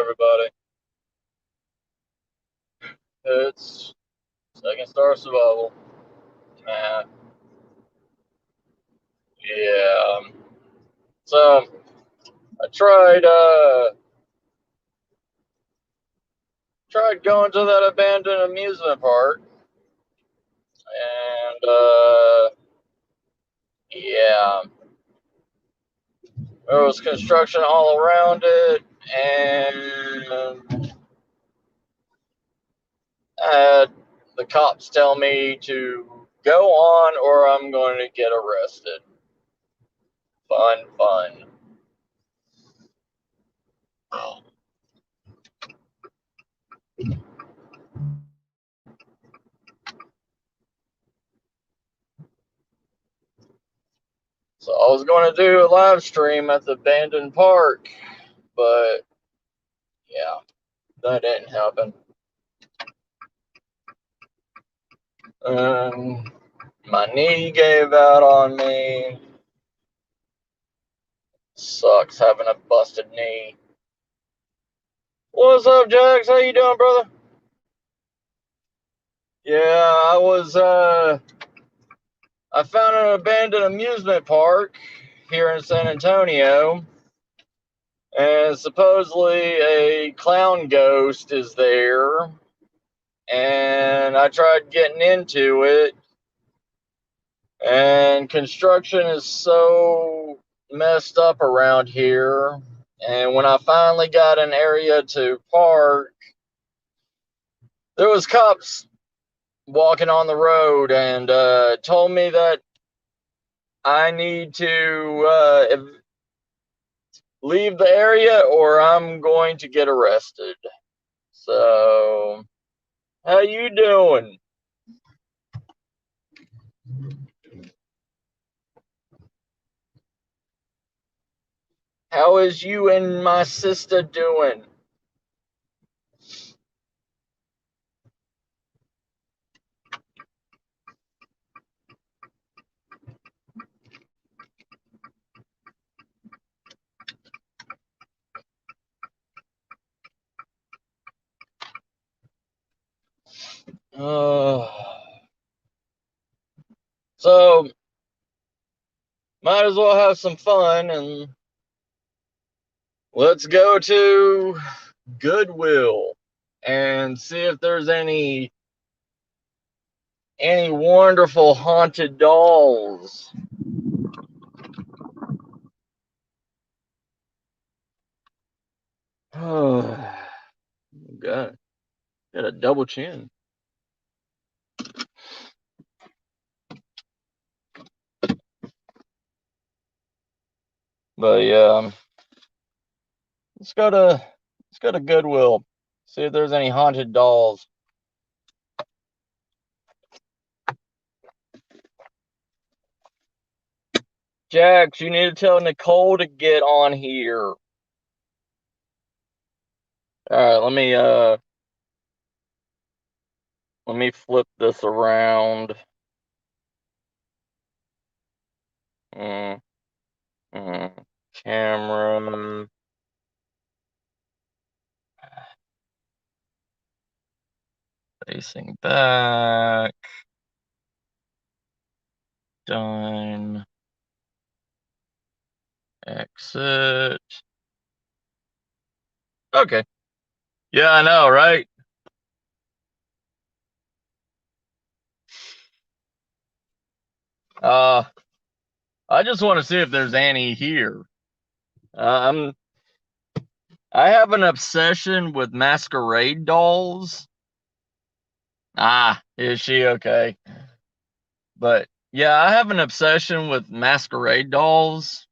everybody? It's Second Star Survival. Uh, yeah. So I tried going to that abandoned amusement park, and yeah, there was construction all around it, and I had the cops tell me to go on or I'm going to get arrested. Fun, fun. So I was going to do a live stream at the abandoned park, but yeah, that didn't happen. My knee gave out on me. Sucks having a busted knee. What's up, Jax? How you doing, brother? Yeah, I found an abandoned amusement park here in San Antonio, and supposedly a clown ghost is there, and I tried getting into it, and construction is so messed up around here. And when I finally got an area to park, there was cops walking on the road and told me that I need to leave the area or I'm going to get arrested. So, how you doing? How is you and my sister doing? So, might as well have some fun and let's go to Goodwill and see if there's any wonderful haunted dolls. Oh, God. Got a double chin. But yeah, let's go to Goodwill. See if there's any haunted dolls. Jax, you need to tell Nicole to get on here. Alright, let me flip this around. Camera. Facing back. Done. Exit. Okay. Yeah, I know, right? I just want to see if there's any here. I have an obsession with masquerade dolls. Is she okay? But yeah, I have an obsession with masquerade dolls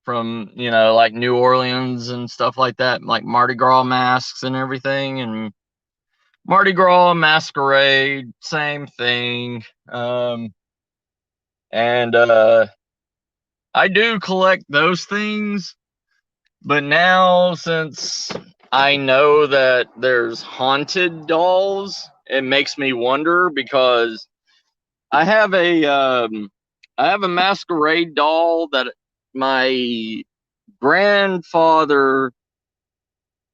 from, like New Orleans and stuff like that, like Mardi Gras masks and everything. And Mardi Gras, masquerade, same thing. And I do collect those things, but now since I know that there's haunted dolls, it makes me wonder because I have a masquerade doll that my grandfather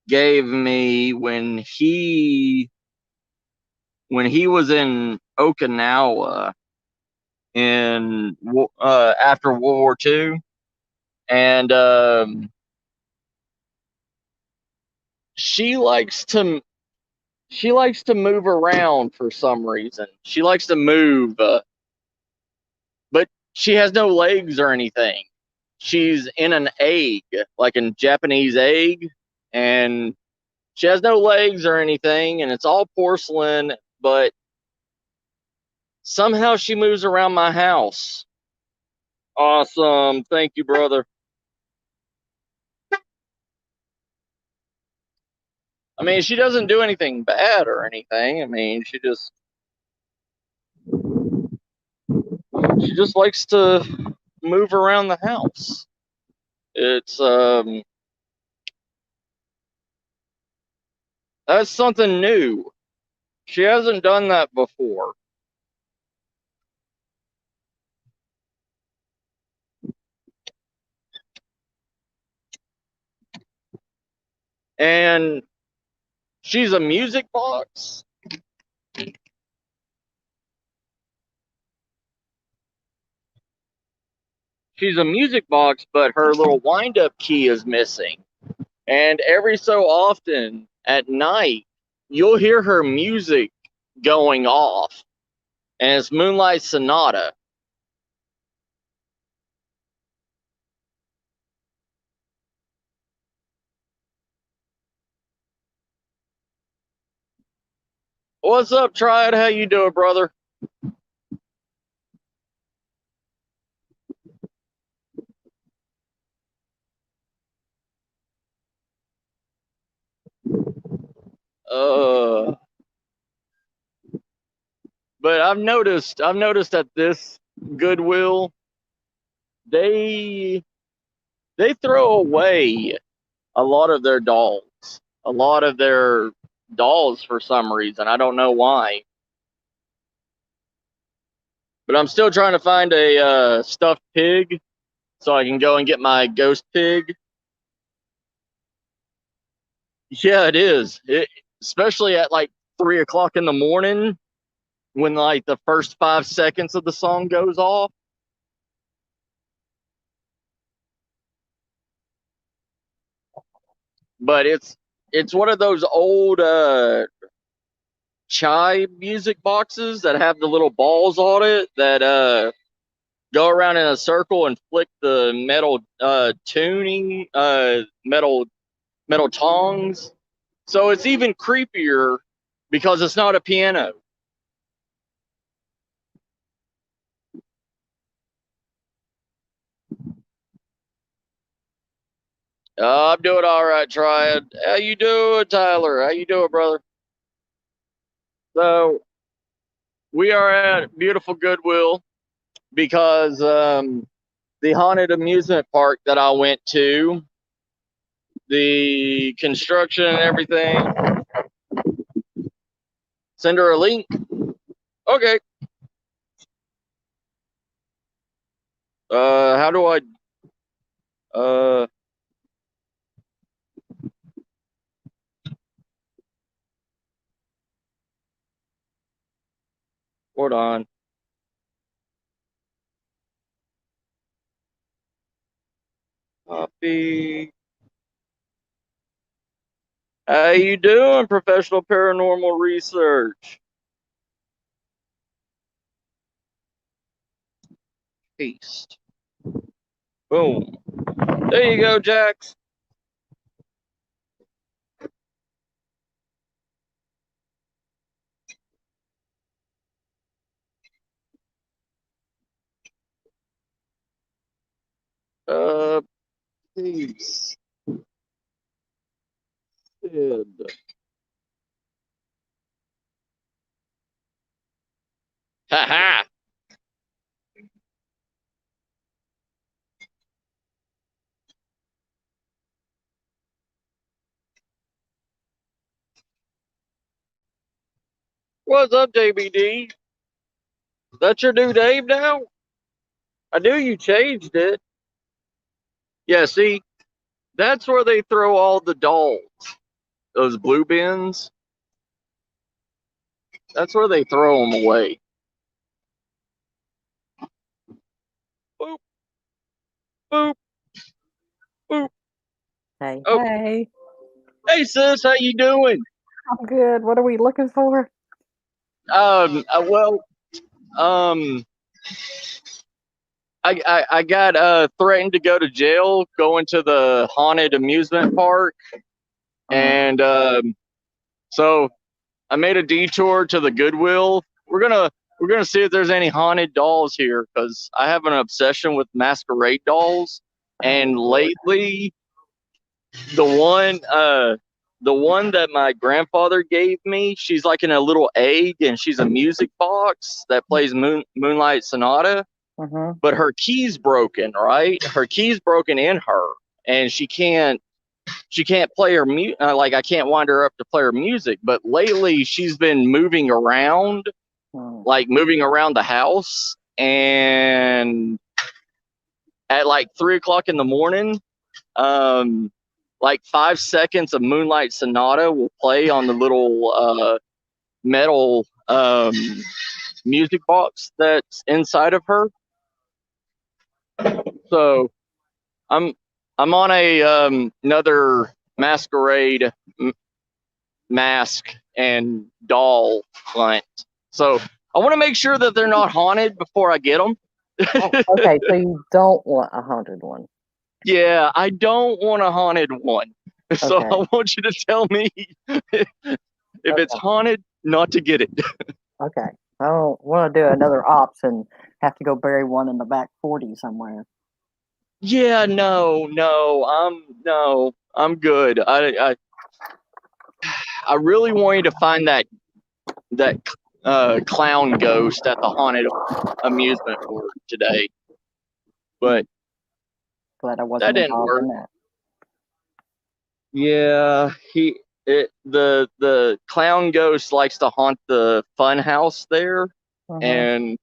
gave me when he was in Okinawa in after World War II, and she likes to move around for some reason. She likes to move, but she has no legs or anything. She's in an egg, like a Japanese egg, and she has no legs or anything, and it's all porcelain, but somehow she moves around my house. Awesome. Thank you, brother. I mean, she doesn't do anything bad or anything. I mean, she just likes to move around the house. It's that's something new. She hasn't done that before. And she's a music box. She's a music box, but her little wind up key is missing. And every so often at night, you'll hear her music going off. And it's Moonlight Sonata. What's up, Triad? How you doing, brother? Uh, but I've noticed at this Goodwill, they throw away a lot of their dolls. A lot of their dolls for some reason. I don't know why. But I'm still trying to find a stuffed pig so I can go and get my ghost pig. Yeah, it is. Especially at like 3 o'clock in the morning when like the first 5 seconds of the song goes off. But it's one of those old chai music boxes that have the little balls on it that go around in a circle and flick the metal tuning metal tongs. So it's even creepier because it's not a piano. I'm doing all right, Triad. How you doing, Tyler? How you doing, brother? So we are at beautiful Goodwill because the haunted amusement park that I went to, the construction and everything. Send her a link. Okay. How do I? Uh, hold on. Copy. How you doing, professional paranormal research? Paste. Boom. There you go, Jax. Uh, paste. Ha ha. What's up, JBD? That's your new name now? I knew you changed it. Yeah, see, that's where they throw all the dolls. those blue bins, that's where they throw them away. Boop, boop, boop. Hey, Oh, hey. hey sis, how you doing? I'm good. What are we looking for? Well, um, I got threatened to go to jail going to the haunted amusement park, and so I made a detour to the Goodwill. We're gonna see if there's any haunted dolls here because I have an obsession with masquerade dolls, and lately the one the one that my grandfather gave me, she's like in a little egg and she's a music box that plays Moonlight Sonata, but her key's broken, right? Her key's broken in her, and she can't play her like I can't wind her up to play her music. But lately she's been moving around, like moving around the house, and at like 3 o'clock in the morning, like 5 seconds of Moonlight Sonata will play on the little metal music box that's inside of her. So I'm on a another masquerade mask and doll hunt. So I want to make sure that they're not haunted before I get them. Okay, so you don't want a haunted one. Yeah, I don't want a haunted one. So Okay. I want you to tell me if it's haunted, not to get it. Okay. I don't want to do another ops and have to go bury one in the back 40 somewhere. Yeah, no, I'm good. I really want you to find that clown ghost at the haunted amusement park today, but Glad I that wasn't didn't involved work. in that. Yeah, the clown ghost likes to haunt the fun house there, and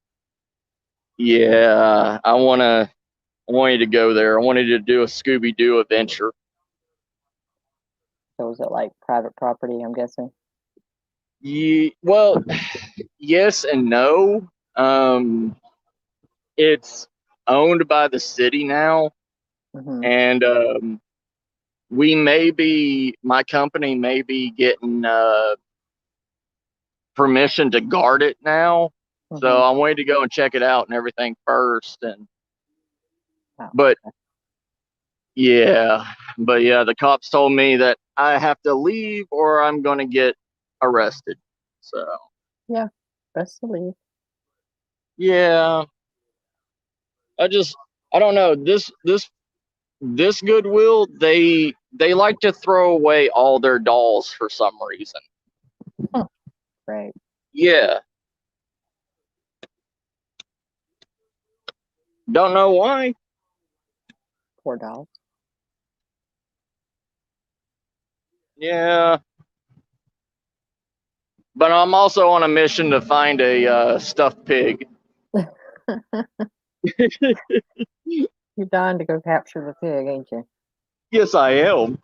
yeah, I want you to go there. I wanted to do a Scooby Doo adventure. So is it like private property, I'm guessing? Well, yes and no. It's owned by the city now, and my company may be getting permission to guard it now. So I wanted to go and check it out and everything first, but yeah, the cops told me that I have to leave or I'm going to get arrested. So yeah, best to leave. Yeah, I don't know, this Goodwill, they like to throw away all their dolls for some reason. Right. Yeah. Don't know why. Poor dolls. Yeah. But I'm also on a mission to find a stuffed pig. You're dying to go capture the pig, ain't you? Yes, I am.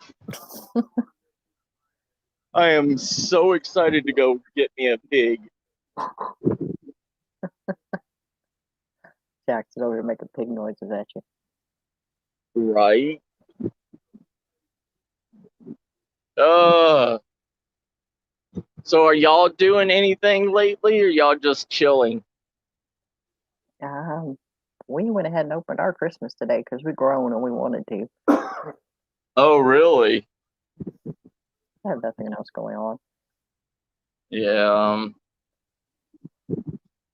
I am so excited to go get me a pig. Jack's over here making pig noises at you. Right. So are y'all doing anything lately, or y'all just chilling? We went ahead and opened our Christmas today because we're grown and we wanted to. Oh, really? I have nothing else going on. Yeah.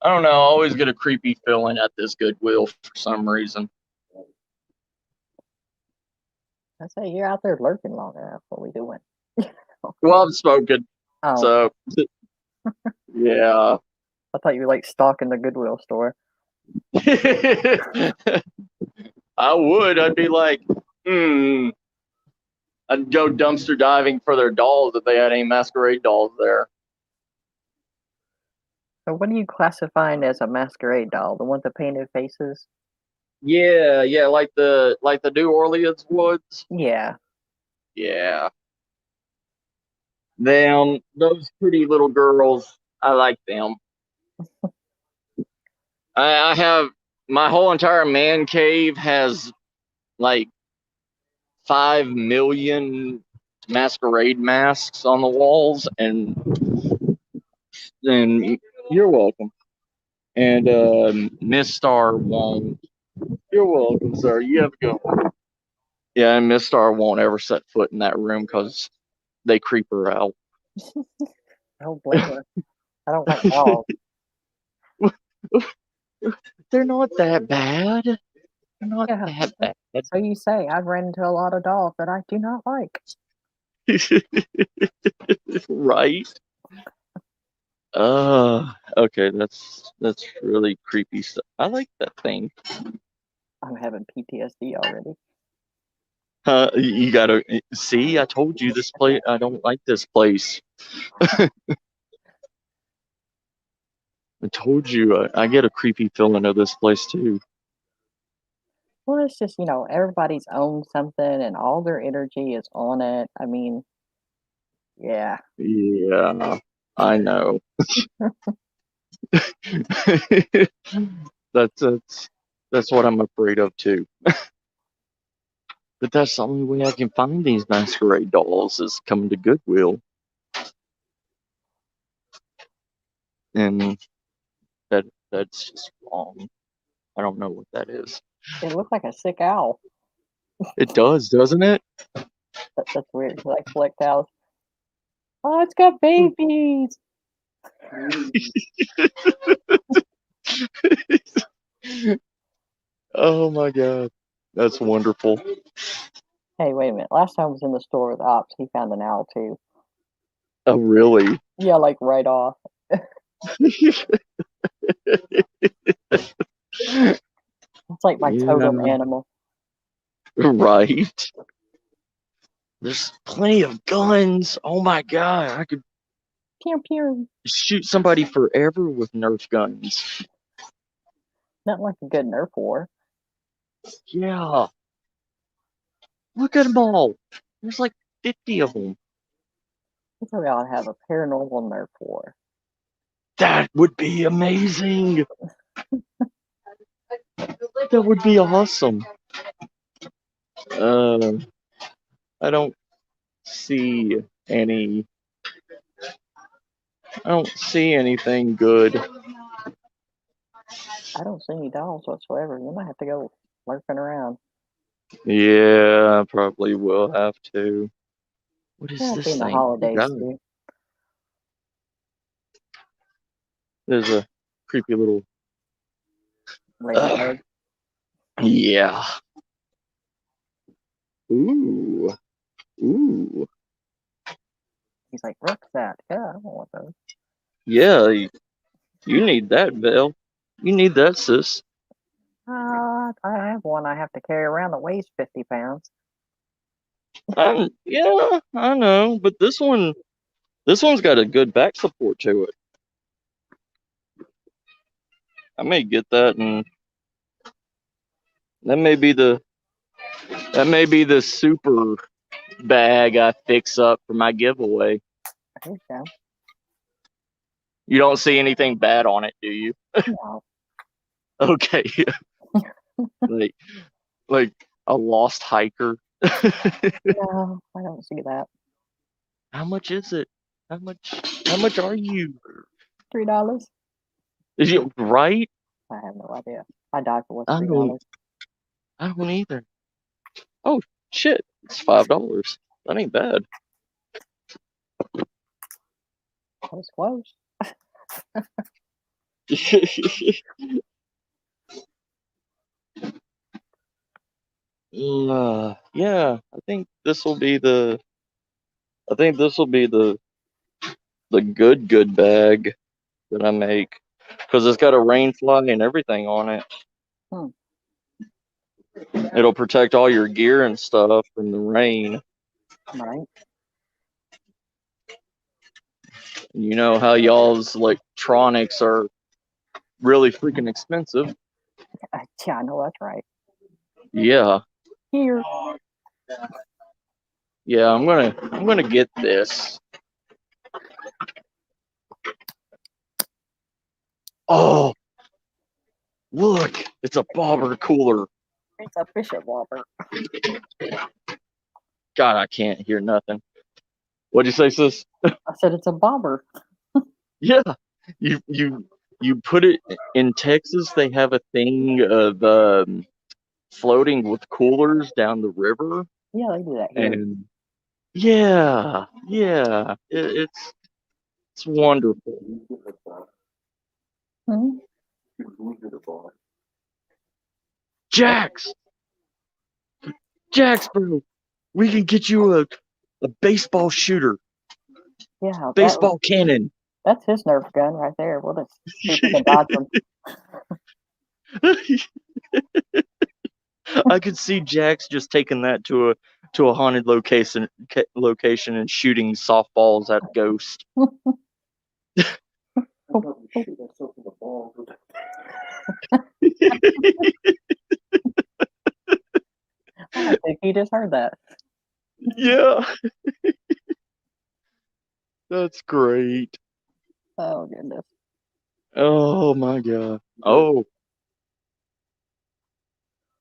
I don't know. I always get a creepy feeling at this Goodwill for some reason. I say you're out there lurking long enough. What we doing? Well, I've spoken. Oh. So, yeah. I thought you were like stalking the Goodwill store. I would. I'd be like, I'd go dumpster diving for their dolls if they had any masquerade dolls there. So what are you classifying as a masquerade doll? The one with the painted faces? Yeah, like the New Orleans ones. Yeah. Yeah. Them, those pretty little girls, I like them. I have my whole entire man cave has like 5 million masquerade masks on the walls, and then you're welcome. And Miss Star won't. You're welcome, sir. You have a good one. Yeah, and Miss Star won't ever set foot in that room because they creep her out. I don't blame her. I don't like dogs. They're not that bad. They're not Yeah. that bad. So you say I've ran into a lot of dogs that I do not like. Right? Okay, that's really creepy stuff. I like that thing. I'm having PTSD already. You gotta see. I told you this place. I don't like this place. I told you. I get a creepy feeling of this place too. Well, it's just, everybody's owned something and all their energy is on it. I mean, yeah. Yeah, I know. That's what I'm afraid of too. But that's the only way I can find these masquerade dolls is coming to Goodwill. And that's just wrong. I don't know what that is. It looks like a sick owl. It does, doesn't it? That's weird. Like flicked out. Oh, it's got babies. Oh my god. That's wonderful. Hey, wait a minute. Last time I was in the store with Ops, he found an owl too. Oh really? Yeah, like right off. It's like my totem Yeah, animal. right. There's plenty of guns. Oh my god. I could Pew pew. shoot somebody forever with Nerf guns. Not like a good Nerf war. Yeah. Look at them all. There's like 50 of them. I think we ought to have a paranormal Nerf war. That would be amazing. That would be awesome. I don't see any. I don't see anything good. I don't see any dolls whatsoever. You might have to go lurking around. Yeah, I probably will have to. What is Yeah, this being the thing? Oh, holidays God. too. There's a creepy little. Ladybug. Yeah. Ooh. Ooh. He's like, what's that? Yeah, I don't want those. Yeah, you need that, Val. You need that, sis. I have one I have to carry around that weighs 50 pounds. Yeah, I know, but this one's got a good back support to it. I may get that, and that may be the super bag I fix up for my giveaway. There you go. You don't see anything bad on it, do you? No. Okay. like a lost hiker. No, I don't see that. How much is it? How much are you? $3? Is you right? I have no idea. I died for what's I $3. don't either. Oh shit. It's $5. That ain't bad. That was close. Yeah, I think this will be the good bag that I make because it's got a rain fly and everything on it. Hmm. It'll protect all your gear and stuff from the rain. Right. You know how y'all's electronics are really freaking expensive. Yeah, I know that's right. Yeah. Here. Yeah, I'm gonna get this. Oh, look, it's a bobber cooler. It's a Bishop Whopper. God, I can't hear nothing. What'd you say, sis? I said it's a bobber. Yeah, you put it in Texas. They have a thing of floating with coolers down the river, Yeah, they do that here. and yeah, it's wonderful. Mhm. Jax, bro, we can get you a baseball shooter, Yeah, baseball cannon. that's his Nerf gun right there. We'll just see if we can dodge him. I could see Jax just taking that to a haunted location and shooting softballs at Ghost. I think he just heard that. Yeah, that's great. Oh goodness. Oh my god. Oh,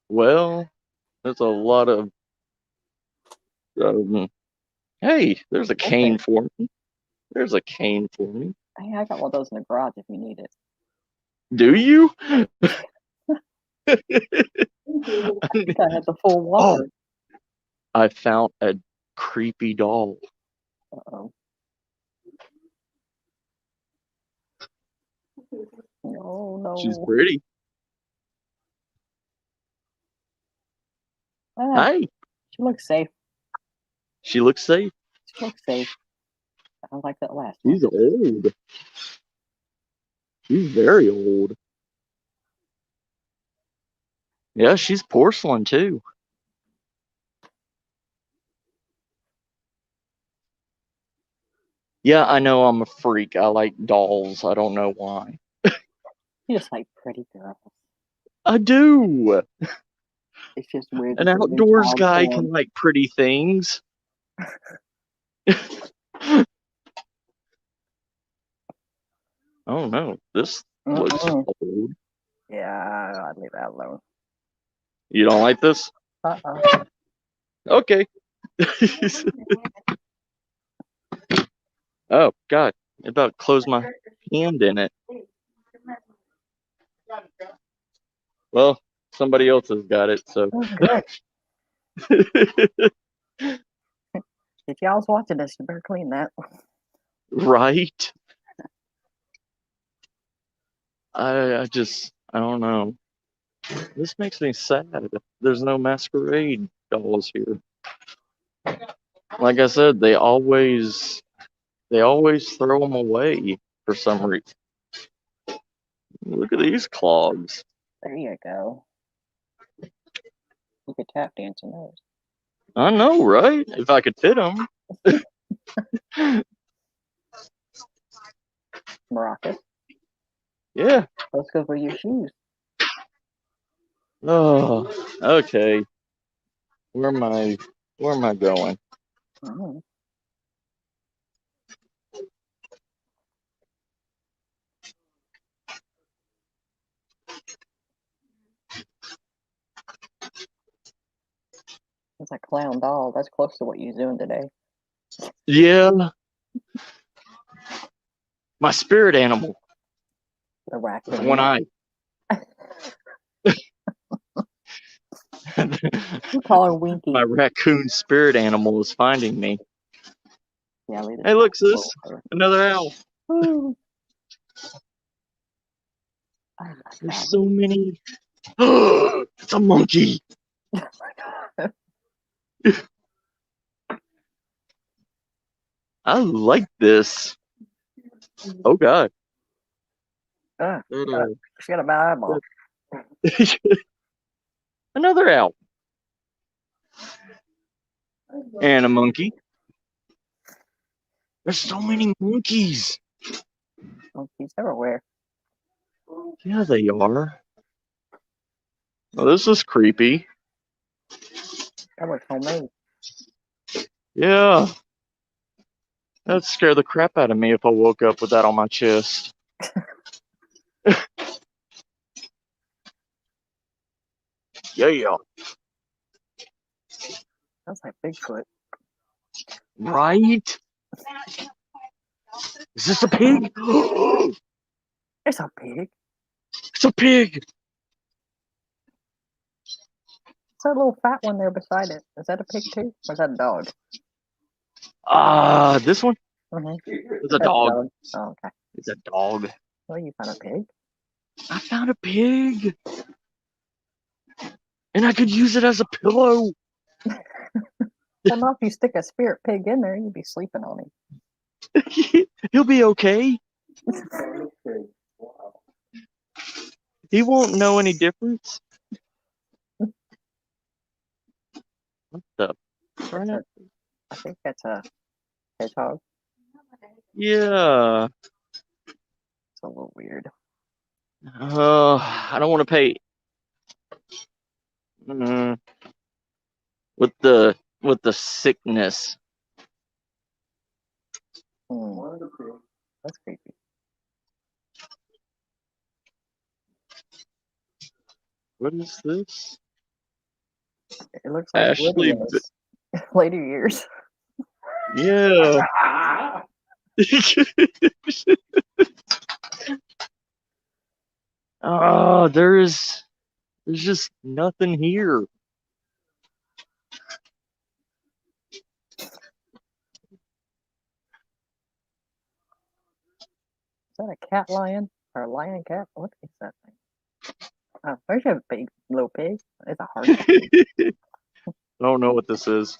well, there's a lot of. Hey, there's a cane for me. There's a cane for me. Hey, I got one of those in the garage if you need it. Do you? I think I had the full Whopper. I found a creepy doll. Uh-oh. No. She's pretty. Hey. She looks safe. She looks safe. She looks safe. I don't like that last one. She's old. She's very old. Yeah, she's porcelain too. Yeah, I know I'm a freak. I like dolls. I don't know why. You just like pretty girls. I do. It's just weird. An outdoors guy can like pretty things. Oh no, this looks old. Yeah, I'd leave that alone. You don't like this? Okay. Oh God, I about closed my hand in it. Well, somebody else has got it, so. If y'all's watching this, you better clean that. Right? I don't know. This makes me sad. There's no masquerade dolls here. Like I said, they always throw them away for some reason. Look at these clogs. There you go. You could tap dance in those. I know, right? If I could fit them. Maracas. Yeah. Let's go for your shoes. Oh, okay. Where am I going? Oh. It's a clown doll. That's close to what you're doing today. Yeah. My spirit animal. The raccoon. With one eye. You call her Winky. My raccoon spirit animal is finding me. Yeah, hey, look, sis. Another owl. There's so many. It's a monkey. I like this. Oh God. She got a bad eyeball. Another owl. And a monkey. There's so many monkeys. Monkeys everywhere. Yeah, they are. Well, this is creepy. That was homemade. Yeah. That'd scare the crap out of me if I woke up with that on my chest. Yeah. That's like Bigfoot. Right? Is this a pig? It's a pig. It's a pig. It's that little fat one there beside it. Is that a pig too? Or is that a dog? This one? Mm-hmm. It's a dog. Oh, okay. It's a dog. Well, you found a pig. I found a pig. And I could use it as a pillow. Well, not if you stick a spirit pig in there, you'd be sleeping on him. He'll be okay. He won't know any difference. What the crap? I think that's a hedgehog. Yeah. It's a little weird. I don't want to pay. With the sickness. That's creepy. What is this? It looks like Ashley. Later years. Yeah. Oh, there's just nothing here. Is that a cat lion or a lion cat? What is that thing? Oh, there's a big little pig. It's a hard pig. I don't know what this is.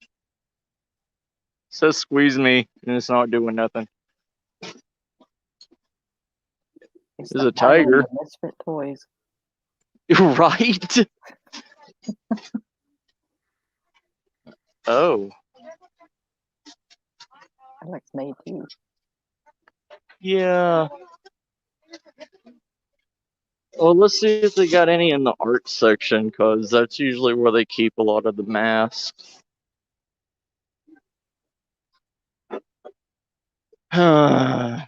It says squeeze me, and it's not doing nothing. It's a tiger. Misfit toys. Right? Oh. That looks made too. Yeah. Well, let's see if they got any in the art section, because that's usually where they keep a lot of the masks. I'm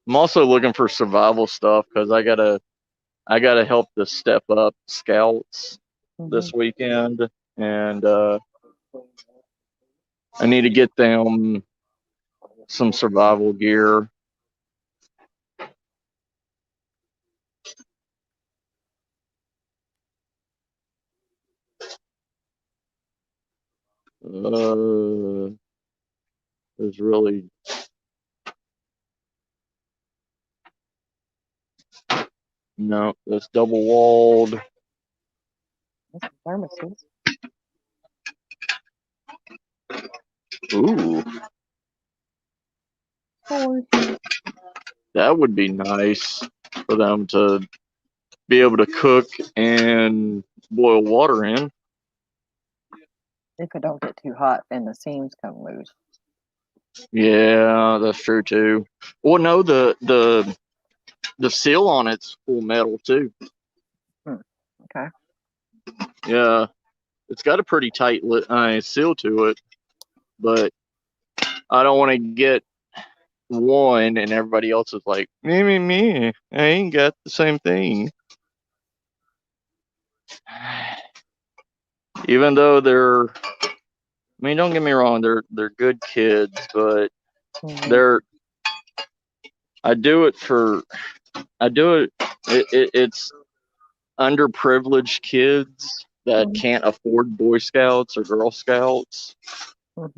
also looking for survival stuff, because I gotta help the Step Up Scouts this weekend, and I need to get them some survival gear. There's really no. That's double walled. That's pharmacies. Ooh. That would be nice for them to be able to cook and boil water in. If it don't get too hot and the seams come loose. Yeah, that's true too. Well, no, the seal on it's full metal too. Okay. Yeah, it's got a pretty tight seal to it, but I don't want to get one and everybody else is like, me. I ain't got the same thing. Even though they're, I mean, don't get me wrong, they're good kids, but it's underprivileged kids that can't afford Boy Scouts or Girl Scouts. That's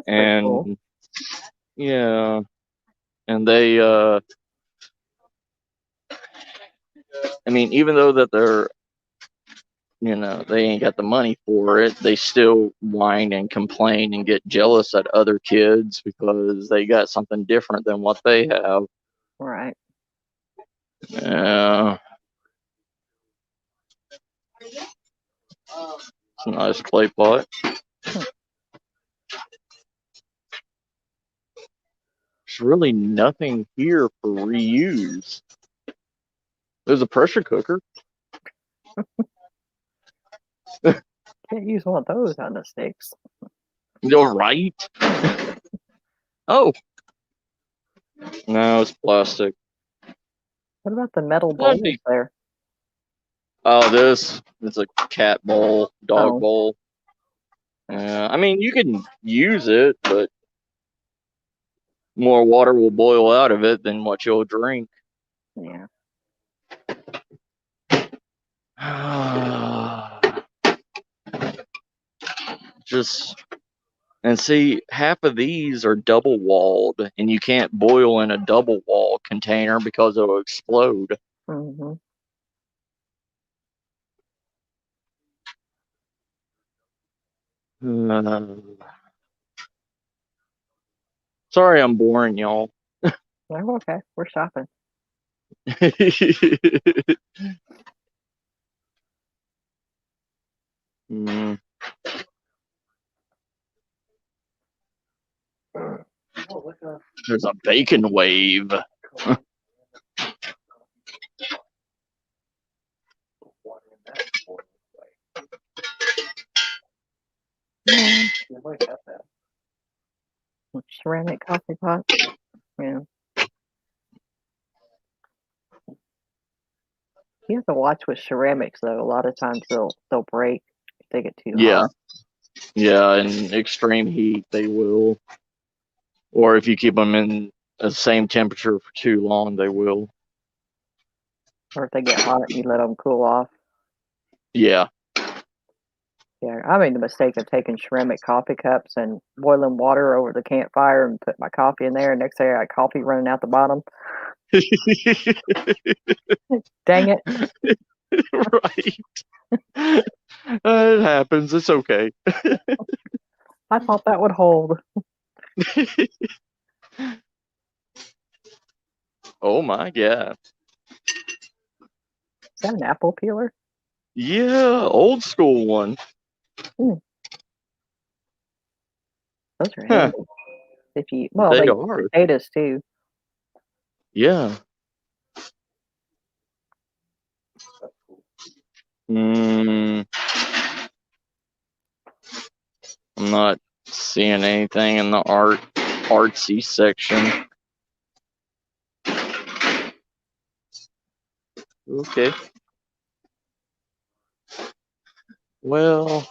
and cool. Yeah, and they I mean, even though that they're, they ain't got the money for it, they still whine and complain and get jealous at other kids because they got something different than what they have. Right. Yeah. It's a nice clay pot. There's really nothing here for reuse. There's a pressure cooker. Can't use one of those on the sticks. You're right. Oh. No, it's plastic. What about the metal bowls there? Oh, it's a cat bowl, dog Oh. bowl. Yeah, I mean, you can use it, but more water will boil out of it than what you'll drink. Yeah. And see, half of these are double walled, and you can't boil in a double wall container because it'll explode. Mm-hmm. Sorry, I'm boring y'all. Oh, okay. We're shopping. Mm. There's a bacon wave. Ceramic coffee pot. Yeah. You have to watch with ceramics though. A lot of times they'll break if they get too Yeah. hot. Yeah, in extreme heat they will. Or if you keep them in the same temperature for too long, they will. Or if they get hot, you let them cool off. Yeah. Yeah, I made the mistake of taking ceramic coffee cups and boiling water over the campfire and put my coffee in there. And next day I had coffee running out the bottom. Dang it. Right. It happens. It's okay. I thought that would hold. Oh my God. Is that an apple peeler? Yeah, old school one. Those are handy. If you They they are. potatoes too. Yeah. I'm not seeing anything in the artsy section. Okay. Well,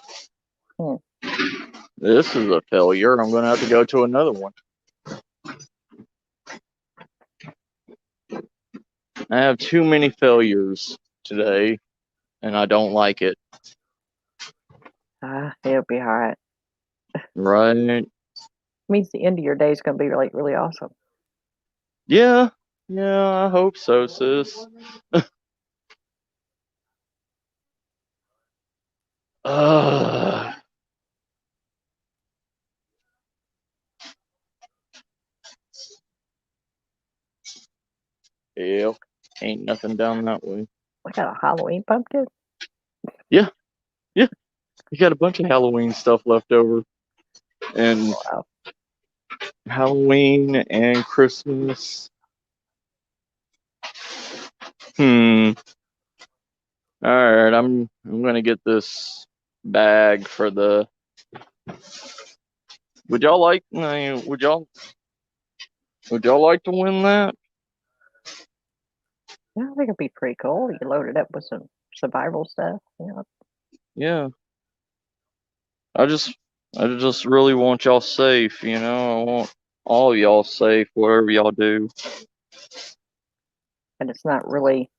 this is a failure. I'm going to have to go to another one. I have too many failures today, and I don't like it. It'll be all right. Right. Means the end of your day is going to be like really awesome. Yeah. Yeah, I hope so, sis. Yeah, ain't nothing down that way. I got a Halloween pumpkin. Yeah. Yeah. You got a bunch of Halloween stuff left over. And Wow. Halloween and Christmas. All right, I'm gonna get this bag for the. Would y'all like? Would y'all like to win that? Yeah, I think it'd be pretty cool. You load it up with some survival stuff. Yeah. I just really want y'all safe. I want all of y'all safe wherever y'all do. And it's not really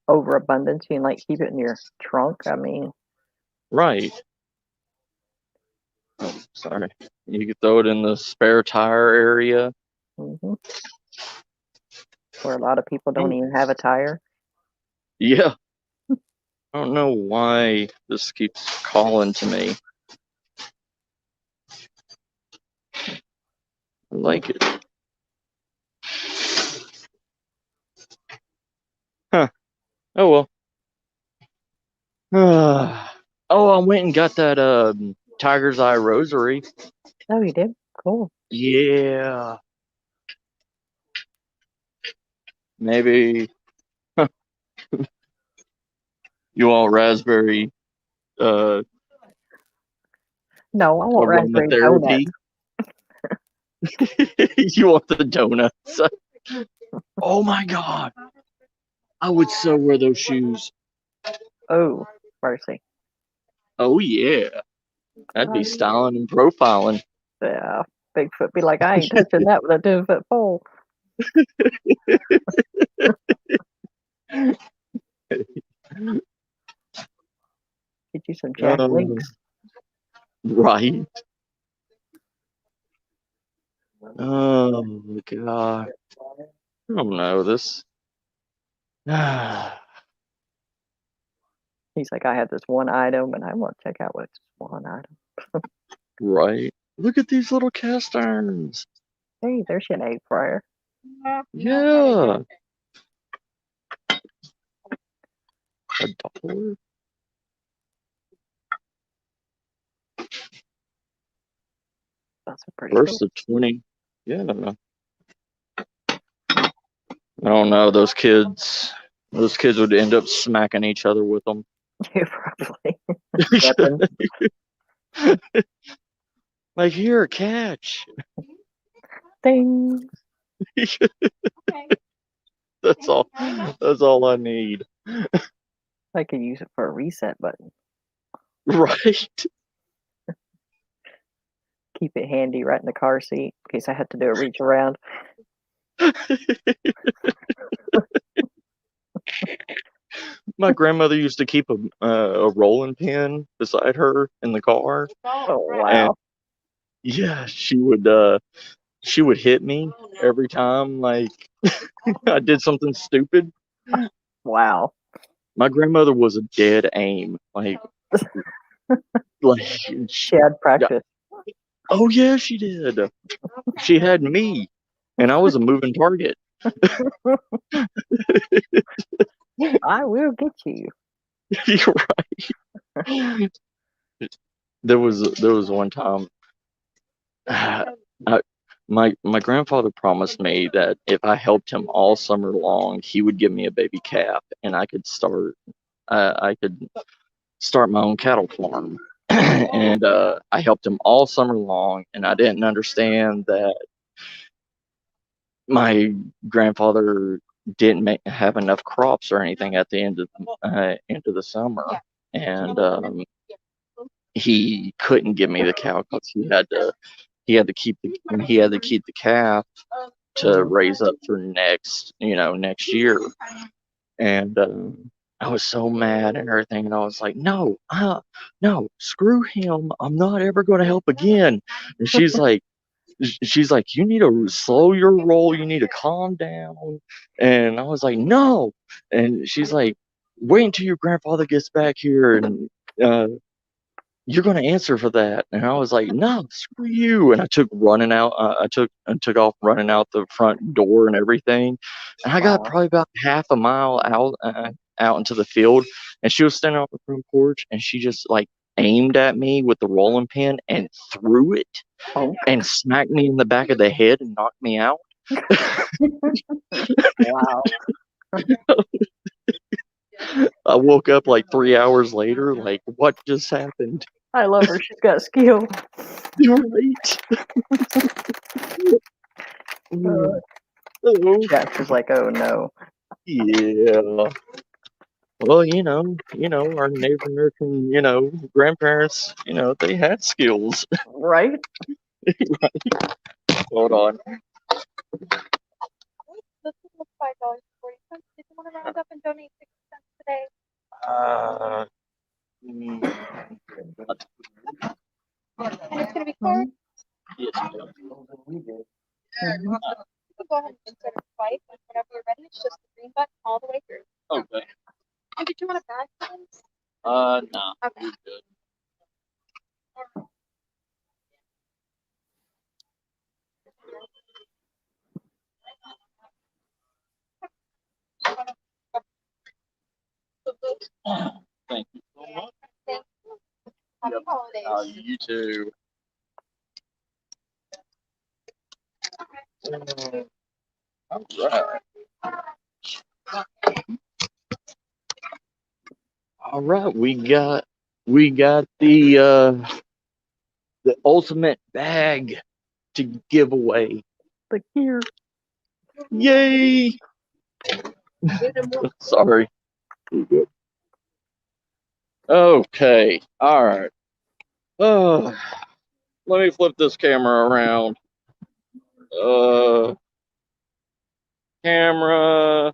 overabundance. You can like keep it in your trunk. I mean, right. Oh, sorry. You could throw it in the spare tire area. where a lot of people don't even have a tire. Yeah. I don't know why this keeps calling to me. I like it. Huh. Oh well. Oh, I went and got that Tiger's Eye rosary. Oh, you did? Cool. Yeah. Maybe you want raspberry No, I want raspberry aromatherapy. donuts. You want the donuts? Oh my God. I would so wear those shoes. Oh, mercy. Oh yeah, that'd be styling and profiling. Yeah, Bigfoot be like, I ain't touching that with a 10-foot pole. Get you some Jack Links. Right. Oh God. I don't know this. He's like, I have this one item, and I want to check out what's one item. Right. Look at these little cast irons. Hey, there's your egg fryer. Yeah. $1. That's a pretty First cool. of 20. Yeah. I don't know. Those kids would end up smacking each other with them. Yeah, probably. Weapon. Like, here, catch. Ding. That's all. That's all I need. I could use it for a reset button. Right. Keep it handy right in the car seat in case I had to do a reach around. My grandmother used to keep a rolling pin beside her in the car. Oh wow. And yeah, she would hit me every time like I did something stupid. Wow. My grandmother was a dead aim. Like She had practice. Oh yeah, she did. She had me, and I was a moving target. I will get you. You're right. There was one time. My grandfather promised me that if I helped him all summer long, he would give me a baby calf, and I could start my own cattle farm. And I helped him all summer long, and I didn't understand that my grandfather didn't have enough crops or anything at the end of the summer, and he couldn't give me the cow because he had to keep the calf to raise up for next year. And I was so mad and everything, and I was like, no, screw him, I'm not ever going to help again. And she's like, you need to slow your roll, you need to calm down. And I was like, no. And she's like, wait until your grandfather gets back here, and you're going to answer for that. And I was like, no, screw you. And I took off running out the front door and everything. And I got probably about half a mile out into the field, and she was standing off the front porch, and she just like aimed at me with the rolling pin and threw it and smacked me in the back of the head and knocked me out. Wow. I woke up like 3 hours later, like, what just happened? I love her. She's got skill. You're right. Jax is like, oh no. Yeah. Well, our Native American, grandparents, they had skills. Right? Right. Hold on. This was $5.40. Did you want to round up and donate 60 cents today? And it's going to be card? Yes, ma'am. Go ahead and insert it twice, and whenever you're ready, it's just the green button all the way through. Okay. And did you want a bag for this? No. Okay. You're good. Thank you so much. Thank you. Happy holidays. You too. All right. All right, we got the ultimate bag to give away. The gear. Yay! Sorry. Okay. All right. Oh, let me flip this camera around. Camera.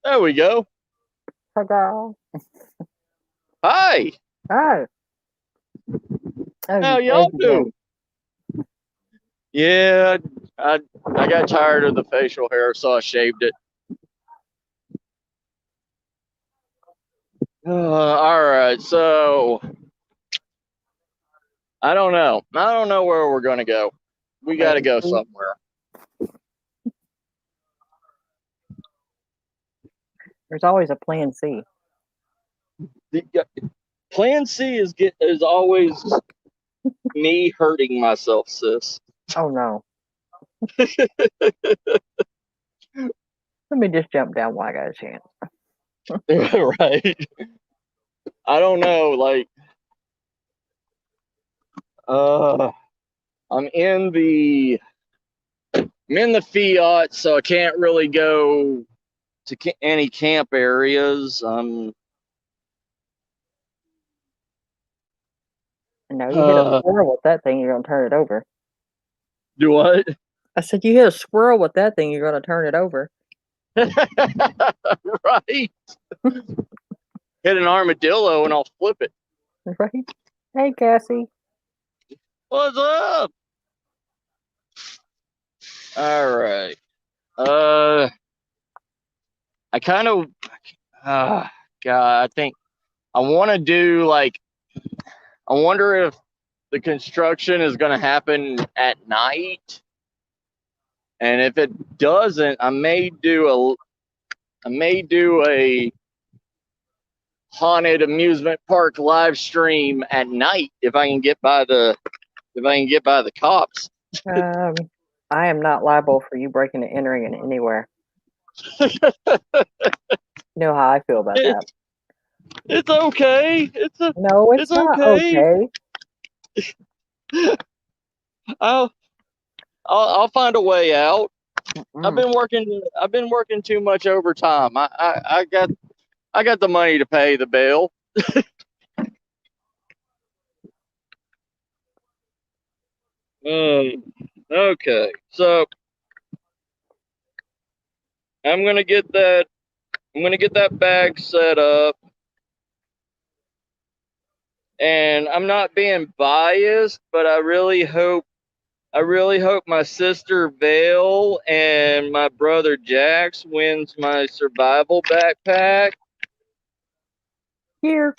There we go. Ta-da! Hi. Oh, How you y'all shaved again. doing? Yeah, I got tired of the facial hair, so I shaved it. All right, so I don't know. I don't know where we're gonna go. We got to go Maybe. somewhere. There's always a plan C. Plan C is always me hurting myself, sis. Oh no. Let me just jump down while I got a chance. Right. I don't know, like I'm in the Fiat, so I can't really go to any camp areas. No, you hit a squirrel with that thing, you're gonna turn it over. Do what? I said, you hit a squirrel with that thing, you're gonna turn it over. Right. Hit an armadillo and I'll flip it. Right? Hey, Cassie. What's up? All right. I kind of, God, I think I want to do like, I wonder if the construction is going to happen at night. And if it doesn't, I may do a haunted amusement park live stream at night if I can get by the cops. I am not liable for you breaking and entering in anywhere. You know how I feel about that. It's okay. No, it's not okay. I'll find a way out. Mm-mm. I've been working too much overtime. I got the money to pay the bill. Okay, so I'm gonna get that bag set up, and I'm not being biased, but I really hope my sister Vale and my brother Jax wins my survival backpack. Here.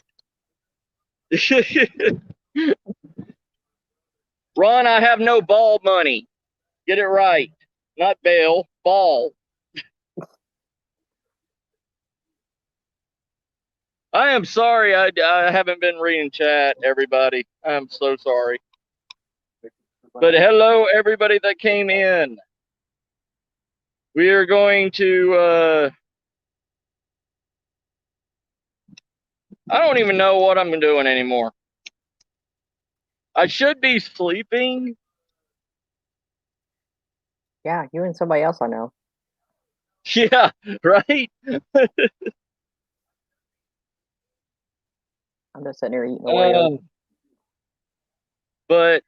Ron, I have no ball money. Get it right. Not bail, ball. I am sorry. I haven't been reading chat, everybody. I'm so sorry. But hello, everybody that came in. We are going to, I don't even know what I'm doing anymore. I should be sleeping. Yeah, you and somebody else I know. Yeah, right? I'm just sitting here eating away. But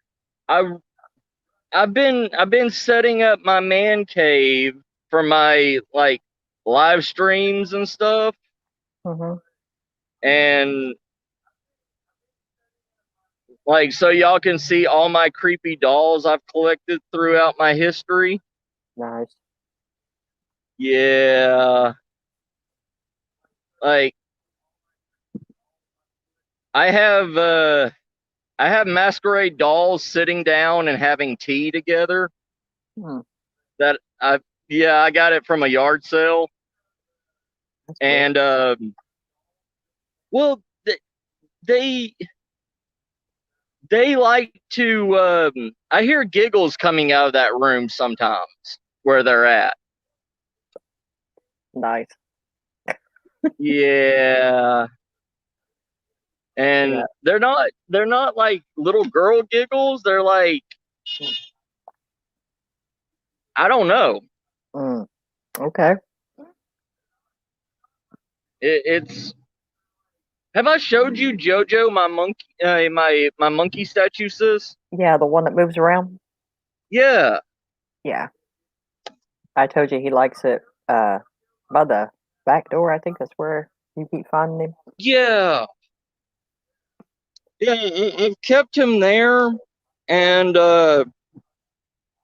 I've been setting up my man cave for my like live streams and stuff. Mm-hmm. And like, so y'all can see all my creepy dolls I've collected throughout my history. Nice. Yeah. Like, I have masquerade dolls sitting down and having tea together. That I got it from a yard sale. That's and well, they like to I hear giggles coming out of that room sometimes where they're at. Nice. Yeah. And Yeah. they're not like little girl giggles. They're like, I don't know. Okay. It's. Have I showed you JoJo, my monkey, my monkey statue, sis? Yeah, the one that moves around. Yeah. Yeah, I told you he likes it. By the back door. I think that's where you keep finding him. Yeah. Yeah. It kept him there, and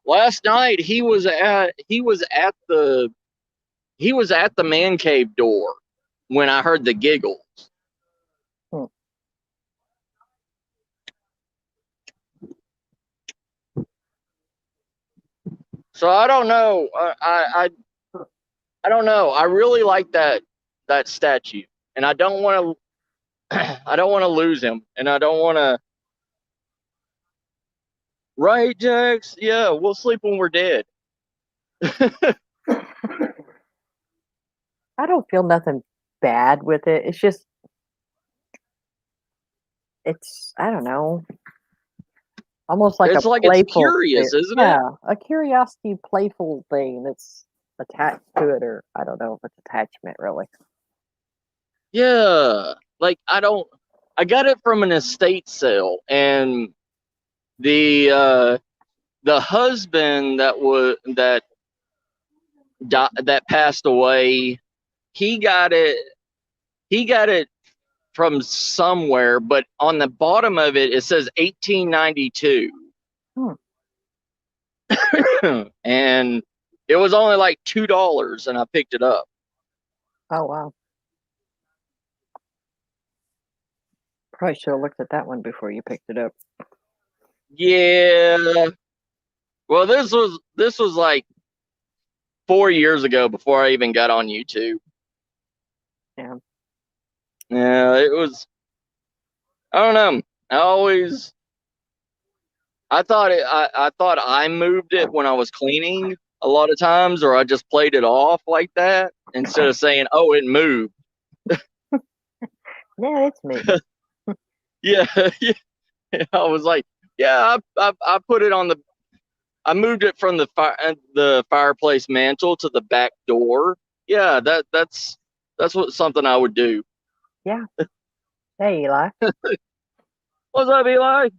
last night he was at the man cave door when I heard the giggles. Hmm. So I don't know. I don't know. I really like that statue, and I don't want to I don't want to lose him, and I don't want to. Right, Jax? Yeah, we'll sleep when we're dead. I don't feel nothing bad with it. It's just, I don't know, almost like It's a like it's playful curious, isn't it? yeah, a curiosity, playful thing that's attached to it, or I don't know if it's attachment really. Yeah. Like I got it from an estate sale, and the husband that passed away, he got it from somewhere, but on the bottom of it says 1892. And it was only like $2, and I picked it up. Oh wow. Probably should have looked at that one before you picked it up. Yeah. Well, this was like 4 years ago before I even got on YouTube. Yeah. Yeah, it was. I don't know. I thought I moved it when I was cleaning a lot of times, or I just played it off like that instead of saying, "Oh, it moved." Yeah, it's me. Yeah, yeah. I was like, yeah, I put it on the. I moved it from the fireplace mantle to the back door. Yeah, that's something I would do. Yeah. Hey, Eli. What's up, Eli?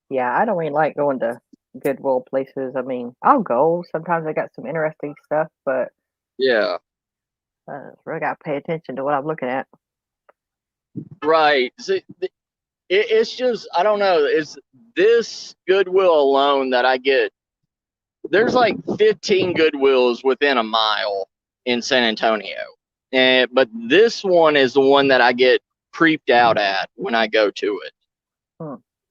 Yeah, I don't really like going to Goodwill places. I mean, I'll go. Sometimes I got some interesting stuff, but Yeah, really got to pay attention to what I'm looking at. right. See, it's just I don't know. It's this Goodwill alone that I get. There's like 15 Goodwills within a mile in San Antonio, but this one is the one that I get creeped out at when I go to it.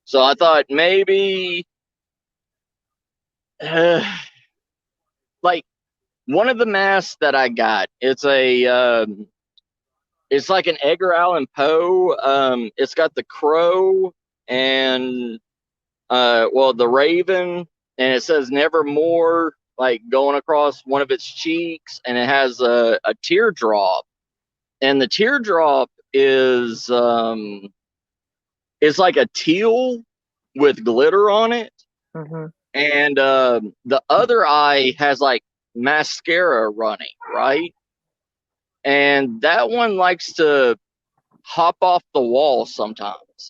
So I thought maybe, like one of the masks that I got, it's like an Edgar Allan Poe. It's got the crow and the raven, and it says "Nevermore" like going across one of its cheeks, and it has a teardrop, and the teardrop is it's like a teal with glitter on it, and the other eye has like mascara running, right? And that one likes to hop off the wall sometimes.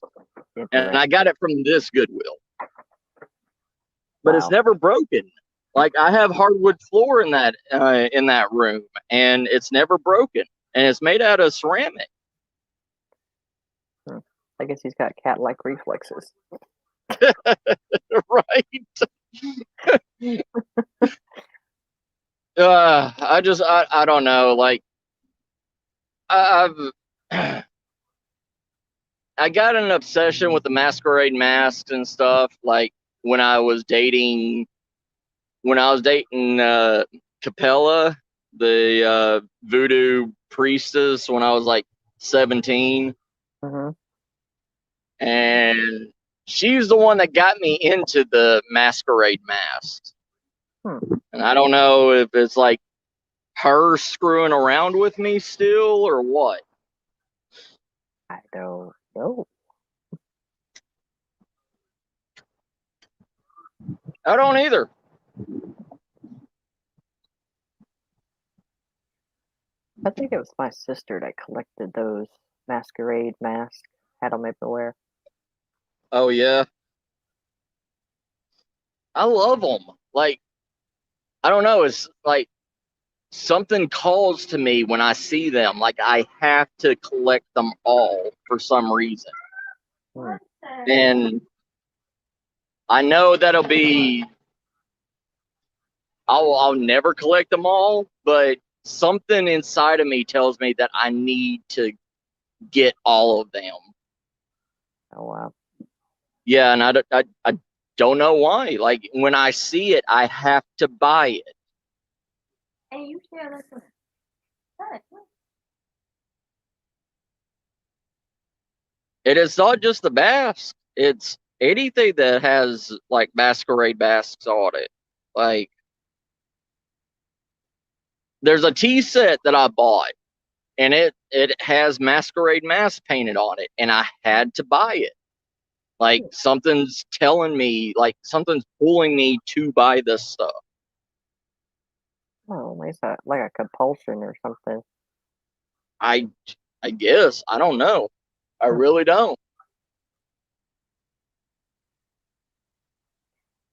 And I got it from this Goodwill. But it's never broken. Like I have hardwood floor in that room, and it's never broken, and it's made out of ceramic. I guess he's got cat-like reflexes. Right. I don't know. Like I've I got an obsession with the masquerade masks and stuff. Like when I was dating Capella, the voodoo priestess, when I was like 17. And she's the one that got me into the masquerade masks. And I don't know if it's like her screwing around with me still or what. I don't know. I don't either. I think it was my sister that collected those masquerade masks, had them everywhere. Oh yeah, I love them. Like I don't know, it's like something calls to me when I see them. Like I have to collect them all for some reason, Hmm. and I know that'll be. I'll never collect them all, but something inside of me tells me that I need to get all of them. Oh wow. Yeah, and I don't know why. Like when I see it, I have to buy it. Hey, you share this with Good. It is not just the mask; it's anything that has like masquerade masks on it. Like there's a tea set that I bought, and it has masquerade mask painted on it, and I had to buy it. Like something's telling me, like something's pulling me to buy this stuff. Oh, it's like a compulsion or something. I I guess I don't know. I Hmm. really don't.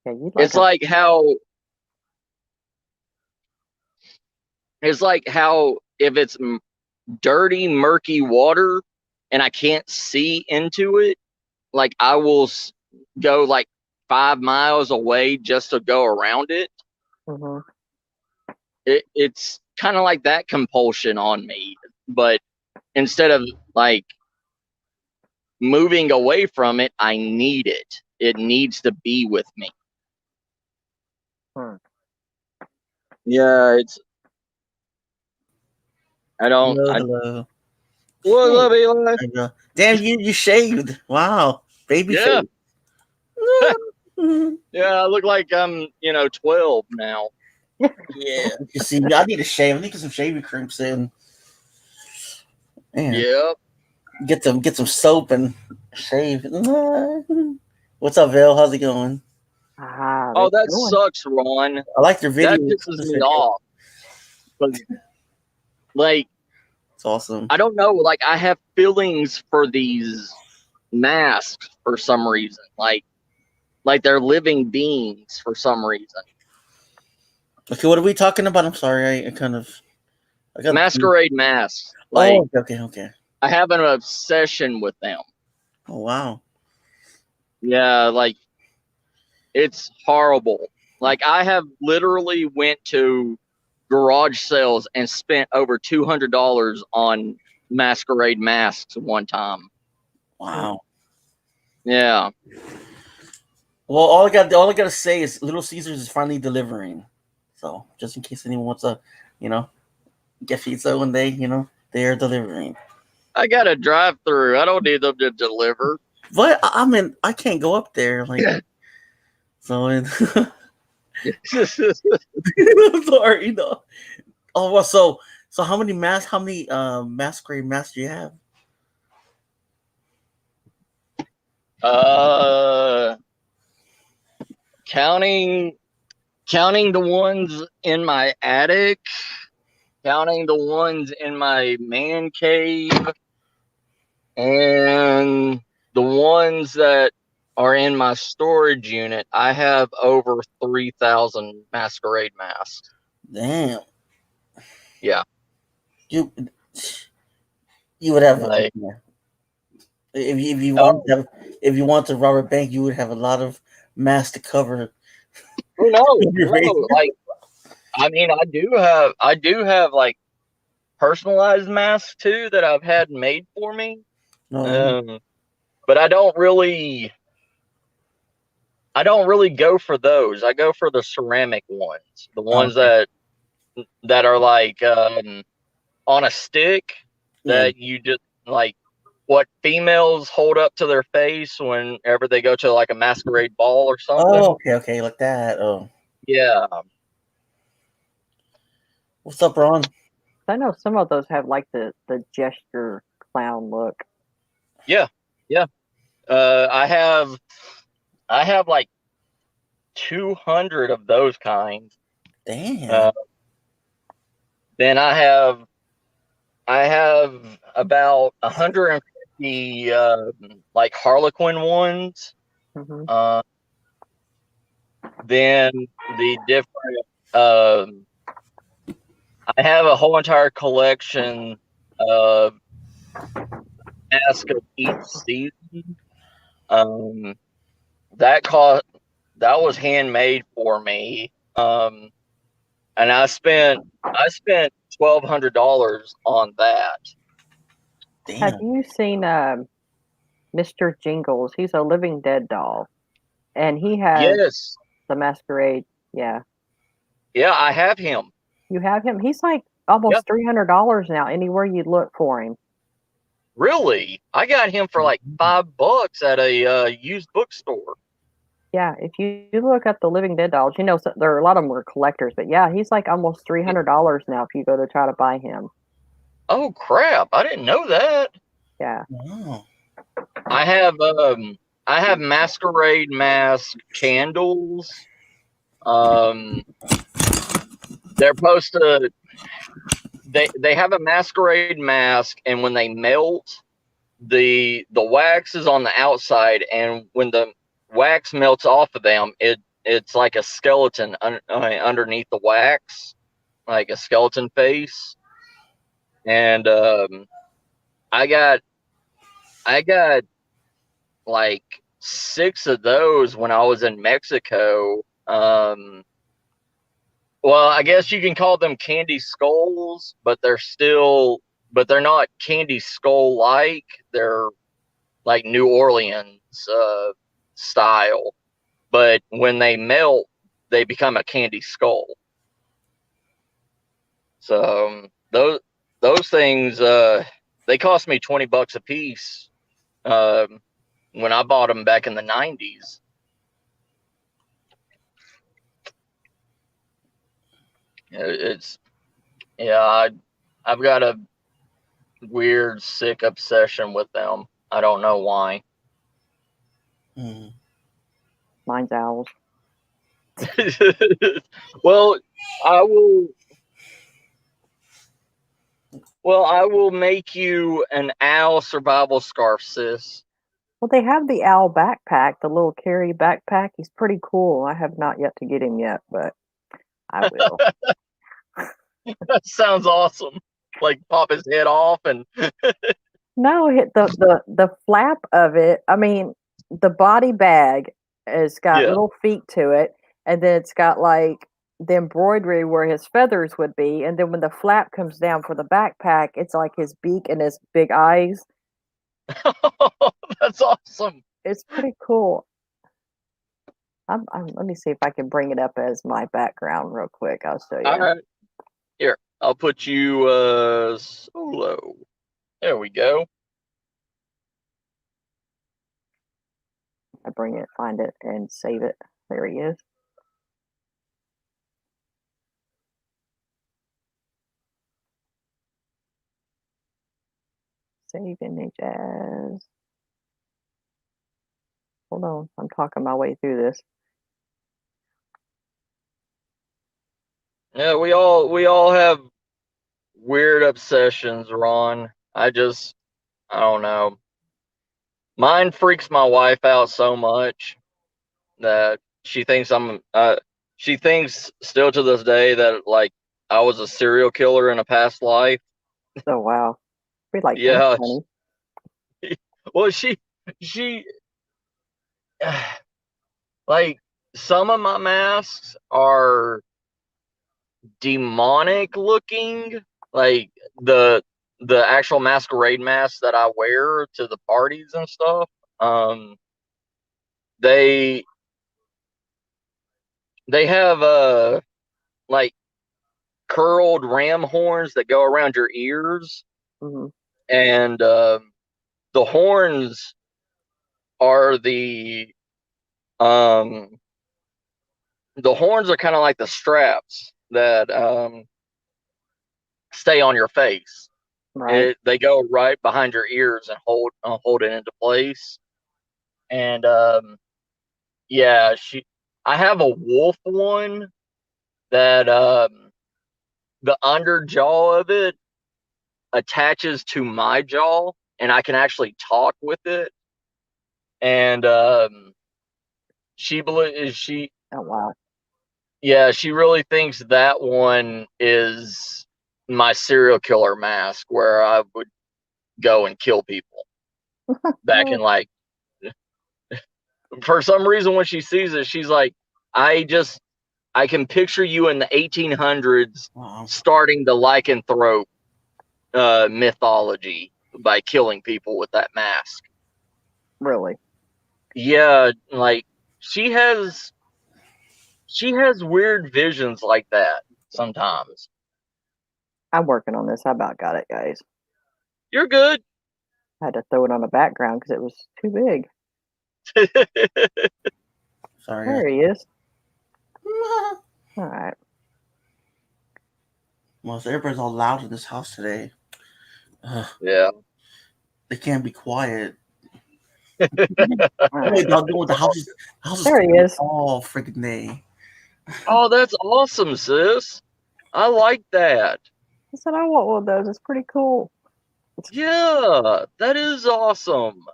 Yeah, you'd It's like how if it's dirty, murky water and I can't see into it, like I will go like 5 miles away just to go around it. Mm-hmm. It's kind of like that compulsion on me, but instead of like moving away from it, I need it. It needs to be with me. Hmm. Yeah, it's. I don't. Hello, I. hello. What's Hey. up, Eli? There you go. Damn, you shaved. Wow. Baby Yeah, face. yeah. I look like I'm 12 now. Yeah. You see, I need a shave. I need to get some shaving cream soon. Man, Yep. get some soap and shave. What's up, Val? How's it going? Ah, Oh, it's that going. sucks, Ron. I like their That video. pisses me off. 'Cause, like, It's awesome. I don't know. Like, I have feelings for these masks for some reason. Like they're living beings for some reason. Okay, what are we talking about? I'm sorry, I got Masquerade masks. Like, Oh, okay. I have an obsession with them. Oh wow. Yeah, like it's horrible. Like I have literally went to garage sales and spent over $200 on masquerade masks one time. Wow. Yeah. Well, all I gotta say is Little Caesars is finally delivering. So just in case anyone wants to, you know, get pizza one day, they are delivering. I got a drive through. I don't need them to deliver. But I mean, I can't go up there, like, so. I'm sorry, Oh well, so how many masquerade masks do you have? uh counting the ones in my attic, counting the ones in my man cave, and the ones that are in my storage unit, I have over 3,000 masquerade masks. Damn. Yeah. You you would have Like, if you want oh, if you want to rob a bank, you would have a lot of masks to cover who knows? your face. Like, I mean, I do have like personalized masks too that I've had made for me. No. But I don't really go for those. I go for the ceramic ones, the ones Okay. that are like on a stick Yeah. that you just like what females hold up to their face whenever they go to like a masquerade ball or Oh, something. okay, like that. Oh, Yeah. what's up, Ron? I know some of those have like the gesture clown look. Yeah. Yeah. I have like 200 of those kinds. Damn. Then I have I have about 150 like Harlequin ones. Hmm. Uh, then the different. Um, I have a whole entire collection of masks of each season. Um, that cost that was handmade for me. And I spent $1,200 on that. Have Damn. you seen Mr. Jingles? He's a Living Dead doll, and he has Yes, the masquerade. Yeah, yeah, I have him. you have him. He's like Yeah, almost $300 now. Anywhere you look for him. really. I got him for like $5 at a used bookstore. Yeah, if you look up the Living Dead dolls, so, there are a lot of them are collectors, but yeah, he's like almost $300 now if you go to try to buy him. Oh crap! I didn't know that. Yeah. Wow. I have I have masquerade mask candles. Um, they're supposed to they have a masquerade mask, and when they melt, the wax is on the outside, and when the wax melts off of them, it's like a skeleton underneath the wax, like a skeleton face. And I got I got like 6 of those when I was in Mexico. Well, I guess you can call them candy skulls, but they're not candy skull like. They're like New Orleans style. But when they melt, they become a candy skull. So those things they cost me $20 a piece when I bought them back in the '90s. It's yeah, I've got a weird sick obsession with them. I don't know why. Mm. Mine's owls. Well, I will. Well, I will make you an owl survival scarf, sis. Well, they have the owl backpack, the little carry backpack. He's pretty cool. I have not yet to get him yet, but I will. That sounds awesome. Like pop his head off and No, the flap of it. I mean, the body bag has got yeah. little feet to it, and then it's got like the embroidery where his feathers would be, and then when the flap comes down for the backpack, it's like his beak and his big eyes. That's awesome. It's pretty cool. Let me see if I can bring it up as my background real quick. I'll show All you. right. Here, I'll put you solo. There we go. I bring it, find it, and save it. There he is. Save image as. Hold on, I'm talking my way through this. Yeah, we all have weird obsessions, Ron. I don't know. Mine freaks my wife out so much that she thinks still to this day that like I was a serial killer in a past life. Oh wow, we like things Yeah. funny. Well, she like some of my masks are demonic looking, like the the actual masquerade masks that I wear to the parties and stuff. Um, they they have like curled ram horns that go around your ears, Hmm. and the horns are um the horns are kind of like the straps that stay on your face. Right. They go right behind your ears and hold it into place. And yeah, I have a wolf one that the under jaw of it attaches to my jaw, and I can actually talk with it. And she Oh wow. yeah, she really thinks that one is my serial killer mask, where I would go and kill people back in like. For some reason, when she sees it, she's like, I can picture you in the 1800s Wow. starting the lycanthrope mythology by killing people with that mask. Really? Yeah, like she has weird visions like that sometimes. I'm working on this. I about got it, guys. You're good. I had to throw it on the background because it was too big. Sorry. There he is. All right. Well, so everybody's all loud in this house today. Yeah. They can't be quiet. All Wait, right. y'all doing the house is There he is. all freaking day. Oh, that's awesome, sis. I like that. I said I want one of those. It's pretty cool. Yeah, that is awesome.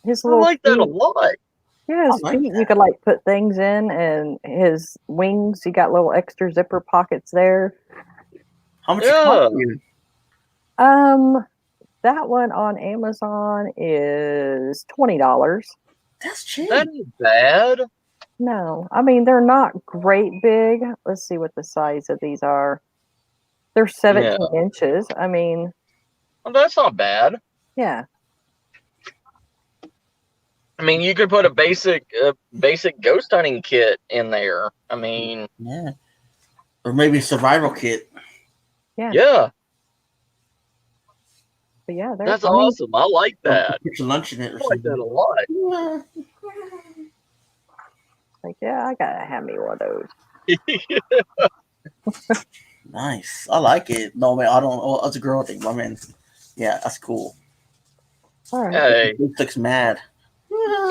His I little like that a feet. lot. Yeah, his I like feet. that. You could like put things in, and his wings. You got little extra zipper pockets there. How much Yeah. it cost you? That one on Amazon is $20. That's cheap. That ain't bad. No, I mean they're not great big. Let's see what the size of these are. They're 17 inches. I mean, Well, that's not bad. yeah. I mean, you could put a basic ghost hunting kit in there. I mean, Yeah. Or maybe a survival kit. yeah, But yeah, they're that's awesome. I like that. Put your lunch in it or I like that a something. lot. like, yeah, I gotta have me one of those. Nice. I like it. No, man, I don't. Oh, that's a girl thing. I mean, yeah, that's cool. All right. Hey, It looks mad.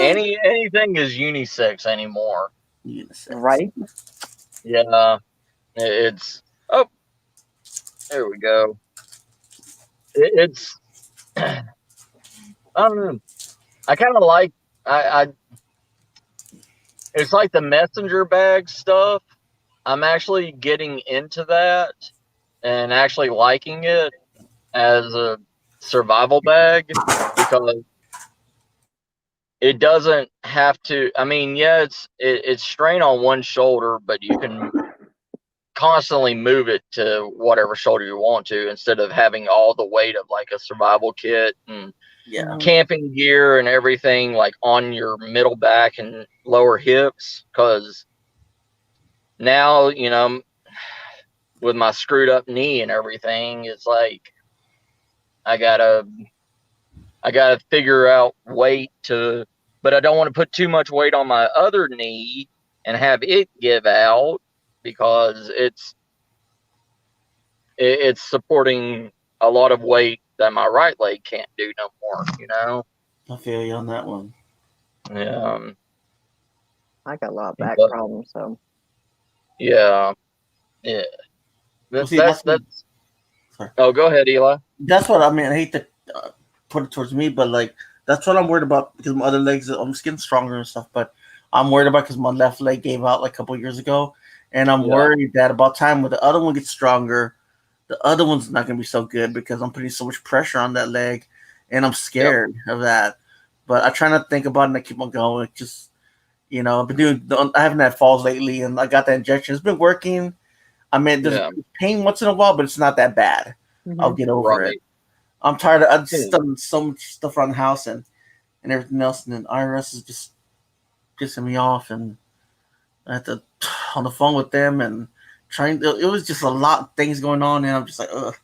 anything is unisex anymore. Unisex. Right? Yeah, it's there we go. It's I don't know. I kind of like I it's like the messenger bag stuff. I'm actually getting into that and actually liking it as a survival bag because it doesn't have to. I mean, yeah, it's strain on one shoulder, but you can constantly move it to whatever shoulder you want to instead of having all the weight of like a survival kit and Yeah. camping gear and everything like on your middle back and lower hips. Because now, with my screwed up knee and everything, it's like I gotta figure out weight but I don't want to put too much weight on my other knee and have it give out because it's supporting a lot of weight that my right leg can't do no more. I feel you on that one. Yeah. I got a lot of back But- problems, so Yeah. Well, see, That's Sorry. Oh, go ahead, Eli. That's what I mean. I hate to put it towards me, but like that's what I'm worried about because my other legs, I'm just getting stronger and stuff. But I'm worried about because my left leg gave out like a couple years ago, and I'm Yeah. worried that about time when the other one gets stronger, the other one's not gonna be so good because I'm putting so much pressure on that leg, and I'm scared of that. But I try not to think about it and I keep on going. Just I've been I haven't had falls lately, and I got that injection. It's been working. I mean, there's pain once in a while, but it's not that bad. I'll get over it. I'm tired of I've just done so much stuff around the house and everything else, and then IRS is just pissing me off, and I had to on the phone with them and trying. It was just a lot of things going on, and I'm just like, ugh.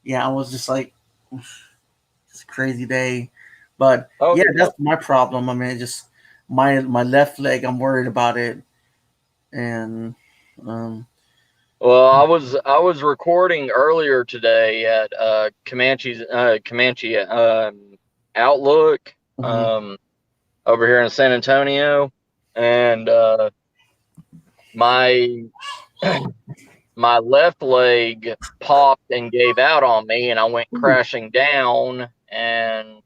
Yeah, I was just like, it's a crazy day, but that's my problem. I mean, just my left leg. I'm worried about it, and Well, I was recording earlier today at Comanche Outlook over here in San Antonio, and my my left leg popped and gave out on me, and I went crashing down, and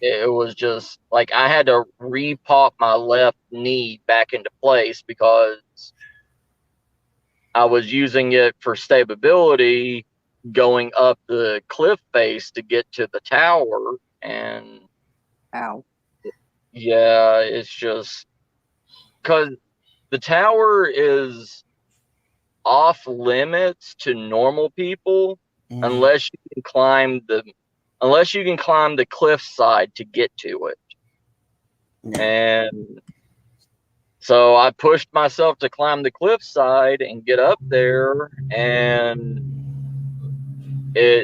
it was just like I had to re-pop my left knee back into place because I was using it for stability going up the cliff face to get to the tower, and Ow. yeah, it's just because the tower is off limits to normal people unless you can climb the cliff side to get to it. Yeah. And so I pushed myself to climb the cliff side and get up there, and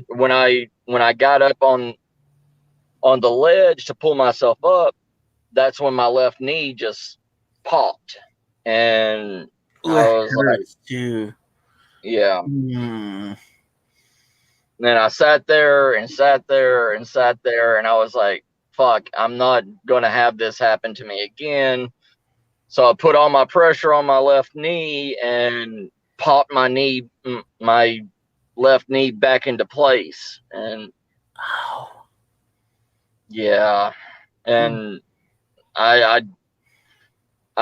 when I got up on the ledge to pull myself up, that's when my left knee just popped, and I was like, too. yeah. Mm. And then I sat there, and I was like, fuck, I'm not going to have this happen to me again. So I put all my pressure on my left knee and popped my left knee back into place. And yeah, and I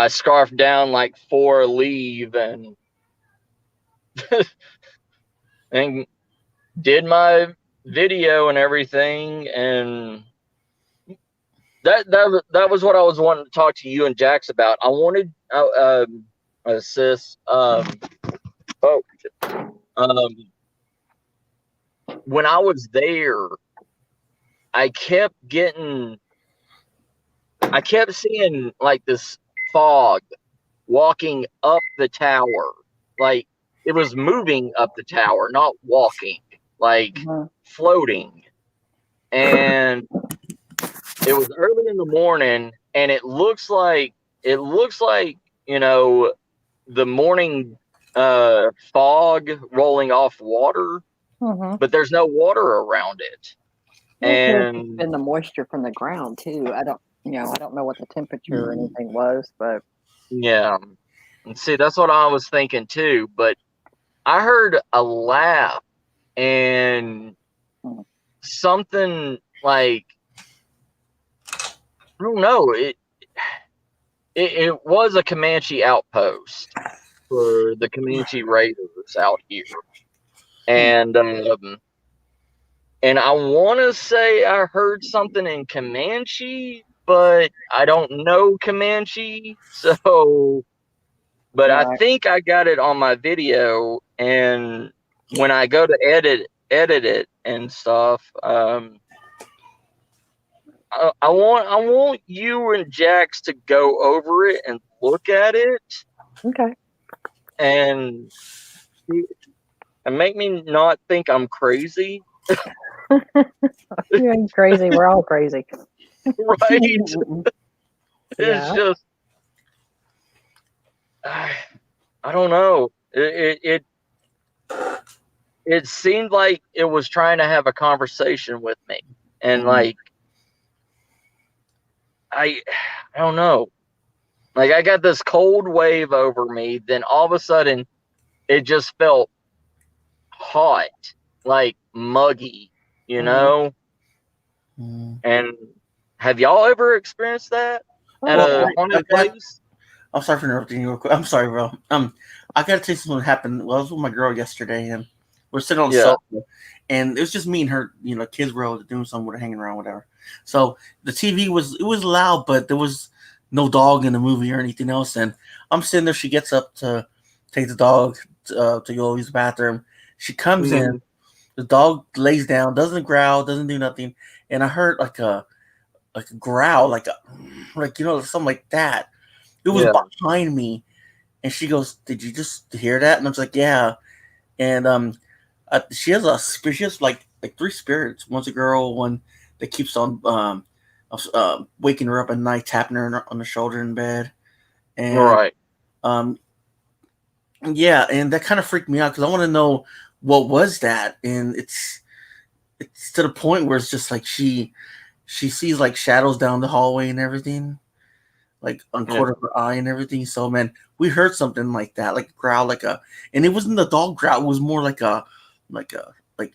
scarfed down like 4 leave and and did my video and everything, and that was what I was wanting to talk to you and Jax about. I wanted sis when I was there, I kept seeing like this fog walking up the tower. Like it was moving up the tower, not walking, like floating. And it was early in the morning, and it looks like you know, the morning fog rolling off water, but there's no water around it. And the moisture from the ground too. I don't know what the temperature or anything was, but yeah, and see, that's what I was thinking too. But I heard a laugh and something like, I don't know. It was a Comanche outpost for the Comanche Raiders out here, and I want to say I heard something in Comanche, but I don't know Comanche, so. But right. I think I got it on my video, and when I go to edit it and stuff, I want you and Jax to go over it and look at it. Okay. And make me not think I'm crazy. You ain't crazy. We're all crazy. Right? It's just, I don't know. It seemed like it was trying to have a conversation with me, and like I don't know. Like I got this cold wave over me, then all of a sudden it just felt hot, like muggy, you know? And have y'all ever experienced that at a haunted place? I'm sorry for interrupting you real quick. I'm sorry, bro. I gotta tell you something happened. Well, I was with my girl yesterday, and we're sitting on the sofa, and it was just me and her. You know, kids were all doing something, we're hanging around, whatever. So the TV was loud, but there was no dog in the movie or anything else. And I'm sitting there. She gets up to take the dog to go use the bathroom. She comes in. The dog lays down, doesn't growl, doesn't do nothing, and I heard like a growl, like something like that. It was behind me, and she goes, "Did you just hear that?" And I was like, "Yeah." And she has like 3 spirits. One's a girl, one that keeps on waking her up at night, tapping her on the shoulder in bed, and yeah, and that kind of freaked me out because I want to know what was that, and it's to the point where it's just like she sees like shadows down the hallway and everything. like on quarter of her eye and everything. So man, we heard something like that, like a growl, and it wasn't the dog growl. It was more like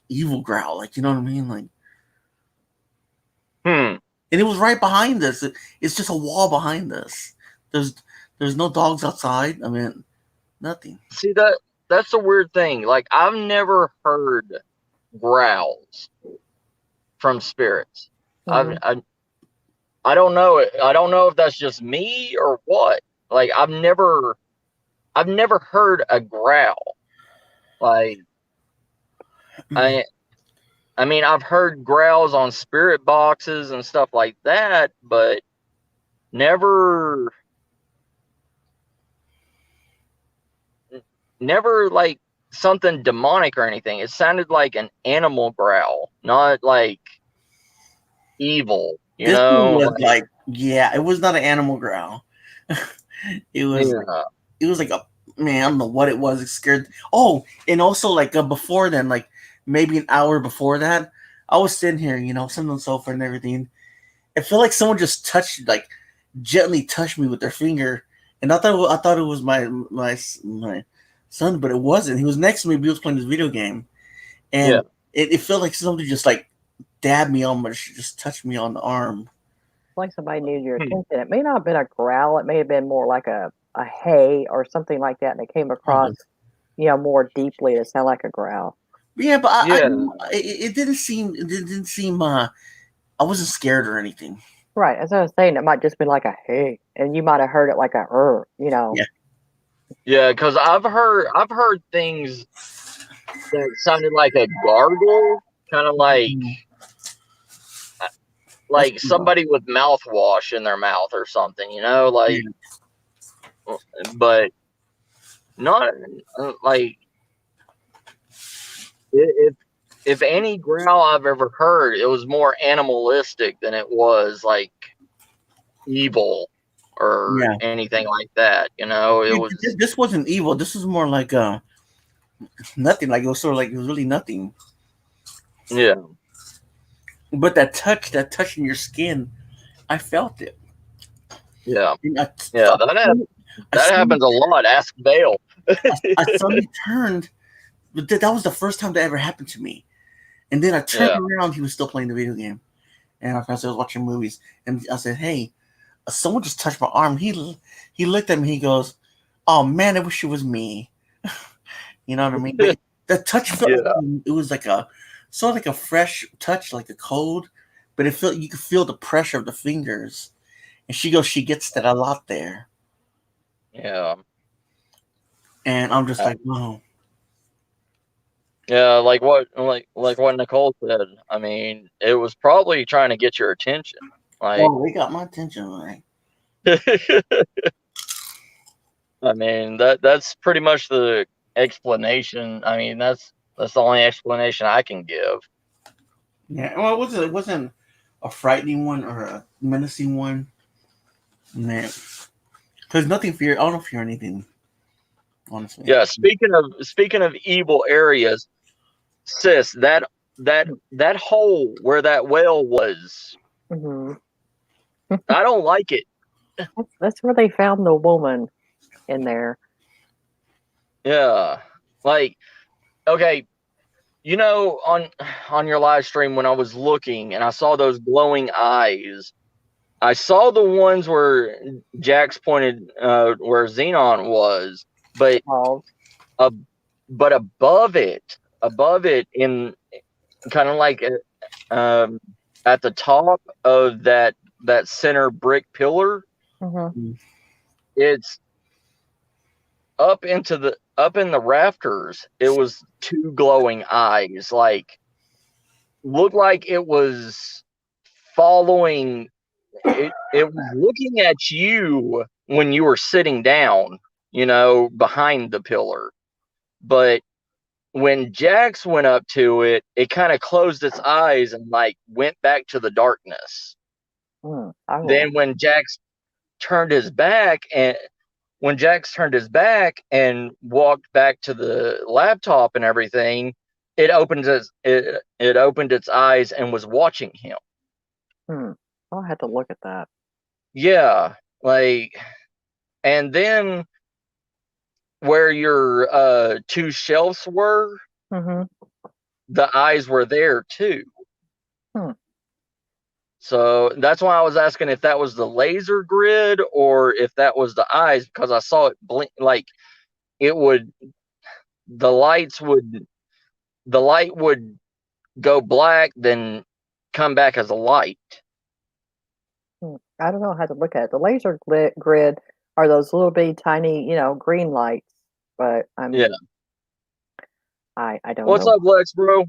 evil growl, like you know what I mean, like. And it was right behind us. It's just a wall behind us. There's no dogs outside. I mean, nothing. See, that's a weird thing. Like, I've never heard growls from spirits. Mhm. I don't know. I don't know if that's just me or what. Like, I've never heard a growl. Like, I mean, I've heard growls on spirit boxes and stuff like that, but never like something demonic or anything. It sounded like an animal growl, not like evil. You This know, one was it was not an animal growl. It was it was like a man. I don't know what it was. It scared. Oh, and also like before then, like maybe an hour before that, I was sitting here, sitting on the sofa and everything. It felt like someone just gently touched me with their finger, and I thought it was my son, but it wasn't. He was next to me. But he was playing this video game, and it felt like somebody just like dabbed me on just touched me on the arm. Like somebody needed your attention. It may not have been a growl. It may have been more like a hey or something like that, and it came across, more deeply to sound like a growl. Yeah, but it didn't seem. It didn't seem. I wasn't scared or anything. Right, as I was saying, it might just be like a hey, and you might have heard it like a Yeah. Yeah, because I've heard things that sounded like a gargle, kind of like somebody with mouthwash in their mouth or something, like. Yeah. But not like if any growl I've ever heard, it was more animalistic than it was like evil or anything like that. It was. This wasn't evil. This was more like nothing. Like it was sort of like it was really nothing. Yeah. But that touch in your skin, I felt it. Yeah. That happens a lot. Ask Vale. I suddenly turned, but that was the first time that ever happened to me. And then I turned around. He was still playing the video game, and I was watching movies. And I said, "Hey, someone just touched my arm." He looked at me. He goes, "Oh man, I wish it was me." You know what I mean? That touch felt it was like a sort of like a fresh touch, like a cold, but it felt you could feel the pressure of the fingers. And she goes, she gets that a lot there. Yeah. And I'm just like, wow. Yeah, like what Nicole said. I mean, it was probably trying to get your attention. Like, they got my attention, right? I mean, that's pretty much the explanation. I mean, that's the only explanation I can give. Yeah, well, it wasn't a frightening one or a menacing one. Man, because nothing fear. I don't fear anything. Honestly. Yeah. Speaking of evil areas, sis, that hole where that whale was, mm-hmm. I don't like it. That's where they found the woman in there. Yeah, like, okay, on your live stream when I was looking and I saw those glowing eyes, I saw the ones where Jax pointed where Xenon was, but above it in kind of like at the top of that center brick pillar, it's up in the rafters. It was two glowing eyes, like looked like it was following. It was looking at you when you were sitting down, behind the pillar. But when Jax went up to it, it kind of closed its eyes and like went back to the darkness. Then when Jax turned his back and walked back to the laptop and everything, it opened its eyes and was watching him. I'll have to look at that. Yeah, Like, and then where your two shelves were, Hmm. the eyes were there too. Hmm. So that's why I was asking if that was the laser grid or if that was the eyes, because I saw it blink. Like it would, the light would go black, then come back as a light. I don't know how to look at it. The laser grid are those little bitty tiny, green lights, but Yeah. I don't What's know. up, Lex, bro?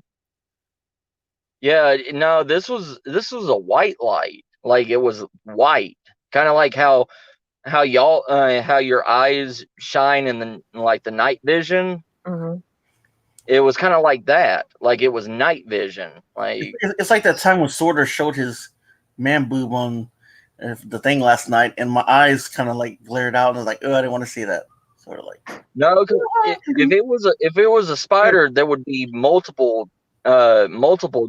Yeah, no, this was a white light. Like it was white, kind of like how y'all how your eyes shine in the night vision. Hmm. It was kind of like that. Like it was night vision. Like It's like that time when Sorter showed his man boob on the thing last night, and my eyes kind of like glared out, and I was like, oh, I didn't want to see that. Sort of like, no, 'cause if it was a spider, there would be multiple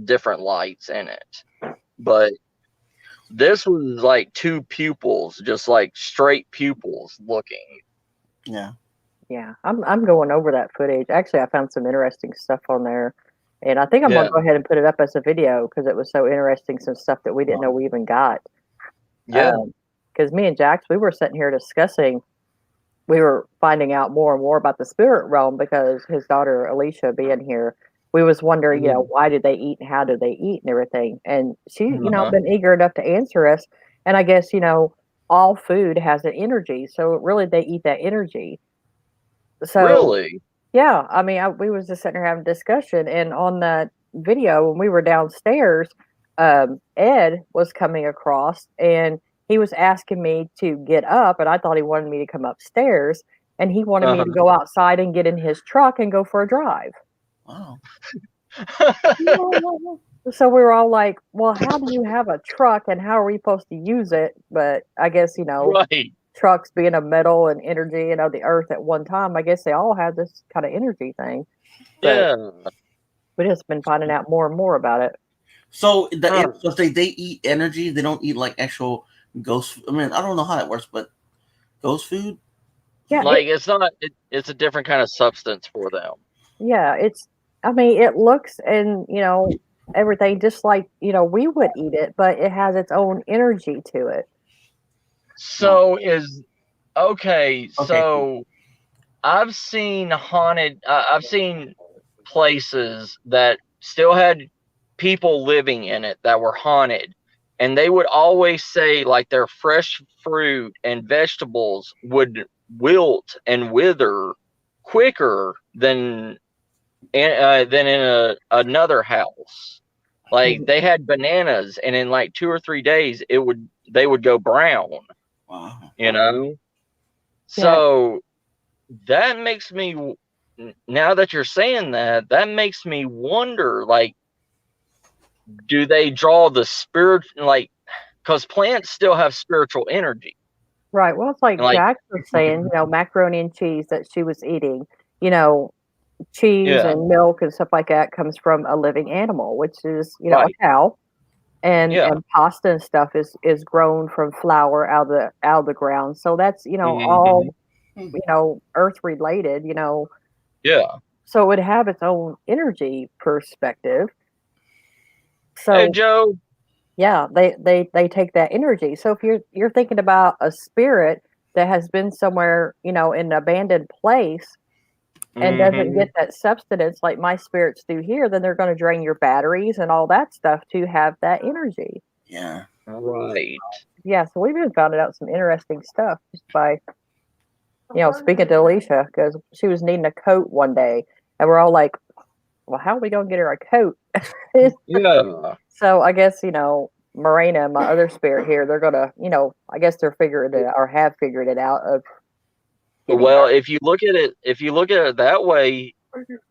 different lights in it. But this was like two pupils, just like straight pupils looking. yeah. Yeah, I'm going over that footage. Actually, I found some interesting stuff on there, and I think I'm Yeah. gonna go ahead and put it up as a video because it was so interesting. Some stuff that we didn't know we even got. Yeah. Because me and Jax, we were sitting here discussing. We were finding out more and more about the spirit realm because his daughter Alicia being here, we was wondering, why did they eat and how did they eat and everything. And she, Uh-huh. been eager enough to answer us. And I guess, all food has an energy, so really they eat that energy. So Really? yeah, I mean, we was just sitting there having a discussion, and on that video when we were downstairs, Ed was coming across, and he was asking me to get up, and I thought he wanted me to come upstairs, and he wanted me to go outside and get in his truck and go for a drive. Wow. So we were all like, "Well, how do you have a truck, and how are we supposed to use it?" But I guess Right. trucks being a metal and energy, the earth at one time, I guess they all had this kind of energy thing. But Yeah. we just been finding out more and more about it. So Huh. so if they eat energy, they don't eat like actual ghost. I mean, I don't know how that works, but ghost food. Yeah, Like it's not. It's a different kind of substance for them. I mean, it looks and everything just like we would eat it, but it has its own energy to it. So okay. Okay. So I've seen I've seen places that still had people living in it that were haunted, and they would always say like their fresh fruit and vegetables would wilt and wither quicker than in another house. Like they had bananas, and in like 2 or 3 days, they would go brown. Wow. So that makes me, now that you're saying that, that makes me wonder, like, do they draw the spirit, like, because plants still have spiritual energy. Right. Well, it's like Like, Jack was saying, macaroni and cheese that she was eating, you know, cheese yeah, and milk and stuff like that comes from a living animal, which is, a right, cow. And yeah, pasta and stuff is grown from flour out of the ground. So that's, hmm, all, earth related, yeah. so it would have its own energy perspective. Hey, So Joe. yeah, they take that energy. So if you're thinking about a spirit that has been somewhere, in an abandoned place and doesn't Hmm. get that substance like my spirits do here, then they're going to drain your batteries and all that stuff to have that energy. Yeah. Right. Yeah, so we've been finding out some interesting stuff just by, speaking to Alicia because she was needing a coat one day, and we're all like, "Well, how are we going to get her a coat?" Yeah. So I guess, Morena, my other spirit here, they're gonna, I guess they're figuring it or have figured it out of getting Well, her. if you look at it that way,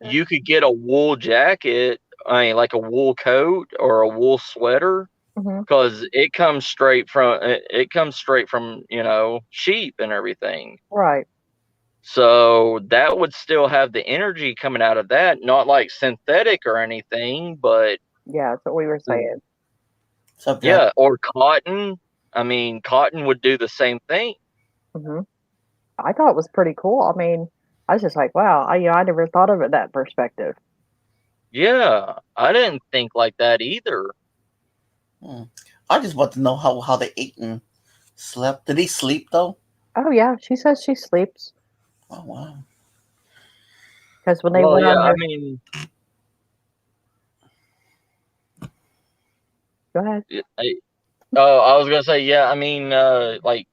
you could get a wool jacket, I mean, like a wool coat or a wool sweater, Hmm. because it comes straight from sheep and everything. Right. So that would still have the energy coming out of that, not like synthetic or anything, but Yeah, that's what we were saying. What's up, Jack? yeah, or cotton. I mean, Cotton would do the same thing. Hmm. I thought it was pretty cool. I mean, I was just like, wow, I never thought of it that perspective. Yeah, I didn't think like that either. I just want to know how they ate and slept. Did he sleep though? Oh yeah, she says she sleeps Oh wow. because when they Well, went yeah, on I their, mean, go ahead. I was gonna say, yeah, I mean, like,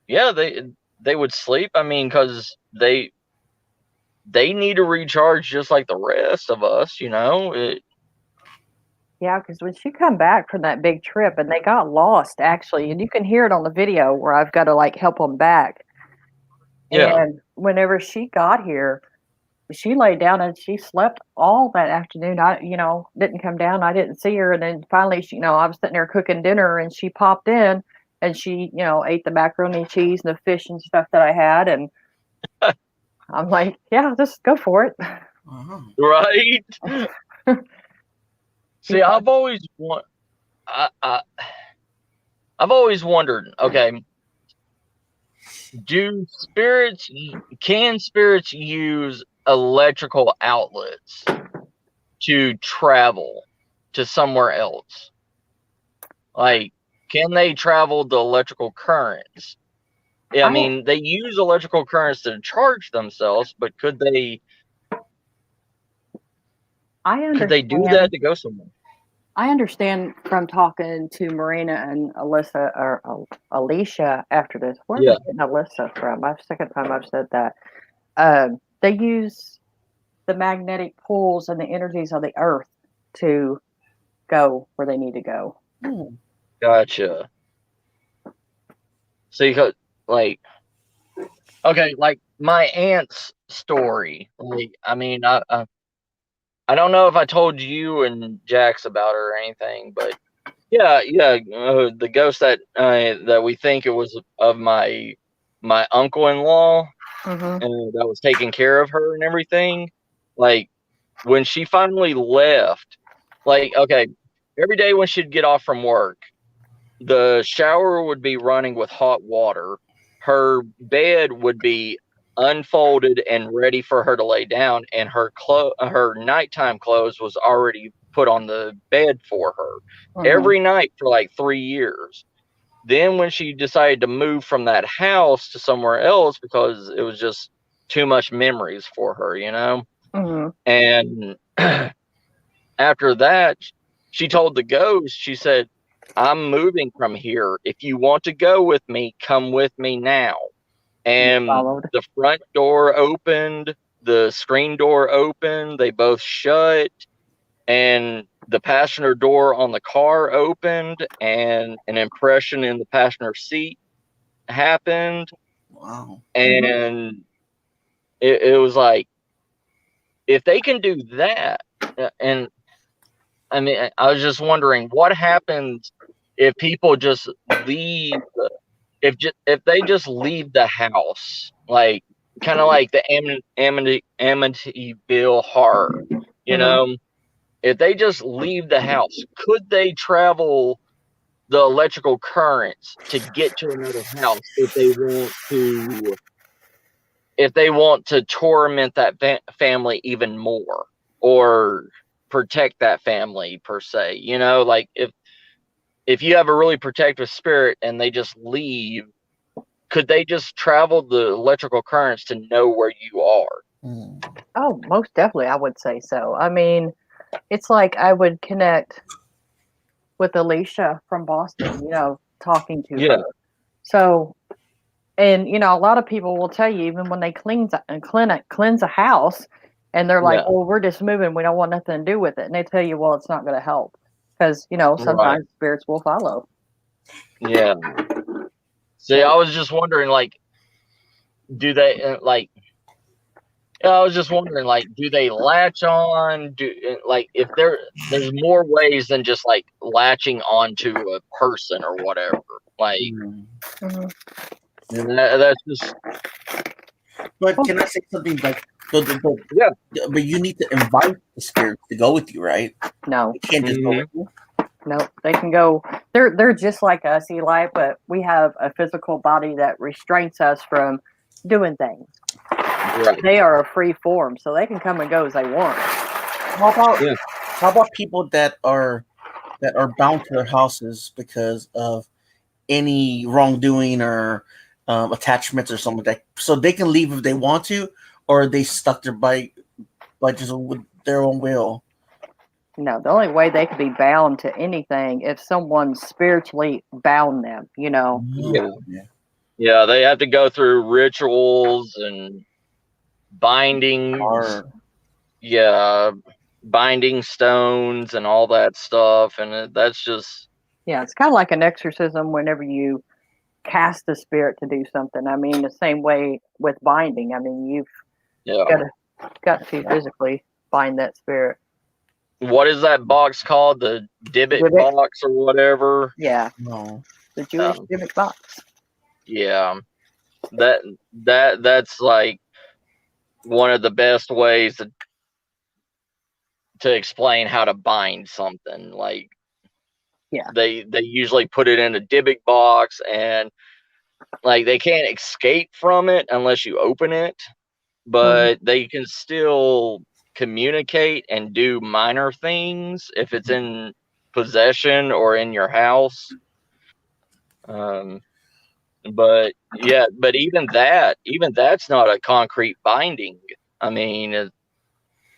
yeah, they would sleep. I mean, because they need to recharge just like the rest of us, you know. Yeah, because when she come back from that big trip and they got lost actually, and you can hear it on the video where I've got to like help them back. Yeah, And whenever she got here, she laid down and she slept all that afternoon. I, didn't come down. I didn't see her. And then finally, she, I was sitting there cooking dinner and she popped in and she, ate the macaroni and cheese and the fish and stuff that I had. And I'm like, yeah, just go for it. Uh-huh. right. See, I've always wondered. Okay, can spirits use electrical outlets to travel to somewhere else? Like, can they travel the electrical currents? Yeah, I mean, they use electrical currents to charge themselves, but could they do that to go somewhere? I understand from talking to Marina and Alyssa or Alicia after this. Where am I getting Alyssa from? I've second time I've said that. They use the magnetic pulls and the energies of the earth to go where they need to go. Gotcha. So you got like, okay, like my aunt's story. Like, I mean, I don't know if I told you and Jax about her or anything, but yeah, the ghost that we think it was of my uncle-in-law, and that was taking care of her and everything. Like, when she finally left, like, okay, every day when she'd get off from work, the shower would be running with hot water. Her bed would be unfolded and ready for her to lay down, and her nighttime clothes was already put on the bed for her every night for like 3 years. Then when she decided to move from that house to somewhere else because it was just too much memories for her, and after that, she told the ghost, she said, I'm moving from here. If you want to go with me, come with me now. And the front door opened, the screen door opened, they both shut, and the passenger door on the car opened, and an impression in the passenger seat happened. Wow. And it was like, if they can do that, and I mean, I was just wondering what happens if people just leave, if they just leave the house, like kind of like the Amityville horror, if they just leave the house, could they travel the electrical currents to get to another house if they want to torment that family even more, or protect that family per se, like if you have a really protective spirit and they just leave, could they just travel the electrical currents to know where you are? Oh, most definitely, I would say so. I mean, it's like I would connect with Alicia from Boston, talking to her. So, and a lot of people will tell you, even when they cleanse a house, and they're like, "Well, we're just moving. We don't want nothing to do with it," and they tell you, "Well, it's not going to help," because sometimes spirits will follow. Yeah. See, I was just wondering, like, do they I was just wondering, like, do they latch on? If there's more ways than just like latching onto a person or whatever. Like, that's just. But can I say something like? But you need to invite the spirits to go with you, right? No, you can't just go with you. No, they can go. they're just like us, Eli, but we have a physical body that restrains us from doing things. Right. They are a free form, so they can come and go as they want. How about Yeah. how about people that are bound to their houses because of any wrongdoing or attachments or something like that, so they can leave if they want to, or are they stuck there by just with their own will? No, the only way they could be bound to anything if someone spiritually bound them, you know. Yeah. Yeah, they have to go through rituals and bindings. Or Yeah, binding stones and all that stuff, and that's just Yeah, it's kind of like an exorcism whenever you cast a spirit to do something. I mean, the same way with binding. I mean, you've yeah. got to physically bind that spirit. What is that box called? The Dybbuk Dybbuk? box or whatever? Yeah, no. the Jewish Dybbuk box. Yeah. That's like one of the best ways to explain how to bind something. Like, Yeah. they usually put it in a Dybbuk box, and like they can't escape from it unless you open it, but they can still communicate and do minor things if it's in possession or in your house. But yeah, but even that's not a concrete binding. I mean,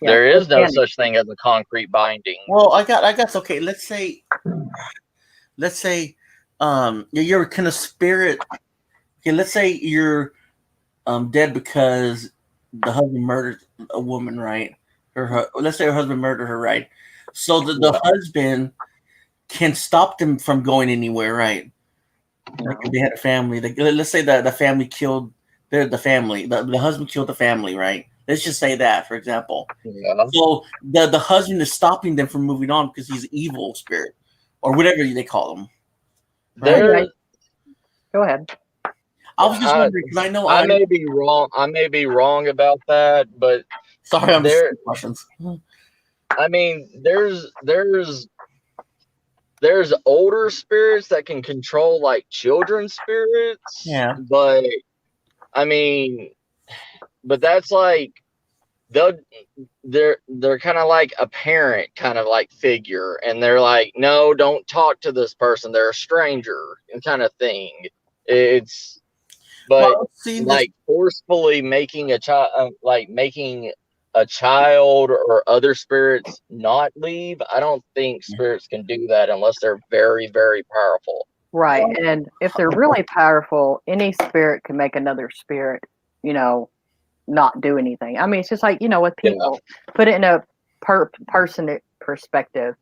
there is no such thing as a concrete binding. Well, I got okay. Let's say you're kind of spirit. Okay, let's say you're dead because the husband murdered a woman, right? Let's say her husband murdered her, right? So the husband can stop them from going anywhere, right? Like if they had a family. Let's say that the family killed the family. The husband killed the family, right? Let's just say that, for example. Yeah. So the husband is stopping them from moving on because he's an evil spirit or whatever they call him. Right? Go ahead. I was just wondering because I know I may be wrong. I may be wrong about that, but sorry, I'm just questions. I mean, there's older spirits that can control like children's spirits. Yeah. But I mean, but that's like they're kind of like a parent kind of like figure, and they're like, no, don't talk to this person, they're a stranger, and kind of thing. It's but like forcefully making a child or other spirits not leave. I don't think spirits can do that unless they're very, very powerful. Right. And if they're really powerful, any spirit can make another spirit, not do anything. I mean, it's just like, with people, put it in a person perspective.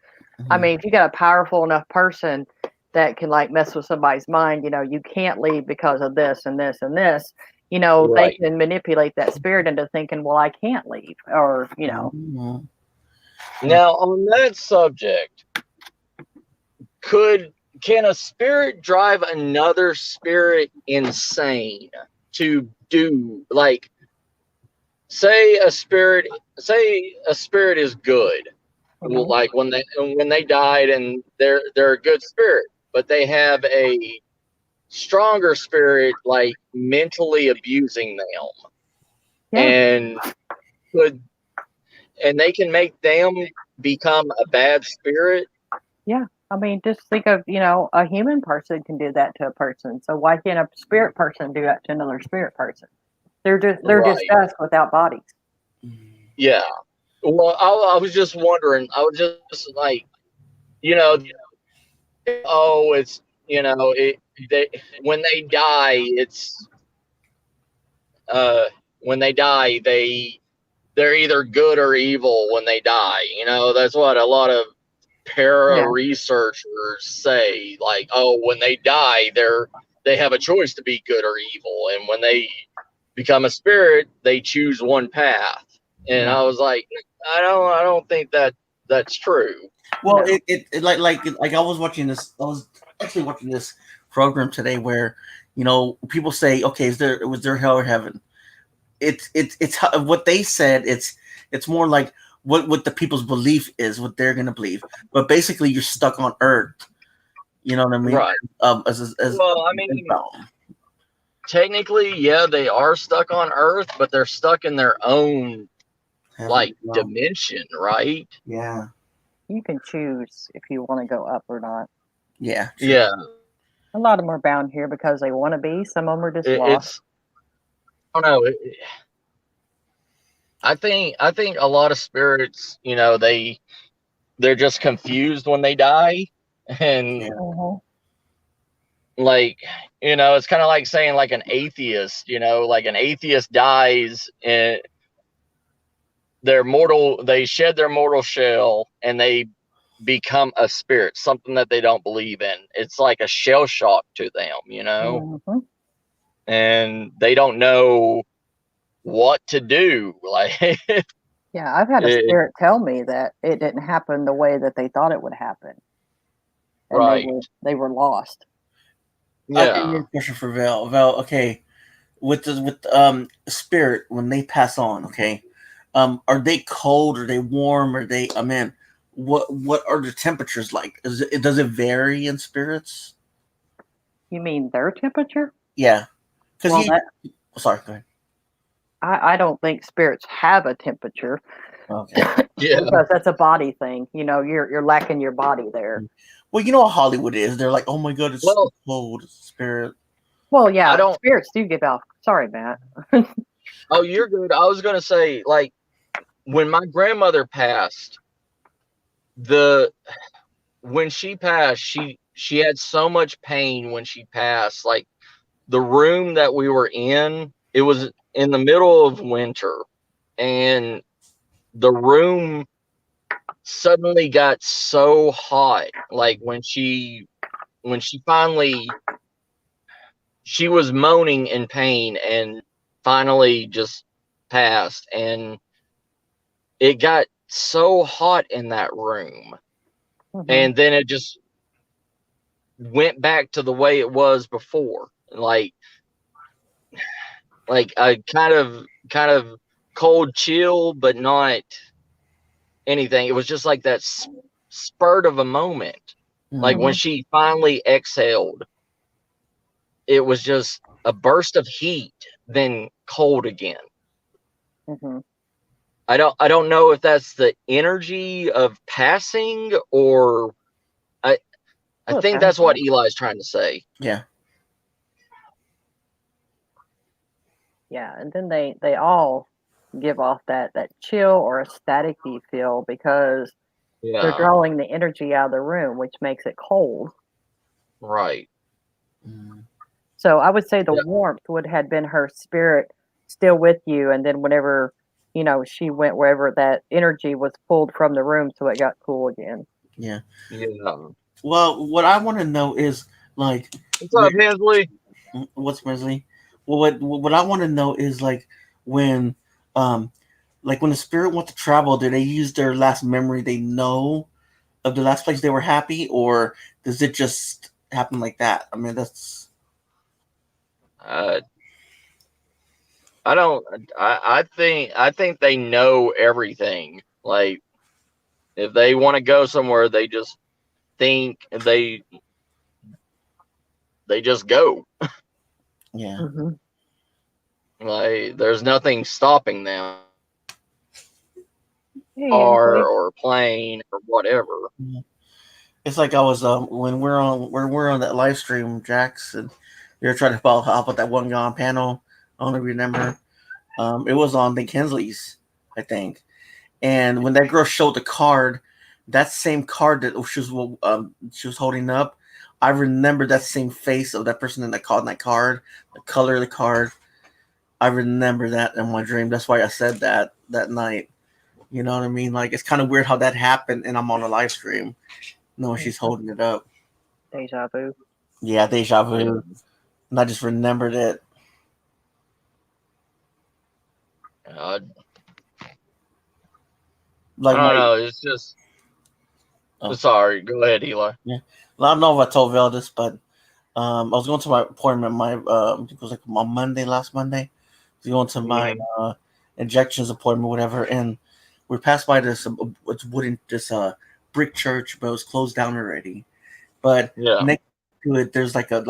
I mean, if you got a powerful enough person that can like mess with somebody's mind, you can't leave because of this and this and this, they can manipulate that spirit into thinking, well, I can't leave, or, Now, on that subject, can a spirit drive another spirit insane to do, like, say a spirit is good, like when they died and they're a good spirit, but they have a stronger spirit like mentally abusing them, and they can make them become a bad spirit. Yeah. I mean, just think of, a human person can do that to a person. So why can't a spirit person do that to another spirit person? They're just us without bodies. Yeah. Well, I was just wondering. I was just like, it's when they die, it's when they die, they're either good or evil when they die. That's what a lot of researchers say. Like, when they die, they have a choice to be good or evil, and when they become a spirit, they choose one path. And I was like, I don't think that's true. Well, it like I was watching this. I was actually watching this program today where people say, okay, was there hell or heaven? It's what they said. It's more like what the people's belief is, what they're gonna believe. But basically, you're stuck on Earth You know what I mean? Right. As Well, I mean, technically, yeah, they are stuck on Earth, but they're stuck in their own like dimension, right? Yeah. You can choose if you want to go up or not. Yeah. True. Yeah. A lot of them are bound here because they want to be. Some of them are just lost. It's I don't know. I think a lot of spirits, you know, they're just confused when they die, and Mhm. like, you know, it's kind of like saying like an atheist, you know, like an atheist dies and they shed their mortal shell and they become a spirit, something that they don't believe in. It's like a shell shock to them, you know, Mhm. and they don't know what to do. Like, Yeah, I've had a it, spirit tell me that it didn't happen the way that they thought it would happen, and right. they were lost. I got Yeah. a question for Val. Val, okay, with spirit when they pass on, okay, are they cold? Are they warm? Are they? I mean, what are the temperatures like? Does it vary in spirits? You mean their temperature? Yeah, because Well, that sorry, go ahead. I don't think spirits have a temperature Okay. Yeah. because that's a body thing. You know, you're lacking your body there. Well, you know how Hollywood is. They're like, oh my god, it's so Well, cold, spirit. Well, I yeah, don't. spirits do give off. Sorry, Matt. Oh, you're good. I was gonna say, like, when my grandmother passed, the when she passed, she had so much pain when she passed. Like, the room that we were in, it was in the middle of winter, and the room suddenly got so hot. Like, when she finally, she was moaning in pain and finally just passed, and it got so hot in that room, Mhm. and then it just went back to the way it was before, like a kind of cold chill, but not anything. It was just like that spurt of a moment, like when Mhm. she finally exhaled, it was just a burst of heat, then cold again. Mhm. I don't know if that's the energy of passing, or I Look, think that's what Eli's trying to say. Yeah. yeah, and then they all give off that chill or a staticky feel because they're Yeah, drawing the energy out of the room, which makes it cold. right. Mm. So I would say the Yeah, warmth would had been her spirit still with you, and then whenever she went wherever that energy was pulled from the room, so it got cool again. Yeah. yeah. Well, what I want to know is like, What's up, Hensley? what's Wesley? Well, what I want to know is when, um, like when the spirit wants to travel, do they use their last memory they know of the last place they were happy, or does it just happen like that? I mean, that's Uh, I don't. I think they know everything. Like, if they want to go somewhere, they just think they just go. yeah. Hmm. Like, there's nothing stopping them, Hey, car Ansley. or plane or whatever. It's like I was when we're on that live stream, Jax, and you're trying to follow up with that one guy on panel. I don't remember. It was on the Kinsley's, I think. And when that girl showed the card, that same card that she was holding up, I remember that same face of that person in that card, the color of the card. I remember that in my dream. That's why I said that night. You know what I mean? Like it's kind of weird how that happened, and I'm on a live stream knowing she's holding it up. Deja vu. Yeah, deja vu. Yeah. And I just remembered it. I Like don't my know. It's just. oh, Sorry. Go ahead, Eli. yeah. Well, I don't know if I told Val this, but I was going to my appointment. It was like on Monday, last Monday. I was going to my Mhm. injections appointment, whatever, and we passed by this brick church, but it was closed down already. But Yeah. next to it, there's like there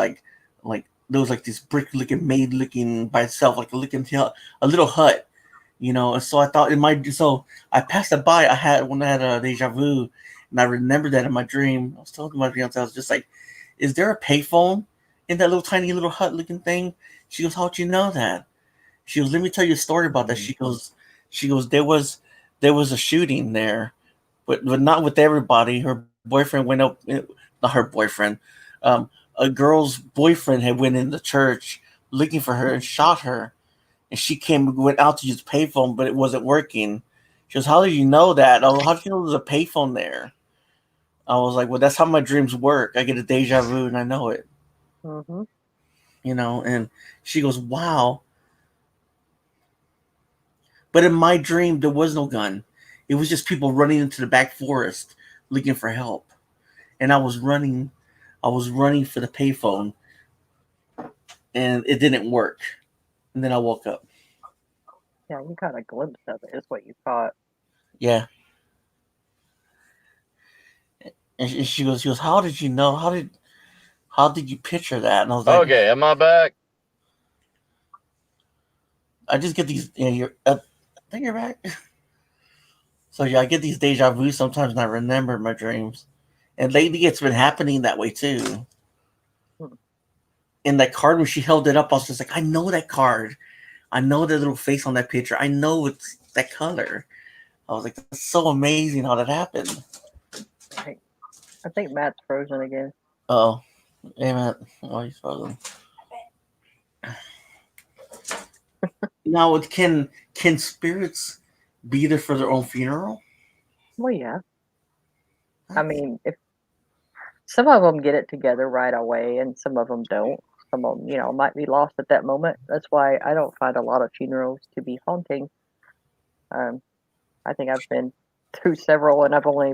was like this brick looking made looking by itself, like a little hut, And so I thought I passed it by. I had a deja vu, and I remembered that in my dream. I was talking to my fiance. I was just like, "Is there a payphone in that little tiny little hut looking thing?" She goes, "How'd you know that?" She goes, "Let me tell you a story about that." She goes, there was a shooting there, but not with everybody. Her boyfriend went up, not her boyfriend, a girl's boyfriend had went in the church looking for her and shot her, and she went out to use the payphone, but it wasn't working. She goes, "How did you know that?" Oh, how did you know there's a payphone there? I was like, "Well, that's how my dreams work. I get a deja vu and I know it." Mm-hmm. And she goes, "Wow." But in my dream, there was no gun. It was just people running into the back forest looking for help. And I was running for the payphone, and it didn't work. And then I woke up. Yeah, you got a glimpse of it, is what you thought. Yeah. And she goes, "How did you know? How did you picture that?" And I was like, Okay, am I back? "I just get these. I think you're back." So yeah, I get these deja vu sometimes, and I remember my dreams. And lately, it's been happening that way too. Hmm. In that card, when she held it up, I was just like, "I know that card. I know the little face on that picture. I know it's that color." I was like, "That's so amazing how that happened." I think Matt's frozen again. Oh, hey Matt. Oh, he's frozen. Now, can spirits be there for their own funeral? Well, yeah. I mean, if some of them get it together right away, and some of them don't. Some of them, might be lost at that moment. That's why I don't find a lot of funerals to be haunting. I think I've been through several, and I've only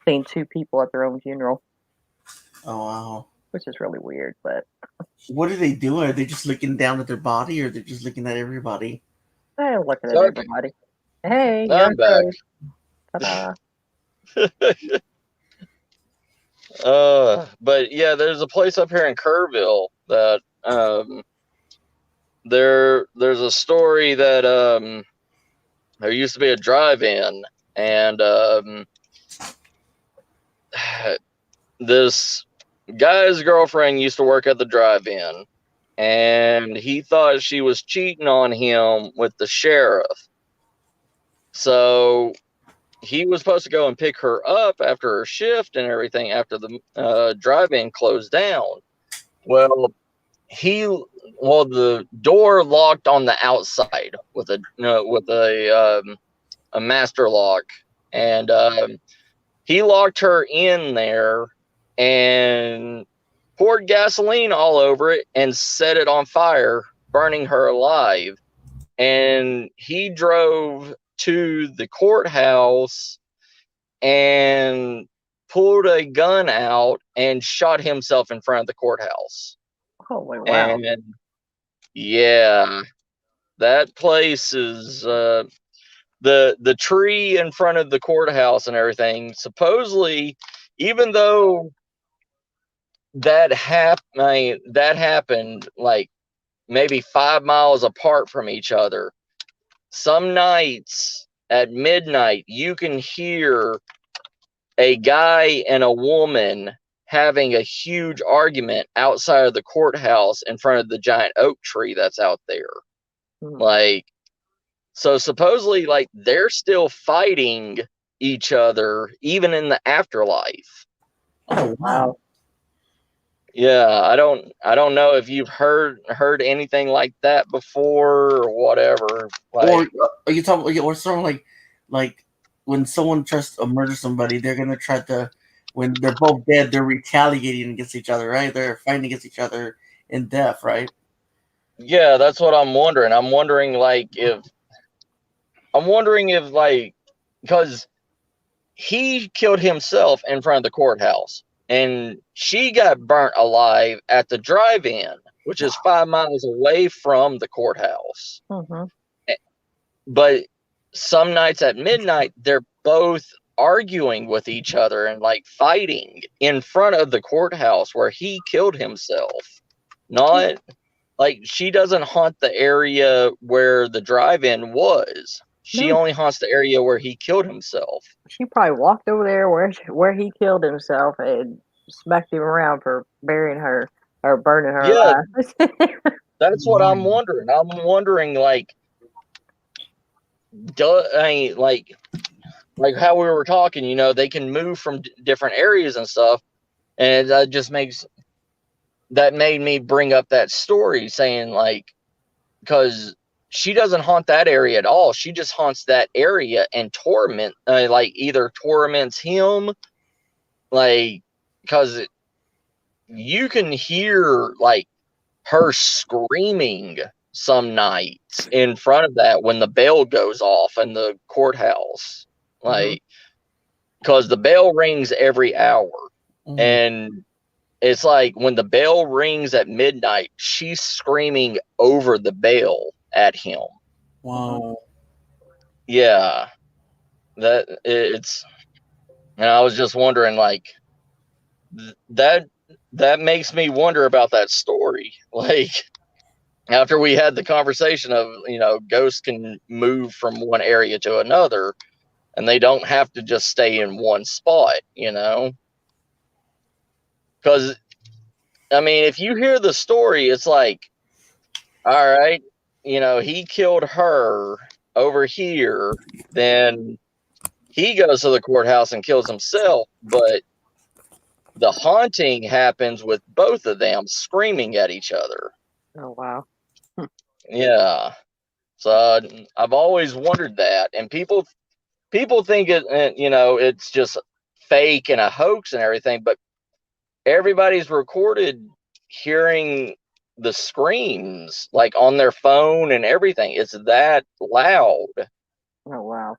seen 2 people at their own funeral, Oh wow. which is really weird. But What are they doing? Are they just looking down at their body, or they're just looking at everybody? I'm looking at Okay, everybody. Hey, you're I'm back. safe. Ta-da. But yeah, there's a place up here in Kerrville that there's a story that there used to be a drive-in, and this guy's girlfriend used to work at the drive-in, and he thought she was cheating on him with the sheriff. So he was supposed to go and pick her up after her shift and everything after the drive-in closed down. Well, the door locked on the outside with a master lock, and he locked her in there and poured gasoline all over it and set it on fire, burning her alive. And he drove to the courthouse and pulled a gun out and shot himself in front of the courthouse. Holy wow. And yeah, that place is the tree in front of the courthouse and everything. Supposedly, even though that happened like maybe 5 miles apart from each other, some nights at midnight you can hear a guy and a woman having a huge argument outside of the courthouse in front of the giant oak tree that's out there. Like, so supposedly, like, they're still fighting each other even in the afterlife. Oh wow. Yeah, I don't know if you've heard anything like that before or whatever. Like, Or are you talking? Or something like when someone tries to murder somebody, they're gonna try to. When they're both dead, they're retaliating against each other, right? They're fighting against each other in death, right? yeah, that's what I'm wondering. I'm wondering if like, because he killed himself in front of the courthouse, and she got burnt alive at the drive-in, which is 5 miles away from the courthouse. Mm-hmm. But some nights at midnight, they're both arguing with each other and like fighting in front of the courthouse where he killed himself. Not like she doesn't haunt the area where the drive-in was. She No. only haunts the area where he killed himself. She probably walked over there where he killed himself and smacked him around for burying her or burning her Yeah, alive. that's what I'm wondering. I'm wondering, like, like how we were talking, you know, they can move from different areas and stuff, and that just made me bring up that story, saying like, because she doesn't haunt that area at all. She just haunts that area and like either torments him, like, because you can hear like her screaming some nights in front of that when the bell goes off in the courthouse, like, because the bell rings every hour, and it's like when the bell rings at midnight, she's screaming over the bell at him. Wow. Yeah, it's, and I was just wondering, like, that makes me wonder about that story. Like, after we had the conversation of, you know, ghosts can move from one area to another, and they don't have to just stay in one spot, you know? Because, I mean, if you hear the story, it's like, all right, you know, he killed her over here, then he goes to the courthouse and kills himself, but the haunting happens with both of them screaming at each other. Oh wow. Yeah. So I've always wondered that, and people think it, you know, it's just fake and a hoax and everything, but everybody's recorded hearing the screams like on their phone and everything. It's that loud. Oh wow.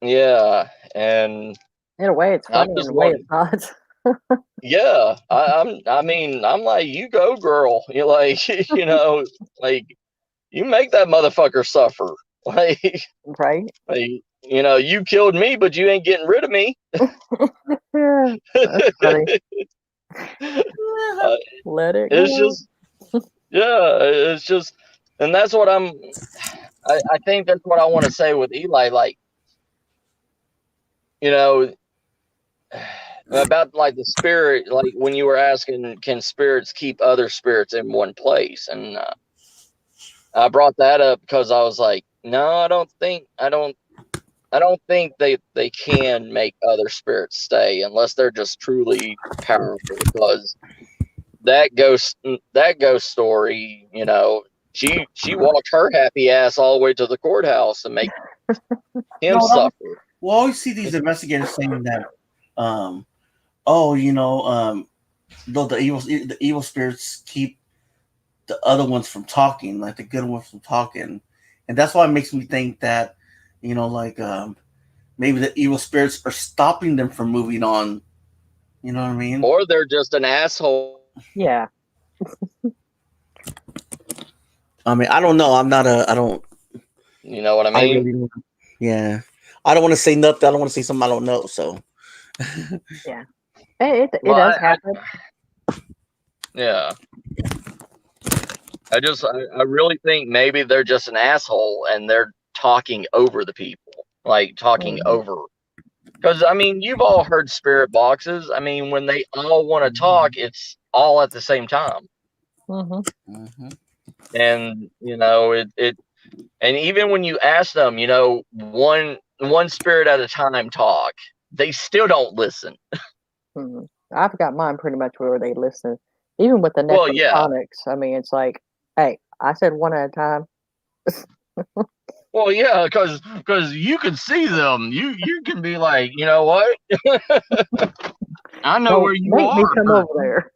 Yeah, and In a way, it's I'm funny. In just a way, wondering. it's not. Yeah, I mean, I'm like, you go, girl. You're like, you know, like, you make that motherfucker suffer. Like, Right? you know, you killed me, but you ain't getting rid of me. Yeah, that's funny. Let it It's go. just, yeah, it's just, and that's what I think that's what I want to say with Eli. Like, you know, about like the spirit, like when you were asking, can spirits keep other spirits in one place? And I brought that up because I was like, no, I don't think they can make other spirits stay unless they're just truly powerful. Because that ghost story, you know, she walked her happy ass all the way to the courthouse to make him suffer. We'll always see these investigators saying that, oh, you know, though the evil spirits keep the other ones from talking, like the good ones from talking, and that's why it makes me think that, you know, like maybe the evil spirits are stopping them from moving on. You know what I mean? Or they're just an asshole. Yeah. I mean, I don't know. I don't. You know what I mean? Yeah. I don't want to say nothing. I don't want to say something I don't know. So. Yeah. It Well, does happen. Yeah. I really think maybe they're just an asshole and they're talking over the people, like talking over. Because, I mean, you've all heard spirit boxes. I mean, when they all want to talk, it's all at the same time. And, you know, and even when you ask them, you know, one spirit at a time talk, they still don't listen. I've got mine pretty much where they listen. Even with the Well, Necrophonics, yeah. I mean, it's like, hey, I said one at a time. Well, yeah, because you can see them. You can be like, you know what? I know where you make me are. come over there.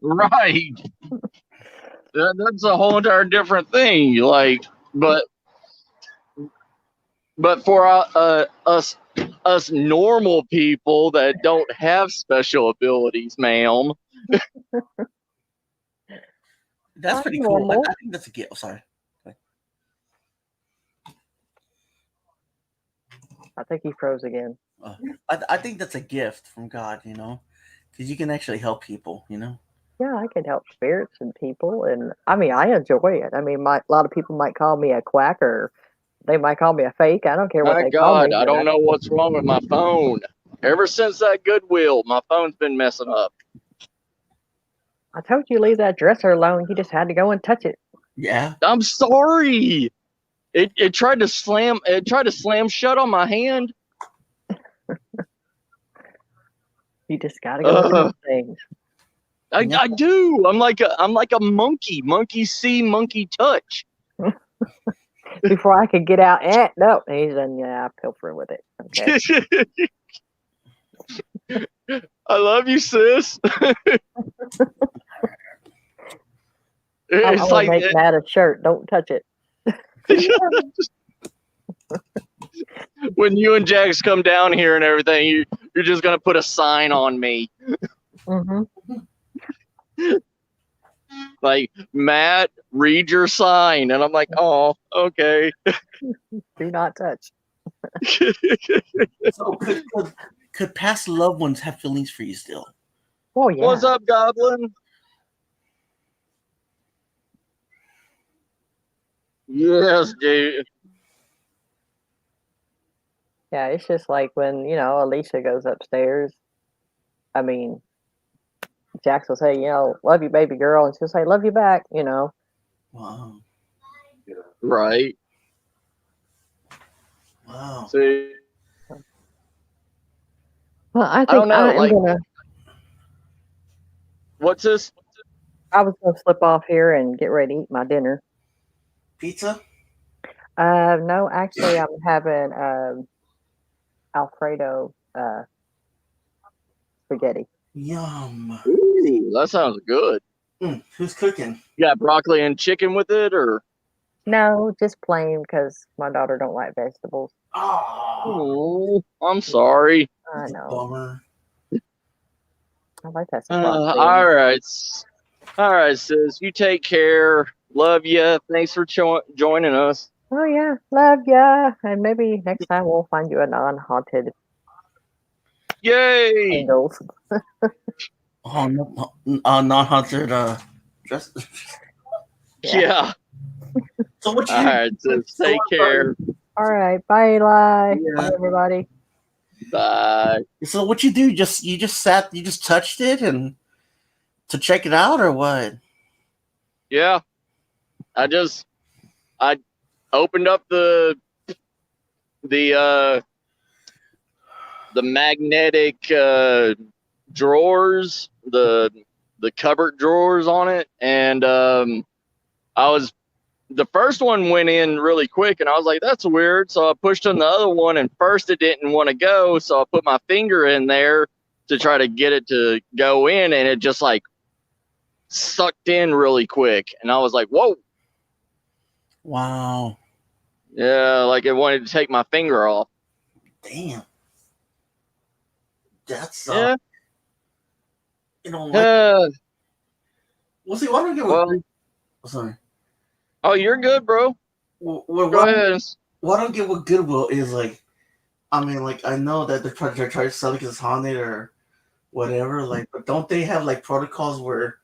Right. That's a whole entire different thing. Like, but for us normal people that don't have special abilities, ma'am. That's pretty cool. I think that's a gift. Sorry. I think he froze again. I think that's a gift from God, because you can actually help people, Yeah, I can help spirits and people, and I mean, I enjoy it. I mean, a lot of people might call me a quack, or they might call me a fake. I don't care what My they call God, me, I but don't know what's wrong with my phone. Ever since that Goodwill, my phone's been messing up. I told you leave that dresser alone. You just had to go and touch it. Yeah. I'm sorry. It tried to slam. It tried to slam shut on my hand. You just got to go and touch things. I do. I'm like a monkey. Monkey see, monkey touch. Before I could get out, no, he's done. Yeah, pilfering with it. Okay. I love you, sis. I It's want like to make Matt a shirt. Don't touch it. when you and Jax come down here and everything, you're just gonna put a sign on me, Mm-hmm. like, Matt, read your sign, and I'm like, oh, okay. Do not touch. So could past loved ones have feelings for you still? Oh yeah. What's up, Goblin? Yes, dude. Yeah, it's just like when, Alicia goes upstairs. I mean, Jax will say, love you, baby girl. And she'll say, love you back, Wow. Right. Wow. See, Well, I think don't know, I am like- going to, what's this? I was going to slip off here and get ready to eat my dinner. Pizza? No, actually, I'm having Alfredo spaghetti. Yum. Ooh, that sounds good. Who's cooking? You got broccoli and chicken with it, or? No, just plain because my daughter don't like vegetables. Oh, Oh, I'm sorry. I know. bummer. I like that spot. All right, sis. You take care. Love you. Thanks for joining us. Oh yeah, love ya. And maybe next time we'll find you a non-haunted Yay! angles. Oh, no, non-haunted dress. Yeah. So what you? All right, sis. Take care. All right, bye, Eli. Yeah. Bye, everybody. Bye. So what you do? You just touched it and to check it out, or what? Yeah. I opened up the magnetic drawers, the cupboard drawers on it, and the first one went in really quick, and I was like, that's weird. So I pushed on the other one, and first it didn't want to go, so I put my finger in there to try to get it to go in, and it just like sucked in really quick, and I was like, whoa. Wow. Yeah, like it wanted to take my finger off. Damn. That's Yeah. Like, Well, see. Why don't get? Sorry. Oh, you're good, bro. Go ahead. What I don't get what Goodwill is like. I mean, like, I know that they're trying to sell it because it's haunted or whatever. Like, but don't they have like protocols where,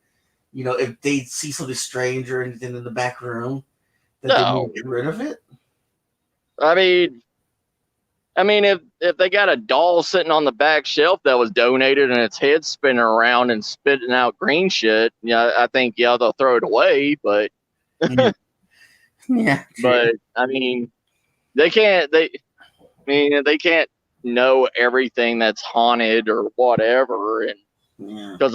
if they see something strange or anything in the back room, that they need to get rid of it? I mean, if they got a doll sitting on the back shelf that was donated and its head spinning around and spitting out green shit, I think they'll throw it away. But yeah. But I mean, they can't know everything that's haunted or whatever, and because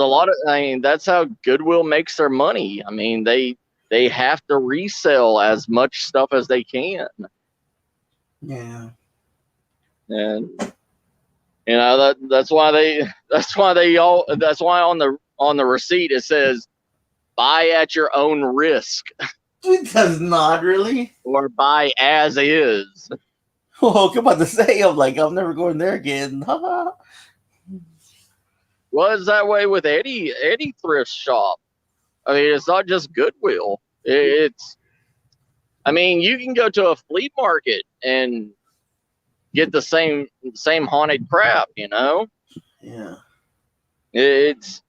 that's how Goodwill makes their money. I mean, they have to resell as much stuff as they can. Yeah. And that's why on the receipt it says buy at your own risk. It does not really. Or buy as is. Oh, come on to say, I'm like, I'm never going there again. Well, it's that way with any thrift shop. I mean, it's not just Goodwill. I mean, you can go to a flea market and get the same haunted crap, you know? Yeah. It's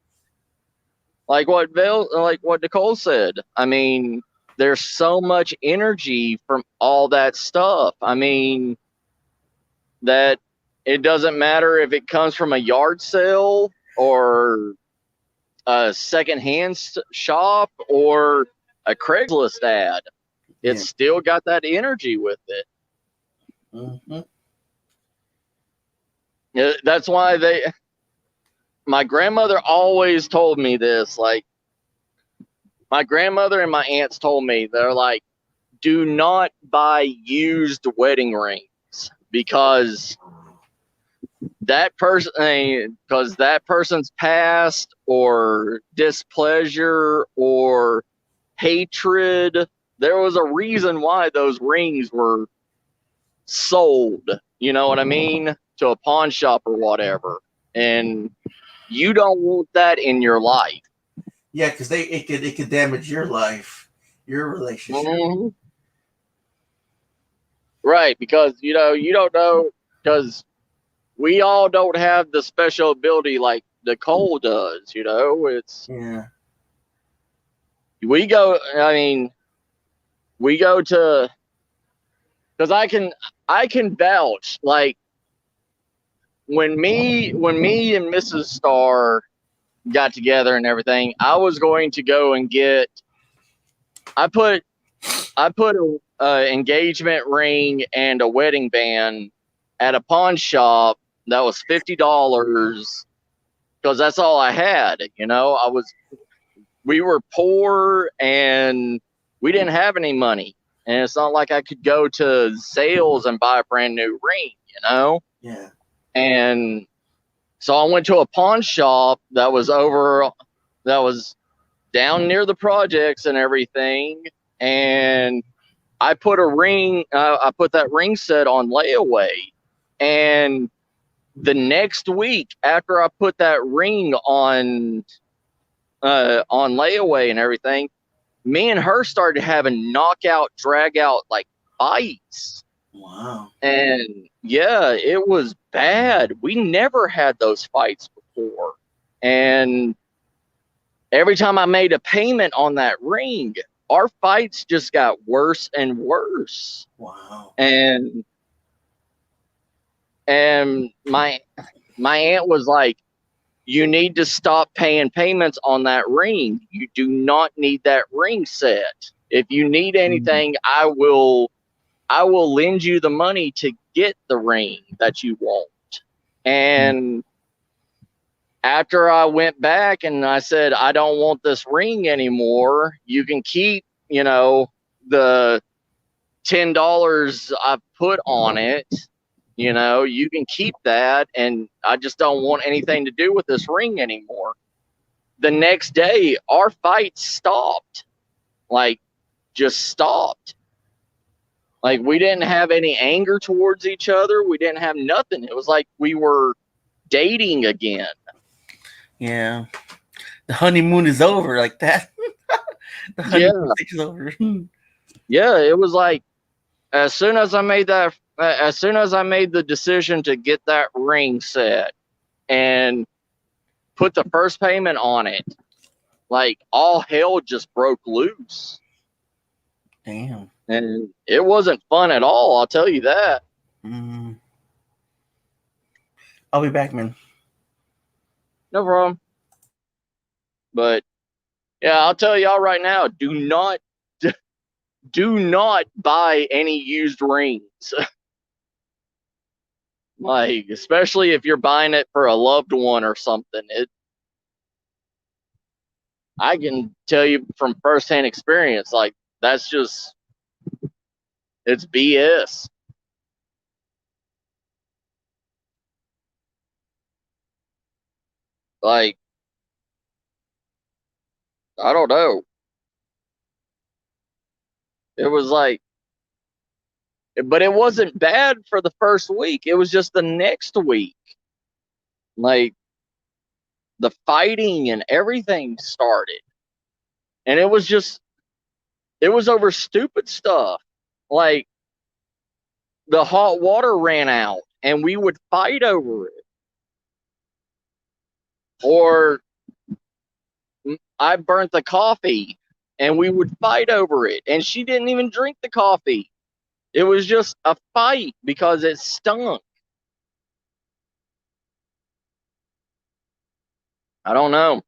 like what Nicole said. I mean, there's so much energy from all that stuff. I mean, that it doesn't matter if it comes from a yard sale or a secondhand shop or a Craigslist ad. It's still got that energy with it. Mm-hmm. That's why my grandmother always told me this. Like, my grandmother and my aunts told me, they're like, do not buy used wedding rings because that person's past or displeasure or hatred, there was a reason why those rings were sold, you know what I mean, to a pawn shop or whatever. And you don't want that in your life. Yeah, because it could damage your life, your relationship. Mm-hmm. Right, because you don't know, because we all don't have the special ability like Nicole does. It's we go. I mean, we go to, because I can vouch, like when me and Mrs. Starr got together and everything, I was going to go and get. I put a engagement ring and a wedding band at a pawn shop that was $50 because that's all I had. We were poor and we didn't have any money, and it's not like I could go to sales and buy a brand new ring. Yeah. And so I went to a pawn shop that was down near the projects and everything, and I put that ring set on layaway, and the next week after I put that ring on layaway and everything, me and her started having knockout, drag out like fights. Wow. And yeah, it was bad. We never had those fights before. And every time I made a payment on that ring, our fights just got worse and worse. Wow. And my aunt was like, you need to stop paying payments on that ring. You do not need that ring set. If you need anything, I will lend you the money to get the ring that you want. And after I went back and I said, I don't want this ring anymore, you can keep, the $10 I put on it, you can keep that, and I just don't want anything to do with this ring anymore. The next day, our fight stopped. Like, just stopped. Like, we didn't have any anger towards each other. We didn't have nothing. It was like we were dating again. Yeah. The honeymoon is over like that. The honeymoon is over. Yeah, it was like, as soon as I made the decision to get that ring set and put the first payment on it, like, all hell just broke loose. Damn. And it wasn't fun at all, I'll tell you that. I'll be back, man. No problem. But yeah, I'll tell y'all right now, do not buy any used rings. Like, especially if you're buying it for a loved one or something. I can tell you from firsthand experience, like, that's just, it's BS. Like, I don't know. It was like, but it wasn't bad for the first week. It was just the next week. Like, the fighting and everything started. And it was over stupid stuff. Like, the hot water ran out and we would fight over it. Or I burnt the coffee and we would fight over it. And she didn't even drink the coffee. It was just a fight because it stunk. I don't know.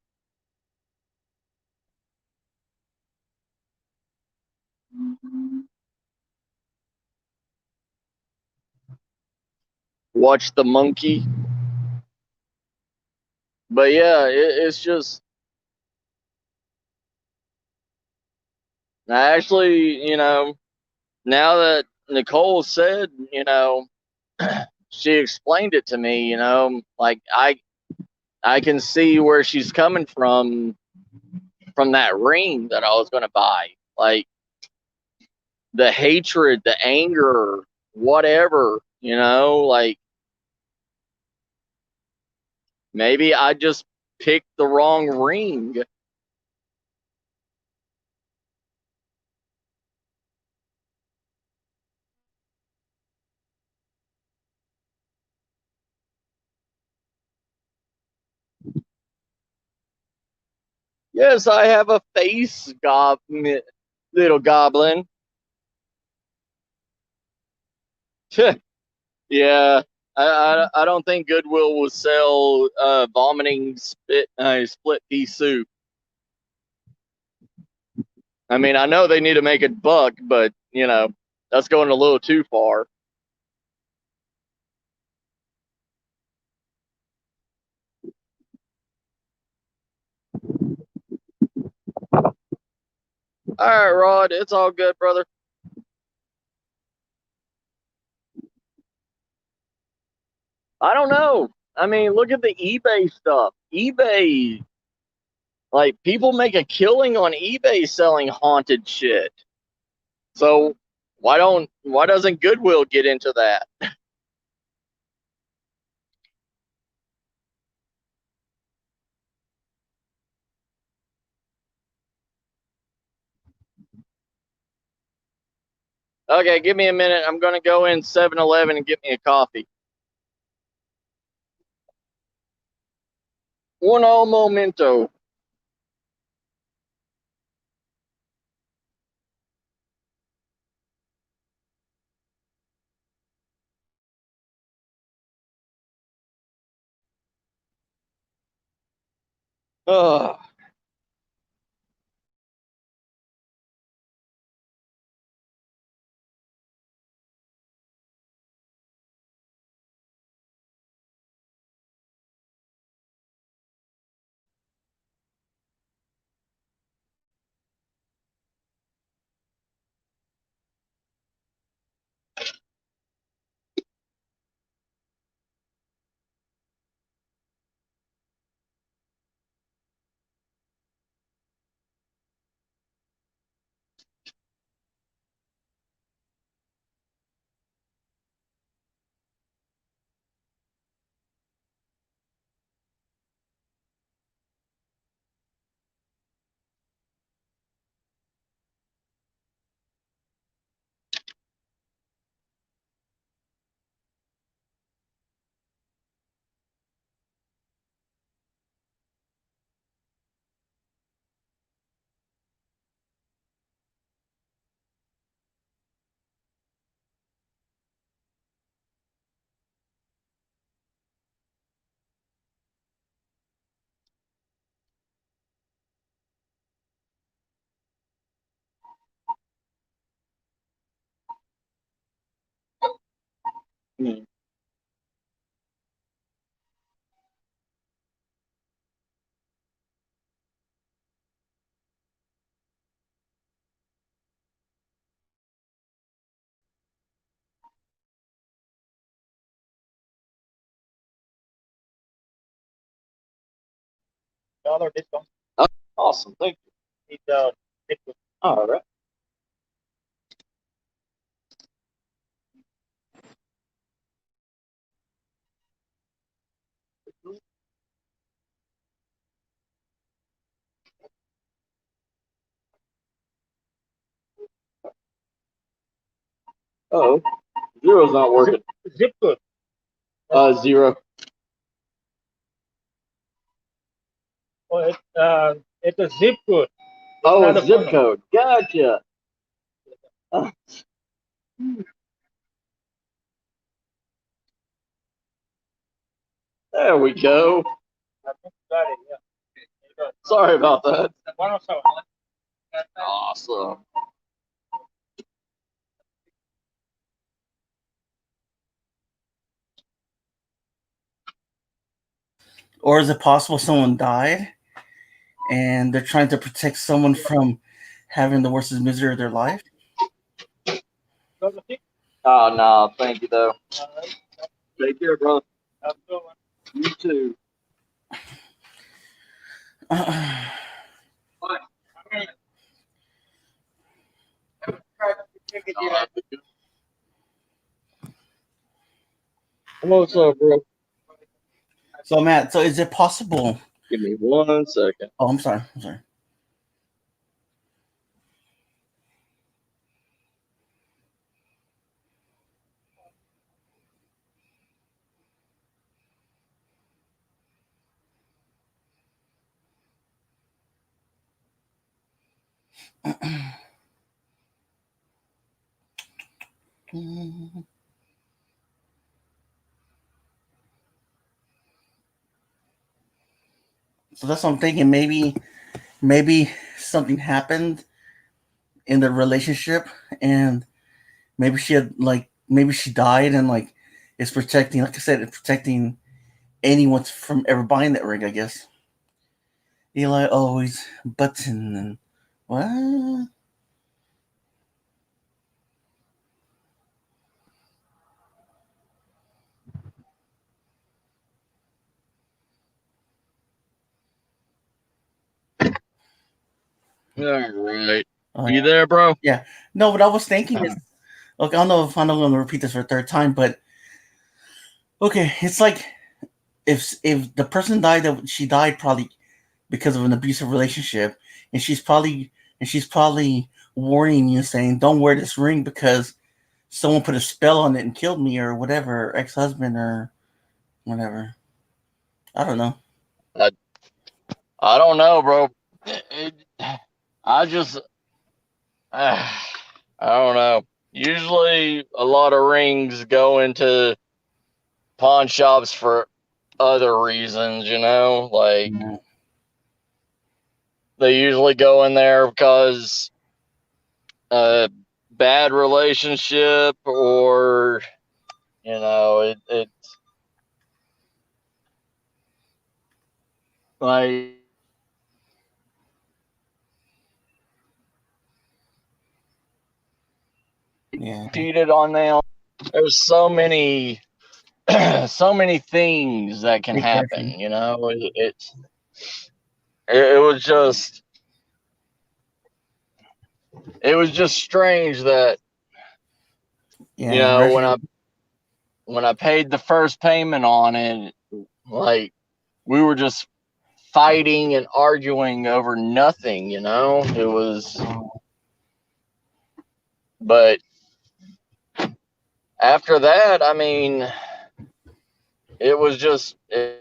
Watch the monkey. But yeah, it's just actually, now that Nicole said, she explained it to me, like I can see where she's coming from that ring that I was going to buy. Like the hatred, the anger, whatever, like maybe I just picked the wrong ring. Yes, I have a face little goblin. Yeah, I don't think Goodwill will sell vomiting split pea soup. I mean, I know they need to make a buck, but that's going a little too far. All right, Rod, it's all good, brother. I don't know. I mean, look at the eBay stuff. eBay, like people make a killing on eBay selling haunted shit. So why doesn't Goodwill get into that? Okay, give me a minute. I'm gonna go in 7-Eleven and get me a coffee. Uno momento. Ugh. Hmm. Dollar discount. Oh, awesome, thank you. All right. Oh, Zero's not working. Zip code. 0. Oh, it's a zip code. Oh, not it's a zip phone code. Gotcha. There we go. I think got it, yeah. Sorry about that. 107. Awesome. Or is it possible someone died and they're trying to protect someone from having the worst misery of their life? Got the tick? Oh, no. Thank you, though. All right. Take care, brother. Have a good one. You too. What's up, bro? So Matt, so is it possible? Give me 1 second. Oh, I'm sorry. I'm sorry. So that's what I'm thinking. Maybe something happened in the relationship, and maybe maybe she died, and like it's protecting, like I said, it's protecting anyone from ever buying that ring. I guess. Eli always button and what? All right. Oh, You there, bro? yeah. No, what I was thinking is, okay, I don't know if I'm going to repeat this for a third time, but okay, it's like if the person died, that she died probably because of an abusive relationship, and she's probably warning you, saying, "Don't wear this ring because someone put a spell on it and killed me," or whatever, ex-husband or whatever. I don't know. I don't know, bro. I just, I don't know. Usually, a lot of rings go into pawn shops for other reasons, you know? Like, Yeah. they usually go in there because a bad relationship or, you know, it like, Yeah. cheated on them. There's so many so many things that can Big happen, question. you know. It was just strange that, you Yeah. know, Very. when I paid the first payment on it, like, we were just fighting and arguing over nothing, you know. It was, but after that, I mean, it was just I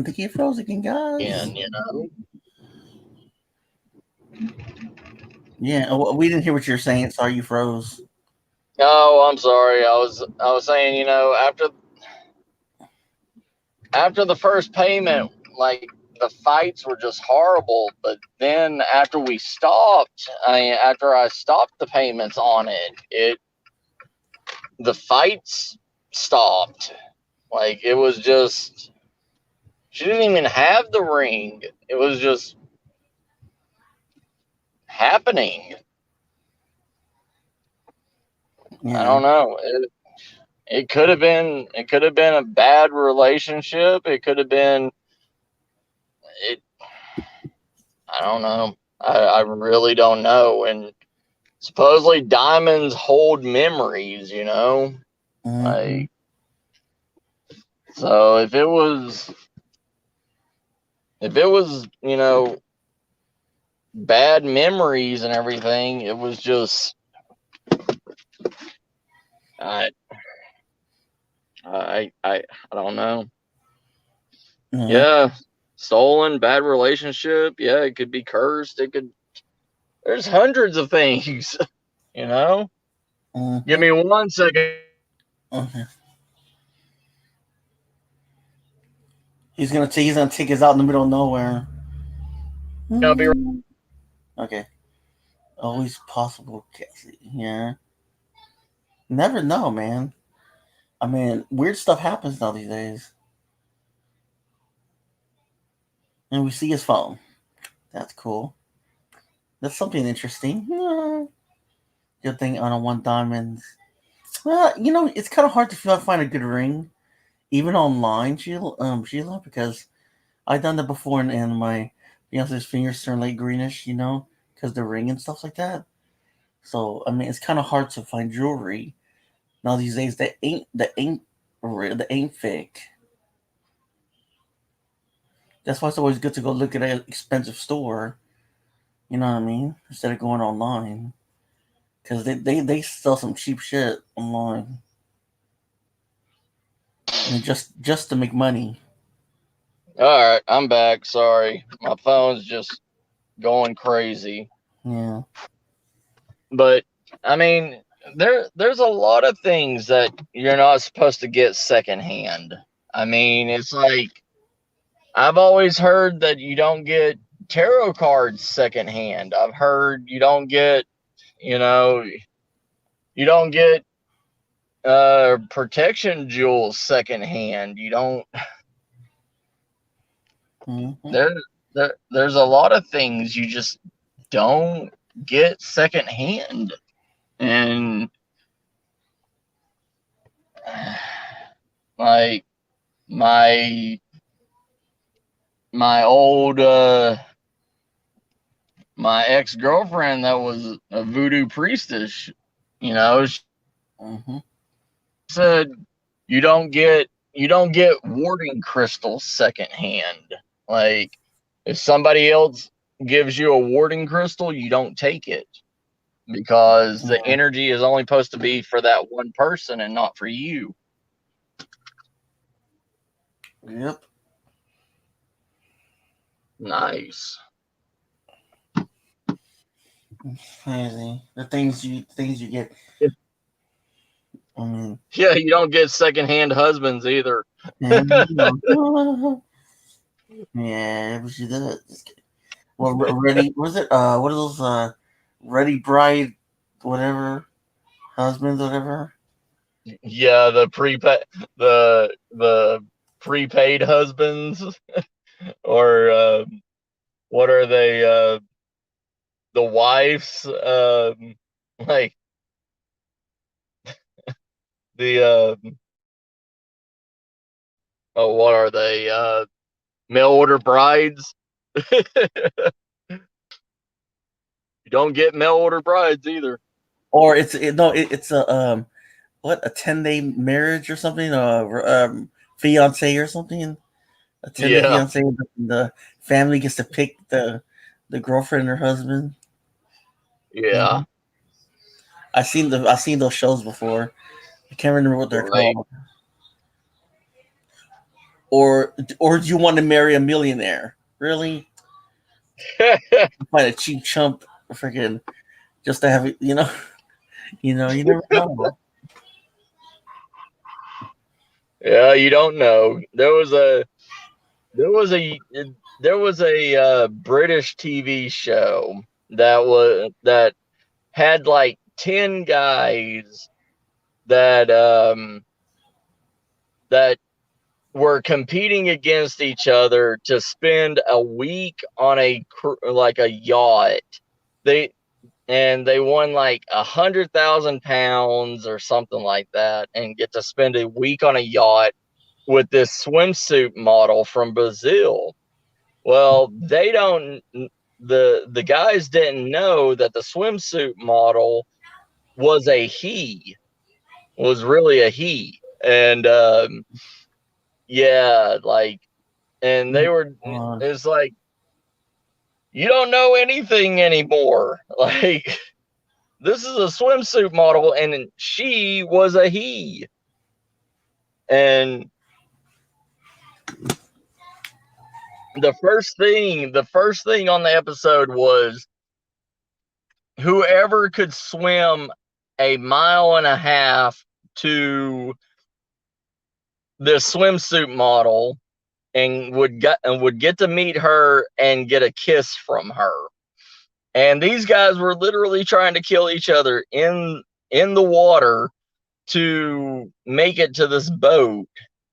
think he froze again, guys. you know. Yeah. We didn't hear what you're saying. Sorry, you froze. Oh, I'm sorry. I was saying, you know, after the first payment, like, the fights were just horrible. But then after we stopped, after I stopped the payments on it, the fights stopped. Like, it was just, she didn't even have the ring. It was just happening. Yeah. I don't know. It could have been a bad relationship. It could have been it. I don't know. I really don't know. And supposedly diamonds hold memories, you know. Mhm. Like, So if it was, you know, bad memories and everything, it was just, I don't know. Mhm. Yeah, stolen, bad relationship. Yeah, it could be cursed. It could. There's hundreds of things. You know. Mhm. Give me 1 second. Okay. He's gonna take us out in the middle of nowhere. I'll be right. Okay. Always possible, Cassie. Yeah. Never know, man. I mean, weird stuff happens now these days. And we see his phone. That's cool. That's something interesting. Good thing on a one diamond. Well, you know, it's kind of hard to find a good ring, even online, Sheila, because I've done that before, and my fiance's fingers turn like greenish, you know, because the ring and stuff like that. So I mean, it's kind of hard to find jewelry now these days that ain't fake. That's why it's always good to go look at an expensive store. You know what I mean? Instead of going online, because they sell some cheap shit online, and just to make money. All right, I'm back. Sorry, my phone's just going crazy. Yeah. But I mean, there's a lot of things that you're not supposed to get secondhand. I mean, it's like I've always heard that you don't get tarot cards secondhand. I've heard you don't get, you know, you don't get protection jewels secondhand. You don't. Mm-hmm. There's a lot of things you just don't get secondhand, and like my my old my ex-girlfriend that was a voodoo priestess, you know, she Mm-hmm. said you don't get warding crystals secondhand. Like if somebody else gives you a warding crystal, you don't take it because the Yeah. energy is only supposed to be for that one person and not for you. Yep. Nice. Crazy. The things you get. Yeah, I mean, you don't get secondhand husbands either. yeah, you know. Yeah, but she did. Well, ready was it? What are those? Ready bride, whatever husbands, whatever. Yeah, the prepaid husbands, or what are they? The wives, like the oh, what are they? Mail order brides. You don't get mail order brides either. Or it's a what, a 10-day marriage or something, fiance or something. A 10-day Yeah, fiance. The family gets to pick the girlfriend or husband. yeah, Mhm. I've seen those shows before. I can't remember what they're right. called. Or do you want to marry a millionaire? Really? Find a cheap chump, freaking, just to have it. You never know. Yeah, you don't know. There was a there was a British TV show that had like 10 guys that that were competing against each other to spend a week on like a yacht. They they won like £100,000 or something like that, and get to spend a week on a yacht with this swimsuit model from Brazil. Well, they don't. The guys didn't know that the swimsuit model was really a he, and Yeah, like, and they were, Uh, it's like, you don't know anything anymore. Like, this is a swimsuit model, and she was a he. And the first thing on the episode was whoever could swim a mile and a half to the swimsuit model and would get to meet her and get a kiss from her. And these guys were literally trying to kill each other in the water to make it to this boat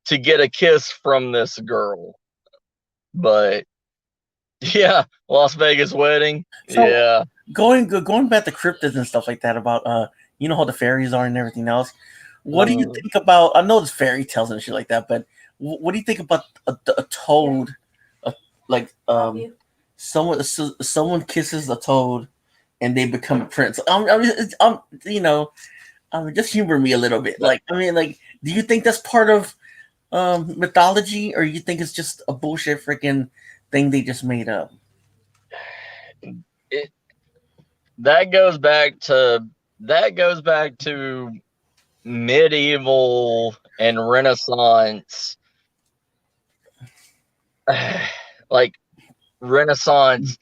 to get a kiss from this girl. But yeah, Las Vegas wedding. so Yeah. going back to cryptids and stuff like that about you know how the fairies are and everything else. What do you think about? I know it's fairy tales and shit like that, but what do you think about a toad? Like someone kisses a toad and they become a prince. You know, just humor me a little bit. Like, I mean, like, do you think that's part of mythology, or you think it's just a bullshit freaking thing they just made up? It that goes back to medieval and Renaissance, like Renaissance,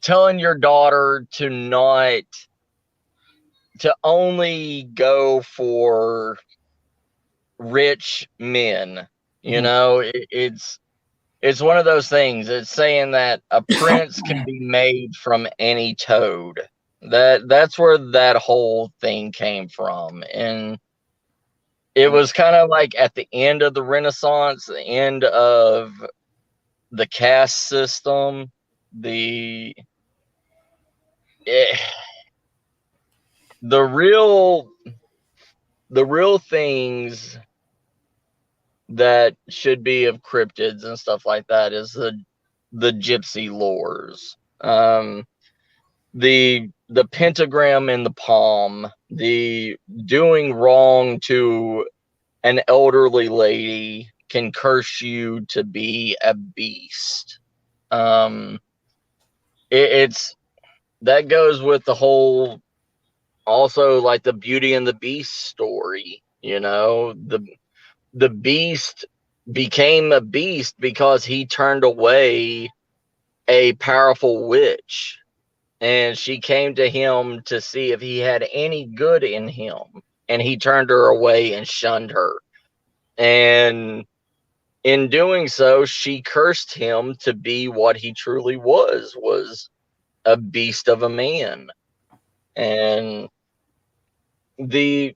telling your daughter to only go for rich men. You know, it's one of those things. It's saying that a prince can be made from any toad. That's where that whole thing came from. And it was kind of like at the end of the Renaissance, the end of the caste system, the eh, the real things that should be of cryptids and stuff like that is the gypsy lores, the pentagram in the palm, the doing wrong to an elderly lady can curse you to be a beast. It's that goes with the whole, also like the Beauty and the Beast story. You know, the beast became a beast because he turned away a powerful witch, and she came to him to see if he had any good in him, and he turned her away and shunned her. And in doing so, she cursed him to be what he truly was a beast of a man. And the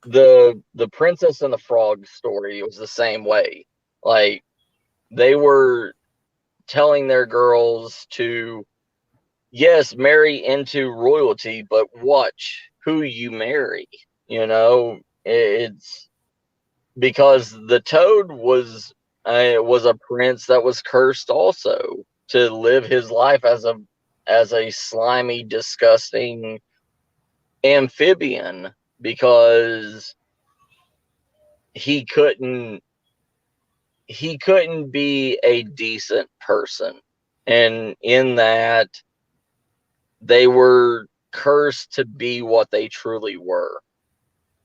the Princess and the Frog story was the same way. Like, they were telling their girls to, yes, marry into royalty, but watch who you marry. You know, it's because the toad was a prince that was cursed also to live his life as a slimy, disgusting amphibian, because he couldn't be a decent person. And in that, they were cursed to be what they truly were.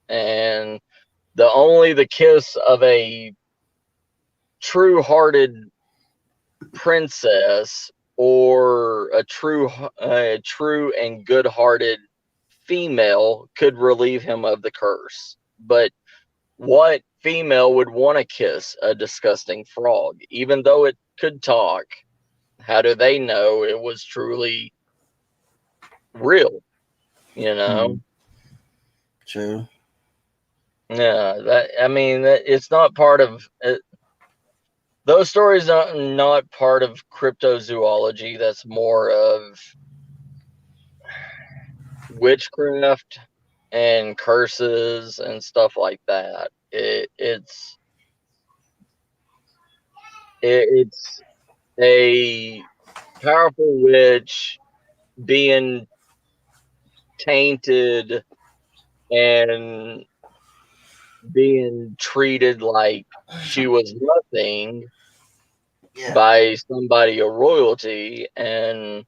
And the kiss of a true-hearted princess, or a true and good-hearted female, could relieve him of the curse. But what female would want to kiss a disgusting frog, even though it could talk? How do they know it was truly real? You know? True. Yeah, it's not part of it. Those stories are not part of cryptozoology. That's more of witchcraft and curses and stuff like that. It's a powerful witch being tainted and being treated like she was nothing Yeah. by somebody of royalty, and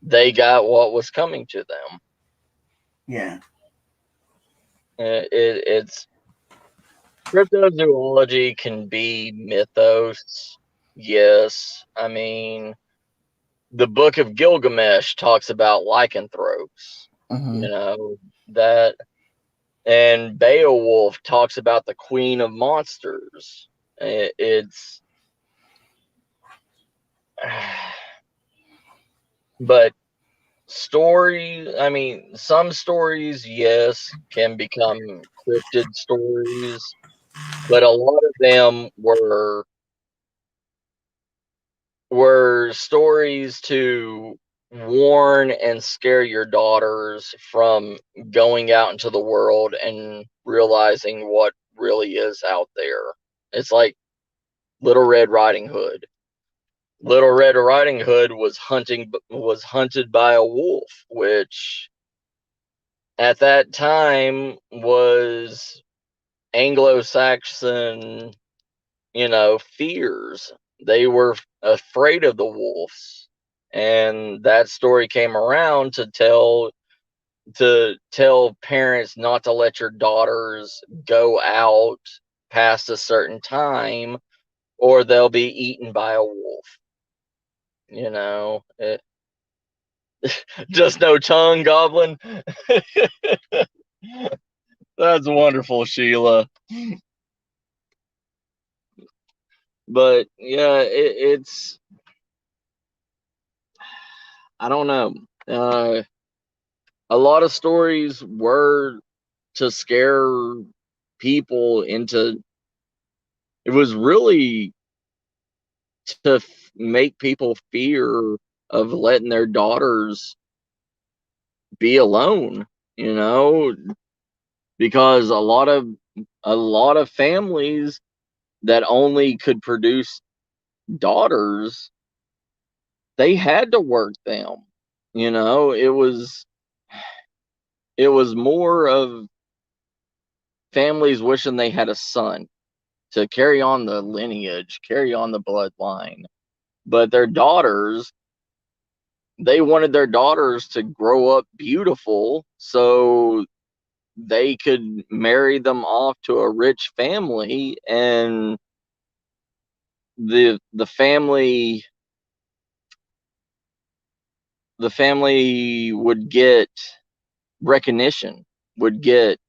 they got what was coming to them. Yeah. It's cryptozoology can be mythos. Yes, I mean the Book of Gilgamesh talks about lycanthropes. Mm-hmm. You know that, and Beowulf talks about the Queen of Monsters. It's but stories, I mean, some stories, yes, can become cryptid stories, but a lot of them were stories to warn and scare your daughters from going out into the world and realizing what really is out there. It's like Little Red Riding Hood. Little Red Riding Hood was hunted by a wolf, which at that time was Anglo-Saxon, fears. They were afraid of the wolves, and that story came around to tell parents not to let your daughters go out past a certain time, or they'll be eaten by a wolf. Just no tongue, Goblin. That's wonderful, Sheila. But yeah, it's I don't know. A lot of stories were to scare people into. It was really to make people fear of letting their daughters be alone. You know, because a lot of families that only could produce daughters, they had to work them. It was more of families wishing they had a son to carry on the lineage, carry on the bloodline. But they wanted their daughters to grow up beautiful so they could marry them off to a rich family, and the family would get recognition, would get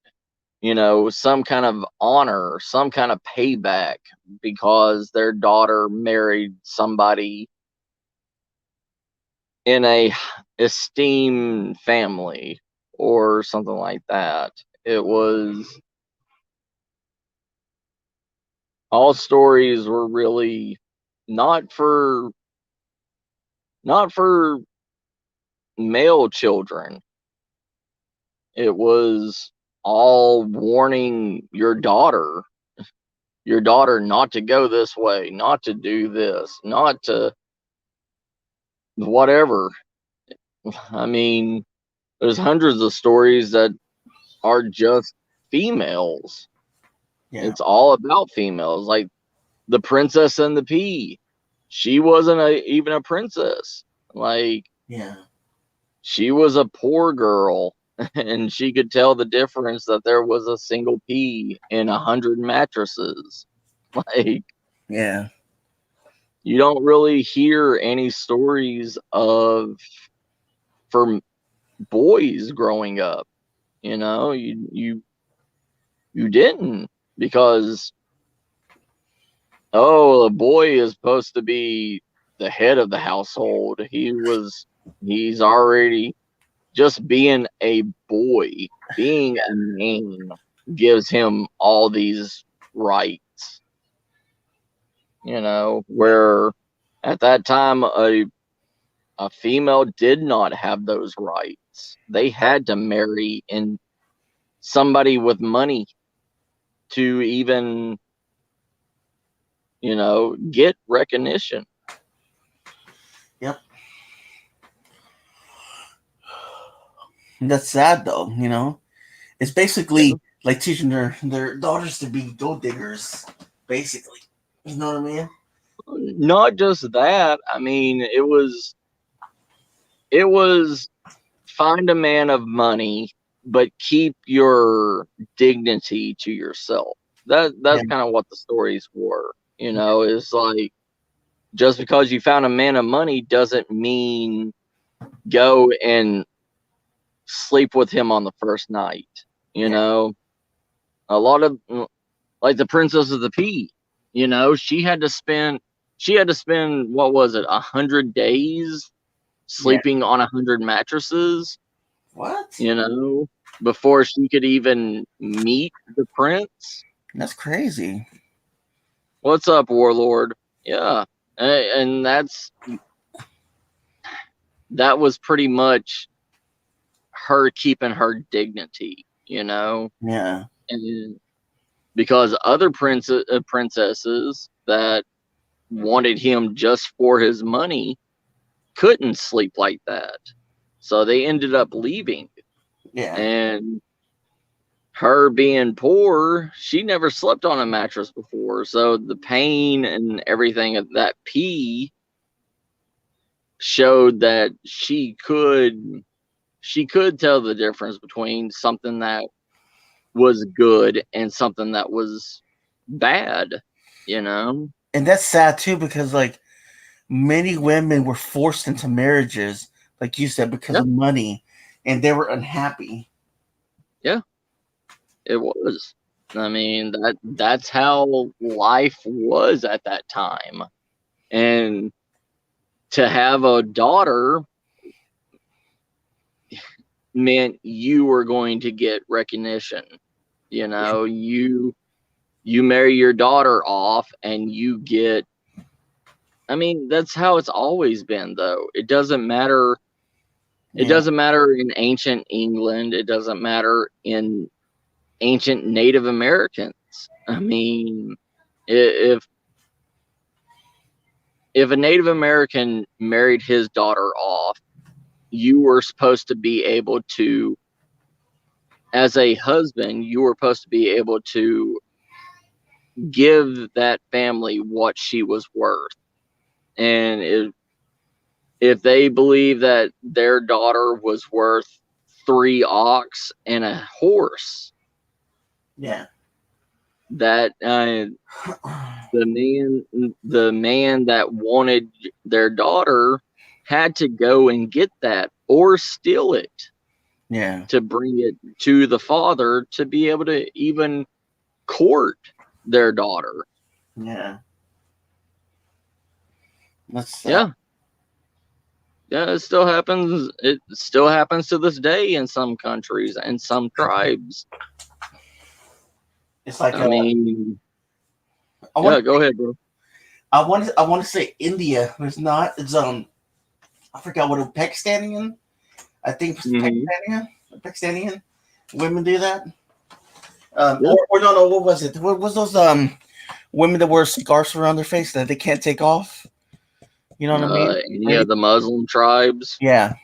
some kind of honor, some kind of payback, because their daughter married somebody in a esteemed family or something like that. It was all stories were really not for not for male children. It was all warning your daughter not to go this way, not to do this, not to whatever. I mean, there's hundreds of stories that are just females. Yeah. It's all about females. Like the Princess and the Pea. She wasn't even a princess. Like, Yeah. she was a poor girl, and she could tell the difference that there was a single pea in 100 mattresses. Like, Yeah. you don't really hear any stories for boys growing up. You didn't, because a boy is supposed to be the head of the household. He's already, just being a boy, being a man, gives him all these rights. Where at that time a female did not have those rights. They had to marry in somebody with money to even, get recognition. Yep. That's sad though, It's basically like teaching their daughters to be gold diggers, basically. You know what I mean? Not just that. I mean, it was find a man of money, but keep your dignity to yourself. That's Yeah. kind of what the stories were. You know, it's like just because you found a man of money doesn't mean go and sleep with him on the first night. You know, a lot of like the Princess of the Pea. You know, she had to spend what was it, 100 days sleeping on 100 mattresses. What? You know, before she could even meet the prince. That's crazy. What's up, Warlord? Yeah, and that was pretty much her keeping her dignity. You know, Yeah. and because other princesses that wanted him just for his money couldn't sleep like that, so they ended up leaving. Yeah. And her being poor, she never slept on a mattress before, so the pain and everything of that pea showed that she could tell the difference between something that was good and something that was bad, you know. And that's sad too, because like many women were forced into marriages, like you said, because Yeah. of money, and they were unhappy. Yeah, it was. I mean, that's how life was at that time. And to have a daughter meant you were going to get recognition. You know, you marry your daughter off and you get, I mean, that's how it's always been though. It doesn't matter. It Yeah. doesn't matter in ancient England. It doesn't matter in ancient Native Americans. I mean, if a Native American married his daughter off, you were supposed to be able to, as a husband, you were supposed to be able to give that family what she was worth. And if they believe that their daughter was worth 3 ox and a horse, Yeah. that the man that wanted their daughter had to go and get that or steal it Yeah. to bring it to the father to be able to even court their daughter. Yeah. That's Yeah. Yeah, it still happens. It still happens to this day in some countries and some tribes. It's like I mean, I want go ahead, bro. I want to say India. It's not. It's I forgot what Pakistani. I think Pakistani women do that. Yeah. Or no, what was it? What was those women that wear scarves around their face that they can't take off? You know what I mean? Any of the Muslim tribes? Yeah.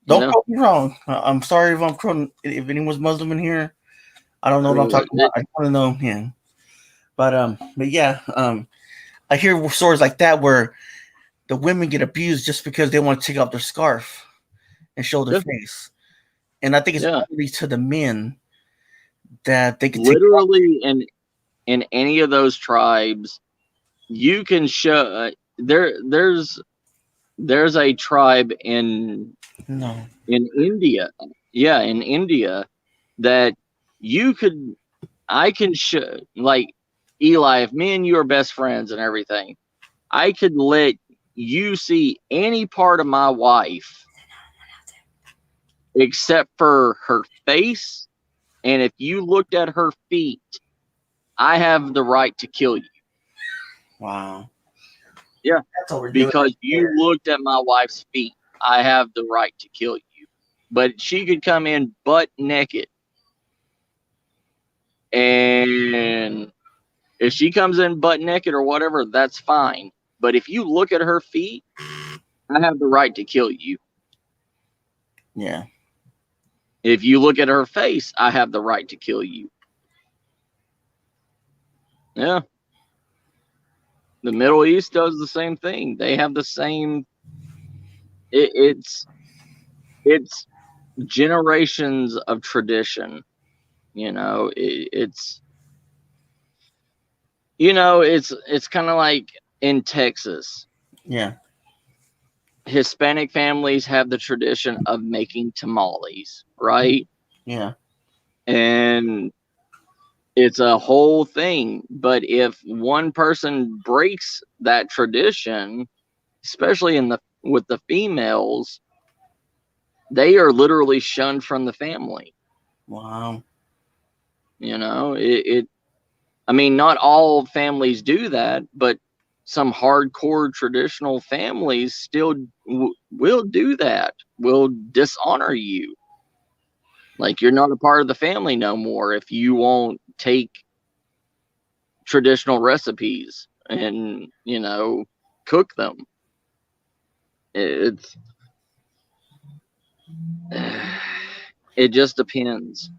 Don't Yeah. quote me wrong. I'm sorry if I'm quoting. If anyone's Muslim in here, I don't know what I'm talking about. I want to know. Yeah. But yeah. I hear stories like that where the women get abused just because they want to take off their scarf and show their face. And I think it's only to the men that they can literally in any of those tribes, you can show there's a tribe in India. Yeah, in India that I can show, like, Eli, if me and you are best friends and everything, I could let you see any part of my wife except for her face. And if you looked at her feet, I have the right to kill you. Wow. Yeah. That's what we're because doing. you looked at my wife's feet, I have the right to kill you. But she could come in butt naked. And if she comes in butt naked or whatever, that's fine. But if you look at her feet, I have the right to kill you. Yeah. If you look at her face, I have the right to kill you. Yeah. The Middle East does the same thing. They have the same. It's generations of tradition. It's kind of like in Texas. Yeah. Hispanic families have the tradition of making tamales, right? Yeah. And it's a whole thing. But if one person breaks that tradition, especially with the females, they are literally shunned from the family. Wow. I mean, not all families do that, but some hardcore traditional families still will do that, will dishonor you. Like, you're not a part of the family no more if you won't take traditional recipes and, cook them. It just depends.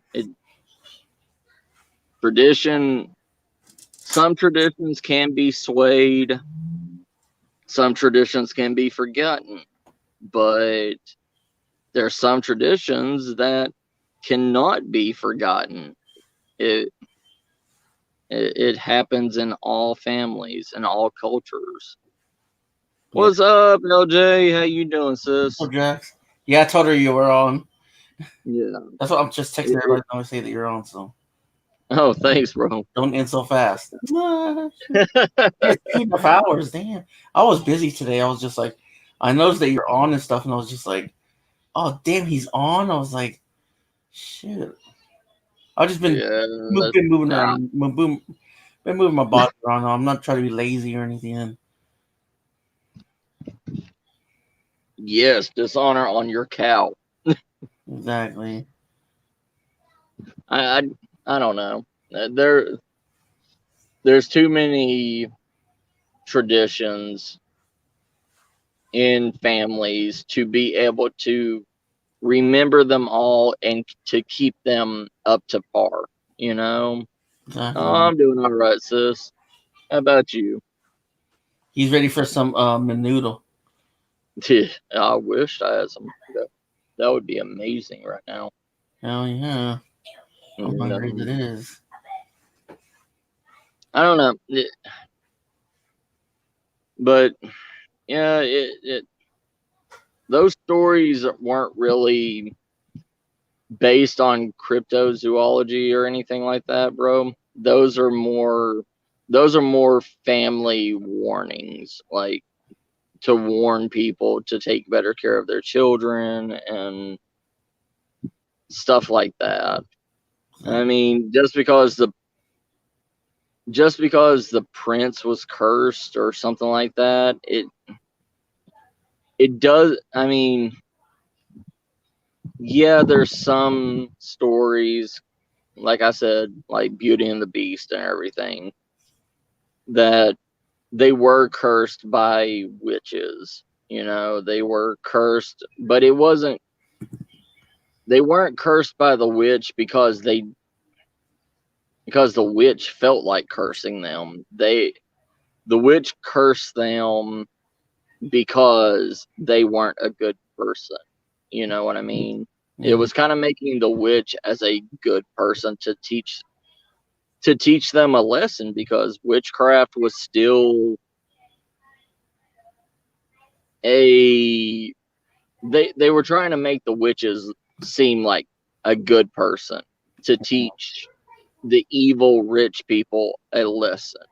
Some traditions can be swayed. Some traditions can be forgotten, but there's some traditions that cannot be forgotten. It happens in all families and all cultures. Yeah. What's up, LJ? How you doing, sis? Oh, Jax. Yeah, I told her you were on. Yeah. That's what I'm just texting everybody to say that you're on. So Oh, thanks, bro. don't end so fast. Yeah, 2.5 hours. Damn. I was busy today. I was just like, I noticed that you're on and stuff, and I was just like, oh damn, he's on. I was like, shit. I've just been moving around, been moving my body around. I'm not trying to be lazy or anything. Yes, dishonor on your cow. Exactly. I don't know. There's too many traditions in families to be able to remember them all and to keep them up to par. Exactly. Oh, I'm doing all right, sis. How about you? He's ready for some menudo. I wish I had some. That would be amazing right now. Hell yeah. I'm hungry as it is. I don't know. But yeah, those stories weren't really based on cryptozoology or anything like that, bro. Those are more family warnings, like to warn people to take better care of their children and stuff like that. I mean, just because the prince was cursed or something like that, it does. I mean, yeah, there's some stories, like I said, like Beauty and the Beast and everything, that they were cursed by witches. They were cursed, but they weren't cursed by the witch because the witch felt like cursing them. The witch cursed them because they weren't a good person. You know what I mean? It was kind of making the witch as a good person to teach them a lesson, because witchcraft was still they were trying to make the witches seem like a good person to teach the evil rich people a lesson,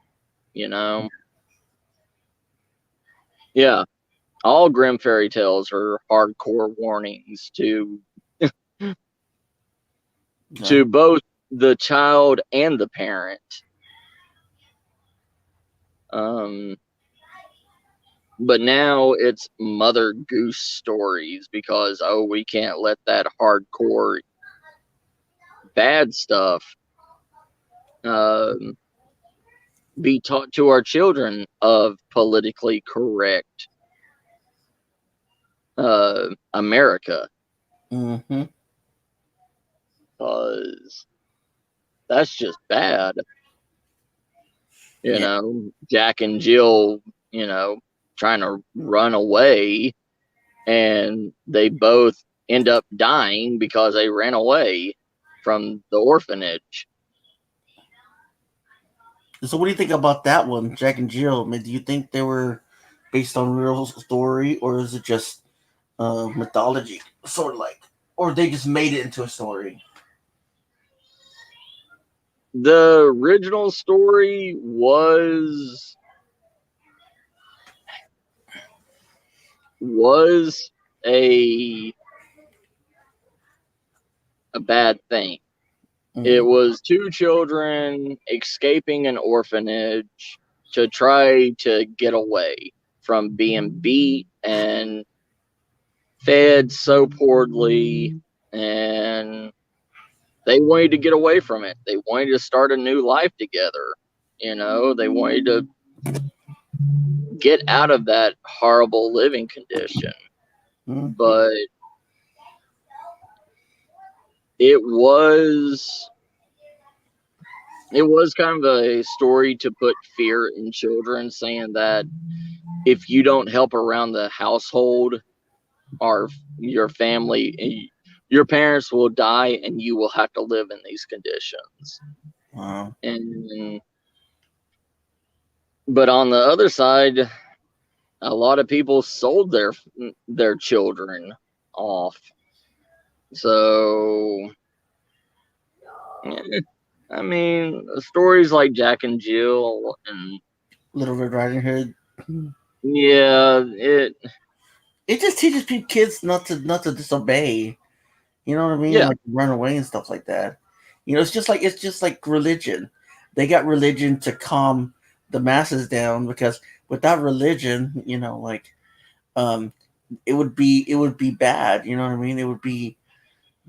Yeah, all Grimm fairy tales are hardcore warnings to both the child and the parent. But now it's Mother Goose stories because, we can't let that hardcore bad stuff be taught to our children of politically correct America. Mm-hmm. because that's just bad. You Yeah. know, Jack and Jill, trying to run away, and they both end up dying because they ran away from the orphanage. So what do you think about that one, Jack and Jill? I mean, do you think they were based on real story, or is it just mythology, sort of like, or they just made it into a story? The original story was a bad thing. It was two children escaping an orphanage to try to get away from being beat and fed so poorly, and they wanted to get away from it. They wanted to start a new life together. They wanted to get out of that horrible living condition. But it was kind of a story to put fear in children, saying that if you don't help around the household or your family, your parents will die and you will have to live in these conditions. Wow. But on the other side, a lot of people sold their children off. So, I mean, stories like Jack and Jill and Little Red Riding Hood. Yeah, it just teaches kids not to disobey. You know what I mean? Yeah. Like run away and stuff like that. It's just like religion. They got religion to calm the masses down, because without religion, it would be bad. You know what I mean? It would be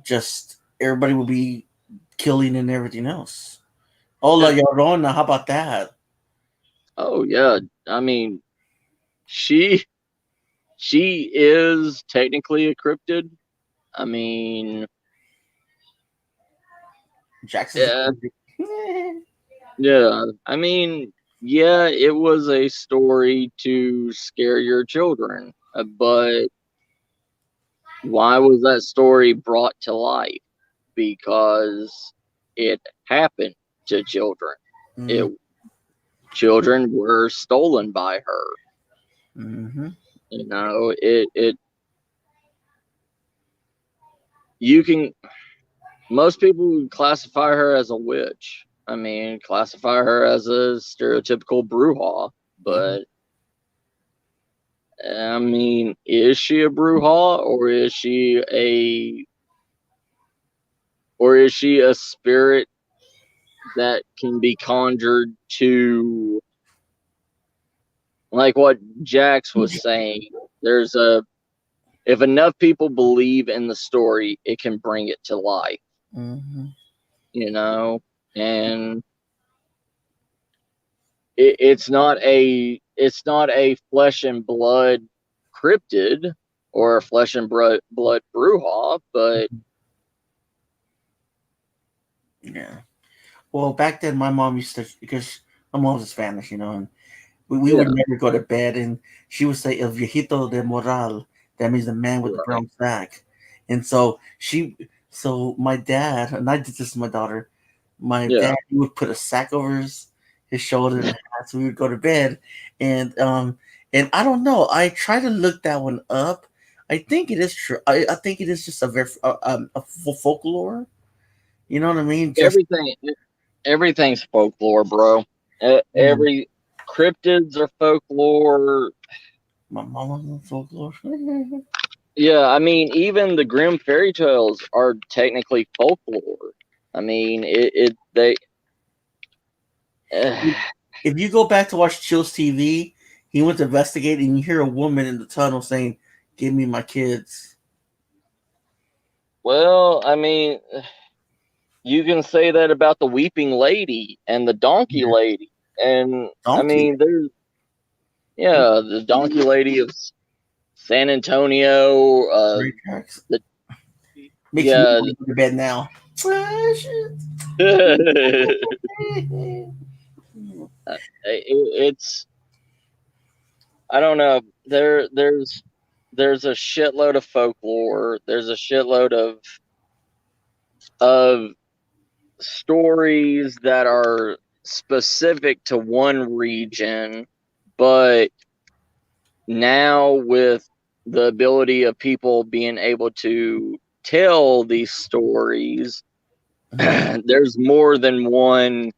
just everybody would be killing and everything else. Hola, Llorona, how about that? Oh yeah, I mean, she is technically a cryptid. I mean, Jackson. Yeah, I mean, yeah, it was a story to scare your children, but why was that story brought to life? Because it happened to children. Children were stolen by her. Mm-hmm. Most people would classify her as a witch. I mean, classify her as a stereotypical bruja, but I mean, is she a bruja, or is she a spirit that can be conjured to, like what Jax was saying? If enough people believe in the story, it can bring it to life. Mm-hmm. And it's not a flesh and blood cryptid or a flesh and blood bruja, but yeah. Well, back then my mom used to, because my mom was Spanish, and we would never go to bed, and she would say El Viejito de Moral. That means the man with the brown sack. And so my dad, and I did this to my daughter, dad, he would put a sack over his shoulder and hat, so we would go to bed. And I don't know, I try to look that one up. I think it is true. I think it is just a folklore. You know what I mean? Everything's folklore, bro. Every cryptids are folklore. My mama's in folklore. Yeah, I mean, even the Grimm fairy tales are technically folklore. I mean, if you go back to watch Chills TV, he went to investigate, and you hear a woman in the tunnel saying, "Give me my kids." Well, I mean, you can say that about the Weeping Lady and the Donkey Lady, and I mean, there's the Donkey Lady of San Antonio. Makes me want to go to bed now. It's I don't know. There's a shitload of folklore. There's a shitload of stories that are specific to one region, but now with the ability of people being able to tell these stories, there's more than one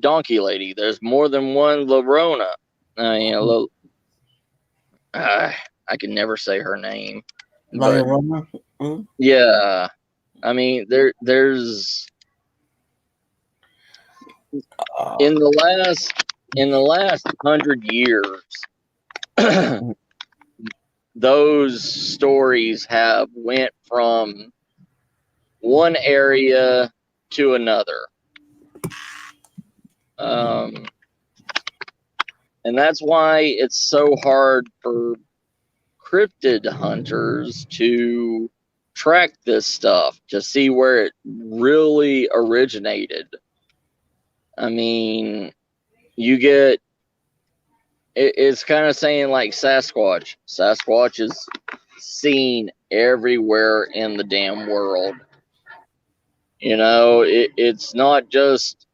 donkey lady. There's more than one Llorona. I can never say her name. La But Llorona? yeah, I mean there's in the last 100 years, those stories have went from one area to another. And that's why it's so hard for cryptid hunters to track this stuff, to see where it really originated. I mean, it's kind of saying like Sasquatch. Sasquatch is seen everywhere in the damn world. It's not just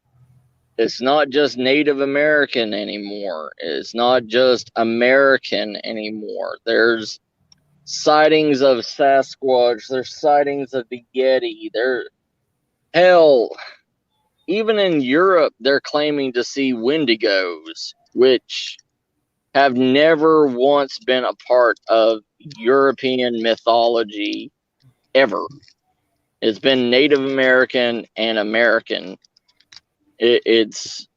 Native American anymore. It's not just American anymore. There's sightings of Sasquatch. There's sightings of the Yeti. Hell, even in Europe, they're claiming to see Wendigos, which have never once been a part of European mythology ever. It's been Native American and American. It's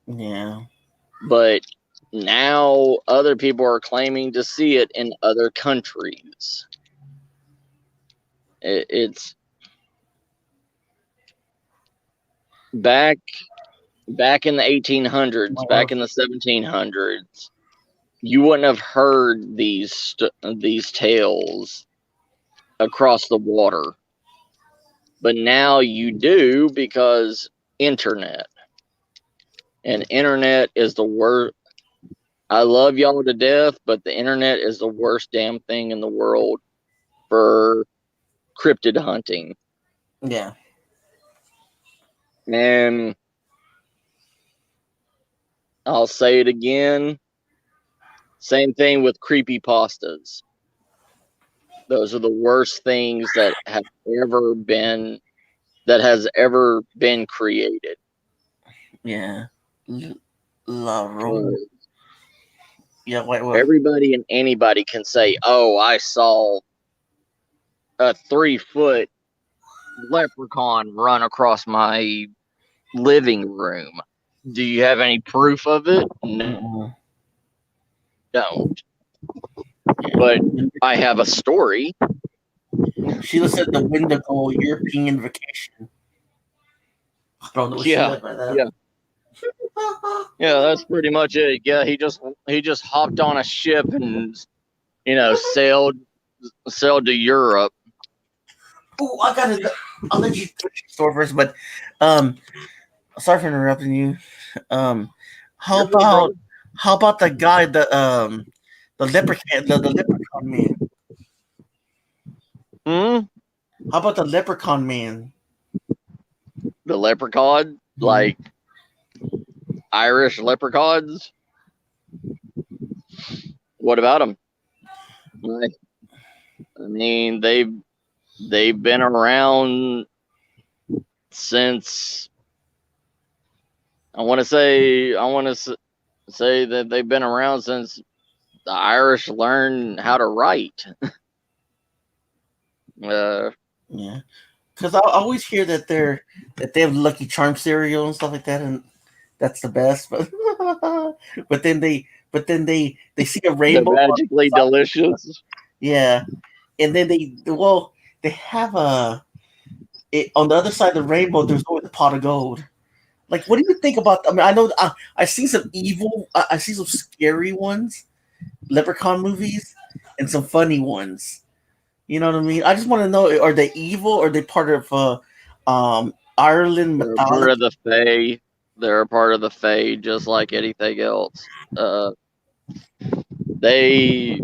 Yeah. But now other people are claiming to see it in other countries. It's back in the 1800s, back in the 1700s. You wouldn't have heard these tales across the water, but now you do, because internet. And internet is the worst. I love y'all to death, but the internet is the worst damn thing in the world for cryptid hunting. Yeah. And I'll say it again. Same thing with creepypastas. Those are the worst things that has ever been created. Yeah. La Llorona. Yeah, wait. Everybody and anybody can say, "Oh, I saw a 3-foot leprechaun run across my living room." Do you have any proof of it? No, don't. But I have a story. Sheila said the Wendigo European vacation. I don't know what she meant by that. Yeah, that's pretty much it. Yeah, he just hopped on a ship and sailed to Europe. Oh, I'll let you finish the story first, but sorry for interrupting you. How about the guy, the leprechaun, the leprechaun man? How about the leprechaun man? The leprechaun, like Irish leprechauns. What about them? I mean, they've been around since. I want to say that they've been around since the Irish learned how to write. Yeah, because I always hear that they have Lucky Charm cereal and stuff like that, and that's the best. But then they see a rainbow. They're magically delicious. Yeah, and then they have on the other side of the rainbow. There's always a pot of gold. Like, what do you think about? I mean, I know I've seen some I see some scary ones, leprechaun movies, and some funny ones. You know what I mean? I just want to know: are they evil? Or are they part of Ireland They're a part mythology? of the Fae. They're a part of the Fae, just like anything else. They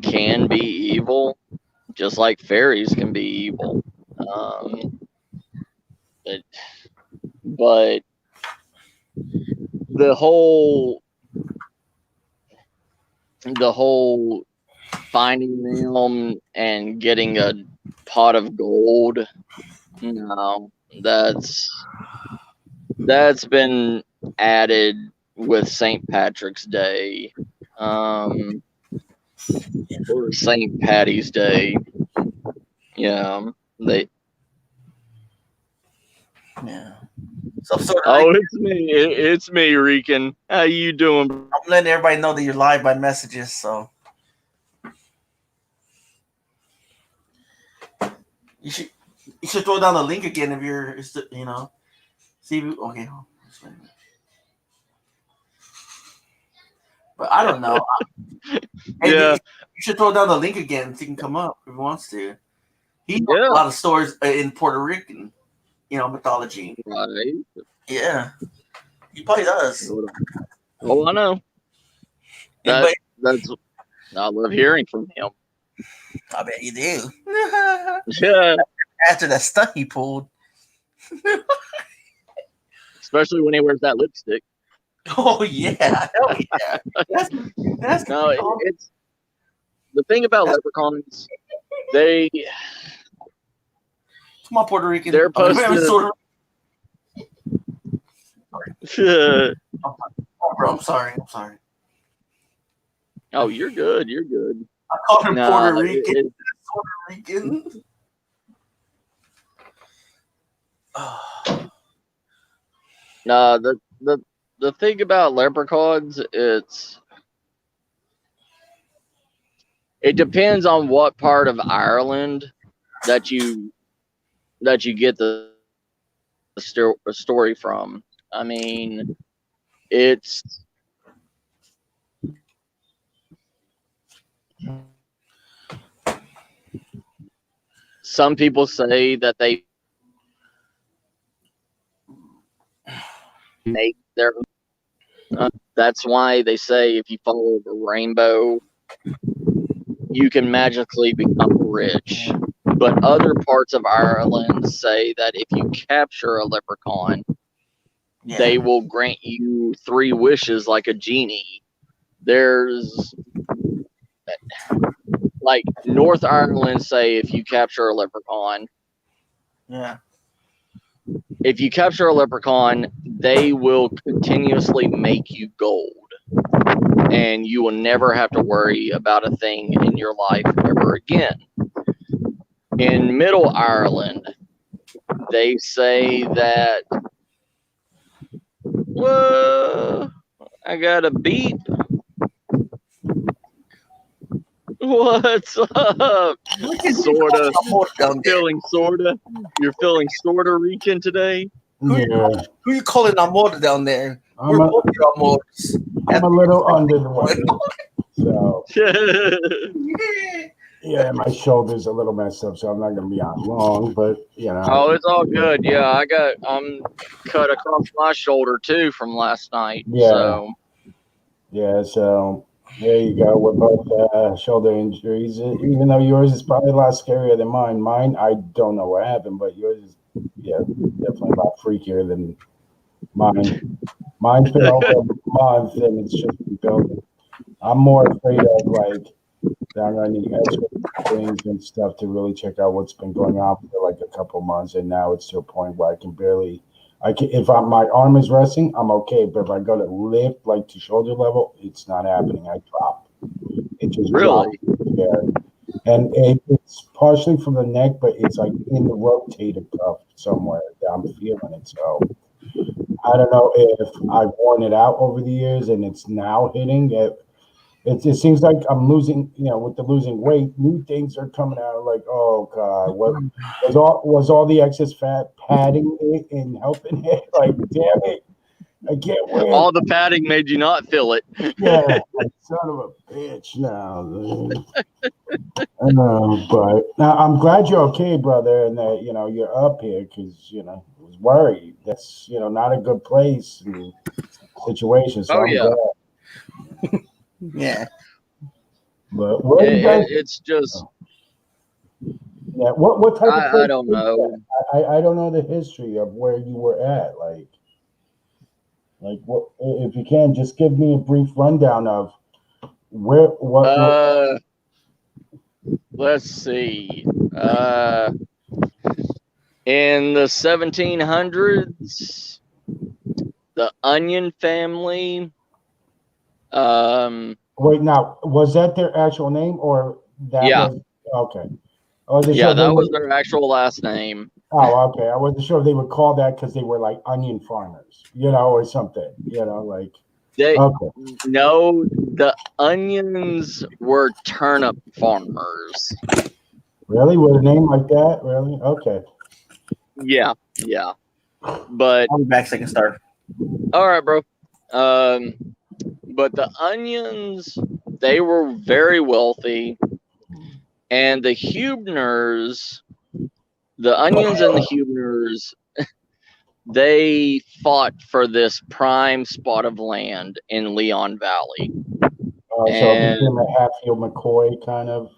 can be evil, just like fairies can be evil. It, but the whole finding them and getting a pot of gold, no, that's been added with St. Patrick's Day, or St. Patty's Day. Yeah, they. Yeah. Some sort of. Oh, it's me. It's me, Rican. How you doing? I'm letting everybody know that you're live by messages. So you should throw down the link again if you're see if okay. But I don't know. Hey, Yeah, you should throw down the link again so he can come up if he wants to. He knows yeah. a lot of stories in Puerto Rican, mythology. Right. Yeah, he probably does. Oh, I know. But That's. I love hearing from him. I bet you do. Yeah, After that stunt he pulled. especially when he wears that lipstick. Oh yeah, hell yeah. That's No, it's the thing about leprechauns. They come on, Puerto Rican. they're posted. I'm sorry. Oh, you're good. You're good. I called him No, Puerto Rican. Puerto Rican. No, the thing about leprechauns, it depends on what part of Ireland that you get the story from. I mean, it's some people say that they make their. That's why they say if you follow the rainbow, you can magically become rich. But other parts of Ireland say that if you capture a leprechaun, they will grant you 3 wishes like a genie. There's like North Ireland say if you capture a leprechaun, if you capture a leprechaun, they will continuously make you gold. And you will never have to worry about a thing in your life ever again. In Middle Ireland, they say that, whoa, I got a beep. What's up? Sorta. You're feeling sorta Rican today? Yeah. Who you calling Amor down there? I'm a little under the weather. So yeah, my shoulder's a little messed up, so I'm not gonna be on long, but Oh, it's all good. Yeah, I'm cut across my shoulder too from last night. Yeah. So there you go. We're both shoulder injuries, even though yours is probably a lot scarier than mine. Mine, I don't know what happened, but yours is definitely a lot freakier than mine. Mine's been over a month and it's just been building. I'm more afraid of like that I'm gonna need extra things and stuff to really check out what's been going on for like a couple months, and now it's to a point where I can if my arm is resting, I'm okay, but if I go to lift like to shoulder level, it's not happening. I drop. It just really drops. And it's partially from the neck, but it's like in the rotator cuff somewhere that I'm feeling it. So I don't know if I've worn it out over the years and it's now hitting it. It seems like I'm losing, with the losing weight, new things are coming out. Like, oh God, what was all the excess fat padding it and helping it? Like, damn it, I can't wait. All the padding made you not feel it. Yeah, son of a bitch. No, I know, but now I'm glad you're okay, brother, and that you're up here because I was worried. That's not a good place and situation. So Oh I'm yeah, glad. Yeah. But where you guys? it's just Yeah, what type of place? I don't know. I don't know the history of where you were at. Like what? If you can, just give me a brief rundown of where what. Let's see. In the 1700s, the Onion family. Wait, now was that their actual name or that Yeah. was okay? I wasn't Yeah, sure. that was their actual last name. Oh, okay. I wasn't sure if they would call that because they were like onion farmers, or something. Like They okay. No, the Onions were turnip farmers. Really, with a name like that? Really? Okay. Yeah. But I'll be back second star. all right, bro. But the Onions, they were very wealthy, and the Huebners, the Onions and the Huebners, they fought for this prime spot of land in Leon Valley. So it became a Hatfield McCoy kind of.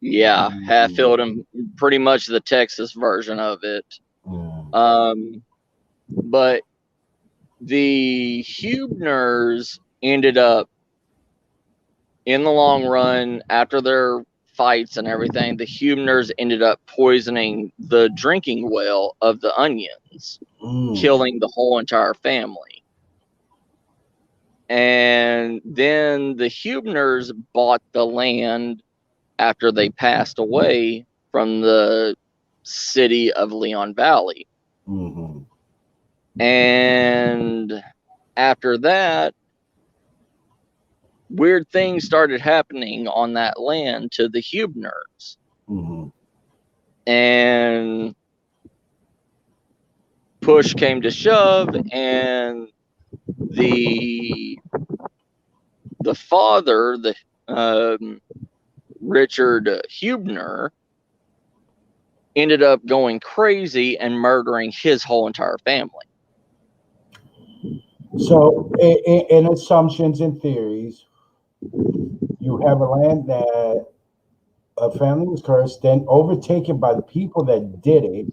Yeah, Hatfield and pretty much the Texas version of it. Yeah. But the Huebners ended up, in the long run, after their fights and everything, the Huebners ended up poisoning the drinking well of the Onions, killing the whole entire family. And then the Huebners bought the land after they passed away from the city of Leon Valley. Mm-hmm. And after that, weird things started happening on that land to the Huebners. Mm-hmm. And push came to shove, and the father, Richard Huebner, ended up going crazy and murdering his whole entire family. So, in assumptions and theories, you have a land that a family was cursed, then overtaken by the people that did it.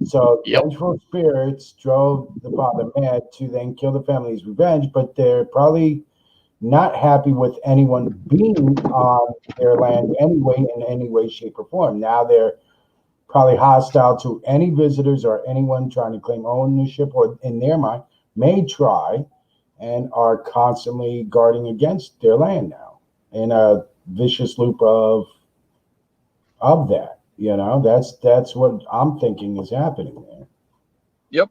So, vengeful spirits drove the father mad to then kill the family's revenge, but they're probably not happy with anyone being on their land anyway, in any way, shape, or form. Now they're probably hostile to any visitors or anyone trying to claim ownership, or in their mind may try, and are constantly guarding against their land now in a vicious loop of that. That's what I'm thinking is happening there. Yep.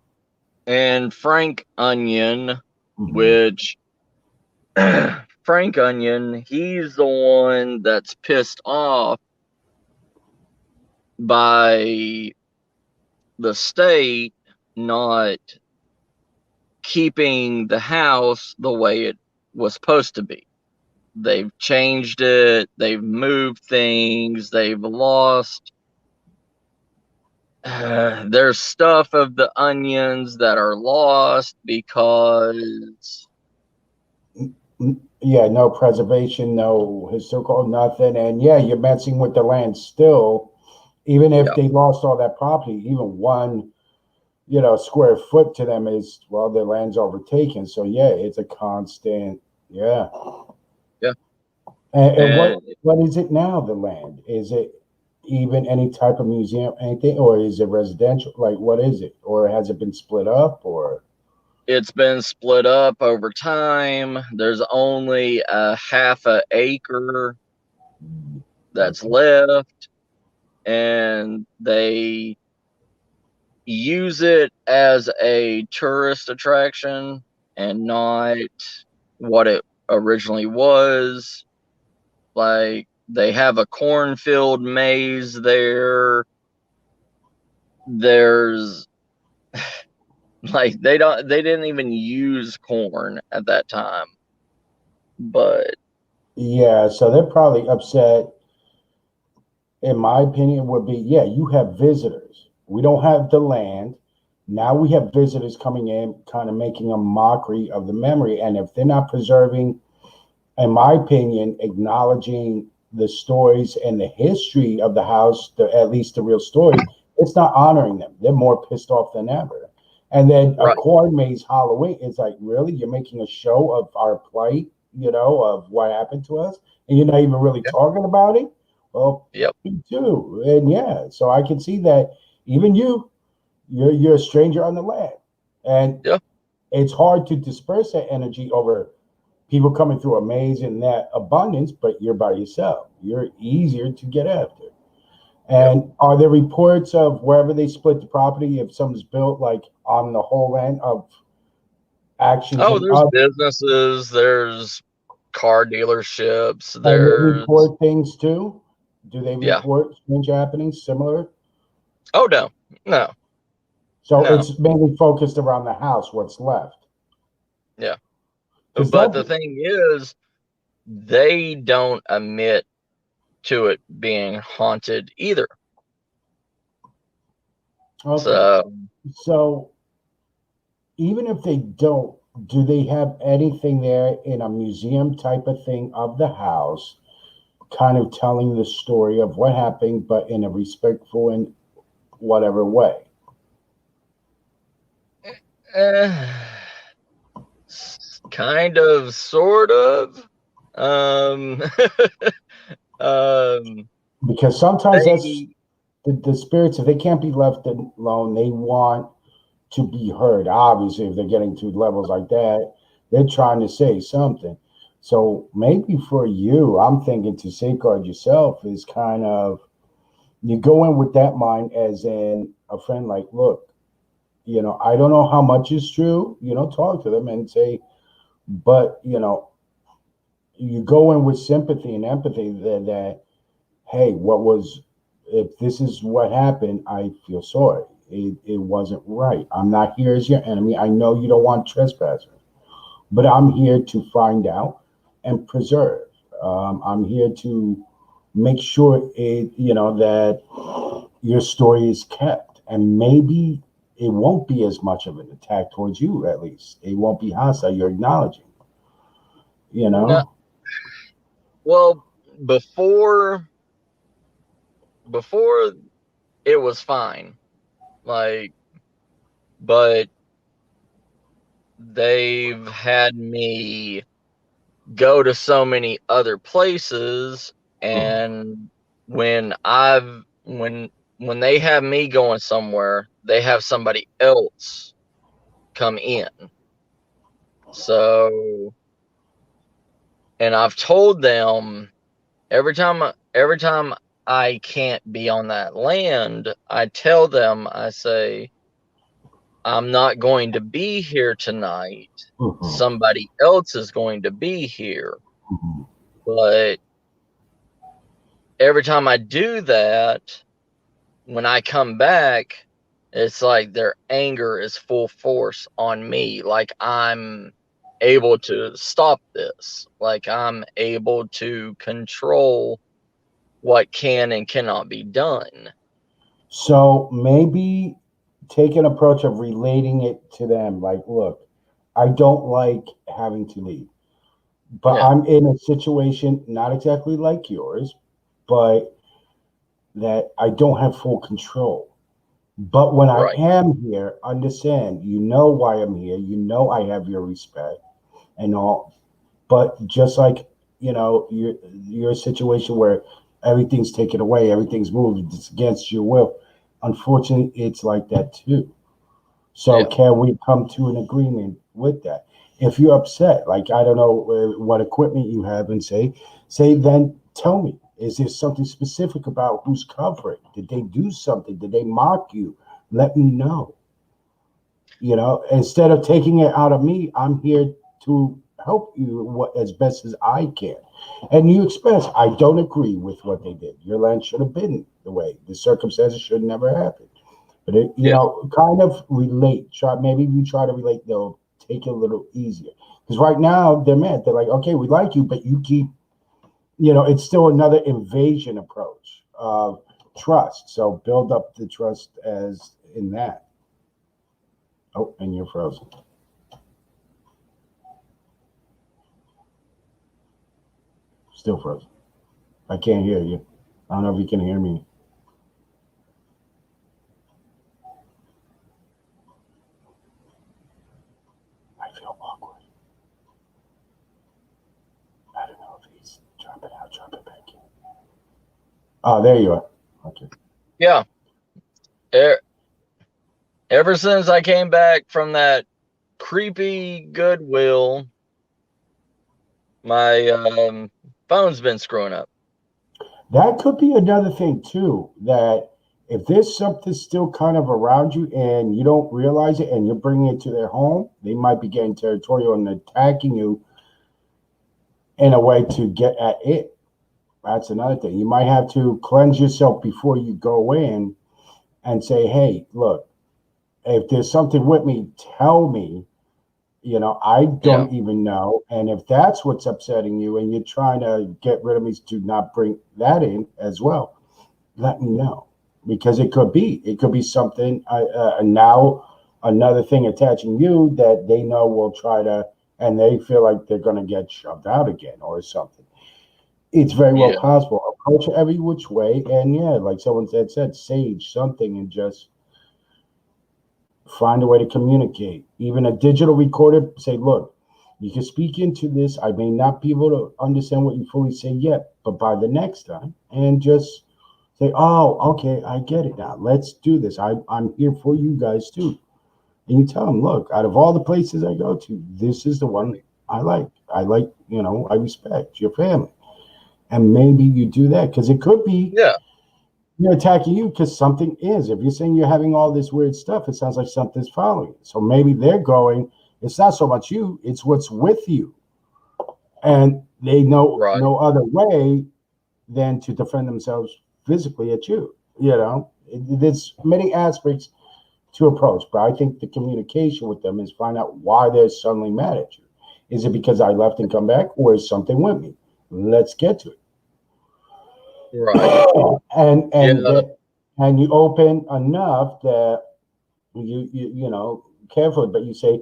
And Frank Onion, which Frank Onion, he's the one that's pissed off by the state not keeping the house the way it was supposed to be. They've changed it, they've moved things, they've lost. There's stuff of the Onions that are lost because no preservation, no historical, nothing. And you're messing with the land still, even if they lost all that property. Even one square foot to them is, well, their land's overtaken. So it's a constant. And what is it now? The land, is it even any type of museum, anything, or is it residential? Like, what is it? Or has it been split up? Or it's been split up over time. There's only a half an acre that's left, and they use it as a tourist attraction and not what it originally was. Like, they have a cornfield maze there. There's Like they didn't even use corn at that time. But Yeah, so they're probably upset. In my opinion, would be, yeah, you have visitors. We don't have the land. Now we have visitors coming in, kind of making a mockery of the memory. And if they're not preserving, in my opinion, acknowledging the stories and the history of the house, at least the real story, it's not honoring them. They're more pissed off than ever. And then a right, corn maze Halloween is like, really? You're making a show of our plight, of what happened to us, and you're not even really yep, talking about it? Well, yep, me too. And yeah, so I can see that even you're a stranger on the land. And yep. it's hard to disperse that energy over people coming through a maze in that abundance, but you're by yourself. You're easier to get after. Yep. And are there reports of wherever they split the property, if something's built like on the whole land of actions Oh, and there's businesses, there's car dealerships, and they there's report things too? Do they yeah. report strange happenings similar? Oh no, no, So no, it's mainly focused around the house, what's left. yeah. Because But the thing is, they don't admit to it being haunted either. okay. So So even if they don't, do they have anything there in a museum type of thing of the house, kind of telling the story of what happened, but in a respectful and whatever way? eh, kind of, sort of. Um, um, Because sometimes that's they the spirits, if they can't be left alone, they want to be heard. Obviously, if they're getting to levels like that, they're trying to say something. So maybe for you, I'm thinking to safeguard yourself is kind of, you go in with that mind as in a friend, like, look, I don't know how much is true, talk to them and say, but, you go in with sympathy and empathy that hey, if this is what happened, I feel sorry. It wasn't right. I'm not here as your enemy. I know you don't want trespassers, but I'm here to find out and preserve. I'm here to make sure that your story is kept, and maybe it won't be as much of an attack towards you. At least it won't be hostile. You're acknowledging, you no. know. Well, before it was fine, like, but they've had me go to so many other places, and when when they have me going somewhere, they have somebody else come in. So, and I've told them every time I can't be on that land, I tell them, I say, I'm not going to be here tonight. Mhm, Somebody else is going to be here. mhm. But every time I do that, when I come back, it's like their anger is full force on me. Like I'm able to stop this. Like I'm able to control what can and cannot be done. So maybe take an approach of relating it to them. Like, look, I don't like having to leave, but Yeah, I'm in a situation not exactly like yours, but that I don't have full control. But when I right. am here, understand, you know why I'm here. You know I have your respect and all. But just like, your situation where everything's taken away, everything's moved, it's against your will. Unfortunately, it's like that too. So Yeah. can we come to an agreement with that? If you're upset, like I don't know what equipment you have, and say then tell me, is there something specific about who's covering? Did they do something? Did they mock you? Let me know. Instead of taking it out of me, I'm here to help you as best as I can. And you express, I don't agree with what they did. Your land should have been the way. The circumstances should never happen. But it, Yeah. kind of relate. Maybe you try to relate. They'll take it a little easier because right now they're mad. They're like, okay, we like you, but you keep, it's still another invasion approach of trust. So build up the trust as in that. Oh, and you're frozen. Still frozen. I can't hear you. I don't know if you can hear me. I feel awkward. I don't know if he's dropping out, dropping back in. Oh, there you are. Okay. Yeah. Ever since I came back from that creepy Goodwill, my phone's been screwing up. That could be another thing too, that if there's something still kind of around you and you don't realize it and you're bringing it to their home, they might be getting territorial and attacking you in a way to get at it. That's another thing. You might have to cleanse yourself before you go in and say, hey, look, if there's something with me, tell me. I don't even know. And if that's what's upsetting you and you're trying to get rid of me to not bring that in as well, let me know. Because it could be something now another thing attaching you that they know will try to, and they feel like they're going to get shoved out again or something. It's very well possible. Approach it every which way. And yeah, like someone said, sage something and just find a way to communicate. Even a digital recorder, say, look, you can speak into this. I may not be able to understand what you fully say yet, but by the next time, and just say, oh, okay, I get it now. Let's do this. I'm here for you guys too. And you tell them, look, out of all the places I go to, this is the one I like. I like, I respect your family. And maybe you do that because it could be they're attacking you because something is. If you're saying you're having all this weird stuff, it sounds like something's following you. So maybe they're going, it's not so much you, it's what's with you. And they know no other way than to defend themselves physically at you. There's many aspects to approach, but I think the communication with them is find out why they're suddenly mad at you. Is it because I left and come back, or is something with me? Let's get to it. Right. And you open enough that you carefully, but you say,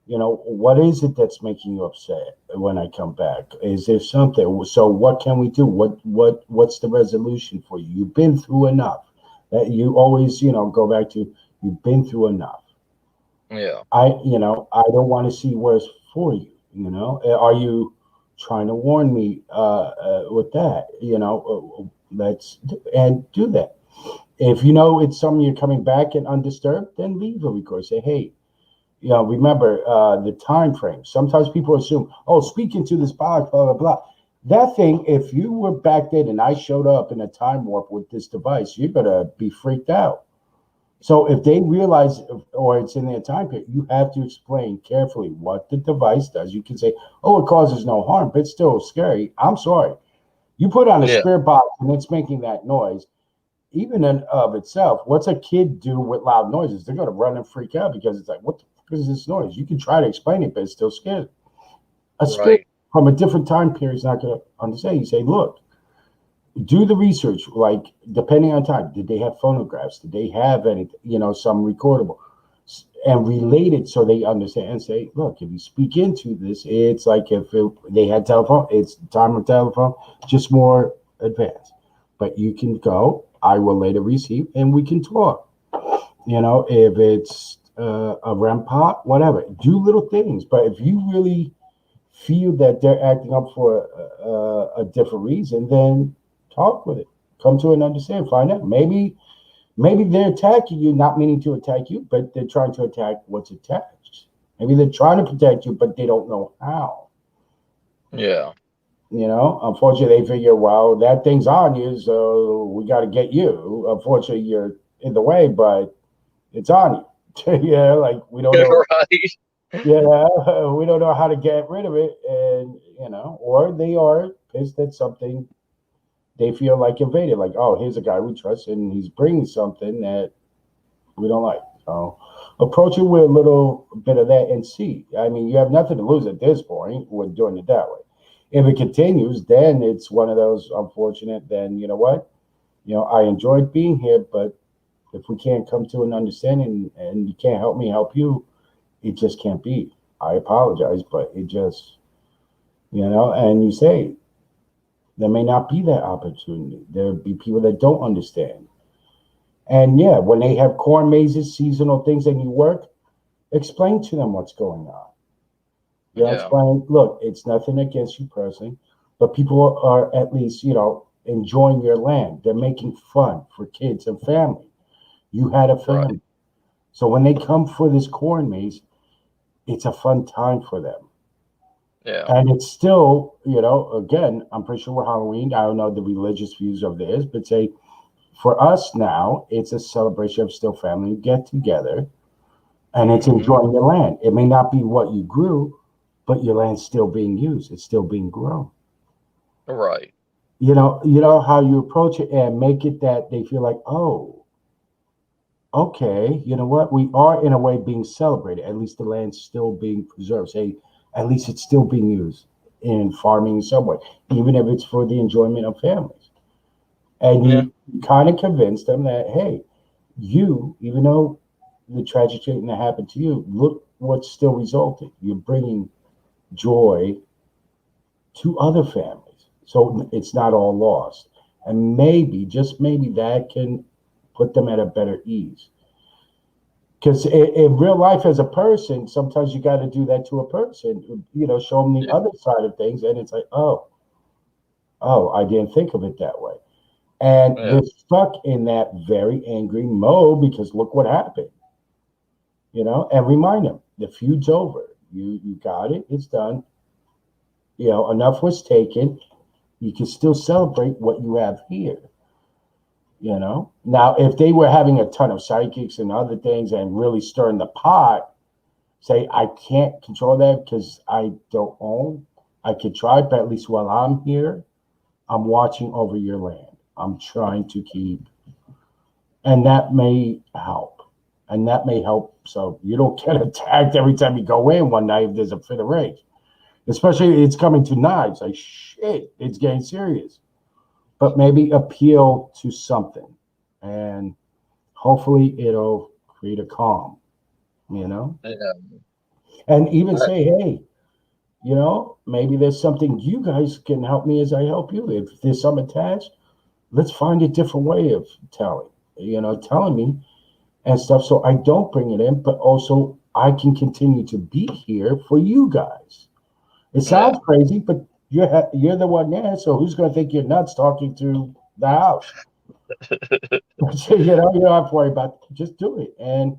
what is it that's making you upset when I come back? Is there something? So what can we do? What's the resolution for you? You've been through enough. That you always, go back to, you've been through enough. Yeah. I don't want to see worse for you. Are you trying to warn me with that? Let's do that. If it's something you're coming back and undisturbed, then leave a record. Say, hey, remember the time frame. Sometimes people assume, oh, speaking to this box, blah, blah, blah. That thing, if you were back then and I showed up in a time warp with this device, you're going to be freaked out. So if they realize, or it's in their time period, you have to explain carefully what the device does. You can say, oh, it causes no harm, but it's still scary. I'm sorry. You put on a spirit box and it's making that noise. Even in of itself, what's a kid do with loud noises? They're going to run and freak out because it's like, what the fuck is this noise? You can try to explain it, but it's still scary. A spirit from a different time period is not going to understand. You say, look, do the research, like depending on time. Did they have phonographs? Did they have anything, some recordable? And relate it so they understand and say, look, if you speak into this, it's like if they had telephone, it's time of telephone, just more advanced. But you can go, I will later receive, and we can talk. If it's a REM pod, whatever, do little things. But if you really feel that they're acting up for a different reason, then talk with it. Come to an understanding. Find out. Maybe they're attacking you, not meaning to attack you, but they're trying to attack what's attached. Maybe they're trying to protect you, but they don't know how. Yeah. Unfortunately, they figure, well, that thing's on you, so we got to get you. Unfortunately, you're in the way, but it's on you. Like we don't know. Right. We don't know how to get rid of it, and or they are pissed at something. They feel like invaded, like, oh, here's a guy we trust, and he's bringing something that We don't like. So approach it with a little bit of that and see. I mean, you have nothing to lose at this point with doing it that way. If it continues, then it's one of those unfortunate. Then you know what? I enjoyed being here, but if we can't come to an understanding and you can't help me help you, it just can't be. I apologize, but it just, and you say there may not be that opportunity. There'll be people that don't understand. And yeah, when they have corn mazes, seasonal things, and you work, explain to them what's going on. Yeah. Explain, look, it's nothing against you personally, but people are at least, enjoying your land. They're making fun for kids and family. You had a family. Right. So when they come for this corn maze, it's a fun time for them. Yeah. And it's still, again, I'm pretty sure we're Halloween. I don't know the religious views of this, but say for us now, it's a celebration of still family get together and it's enjoying your land. It may not be what you grew, but your land's still being used. It's still being grown. Right. You know how you approach it and make it that they feel like, oh, okay, you know what? We are in a way being celebrated. At least the land's still being preserved. Say, at least it's still being used in farming in some way, even if it's for the enjoyment of families. And you kind of convince them that, hey, even though the tragic thing that happened to you, look what's still resulting. You're bringing joy to other families. So it's not all lost. And maybe, just maybe, that can put them at a better ease. Because in real life, as a person, sometimes you got to do that to a person, show them the other side of things. And it's like, oh, I didn't think of it that way. And they're stuck in that very angry mode because look what happened, and remind them the feud's over. You got it. It's done. Enough was taken. You can still celebrate what you have here. Now, if they were having a ton of psychics and other things and really stirring the pot, say, I can't control that because I don't own. I could try, but at least while I'm here, I'm watching over your land. I'm trying to keep, and that may help. And that may help so you don't get attacked every time you go in one night if there's a fit of rage. Especially it's coming to knives. Like, shit, it's getting serious. But maybe appeal to something. And hopefully it'll create a calm, Yeah. And even say, hey, maybe there's something you guys can help me as I help you. If there's some attached, let's find a different way of telling me and stuff so I don't bring it in, but also I can continue to be here for you guys. It sounds crazy, but you're the one there, so who's going to think you're nuts talking to the house? You don't have to worry about it. Just do it. And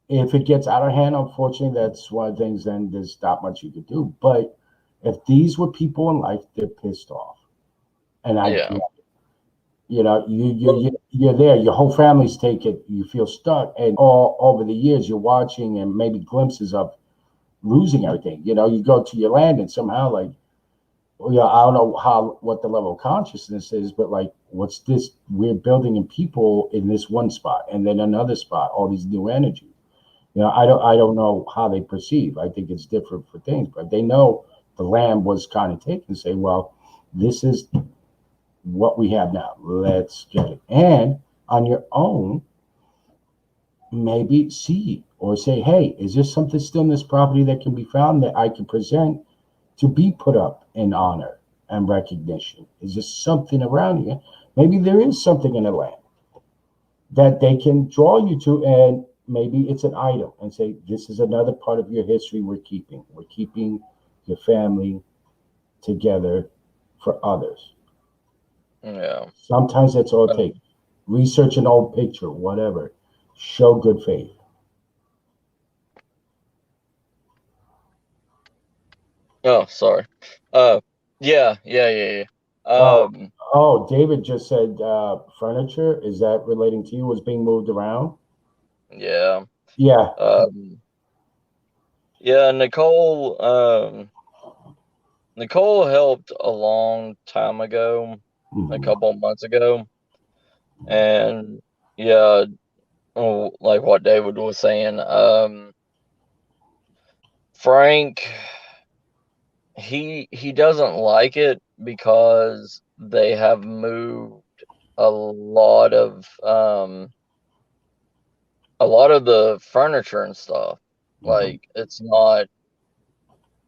if it gets out of hand, unfortunately, that's one of the things, then there's not much you can do. But if these were people in life, they're pissed off. And I get it. You're there. Your whole family's taken. You feel stuck. And all over the years, you're watching and maybe glimpses of losing everything. You go to your land and somehow I don't know what the level of consciousness is, but like, what's this? We're building in people in this one spot and then another spot, all these new energies. I don't know how they perceive. I think it's different for things, but they know the land was kind of taken. Say, well, this is what we have now. Let's get it. And on your own, maybe see or say, hey, is there something still in this property that can be found that I can present to be put up in honor and recognition? Is there something around here? Maybe there is something in the land that they can draw you to, and maybe it's an item and say, this is another part of your history we're keeping. We're keeping your family together for others. Yeah. Sometimes that's all it takes. Research an old picture, whatever. Show good faith. Oh, sorry. Yeah. Oh, David just said furniture. Is that relating to you? Was being moved around? Yeah. Yeah. Yeah, Nicole helped a long time ago, a couple of months ago. And yeah, like what David was saying, Frank, he doesn't like it because they have moved a lot of the furniture and stuff. Like, it's not,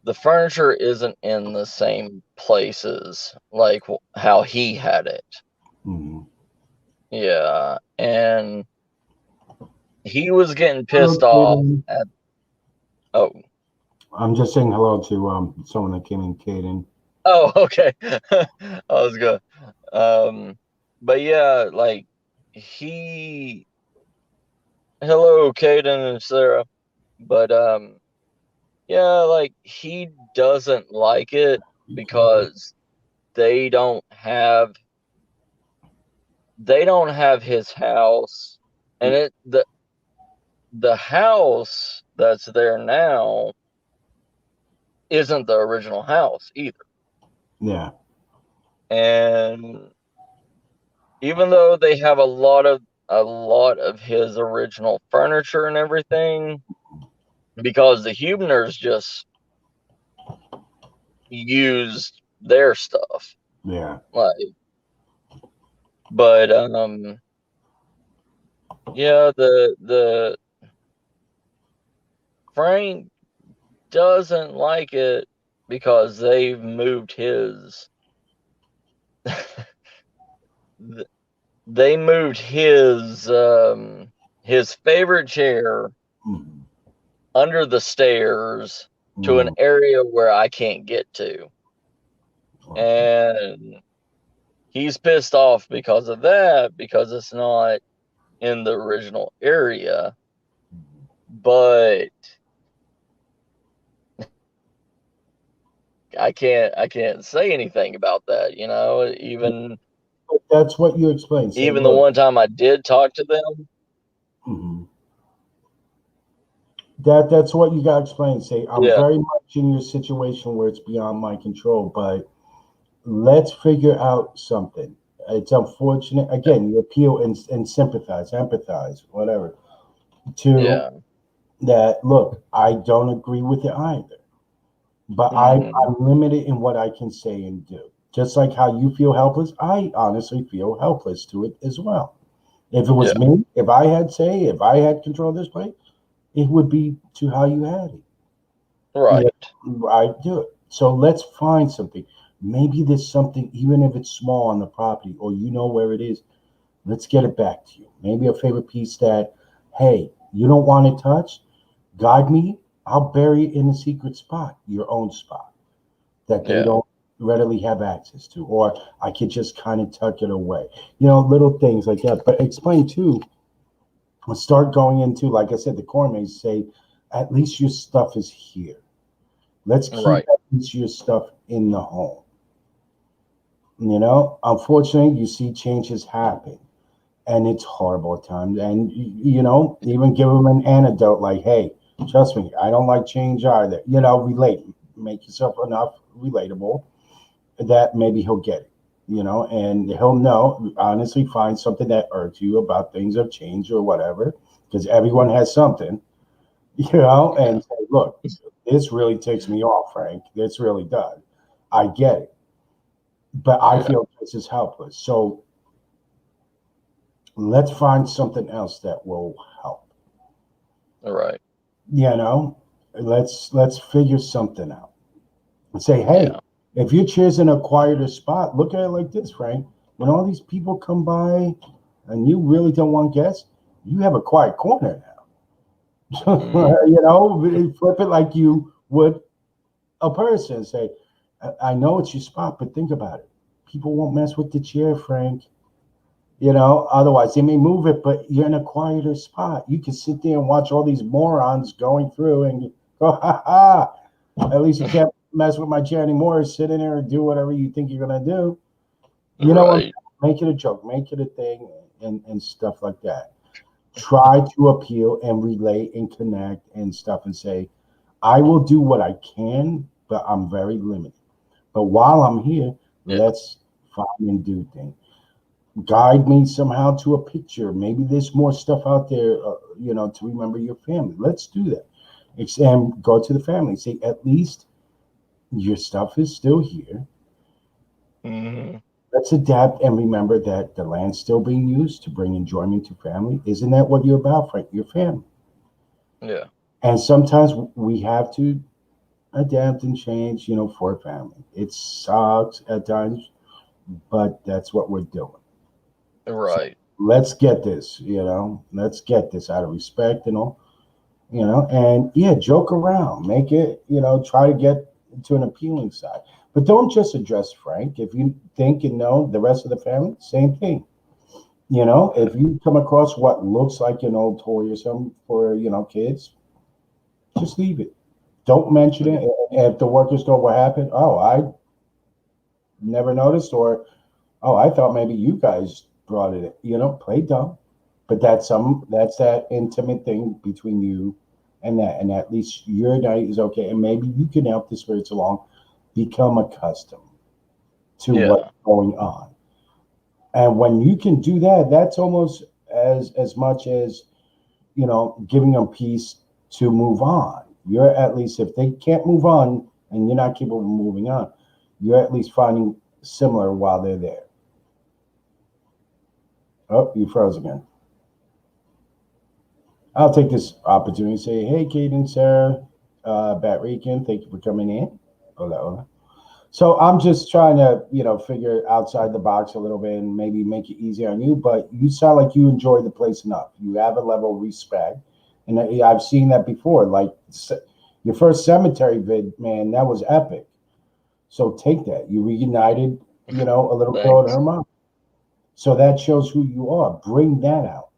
the furniture isn't in the same places like how he had it. Mhm. Yeah, and he was getting Hello, pissed off Caden. at, oh, I'm just saying hello to someone that came in, Caden. oh, okay. That was good. But yeah, like, hello, Caden and Sarah. But yeah, like, he doesn't like it because they don't have his house, and the house that's there now isn't the original house either. Yeah. And even though they have a lot of his original furniture and everything, because the Hubners just used their stuff. Yeah. Like, but yeah, the Frank doesn't like it because they've moved they moved his favorite chair Mhm. under the stairs to an Mhm. area where I can't get to. And he's pissed off because of that, because it's not in the original area. But I can't say anything about that, even But that's what you explained. Say, even the look. one time I did talk to them. Mhm. That's what you got to explain. Say, I'm Yeah, very much in your situation where it's beyond my control, but let's figure out something. It's unfortunate. Again, you appeal and sympathize, empathize, whatever. To yeah. that, look, I don't agree with it either, but Hmm. I'm limited in what I can say and do. Just like how you feel helpless, I honestly feel helpless to it as well. If it was Yeah, me, if I had control of this place, it would be to how you had it. Yeah, right. I do it. So let's find something. Maybe there's something, even if it's small on the property or you know where it is, let's get it back to you. Maybe a favorite piece that, hey, you don't want it touched? Guide me. I'll bury it in a secret spot, your own spot that they Yeah, don't readily have access to. Or I could just kind of tuck it away. Little things like that. But explain too, start going into, like I said, the core maze, say, at least your stuff is here. Let's keep right. at least your stuff in the home. Unfortunately, you see changes happen, and it's horrible at times. And even give them an antidote, like, "Hey, trust me, I don't like change either." Relate, make yourself enough relatable that maybe he'll get it. And he'll know. Honestly, find something that irks you about things have changed or whatever, because everyone has something. Yeah, And say, "Look, this really ticks me off, Frank. This really does. I get it, but I yeah, feel this is helpless. So let's find something else that will help. right. You know, let's figure something out and say, hey, Yeah, if your chair's in a quieter spot, look at it like this, Frank. When all these people come by and you really don't want guests, you have a quiet corner now. mm, Flip it like you would a person. Say, I know it's your spot, but think about it. People won't mess with the chair, Frank. Otherwise they may move it, but you're in a quieter spot. You can sit there and watch all these morons going through and go, ha ha. At least you can't mess with my chair anymore. Sit in there and do whatever you think you're gonna do. right. Make it a joke, make it a thing, and stuff like that. Try to appeal and relate and connect and stuff and say, I will do what I can, but I'm very limited. But while I'm here, Yeah, let's find and do things. guide me somehow to a picture. Maybe there's more stuff out there, to remember your family. Let's do that. And go to the family. Say, at least your stuff is still here. Hmm. Let's adapt and remember that the land's still being used to bring enjoyment to family. Isn't that what you're about, Frank? Your family. Yeah. And sometimes we have to adapt and change, for family. It sucks at times, but that's what we're doing. Right. Let's get this, let's get this out of respect and all, and yeah, joke around, make it, try to get to an appealing side. But don't just address Frank. If you think and know the rest of the family, same thing. If you come across what looks like an old toy or something for, kids, just leave it. Don't mention it. If the workers go, what happened? Oh, I never noticed, or oh, I thought maybe you guys brought it in. Play dumb. But that's that intimate thing between you and at least your night is okay. And maybe you can help the spirits along, become accustomed to what's going on. And when you can do that, that's almost as much as, giving them peace to move on. You're at least, if they can't move on and you're not capable of moving on, you're at least finding similar while they're there. Oh, you froze again. I'll take this opportunity to say, hey, Kate and Sarah, Bat Rican, thank you for coming in. Hola, hola. So I'm just trying to, figure outside the box a little bit and maybe make it easier on you. But you sound like you enjoy the place enough. You have a level of respect. And I've seen that before. Like your first cemetery vid, man, that was epic. So take that. You reunited, a little girl and her mom. So that shows who you are. Bring that out.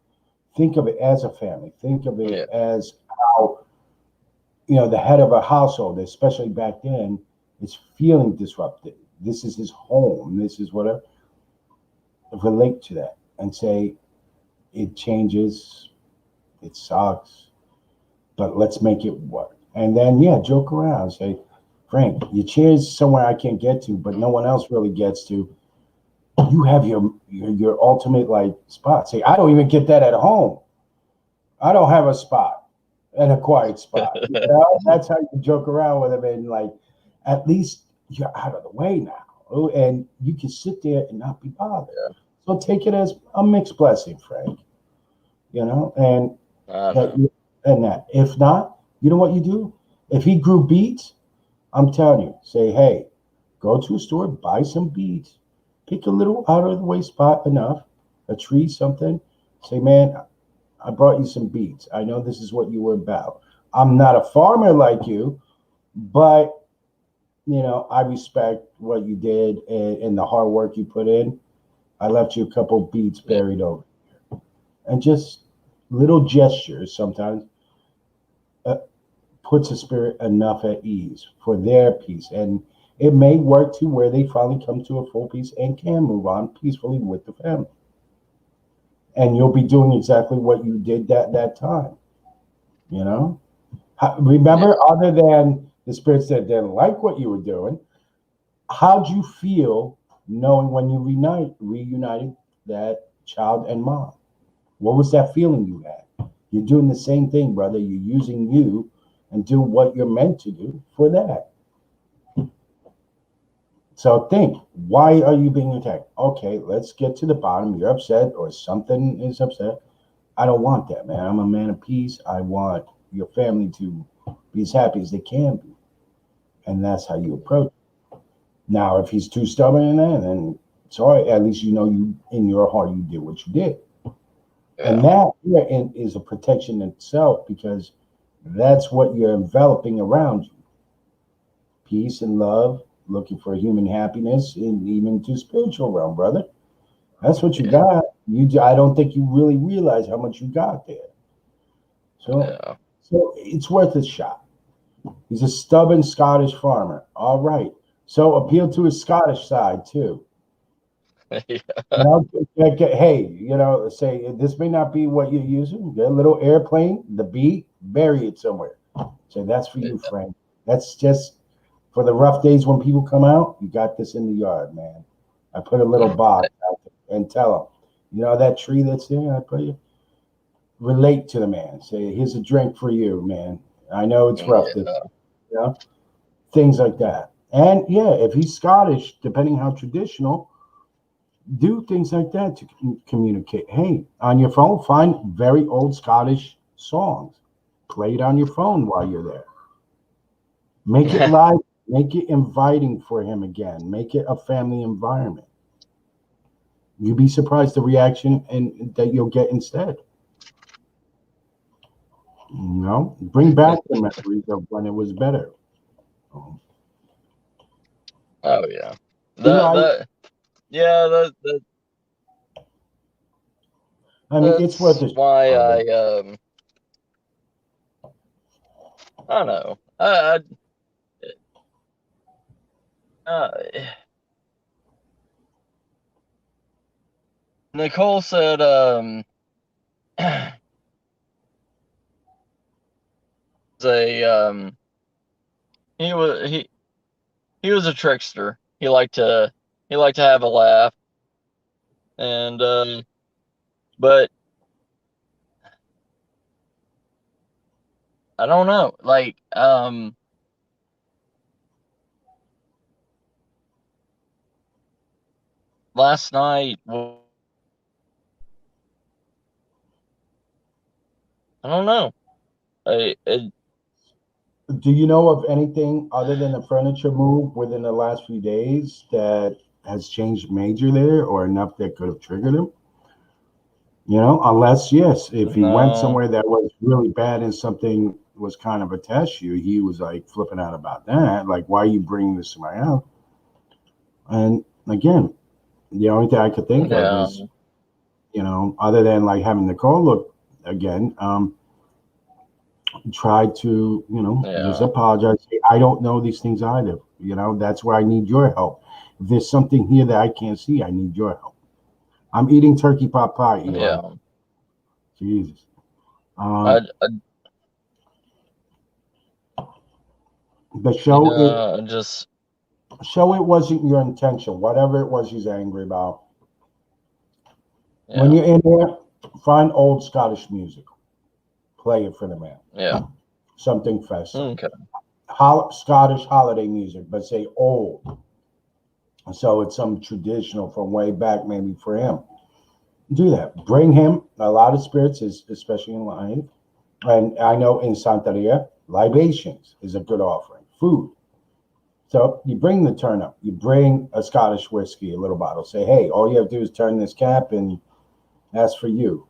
Think of it as a family. Think of it as how, the head of a household, especially back then, is feeling disrupted. This is his home. This is whatever. Relate to that and say, it changes, it sucks, but let's make it work. And then, joke around. Say, Frank, your chair's somewhere I can't get to, but no one else really gets to. You have your ultimate spot. Say, I don't even get that at home. I don't have a spot, a quiet spot. That's how you joke around with them, and at least you're out of the way now, and you can sit there and not be bothered. So take it as a mixed blessing, Frank. And that. If not, you know what you do? If he grew beets, I'm telling you, say, hey, go to a store, buy some beets. Pick a little out of the way spot enough, a tree, something. Say, man, I brought you some beets. I know this is what you were about. I'm not a farmer like you, but, I respect what you did and the hard work you put in. I left you a couple beets buried over here. And just little gestures sometimes puts a spirit enough at ease for their peace. And it may work to where they finally come to a full peace and can move on peacefully with the family. And you'll be doing exactly what you did that time. Remember, other than the spirits that didn't like what you were doing, how'd you feel knowing when you reunited that child and mom? What was that feeling you had? You're doing the same thing, brother. You're using you and do what you're meant to do for that. So think, why are you being attacked? Okay, let's get to the bottom. You're upset or something is upset. I don't want that, man. I'm a man of peace. I want your family to be as happy as they can be. And that's how you approach it. Now, if he's too stubborn in that, then sorry, at least you in your heart you did what you did. Yeah. And that is a protection in itself, because that's what you're enveloping around you. Peace and love, looking for human happiness, and even to spiritual realm, brother. That's what you got. I don't think you really realize how much you got there. So it's worth a shot. He's a stubborn Scottish farmer. All right. So appeal to his Scottish side too. Hey, say this may not be what you're using. Get a little airplane, the beat, bury it somewhere. So that's for you, Frank. That's just for the rough days when people come out. You got this in the yard, man. I put a little box out there, and tell him, you know, that tree that's there, I put you. Relate to the man. Say, here's a drink for you, man. I know it's rough. Yeah. You know, things like that. And yeah, if he's Scottish, depending how traditional, do things like that to communicate. Hey, on your phone, find very old Scottish songs. Play it on your phone while you're there. Make it live. Make it inviting for him again. Make it a family environment. You'd be surprised the reaction and that you'll get instead. You know, bring back the memories of when it was better. Oh yeah. I mean, it's worth That's it. why I don't know. Nicole said he was a trickster. He liked to have a laugh, and but I don't know, like last night. I don't know. Do you know of anything other than the furniture move within the last few days that has changed major there, or enough that could have triggered him? You know, unless, yes, if he went No. somewhere that was really bad and something was kind of attached to you, he was like flipping out about that. Like, why are you bringing this to my house? And again, the only thing I could think of is, you know, other than like having Nicole look again, try to, you know, just apologize. Say, I don't know these things either. You know, that's where I need your help. If there's something here that I can't see, I need your help. I'm eating turkey pot pie. Eli. Yeah. Jesus. The show it wasn't your intention. Whatever it was he's angry about. Yeah. When you're in there, find old Scottish music. Play it for the man. Yeah. Something festive. Okay. Scottish holiday music, but say old. So it's some traditional from way back, maybe for him. Do that. Bring him a lot of spirits, especially in life. And I know in Santeria, libations is a good offering. Food. So you bring the turnip. You bring a Scottish whiskey, a little bottle. Say, hey, all you have to do is turn this cap and ask for you.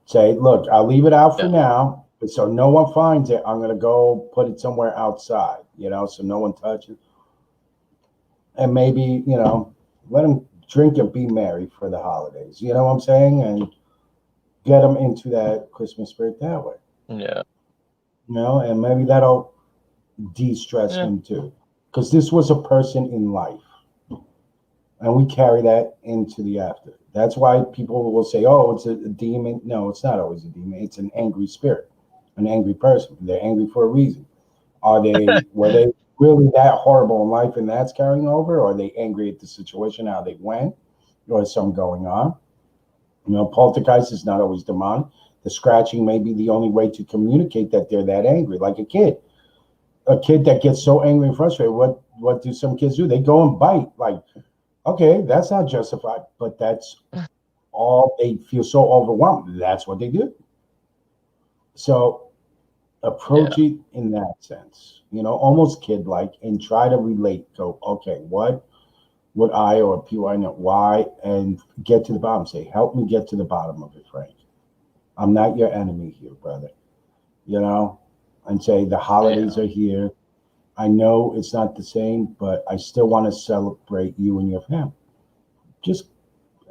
Say, look, I'll leave it out for now, but so no one finds it, I'm going to go put it somewhere outside, you know, so no one touches. And maybe, you know, let them drink and be merry for the holidays. You know what I'm saying? And get them into that Christmas spirit that way. Yeah. You know, and maybe that'll de-stress him too. Because this was a person in life. And we carry that into the after. That's why people will say, oh, it's a demon. No, it's not always a demon. It's an angry spirit, an angry person. They're angry for a reason. Were they really that horrible in life and that's carrying over? Or are they angry at the situation, how they went? Or is something going on? You know, poltergeist is not always demonic. The scratching may be the only way to communicate that they're that angry, like a kid. A kid that gets so angry and frustrated, what do some kids do? They go and bite. Like, okay, that's not justified, but that's all. They feel so overwhelmed. That's what they do. So approach it in that sense, you know, almost kid-like, and try to relate. Go, okay, what would I or PY know? Why? And get to the bottom. Say, help me get to the bottom of it, Frank. I'm not your enemy here, brother. You know, and say the holidays are here. I know it's not the same, but I still want to celebrate you and your family. Just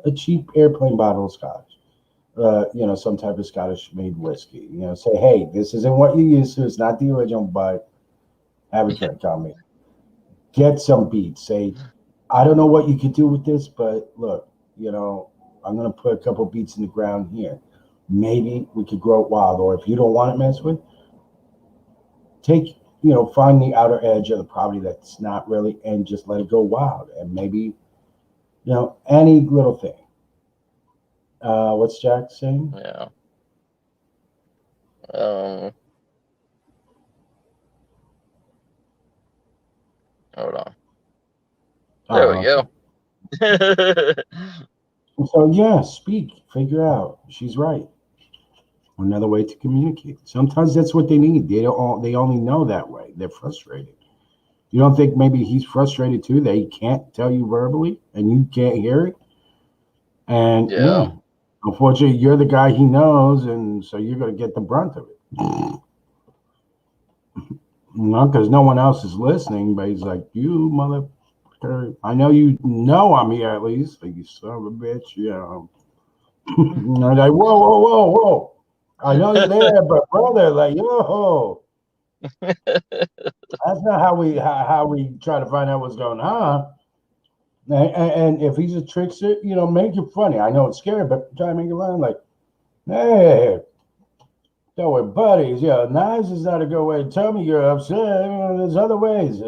a cheap airplane bottle of Scotch, you know, some type of Scottish made whiskey. You know, say, hey, this isn't what you used to. It's not the original, but have a drink on me. Get some beats. Say, I don't know what you could do with this, but look, you know, I'm going to put a couple beats in the ground here. Maybe we could grow it wild. Or if you don't want it messed with, find the outer edge of the property that's not really, and just let it go wild. And maybe, you know, any little thing. What's Jack saying? Yeah. Hold on. There we go. So yeah, speak, figure out. She's right. Another way to communicate. Sometimes that's what they need. They only know that way. They're frustrated. You don't think maybe he's frustrated too that he can't tell you verbally and you can't hear it? And yeah, unfortunately, you're the guy he knows, and so you're going to get the brunt of it. Not because no one else is listening, but he's like, you motherfucker. I know you know I'm here at least. Like, you son of a bitch. Yeah. And I'm like, whoa, whoa, whoa, whoa. I know you're there, but brother, like, yo. That's not how we try to find out what's going on. And if he's a trickster, make it funny. I know it's scary, but try to make it fun. Like, hey, so we're buddies. Yeah, nice is not a good way to tell me you're upset. There's other ways.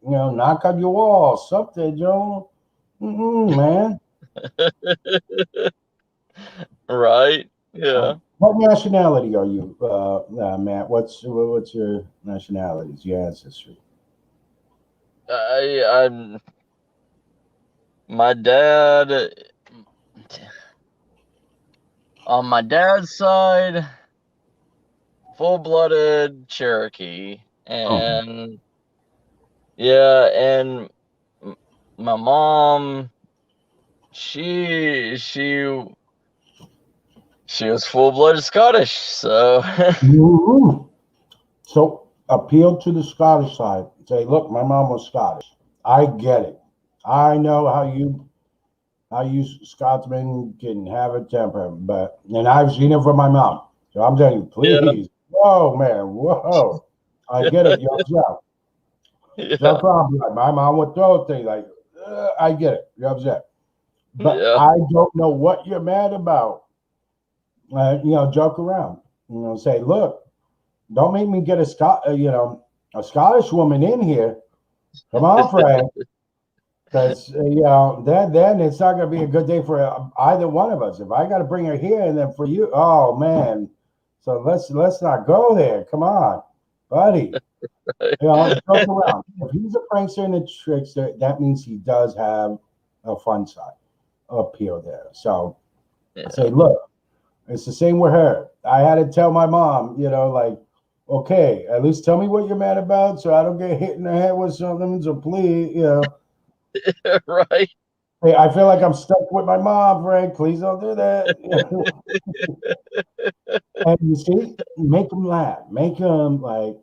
Knock on your wall, something, Joe. Man. Right. Yeah. What nationality are you, Matt? What's your nationality? Your ancestry? I'm my dad. On my dad's side, full-blooded Cherokee, and yeah, and my mom, she was full-blooded Scottish, so. So appeal to the Scottish side. Say, look, my mom was Scottish. I get it. I know how you Scotsmen can have a temper, and I've seen it from my mom. So I'm telling you, please. Yeah. Whoa, man, whoa. I get it, yourself. Yeah. No problem. My mom would throw things like, I get it. You're upset. But I don't know what you're mad about. Joke around. Say, look, don't make me get a Scottish woman in here. Come on, Frank. Because then it's not going to be a good day for either one of us. If I got to bring her here, and then for you, oh man. So let's not go there. Come on, buddy. Joke around. If he's a prankster and a trickster, that means he does have a fun side appeal there. So I say, look, it's the same with her. I had to tell my mom, like, okay, at least tell me what you're mad about, so I don't get hit in the head with something. So please, Right. Hey, I feel like I'm stuck with my mom, Frank. Please don't do that. And you see, make them laugh, make them like,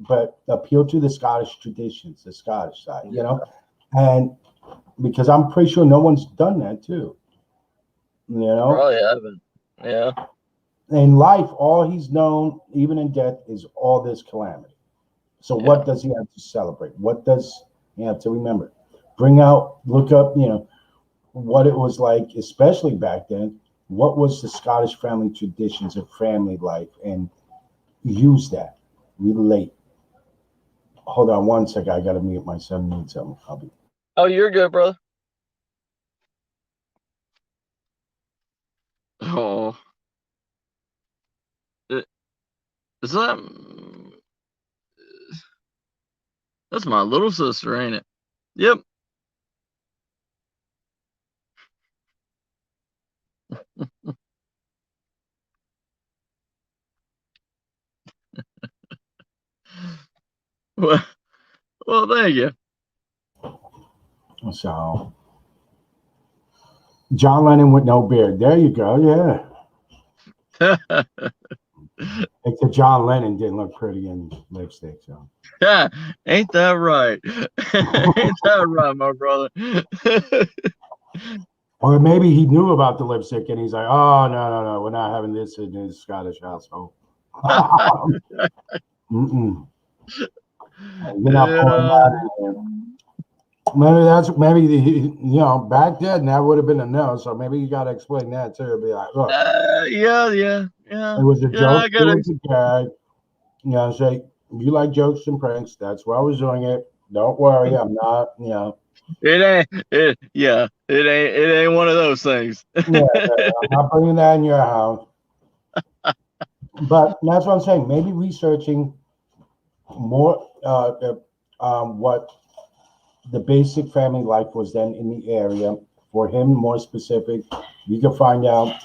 but appeal to the Scottish traditions, the Scottish side, and because I'm pretty sure no one's done that too. Probably haven't. Yeah. In life, all he's known, even in death, is all this calamity. So what does he have to celebrate? What does he have to remember? Bring out, look up, what it was like, especially back then. What was the Scottish family traditions of family life, and use that, relate. Hold on one second. I got to mute my son. Needs something. I'll be. Oh, you're good, brother. Oh. Is that? That's my little sister, ain't it? Yep. well, thank you. So, John Lennon with no beard. There you go. Yeah. Except John Lennon didn't look pretty in lipstick. So. Yeah, ain't that right? Ain't that right, my brother? Or maybe he knew about the lipstick and he's like, oh, no, we're not having this in his Scottish household. You're not pulling that in. Maybe back then that would have been a no. So maybe you got to explain that too. Be like, look. Yeah. It was a joke. It was a gag. Say, you like jokes and pranks. That's why I was doing it. Don't worry. I'm not, It ain't one of those things. Yeah, I'm not bringing that in your house. But that's what I'm saying. Maybe researching more what the basic family life was then in the area for him, more specific. You can find out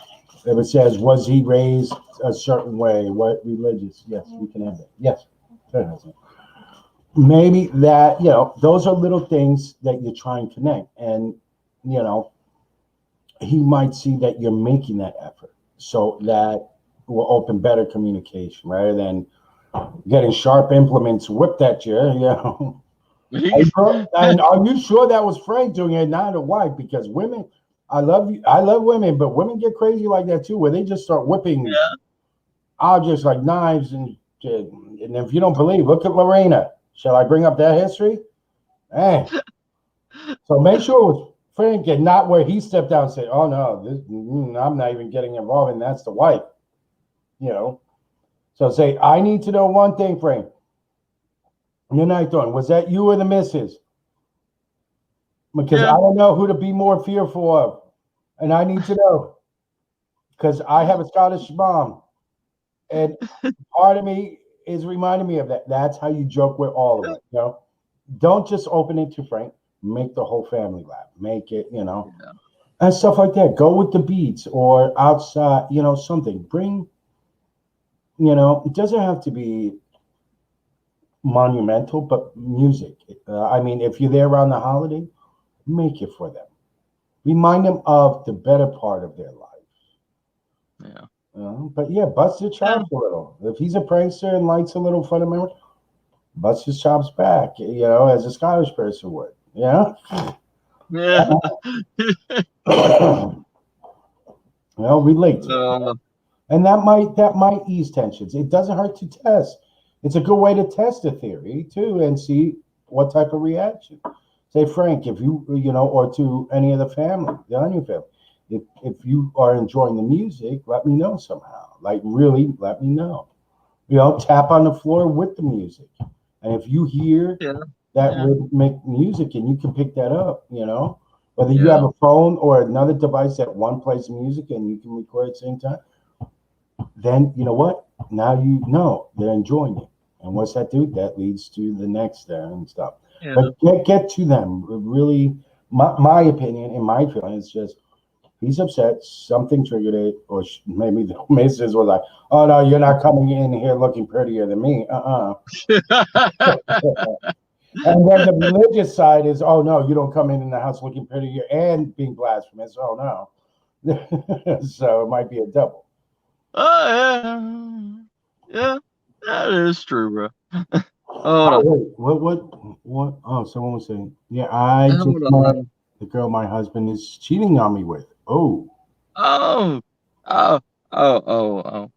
if it says, was he raised a certain way? What religious? Yes, we can have that. Yes. Maybe that, those are little things that you try and connect. And, he might see that you're making that effort. So that will open better communication rather than getting sharp implements whipped at you, And are you sure that was Frank doing it, not a wife? Because women, I love women, but women get crazy like that too, where they just start whipping objects like knives and if you don't believe, look at Lorena. Shall I bring up that history? Hey, so make sure it was Frank and not where he stepped down and said, "Oh no, I'm not even getting involved," and that's the wife. So say, I need to know one thing, Frank. You're not doing. Was that you or the missus? Because I don't know who to be more fearful of. And I need to know. Because I have a Scottish mom. And part of me is reminding me of that. That's how you joke with all of it, Don't just open it to Frank. Make the whole family laugh. Make it, and stuff like that. Go with the beats or outside, something. Bring, it doesn't have to be monumental, but music. If you're there around the holiday, make it for them. Remind them of the better part of their life. Yeah. But yeah, bust your chops a little. If he's a prankster and likes a little fun of memory, bust his chops back, as a Scottish person would. Yeah. Yeah. Relate. And that might ease tensions. It doesn't hurt to test. It's a good way to test a theory too and see what type of reaction. Say, Frank, if you or to any of the family, the Onion family, if you are enjoying the music, let me know somehow. Like really, let me know. Tap on the floor with the music, and if you hear that rhythmic music and you can pick that up, whether you have a phone or another device that one plays music and you can record at the same time, then you know what? Now you know they're enjoying it. And what's that do? That leads to the next there and stuff. Yeah. But get to them. Really, my opinion and my feeling is just he's upset. Something triggered it, or maybe the missus was like, "Oh no, you're not coming in here looking prettier than me." And then the religious side is, "Oh no, you don't come in the house looking prettier and being blasphemous." Oh no. So it might be a double. Yeah, that is true, bro. Wait, what? Oh, someone was saying, yeah, I just met the girl my husband is cheating on me with. Oh. No. Oh,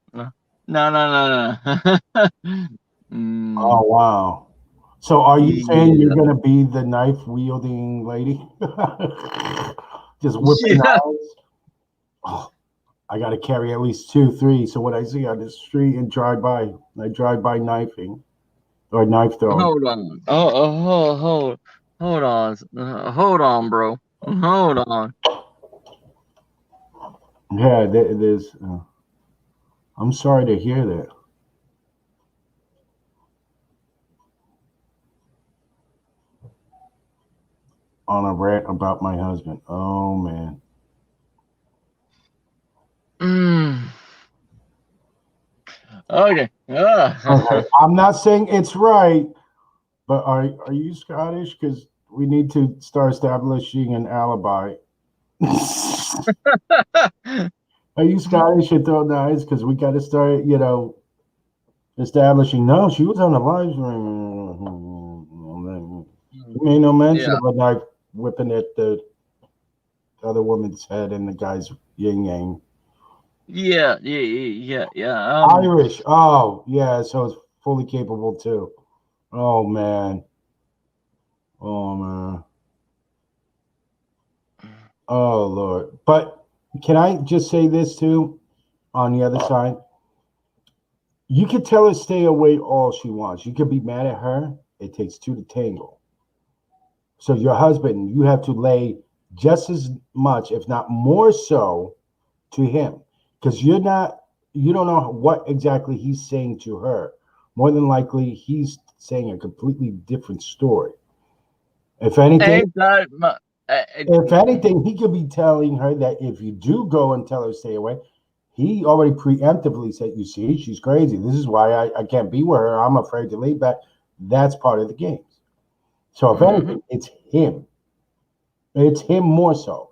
wow. So are you saying you're going to be the knife wielding lady? Just whipping knives? Oh, I got to carry at least 2, 3. So when I see on the street and drive by, I drive by knifing or knife throwing. Hold on. Hold on, bro. Hold on. Yeah, there's. I'm sorry to hear that. On a rant about my husband. Oh man. Okay. Okay. I'm not saying it's right, but are you Scottish? Because we need to start establishing an alibi. Are you Scottish and throw knives? Because we got to start, establishing. No, she was on the live stream. You made no mention of a knife whipping at the other woman's head and the guy's yin yang. Yeah. Irish. Oh, yeah. So it's fully capable too. Oh man. Oh Lord. But can I just say this too? On the other side, you could tell her stay away all she wants. You could be mad at her. It takes 2 to tangle. So your husband, you have to lay just as much, if not more so, to him, because you don't know what exactly he's saying to her. More than likely, he's saying a completely different story. If anything, Ain't that my, if anything, he could be telling her that if you do go and tell her to stay away, he already preemptively said, "You see, she's crazy. This is why I can't be with her. I'm afraid to leave back." That's part of the games. So if anything, it's him. It's him more so.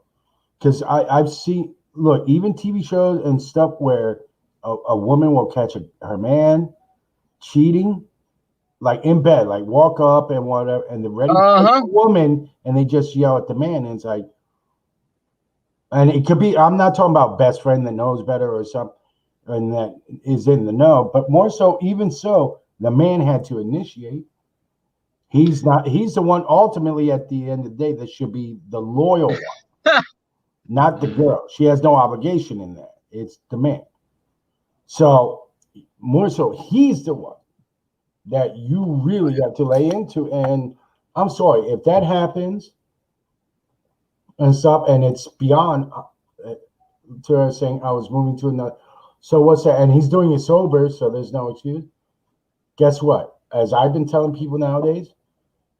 Because I've seen, look, even TV shows and stuff where a woman will catch her man cheating, like in bed, like walk up and whatever, and they're ready to take the woman, and they just yell at the man, and it's like, and it could be, I'm not talking about best friend that knows better or something, and that is in the know, but more so, even so, the man had to initiate. He's the one ultimately at the end of the day that should be the loyal one. Not the girl. She has no obligation in that. It's the man. So more so, he's the one that you really have to lay into. And I'm sorry if that happens and stuff, and it's beyond to her saying I was moving to another. So what's that? And he's doing it sober, so there's no excuse. Guess what? As I've been telling people nowadays,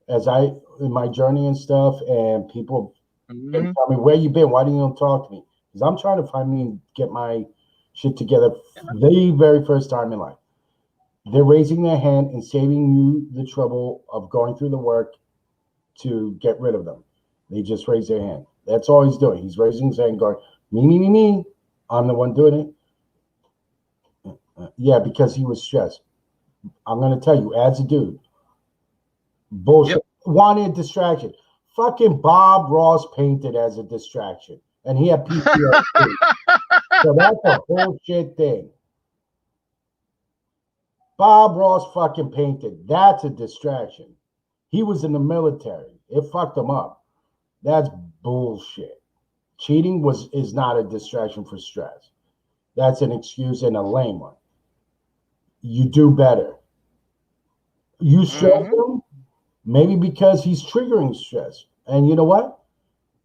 as I in my journey and stuff, and people tell me, where you been? Why didn't you talk to me? Because I'm trying to find me and get my shit together the very first time in life. They're raising their hand and saving you the trouble of going through the work to get rid of them. They just raise their hand. That's all he's doing. He's raising his hand going, me. I'm the one doing it. Yeah, because he was stressed. I'm going to tell you, as a dude, bullshit. Yep. Wanted a distraction. Fucking Bob Ross painted as a distraction, and he had PTSD. So that's a bullshit thing. Bob Ross fucking painted. That's a distraction. He was in the military. It fucked him up. That's bullshit. Cheating is not a distraction for stress. That's an excuse and a lame one. You do better. You stress him, maybe because he's triggering stress. And you know what?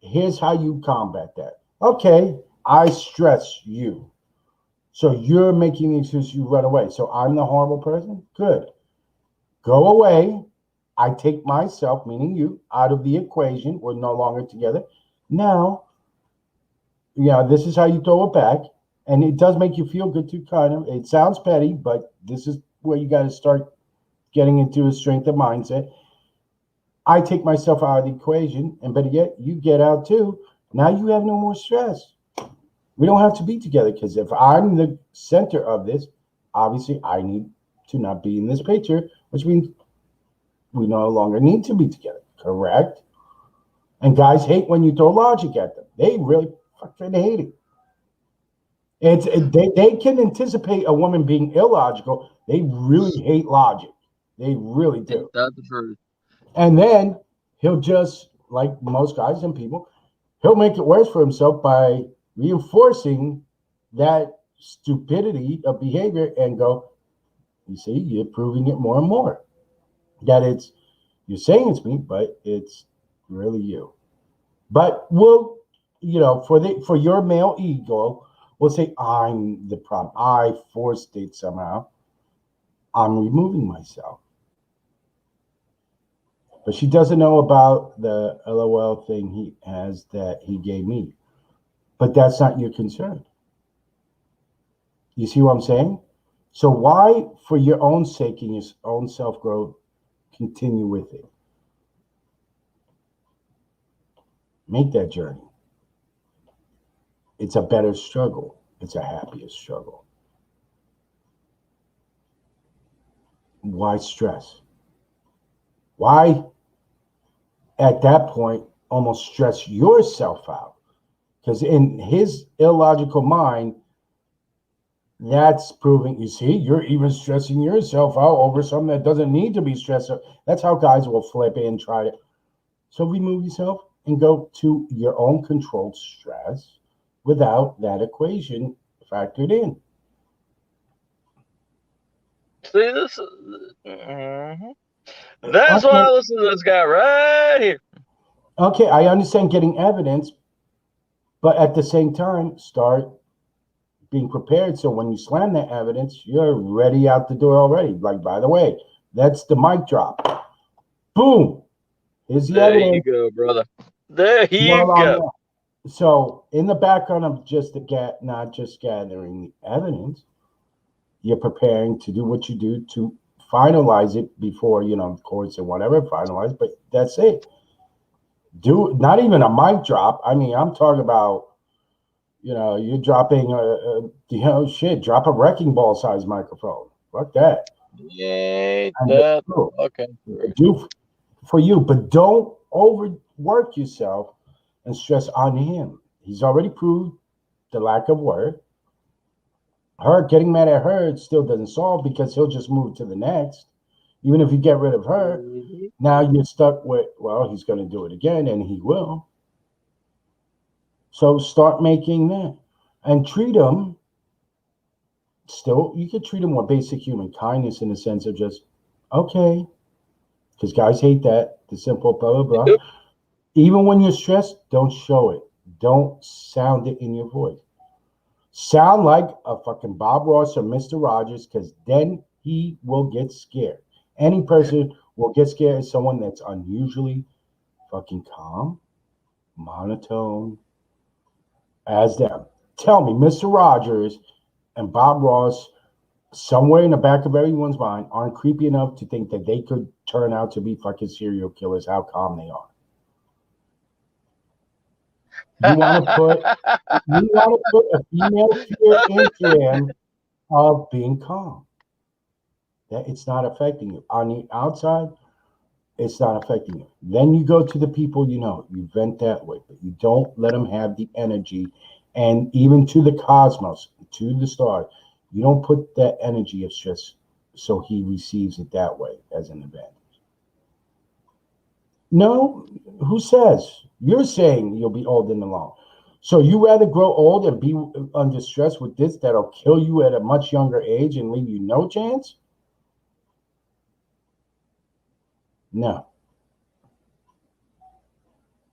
Here's how you combat that. Okay, I stress you. So you're making the excuse you run away. So I'm the horrible person? Good. Go away. I take myself, meaning you, out of the equation. We're no longer together. Now, this is how you throw it back. And it does make you feel good too, kind of. It sounds petty, but this is where you got to start getting into a strength of mindset. I take myself out of the equation, and better yet, you get out too. Now you have no more stress. We don't have to be together, because if I'm the center of this, obviously I need to not be in this picture, which means we no longer need to be together, correct? And guys hate when you throw logic at them. They really fucking hate it. They can anticipate a woman being illogical. They really hate logic. They really do. That's the truth. And then he'll just, like most guys and people, he'll make it worse for himself by reinforcing that stupidity of behavior and go, you see, you're proving it more and more. That you're saying it's me, but it's really you. But we'll, for your male ego, we'll say I'm the problem. I forced it somehow. I'm removing myself. But she doesn't know about the LOL thing he has that he gave me. But that's not your concern. You see what I'm saying? So why, for your own sake and your own self-growth, continue with it? Make that journey. It's a better struggle. It's a happier struggle. Why stress? Why, at that point, almost stress yourself out? Because in his illogical mind, that's proving, you see, you're even stressing yourself out over something that doesn't need to be stressed out. That's how guys will flip it and try to. So remove yourself and go to your own controlled stress without that equation factored in. See, this is... That's why I listen to this guy right here. Okay, I understand getting evidence, but at the same time, start being prepared. So when you slam that evidence, you're ready out the door already. Like, by the way, that's the mic drop. Boom. Here's the There you evidence. go, brother. There you Well, go. so in the background of just not just gathering the evidence, you're preparing to do what you do to finalize it before, courts and whatever finalize, but that's it. Do not even a mic drop. I mean, I'm talking about, you're dropping shit, drop a wrecking ball size microphone. Fuck that. Ain't And that fucking true. do for you, but don't overwork yourself and stress on him. He's already proved the lack of work. Her getting mad at her still doesn't solve because he'll just move to the next. Even if you get rid of her, now you're stuck with, well, he's going to do it again, and he will. So start making that and treat him. Still, you could treat him with basic human kindness in the sense of just, okay, because guys hate that, the simple blah, blah, blah. Even when you're stressed, don't show it. Don't sound it in your voice. Sound like a fucking Bob Ross or Mr. Rogers, because then he will get scared. Any person will get scared as someone that's unusually fucking calm, monotone, as them. Tell me, Mr. Rogers and Bob Ross, somewhere in the back of everyone's mind, aren't creepy enough to think that they could turn out to be fucking serial killers, how calm they are. You want to put a female fear into him of being calm. That it's not affecting you. On the outside, it's not affecting you. Then you go to the people you vent that way, but you don't let them have the energy. And even to the cosmos, to the stars, you don't put that energy of stress so he receives it that way as an advantage. No, who says? You're saying you'll be old and alone. So you rather grow old and be under stress with this that'll kill you at a much younger age and leave you no chance? No.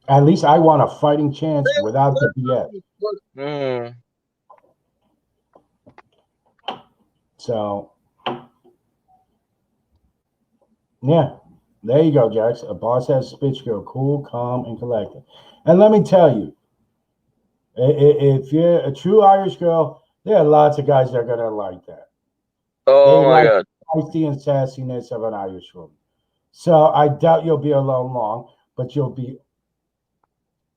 At least I want a fighting chance without the BS. So, yeah, there you go, Jax. A boss has a bitch girl, cool, calm, and collected. And let me tell you, if you're a true Irish girl, there are lots of guys that are gonna like that. Oh they my like God. the feisty and sassiness of an Irish woman. So I doubt you'll be alone long, but you'll be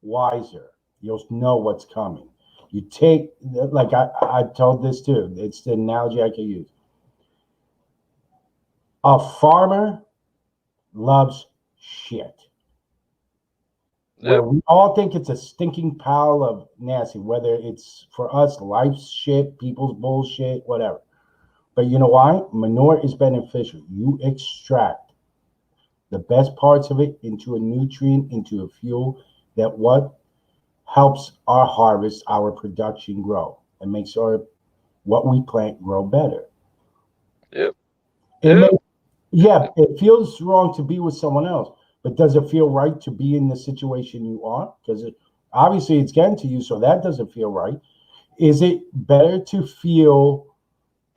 wiser. You'll know what's coming. You take, like I told this too, it's the analogy I can use. A farmer loves shit. Where we all think it's a stinking pile of nasty, whether it's for us life's shit, people's bullshit, whatever. But you know why? Manure is beneficial. You extract the best parts of it into a nutrient, into a fuel that what helps our harvest, our production grow, and makes what we plant grow better. Yep. It feels wrong to be with someone else, but does it feel right to be in the situation you are? Because obviously it's getting to you, so that doesn't feel right. Is it better to feel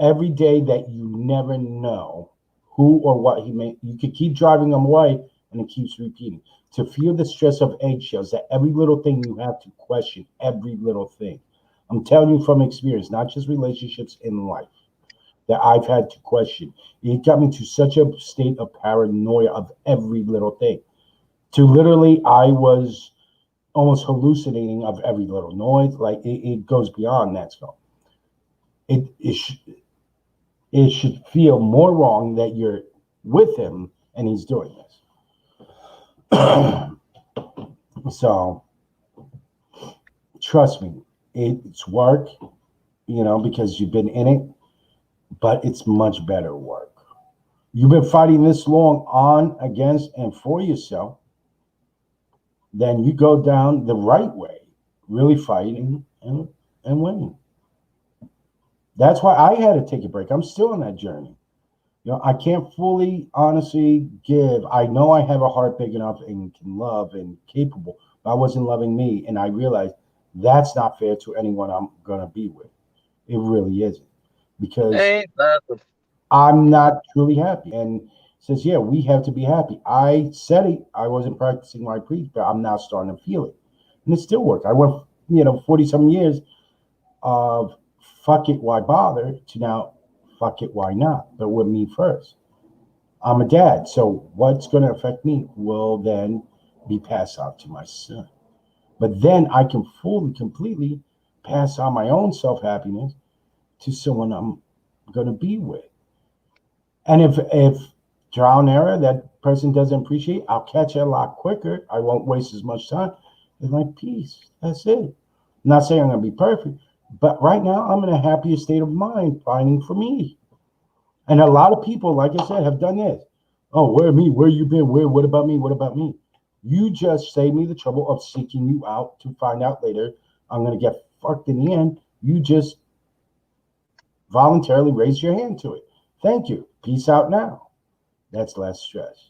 every day that you never know who or what he may? You could keep driving them away, and it keeps repeating. To feel the stress of eggshells, that every little thing you have to question, every little thing. I'm telling you from experience, not just relationships in life, that I've had to question. It got me to such a state of paranoia of every little thing. To literally, I was almost hallucinating of every little noise. Like it goes beyond that. So it should feel more wrong that you're with him and he's doing this. So trust me, it's work, because you've been in it, but it's much better work. You've been fighting this long on, against, and for yourself. Then you go down the right way, really fighting and winning. That's why I had to take a break. I'm still on that journey. I can't fully, honestly give. I know I have a heart big enough and can love and capable, but I wasn't loving me. And I realized that's not fair to anyone I'm going to be with. It really isn't. Because Ain't that the I'm not truly happy. And says, yeah, we have to be happy. I said it. I wasn't practicing my preach, but I'm now starting to feel it. And it still works. I went, 40 some years of fuck it, why bother, to now fuck it, why not? But with me first. I'm a dad. So what's going to affect me will then be passed on to my son. But then I can fully, completely pass on my own self happiness to someone I'm going to be with. And if trial and error that person doesn't appreciate, I'll catch it a lot quicker. I won't waste as much time. It's like peace. That's it. I'm not saying I'm gonna be perfect, but right now I'm in a happier state of mind, finding for me. And a lot of people, like I said, have done this. Oh, where me? Where you been? Where? What about me? What about me? You just saved me the trouble of seeking you out to find out later I'm gonna get fucked in the end. You just voluntarily raised your hand to it. Thank you. Peace out now. That's less stress.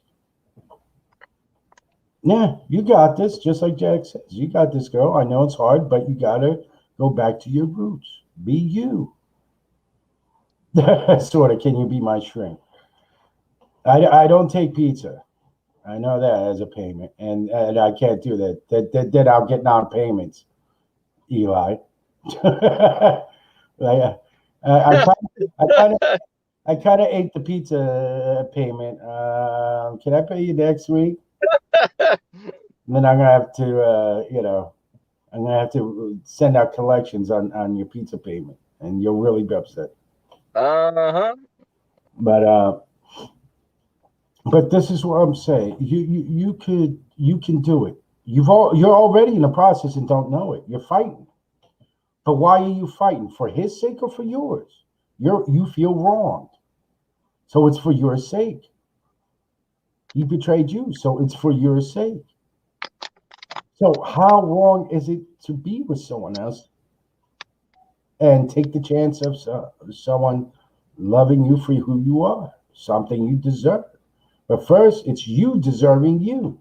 Yeah, you got this. Just like Jack says, you got this, girl. I know it's hard, but you gotta go back to your roots. Be you. Sort of. Can you be my shrink? I don't take pizza. I know that as a payment, and I can't do that. That I'll get non-payments, Eli. Like, I kind of ate the pizza payment. Can I pay you next week? And then I'm gonna have to, I'm gonna have to send out collections on your pizza payment, and you'll really be upset. uh-huh. But this is what I'm saying. You can do it. You're already in the process and don't know it. You're fighting, but why are you fighting? For his sake or for yours? You feel wronged, so it's for your sake. He betrayed you, so it's for your sake. So how wrong is it to be with someone else and take the chance of someone loving you for who you are, something you deserve? But first, it's you deserving you.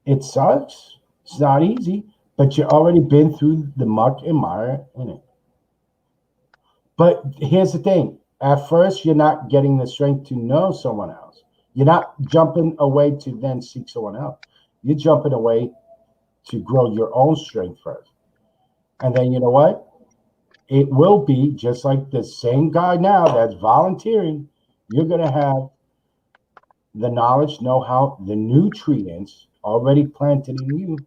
It sucks. It's not easy, but you already been through the muck and mire in it. But here's the thing. At first, you're not getting the strength to know someone else. You're not jumping away to then seek someone else. You're jumping away to grow your own strength first. And then you know what? It will be just like the same guy now that's volunteering. You're going to have the knowledge, know-how, the nutrients already planted in you,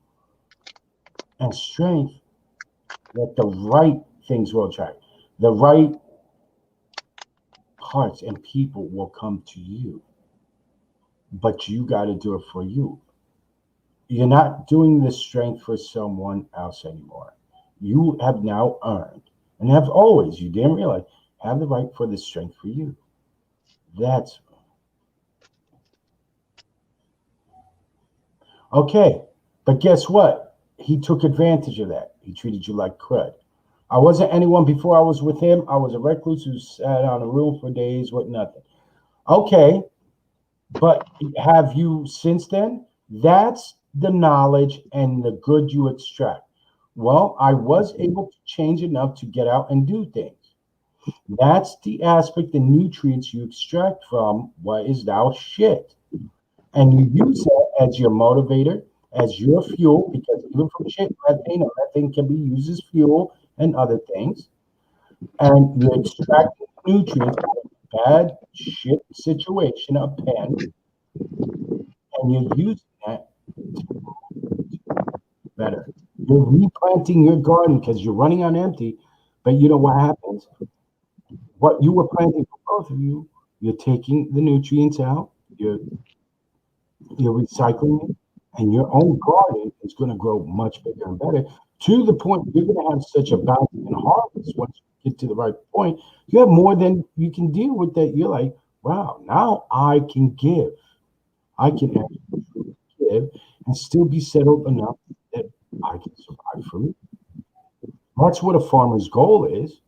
and strength that the right things will attract. The right hearts and people will come to you. But you got to do it for you. You're not doing the strength for someone else anymore. You have now earned, and have always, you didn't realize, have the right for the strength for you. That's okay. But guess what? He took advantage of that. He treated you like crud. I wasn't anyone before I was with him. I was a recluse who sat on a room for days with nothing. Okay. But have you since then? That's the knowledge and the good you extract. Well, I was able to change enough to get out and do things. That's the aspect, the nutrients you extract from what is now shit. And you use that as your motivator, as your fuel, because even from shit, methane can be used as fuel and other things. And you extract nutrients out of a bad shit situation, a pen, and you're using that better. You're replanting your garden because you're running on empty. But you know what happens? What you were planting for both of you, you're taking the nutrients out, you're recycling it, and your own garden is going to grow much bigger and better to the point you're going to have such a bounce and harvest once you get to the right point. You have more than you can deal with that. You're like, wow, now I can give. I can actually give and still be settled enough that I can survive for me. That's what a farmer's goal is.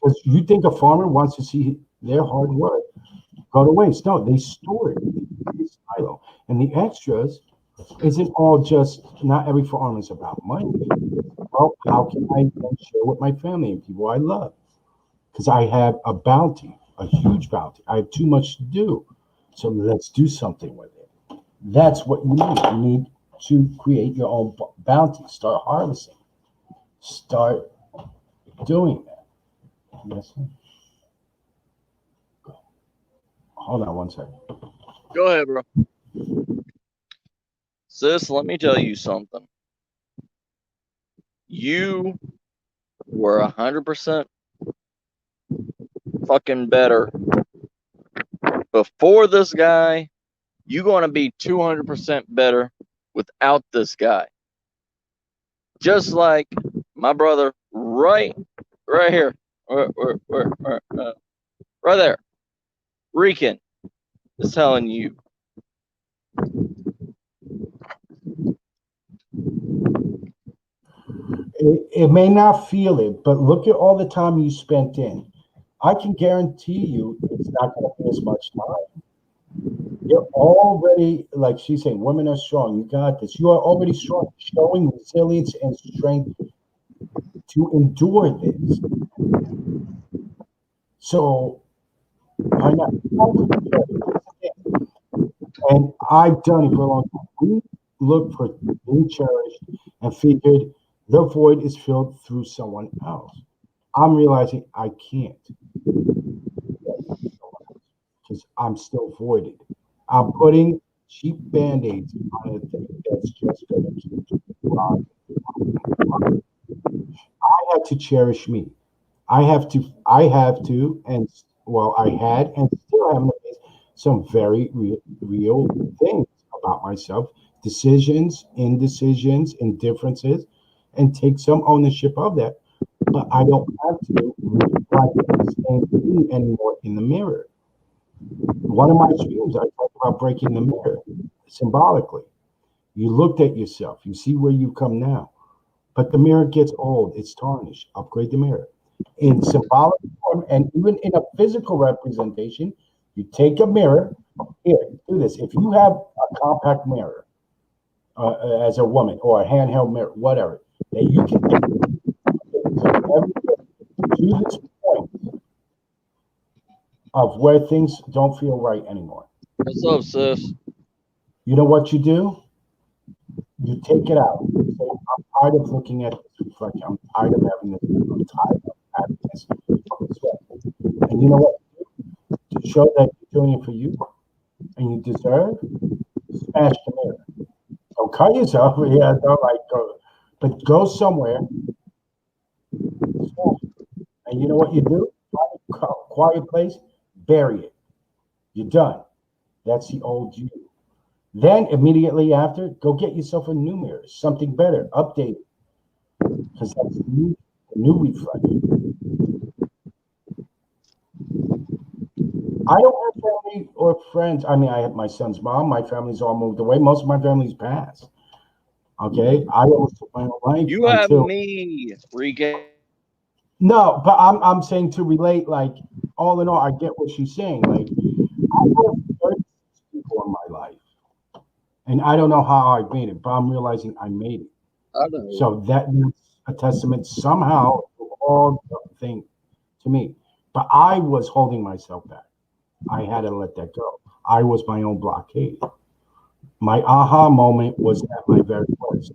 Because you think a farmer wants to see their hard work go to waste. No, they store it in the silo. And the extras isn't all just, not every farm is about money. Well, how can I then share with my family and people I love? Because I have a bounty, a huge bounty. I have too much to do. So let's do something with it. That's what you need. You need to create your own bounty. Start harvesting. Start doing that. Yes, sir. Hold on one second. Go ahead, bro. Sis, let me tell you something. You were 100% fucking better before this guy. You're going to be 200% better without this guy. Just like my brother right here, right there, Rican, is telling you. It may not feel it, but look at all the time you spent in. I can guarantee you it's not going to be as much time. You're already, like she's saying, women are strong. You got this. You are already strong, showing resilience and strength to endure this. So why not? And I've done it for a long time. We looked for being cherished and figured the void is filled through someone else. I'm realizing I can't because I'm still voided. I'm putting cheap band-aids on a thing that's just going to keep rotting. I had to cherish me. I have to, and well, I had and still have some very real things about myself, decisions, indecisions, indifferences, and take some ownership of that. But I don't have to reflect the same thing anymore in the mirror. One of my streams, I talk about breaking the mirror symbolically. You looked at yourself, you see where you come now, but the mirror gets old, it's tarnished. Upgrade the mirror. In symbolic form and even in a physical representation, you take a mirror. Here, do this. If you have a compact mirror as a woman or a handheld mirror, whatever, that you can to this point of where things don't feel right anymore. What's up, sis? You know what you do? You take it out. You say, I'm tired of looking at this reflection. I'm tired of having this. I'm tired of having this. And you know what? To show that you're doing it for you and you deserve, smash the mirror. Don't cut yourself. Yeah, don't like go, but go somewhere. And you know what you do? Quiet place, bury it. You're done. That's the old you. Then immediately after, go get yourself a new mirror, something better, update it. Because that's the new reflection. I don't have family or friends. I mean, I have my son's mom. My family's all moved away. Most of my family's passed. Okay, I always took my own life. You have me, Rican. No, but I'm saying to relate. Like all in all, I get what she's saying. Like I have 36 people in my life, and I don't know how I made it, but I'm realizing I made it. I know. So that's a testament somehow to all the thing to me. But I was holding myself back. I had to let that go. I was my own blockade. My aha moment was at my very worst.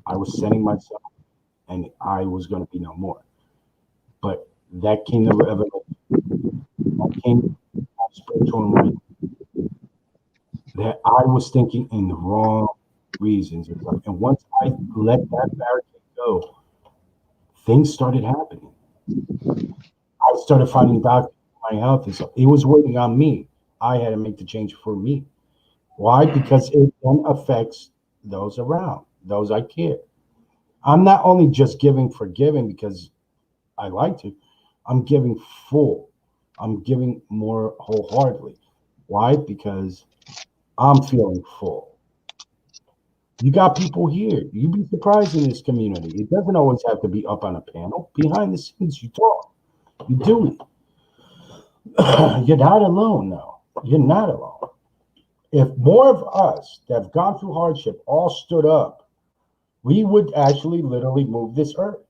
I was setting myself, and I was going to be no more. But that came to revelation. That came to spiritual enlightenment. That I was thinking in the wrong reasons. And once I let that barricade go, things started happening. I started finding doctors for my health. It was waiting on me. I had to make the change for me. Why? Because it then affects those around, those I care. I'm not only just giving for giving because I like to, I'm giving full. I'm giving more wholeheartedly. Why? Because I'm feeling full. You got people here. You'd be surprised in this community. It doesn't always have to be up on a panel. Behind the scenes, you talk. You do it. You're not alone, though. You're not alone. If more of us that have gone through hardship all stood up, we would actually literally move this earth.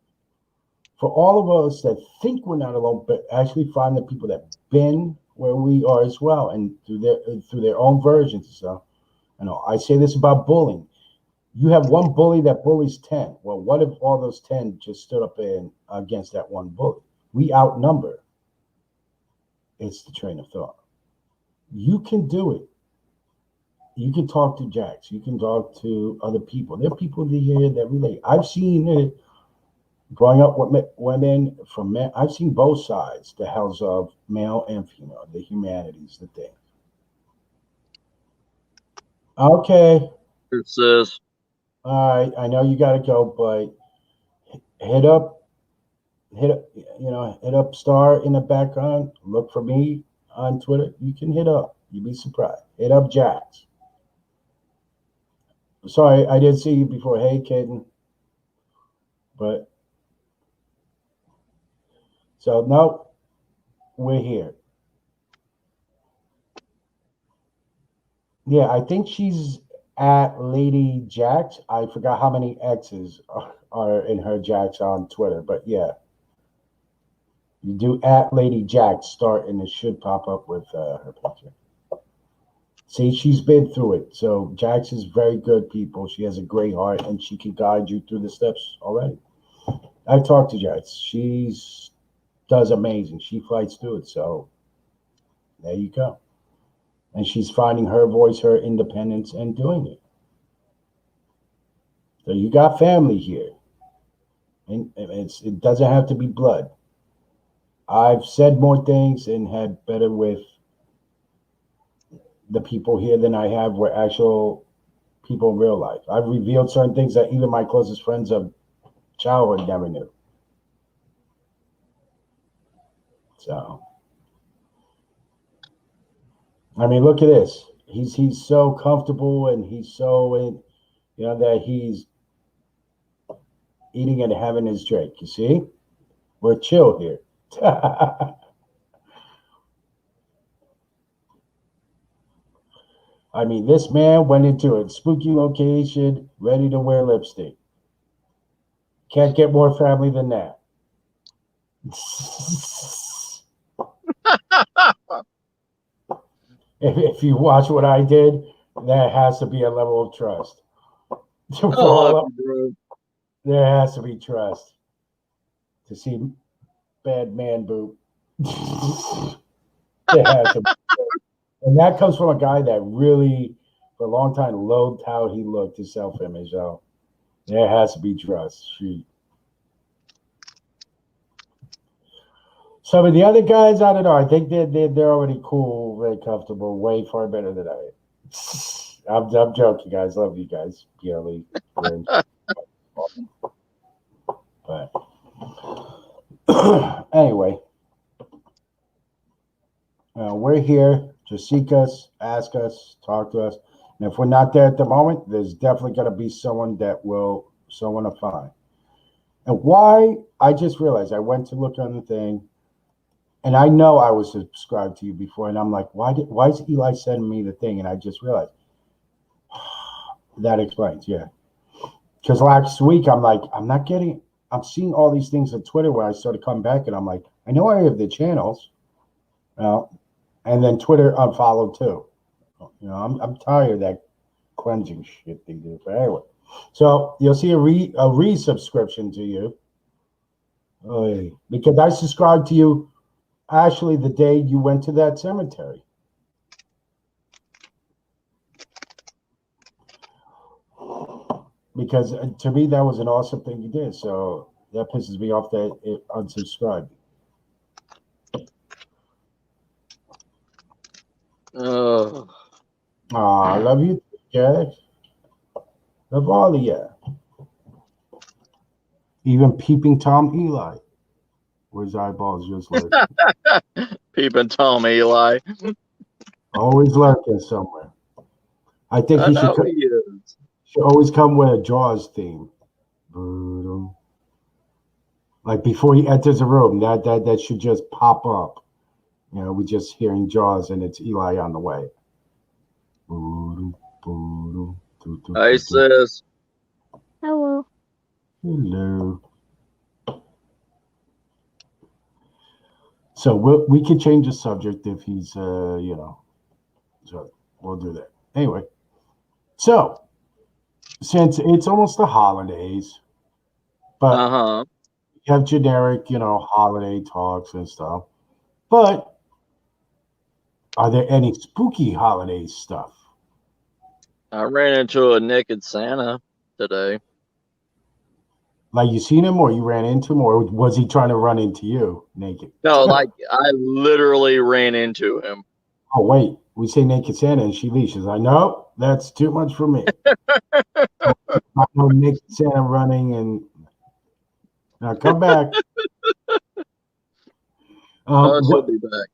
For all of us that think we're not alone, but actually find the people that have been where we are as well, and through their own versions. So, I say this about bullying. You have one bully that bullies 10. Well, what if all those 10 just stood up against that one bully? We outnumber. It's the train of thought. You can do it. You can talk to Jax. You can talk to other people. There are people here that relate. I've seen it growing up with women from men. I've seen both sides, the hells of male and female, the humanities, the thing. Okay. It says, All right, I know you got to go, but hit up Star in the background. Look for me on Twitter. You can hit up. You'd be surprised. Hit up Jax. Sorry, I didn't see you before. Hey, Caden. But so no, we're here. Yeah, I think she's at Lady Jax. I forgot how many X's are in her Jax on Twitter, but yeah. You do at Lady Jax start, and it should pop up with her picture. See, she's been through it. So Jax is very good, people. She has a great heart, and she can guide you through the steps already. I've talked to Jax. She does amazing. She fights through it. So there you go. And she's finding her voice, her independence, and doing it. So you got family here. And it doesn't have to be blood. I've said more things and had better with the people here than I have with actual people in real life. I've revealed certain things that even my closest friends of childhood never knew. So, I mean, look at this. He's so comfortable, and he's so that he's eating and having his drink. You see, we're chill here. I mean, this man went into a spooky location, ready to wear lipstick. Can't get more family than that. If you watch what I did, there has to be a level of trust. There has to be trust to see bad man boob. There has to be. And that comes from a guy that really, for a long time, loathed how he looked, his self-image. So there has to be trust. Shoot. Some of the other guys, I don't know. I think they're already cool, very comfortable, way far better than I am. I'm joking, guys. Love you guys, dearly. But anyway, we're here. Just seek us, ask us, talk to us. And if we're not there at the moment, there's definitely going to be someone to find. And why? I just realized I went to look on the thing, and I know I was subscribed to you before, and I'm like, why is Eli sending me the thing? And I just realized that explains, yeah. Because last week I'm seeing all these things on Twitter where I started coming back, and I'm like, I know I have the channels, and then Twitter unfollowed too. I'm tired of that cleansing shit they do. But anyway, so you'll see a resubscription to you, because I subscribed to you actually the day you went to that cemetery. Because to me that was an awesome thing you did. So that pisses me off that it unsubscribed. I love you, Jack. Love all of you. Even peeping Tom Eli, where his eyeballs just lurk. Peeping Tom Eli. Always lurking somewhere. I think he Should always come with a Jaws theme. Boom. Like before he enters the room, that should just pop up. You know, we're just hearing Jaws and it's Eli on the way. Boom, boom, doo, doo, Hey, doo, doo. sis. Hello. Hello. So we could change the subject if he's you know. So we'll do that. Anyway, so since it's almost the holidays, but Uh-huh. you have generic, you know, holiday talks and stuff. But are there any spooky holiday stuff? I ran into a naked Santa today. Like you seen him, or you ran into him, or was he trying to run into you naked? No, like I literally ran into him. Oh wait, we say naked Santa, and she leaves. She's like, no, that's too much for me. I know naked Santa running, and now come back. Oh, she'll What? be back.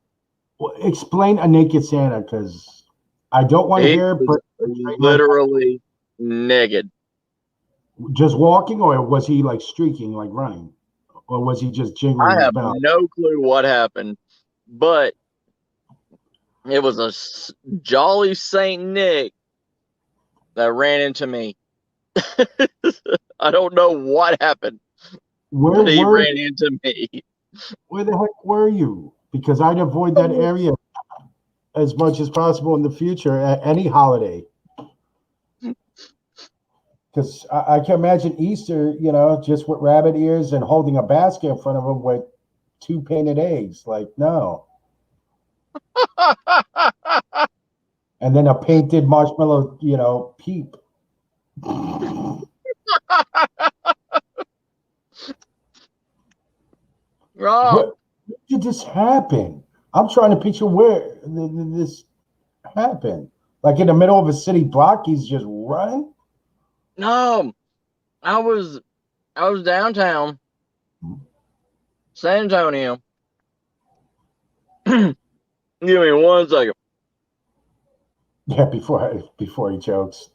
Explain a naked Santa, because I don't want to He hear. was But literally naked. just walking, or was he like streaking, like running, or was he just jingling I his have bell? no clue what happened, but it was a jolly Saint Nick that ran into me. I don't know what happened, Where but he were? ran into me. Where the heck were you? Because I'd avoid that area as much as possible in the future at any holiday. Because I can imagine Easter, you know, just with rabbit ears and holding a basket in front of him with 2 painted eggs. Like, no. And then a painted marshmallow, you know, peep. Oh, What did this happen? I'm trying to picture where this happened. Like in the middle of a city block, he's just running. no, I was downtown San Antonio. Give me 1 second. Yeah, before he jokes.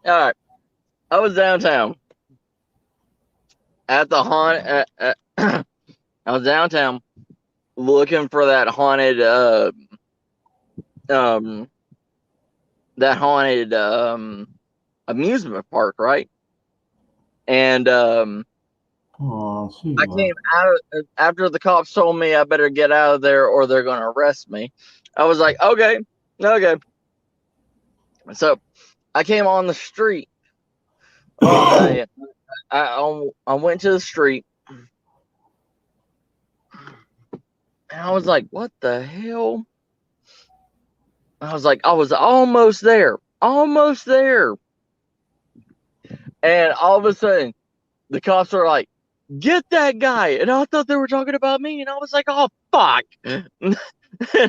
All right, I was downtown at the haunt. I was downtown looking for that haunted amusement park, right? And Oh, see, I came out after the cops told me I better get out of there or they're gonna arrest me. I was like, okay. So I came on the street. I went to the street and I was like, what the hell? I was like, I was almost there. And all of a sudden, the cops are like, get that guy. And I thought they were talking about me. And I was like, oh, fuck. And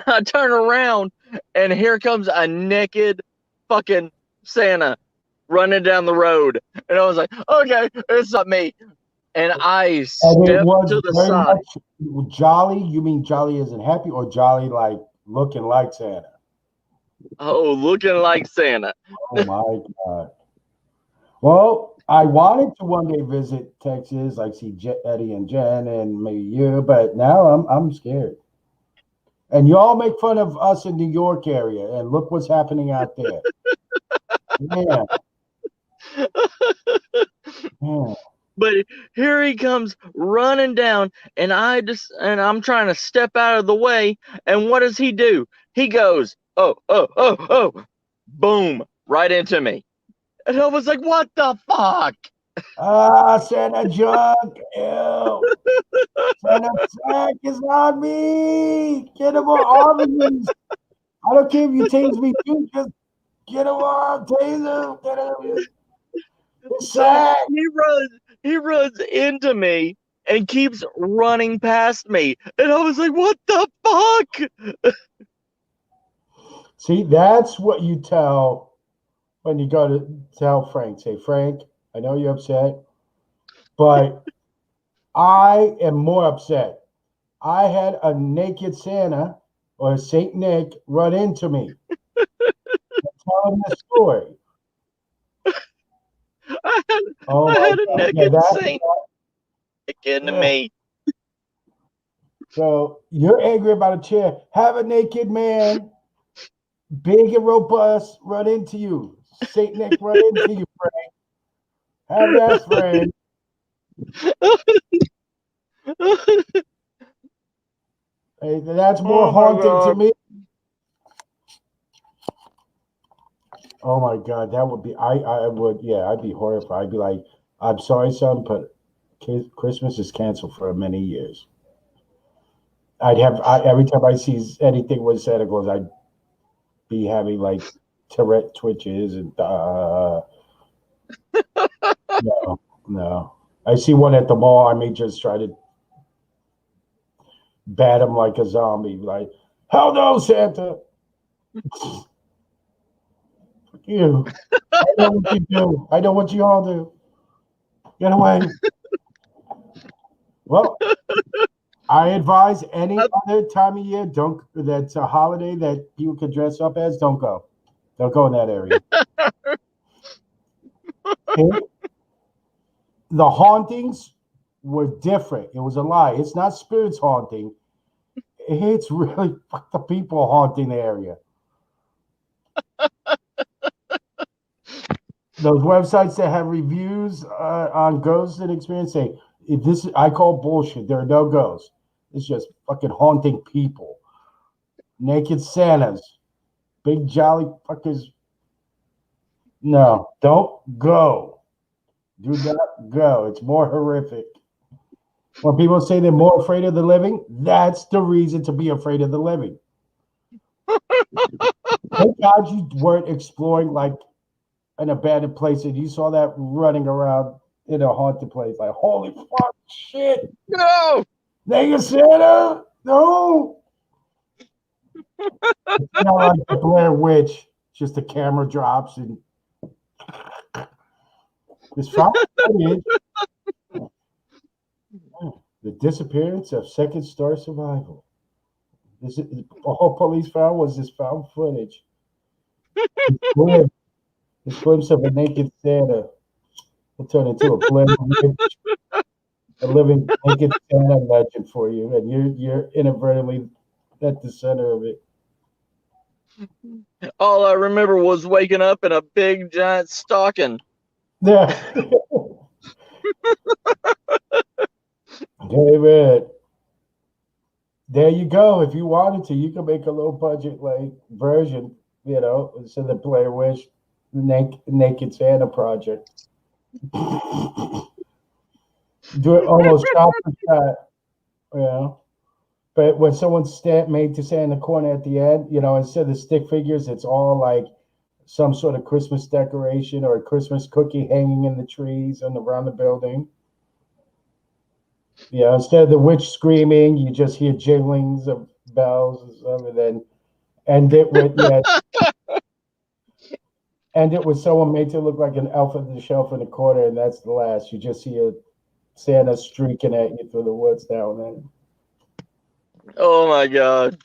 I turn around and here comes a naked fucking Santa running down the road. And I was like, okay, it's not me. And I and it stepped was to the very side. much jolly. You mean jolly isn't happy, or jolly like looking like Santa? Oh, looking like Santa. Oh my God. Well, I wanted to one day visit Texas, like see Eddie and Jen and maybe you, but now I'm scared. And you all make fun of us in New York area, and look what's happening out there. Yeah. Yeah. But here he comes running down, and I'm trying to step out of the way. And what does he do? He goes, oh, boom, right into me. And I was like, what the fuck? Santa junk. Ew. Santa sack is on me. Get him on Arby's. I don't care if you tase me too. Just get him on. Tase him. Get him. So he runs into me and keeps running past me. And I was like, what the fuck? See, that's what you tell when you go to tell Frank. Say, Frank, I know you're upset, but I am more upset. I had a naked Santa or Saint Nick run into me. them the story. Oh I my had a God. Yeah, naked that, saint again to yeah. me. So you're angry about a chair. Have a naked man, big and robust, run into you. Saint Nick run into you, Frank. Have that friend. Hey, that's more Oh my haunting to God. me. Oh my God, that would be. I would. Yeah, I'd be horrified. I'd be like, I'm sorry, son, but Christmas is canceled for many years. Every time I see anything with Santa Claus, I'd be having like Tourette twitches and no. I see one at the mall. I may just try to bat him like a zombie. Like, hell no, Santa. Fuck you. I know what you do. I know what you all do. Get away. Well, I advise any other time of year, that's a holiday that people could dress up as, don't go. Don't go in that area. The hauntings were different. It was a lie. It's not spirits haunting. It's really the people haunting the area. Those websites that have reviews on ghosts and experience say, I call bullshit. There are no ghosts. It's just fucking haunting people. Naked Santas. Big jolly fuckers. No, don't go. Do not go. It's more horrific. When people say they're more afraid of the living, that's the reason to be afraid of the living. Thank God you weren't exploring like an abandoned place and you saw that running around in a haunted place. Like, holy fuck, shit. No. Naked Santa. No. It's not like the Blair Witch. Just the camera drops and this footage. The disappearance of Second Star Survival. This is all police found was this found footage. This glimpse of a naked Santa will turn into a Blair Witch, a living naked Santa legend for you, and you're inadvertently at the center of it. All I remember was waking up in a big giant stocking. Yeah. David, there you go. If you wanted to, you could make a low budget like version, instead of the Blair Witch Naked Santa project. Do it almost shot for shot, But when someone's made to stand in the corner at the end, instead of stick figures, it's all like some sort of Christmas decoration or a Christmas cookie hanging in the trees and around the building. Yeah, instead of the witch screaming, you just hear jinglings of bells and stuff, and then end it with someone made to look like an elf on the shelf in the corner, and that's the last. You just see a Santa streaking at you through the woods now and then. Oh my God.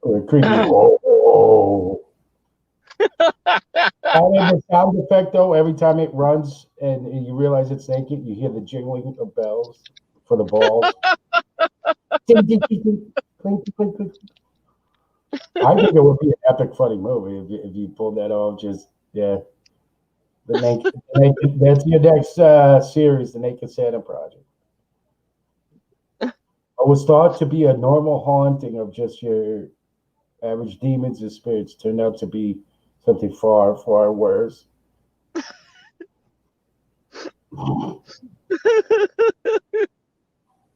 Or a creepy whoa. The sound effect though, every time it runs and you realize it's naked, you hear the jingling of bells for the balls. Ding, ding, ding, ding. Clink, clink, clink. I think it would be an epic, funny movie if you pulled that off. The naked. That's your next series, the Naked Santa Project. It was thought to be a normal haunting of just your average demons and spirits. Turned out to be something far, far worse.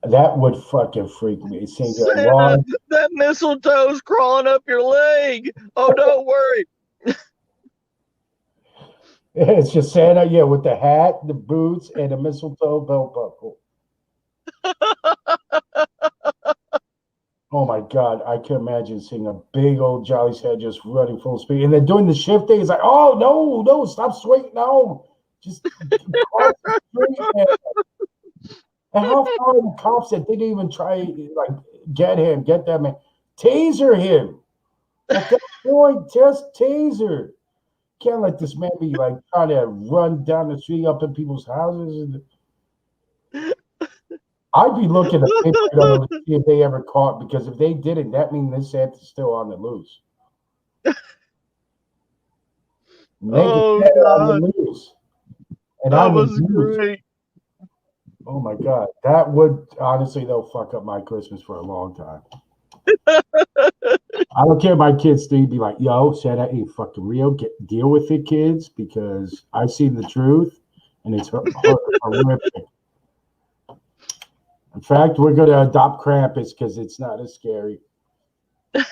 That would fucking freak me. Seeing that mistletoe's crawling up your leg. Oh, don't worry. It's just Santa, with the hat, the boots, and the mistletoe belt buckle. Oh my God, I can imagine seeing a big old jolly head just running full speed. And then doing the shifting, it's like, oh, no, stop swinging. No, just cross the street. And how far are the cops that didn't even try, like, get that man? Taser him. At that point, just taser. can't let this man be like trying to run down the street up in people's houses. I'd be looking at paper though to see if they ever caught, because if they didn't, that means this Santa's still on the loose. Oh, Naked Santa on God. the loose. And I That was loose. great. Oh my God. That would honestly though fuck up my Christmas for a long time. I don't care if my kids still be like, yo, Santa ain't fucking real. Deal with it, kids, because I've seen the truth and it's horrific. In fact, we're going to adopt Krampus because it's not as scary. Hey,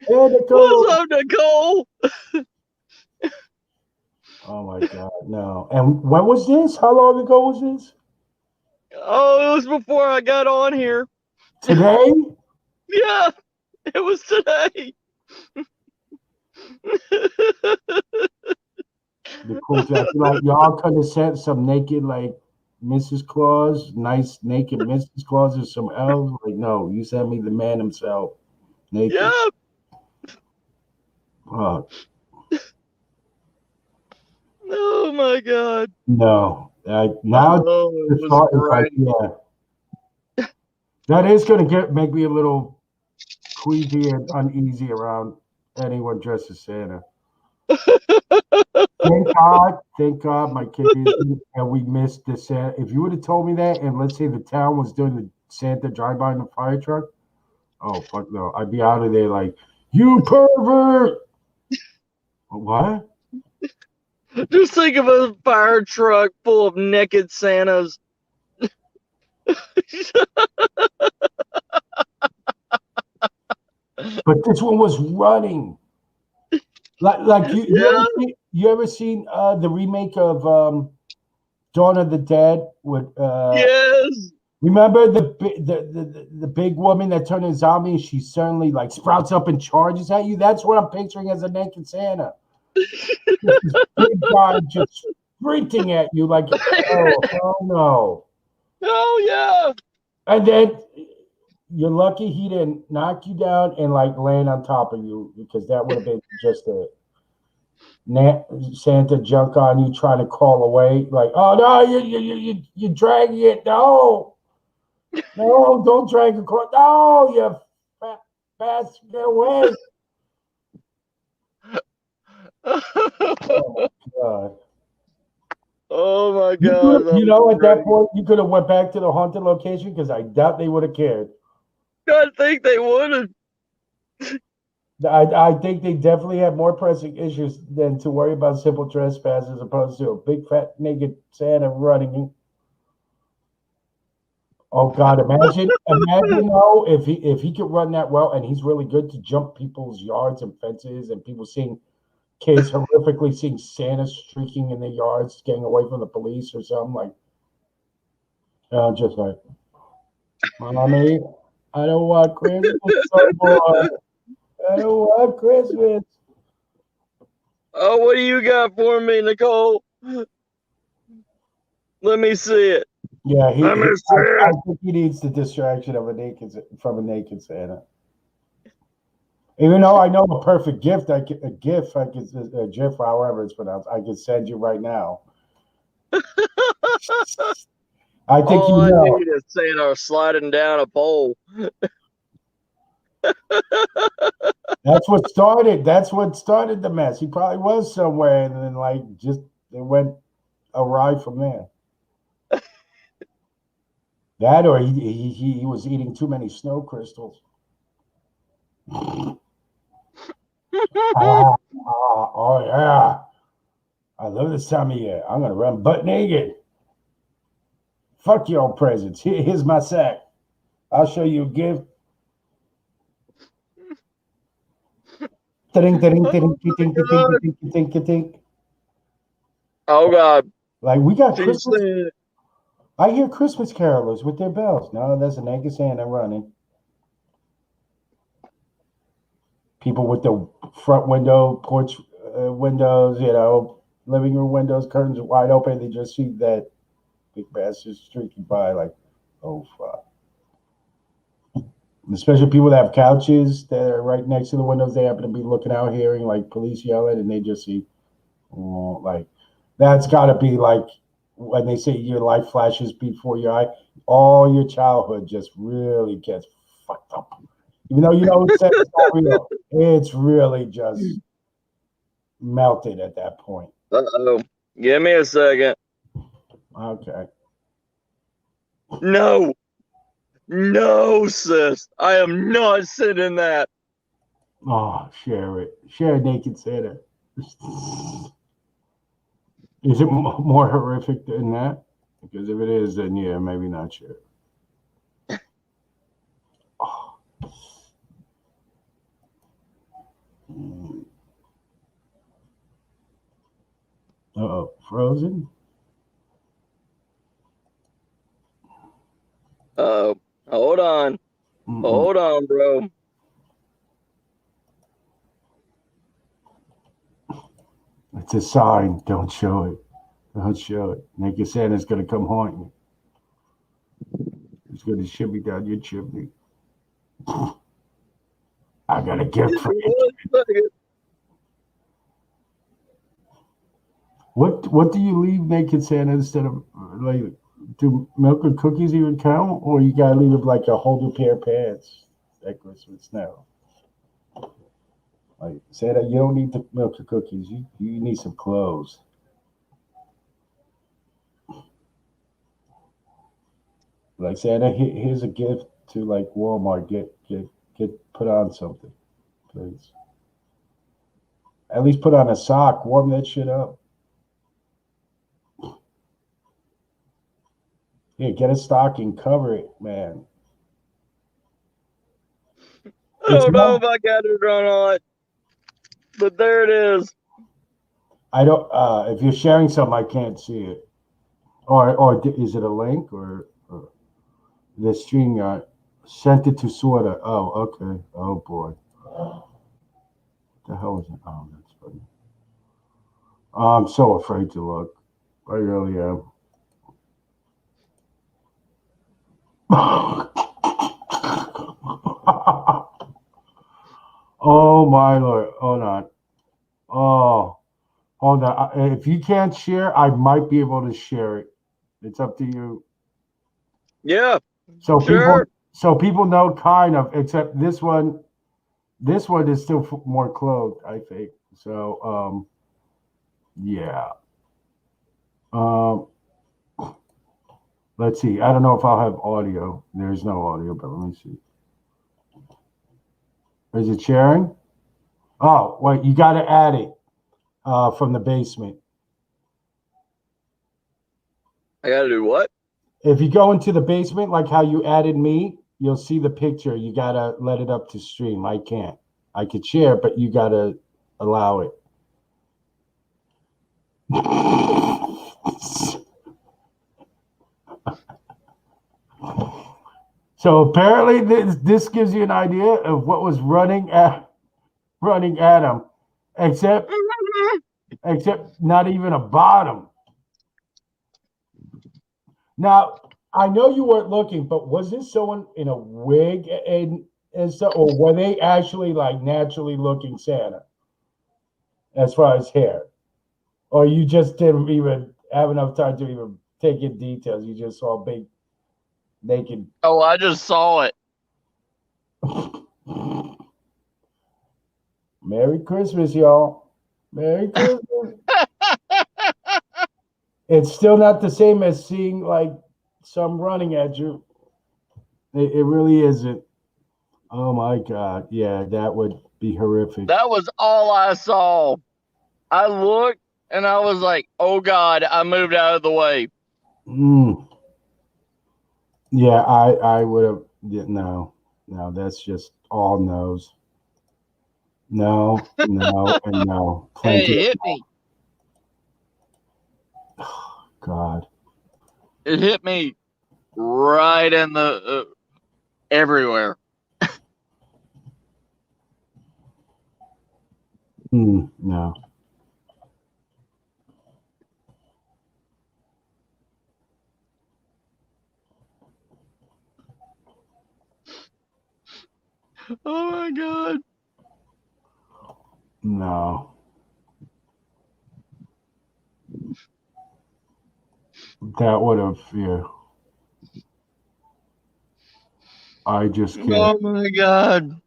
Nicole. What's up, Nicole? Oh my God, no. And when was this? How long ago was this? Oh, it was before I got on here. Today? Yeah, it was today. The cool thing, I feel like y'all could have sent some naked, like, Mrs. Claus, nice naked Mrs. Claus or some elves. Like, no, you sent me the man himself, naked. Yeah. Oh, Oh my God. no. Now Oh, the it was thought is like, great. yeah. That is going to make me a little queasy and uneasy around anyone dressed as Santa. Thank God my kid isn't, and we missed the Santa. If you would have told me that, and let's say the town was doing the Santa drive-by in the fire truck, oh, fuck no. I'd be out of there like, you pervert! What? Just think of a fire truck full of naked Santas. But this one was running. Like you ever seen the remake of Dawn of the Dead with Yes. remember the big woman that turned into a zombie and she suddenly like sprouts up and charges at you? That's what I'm picturing as a naked Santa. This big guy just sprinting at you like, oh hell no. Oh yeah. And then you're lucky he didn't knock you down and like land on top of you, because that would have been just a Santa junk on you trying to crawl away. Like, oh no, you dragging it. No, don't drag it. No, you fat bastard, get away. Oh my God. Oh my God. You know, at that point, you could have went back to the haunted location, because I doubt they would have cared. I think they would have. I think they definitely have more pressing issues than to worry about simple trespass as opposed to a big fat naked Santa running. Oh God! Imagine though if he could run that well, and he's really good to jump people's yards and fences, and people seeing kids horrifically seeing Santa streaking in their yards, getting away from the police or something like. Just like, mommy, I don't want Christmas no more. I don't want Christmas. Oh, what do you got for me, Nicole? Let me see it. Yeah, I think he needs the distraction of a naked Santa. Even though I know a perfect gift, a GIF, however it's pronounced, I can send you right now. I think all I need is Santa sliding down a pole. That's what started the mess. He probably was somewhere, and then like just it went awry from there. That, or he was eating too many snow crystals. Oh yeah, I love this time of year. I'm gonna run butt naked. Fuck your presents. Here's my sack. I'll show you a gift. Oh God! Like we got Christmas. I hear Christmas carolers with their bells. No, that's a naked Santa running. People with the front window, porch windows, living room windows, curtains wide open. They just see that big bastard streaking by like, oh, fuck. Especially people that have couches that are right next to the windows. They happen to be looking out, hearing like police yelling, and they just see, oh, like that's got to be like when they say your life flashes before your eye. All your childhood just really gets fucked up. Even though you know it's not real, it's really just melted at that point. Uh-oh. Give me a second. Okay. No. No, sis. I am not sending that. Oh, share it. Share Naked Santa. Is it more horrific than that? Because if it is, then yeah, maybe not share. Oh. Uh-oh. Frozen? Uh-oh. Hold on. Mm-mm. Hold on, bro. It's a sign. Don't show it. Don't show it. Naked Santa's going to come haunt you. He's going to shimmy down your chimney. I got a gift for you. What do you leave Naked Santa instead of, like, do milk and cookies even count? Or you got to leave it like a holder pair of pants at Christmas now? Like, Santa, you don't need the milk or cookies. You need some clothes. Like, Santa, here's a gift to like Walmart. Get put on something, please. At least put on a sock. Warm that shit up. Yeah, get a stocking. Cover it, man. I don't know if I got it or not, but there it is. I don't. If you're sharing something, I can't see it. Or is it a link or the stream? Sent it to Sorta. Oh, okay. Oh boy. What the hell is it? Oh, that's funny. I'm so afraid to look. I really am. Oh my lord! Hold on. Oh, hold on. If you can't share, I might be able to share it. It's up to you. Yeah. So Sure. people know kind of. Except this one. This one is still more clothed, I think. So, yeah. Um, let's see. I don't know if I'll have audio. There's no audio, but let me see. Is it sharing? Oh, wait, you got to add it from the basement. I gotta do what? If you go into the basement, like how you added me, you'll see the picture. You got to let it up to stream. I can't. I could share, but you got to allow it. So apparently this gives you an idea of what was running at him, except not even a bottom. Now I know you weren't looking, but was this someone in a wig and so, or were they actually like naturally looking Santa as far as hair, or you just didn't even have enough time to even take in details? You just saw big naked. Oh, I just saw it. Merry Christmas, y'all. Merry Christmas. It's still not the same as seeing like some running at you. It really isn't. Oh my God. Yeah, that would be horrific. That was all I saw. I looked and I was like, oh God, I moved out of the way. Yeah, I would have. Yeah, no, that's just all no's. No, and no. And Plenty. it hit me. God. It hit me right in the everywhere. No. Oh my god. No. That would have, yeah. I just can't. Oh my god.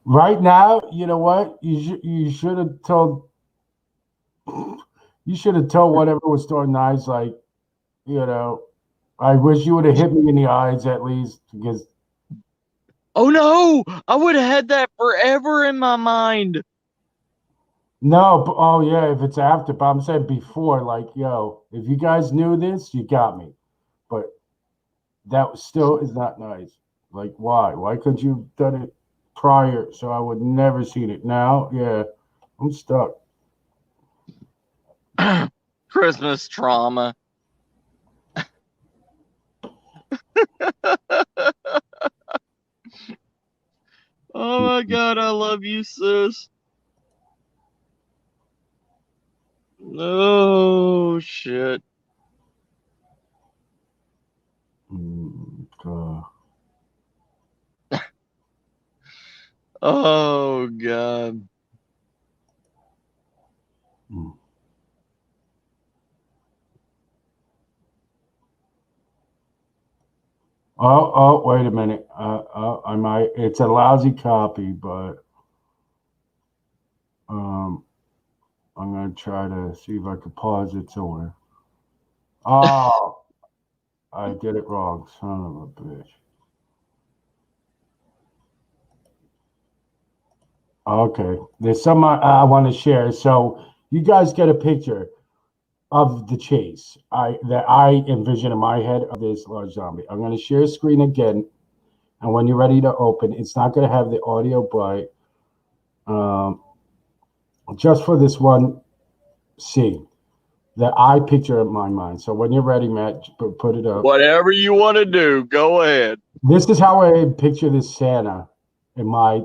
Right now, you know what? You should have told. You should have told whatever was throwing knives, like, you know, I wish you would have hit me in the eyes at least, because Oh no! I would have had that forever in my mind. no, oh yeah, if it's after, but I'm saying before, like, yo, if you guys knew this, you got me. But that still is not nice. Like, why? Why couldn't you have done it prior so I would never seen it? Now, yeah, I'm stuck. Christmas trauma. Oh my god, I love you, sis. Oh shit. God. Oh god. Mm. Oh, wait a minute. I might. It's a lousy copy, but I'm gonna try to see if I can pause it somewhere. Oh, I did it wrong, son of a bitch. Okay, there's some I want to share. So you guys get a picture of the chase that I envision in my head of this large zombie. I'm going to share a screen again, and when you're ready to open, it's not going to have the audio, but just for this one scene that I picture in my mind. So when you're ready, Matt, put it up. Whatever you want to do, go ahead. This is how I picture this Santa in my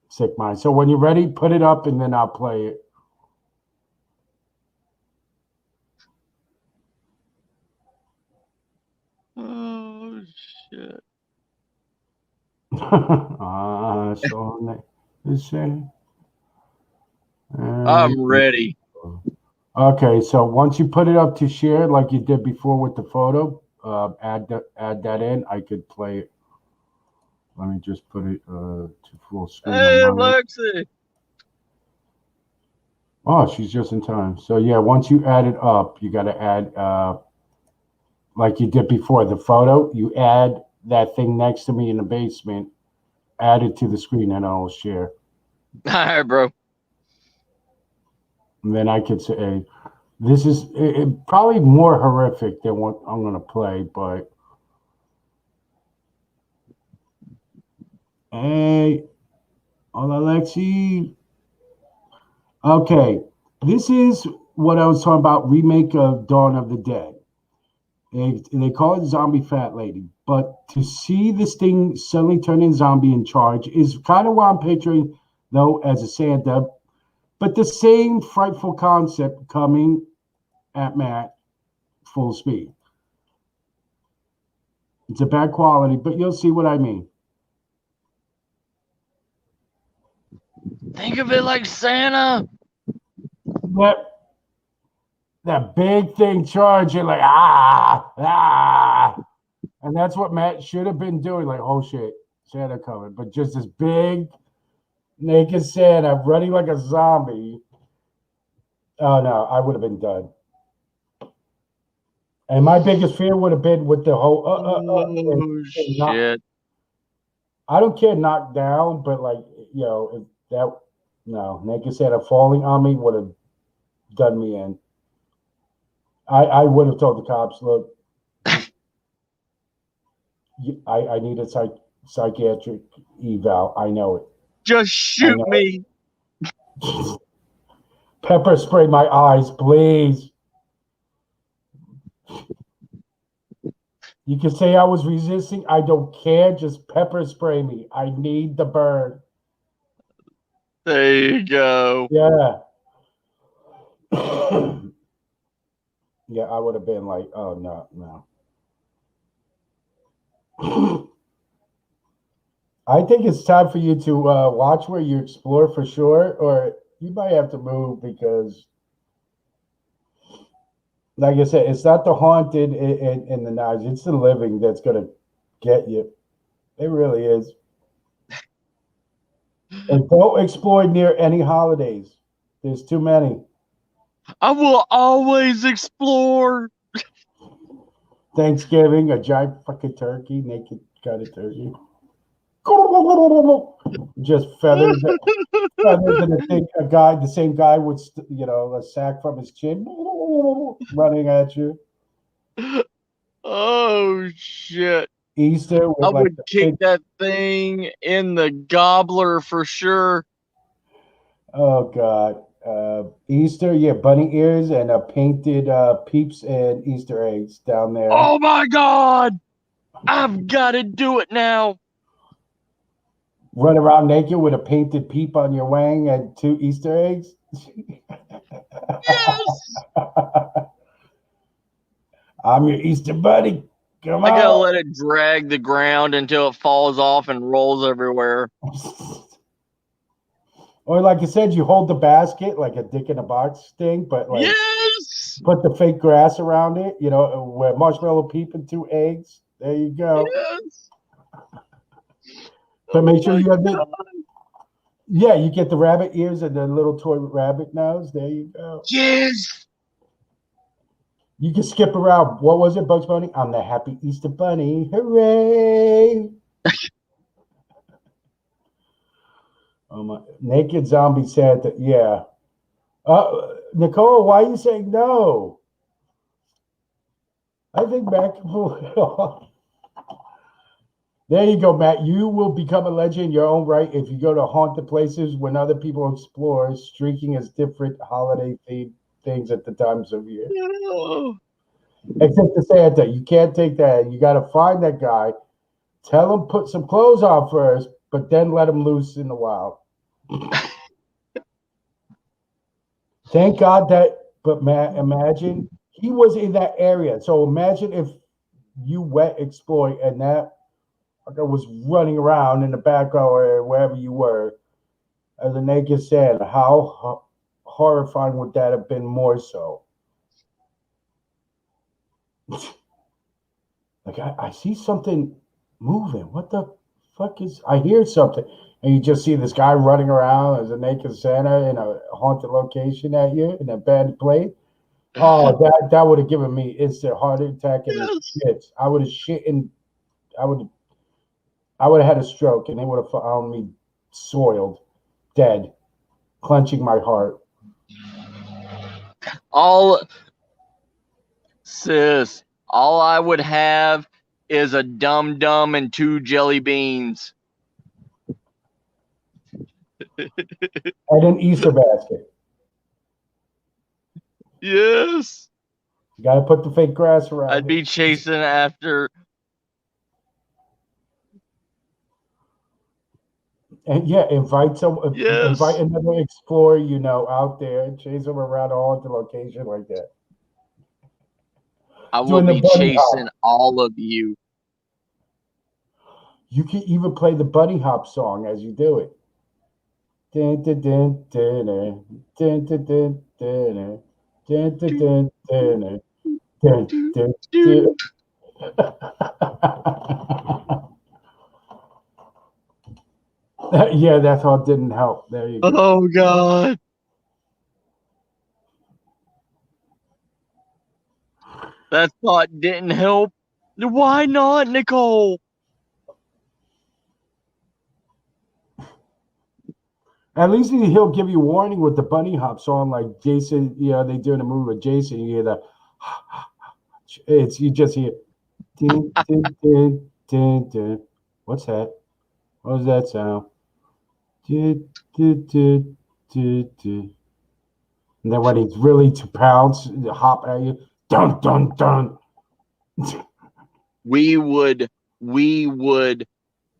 sick mind. So when you're ready, put it up, and then I'll play it. Oh shit. So let's see. I'm ready. Okay, so once you put it up to share, like you did before with the photo, add that in. I could play it. Let me just put it to full screen. Hey, Lexi. Oh, she's just in time. So yeah, once you add it up, you got to add like you did before the photo. You add that thing next to me in the basement. Add it to the screen, and I'll share. All right, bro. And then I could say, this is probably more horrific than what I'm going to play, but hey, hola, Lexi. Okay, this is what I was talking about, remake of Dawn of the Dead. They call it Zombie Fat Lady, but to see this thing suddenly turn in zombie in charge is kind of what I'm picturing, though, as a Santa, but the same frightful concept coming at Matt full speed. It's a bad quality, but you'll see what I mean. Think of it like Santa. That big thing charging, like, and that's what Matt should have been doing. Like, oh shit, Santa coming, but just this big naked Santa running like a zombie. Oh no, I would have been done. And my biggest fear would have been with the whole. Oh shit! I don't care knocked down, but like, you know, if that no naked Santa falling on me would have done me in. I would have told the cops, look, I need a psychiatric eval. I know it. Just shoot me. Pepper spray my eyes, please. You can say I was resisting. I don't care. Just pepper spray me. I need the burn. There you go. Yeah. Yeah, I would have been like, oh, no. I think it's time for you to watch where you explore for sure, or you might have to move because, like I said, it's not the haunted in the knives; it's the living that's gonna get you. It really is. And don't explore near any holidays. There's too many. I will always explore. Thanksgiving, a giant fucking turkey, naked kind of turkey. Just feathers, feathers, and the same guy with a sack from his chin, running at you. Oh shit! Easter I with like would the kick big, that thing in the gobbler for sure. oh god, Easter, yeah, bunny ears and painted peeps and Easter eggs down there. Oh my god! I've got to do it now. Run around naked with a painted peep on your wang and 2 Easter eggs. Yes! I'm your Easter bunny. Come I gotta on. let it drag the ground until it falls off and rolls everywhere. Or like you said, you hold the basket like a dick in a box thing, but like Yes! put the fake grass around it, where marshmallow peep and 2 eggs. There you go. Yes! But make sure Oh you have my the, God. yeah, you get the rabbit ears and the little toy rabbit nose. There you go. Yes! You can skip around. What was it, Bugs Bunny? I'm the happy Easter bunny. Hooray! Oh my! Naked Zombie said that. Yeah. Nicole, why are you saying no? I think Matt can pull it off. There you go, Matt. You will become a legend in your own right if you go to haunted places when other people explore, streaking as different holiday themed things at the times of year. Oh. Except to Santa, you can't take that. You got to find that guy, tell him put some clothes on first, but then let him loose in the wild. Thank God that. But imagine he was in that area. So imagine if you went exploring and that fucker was running around in the background or wherever you were as a naked Santa. How horrifying would that have been more so? Like, I see something moving. What the fuck is... I hear something. And you just see this guy running around as a naked Santa in a haunted location at you in a bad plate. Oh, that would have given me instant heart attack and the shits. I would have shit and I would have had a stroke and they would have found me soiled, dead, clenching my heart. Sis, all I would have is a Dum Dum and 2 jelly beans. And an Easter basket. Yes. You got to put the fake grass around. I'd be chasing after. And yeah, invite someone, Yes. invite another explorer out there and chase them around all the location like that. I will Doing the be bunny chasing hop. all of you. You can even play the bunny hop song as you do it. Dun, dun, dun, dun, dun, dun, dun, dun, dun, dun, dun, dun, dun, dun, dun. Yeah, that thought didn't help. There you go. Oh God. That thought didn't help. Why not, Nicole? At least he'll give you warning with the bunny hop song, like Jason. They do in a movie with Jason. You hear the, you just hear, dun, dun, dun, dun, dun. What's that? What was that sound? Dun, dun, dun, dun, dun. And then when he's really to pounce, hop at you, dun dun dun. We would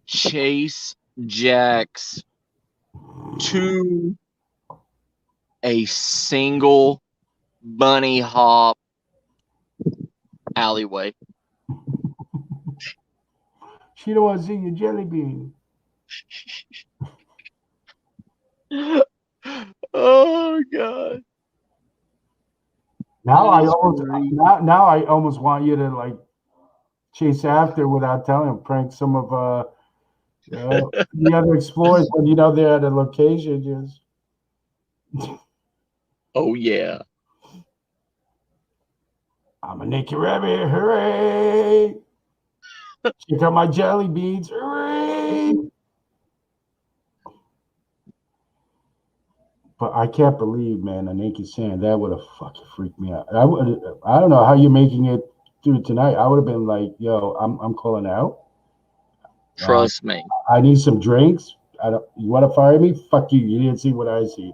chase Jax to a single bunny hop alleyway. She don't want to see your jelly bean. Oh God. Now That I is almost crazy. now I almost want you to like chase after without telling them, prank some of the other explorers when you know they're at a location. Just Oh yeah. I'm a Nicky Rabbit, hooray! Check out my jelly beans, hooray! But I can't believe, man, a naked sand that would have fucking freaked me out. I don't know how you're making it through tonight. I would have been like, yo, I'm calling out. Trust me. I need some drinks. You want to fire me? Fuck you. You didn't see what I see.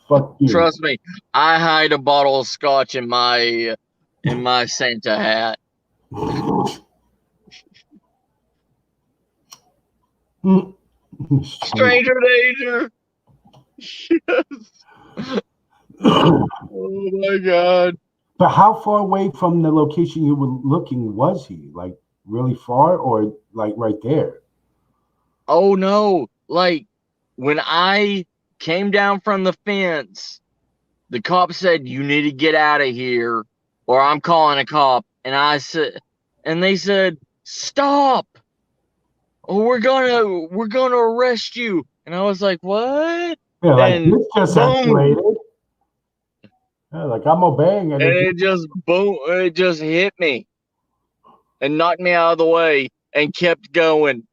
Fuck you. Trust me. I hide a bottle of scotch in my Santa hat. Stranger danger. Oh my God. But how far away from the location you were looking was he? Like really far or like right there? Oh no. Like when I came down from the fence, the cop said, "You need to get out of here or I'm calling a cop." And they said, "Stop. Or we're gonna arrest you." And I was like, "What?" Yeah, like And this just boom. escalated. Yeah, like I'm obeying And it just boom, it just hit me and knocked me out of the way and kept going.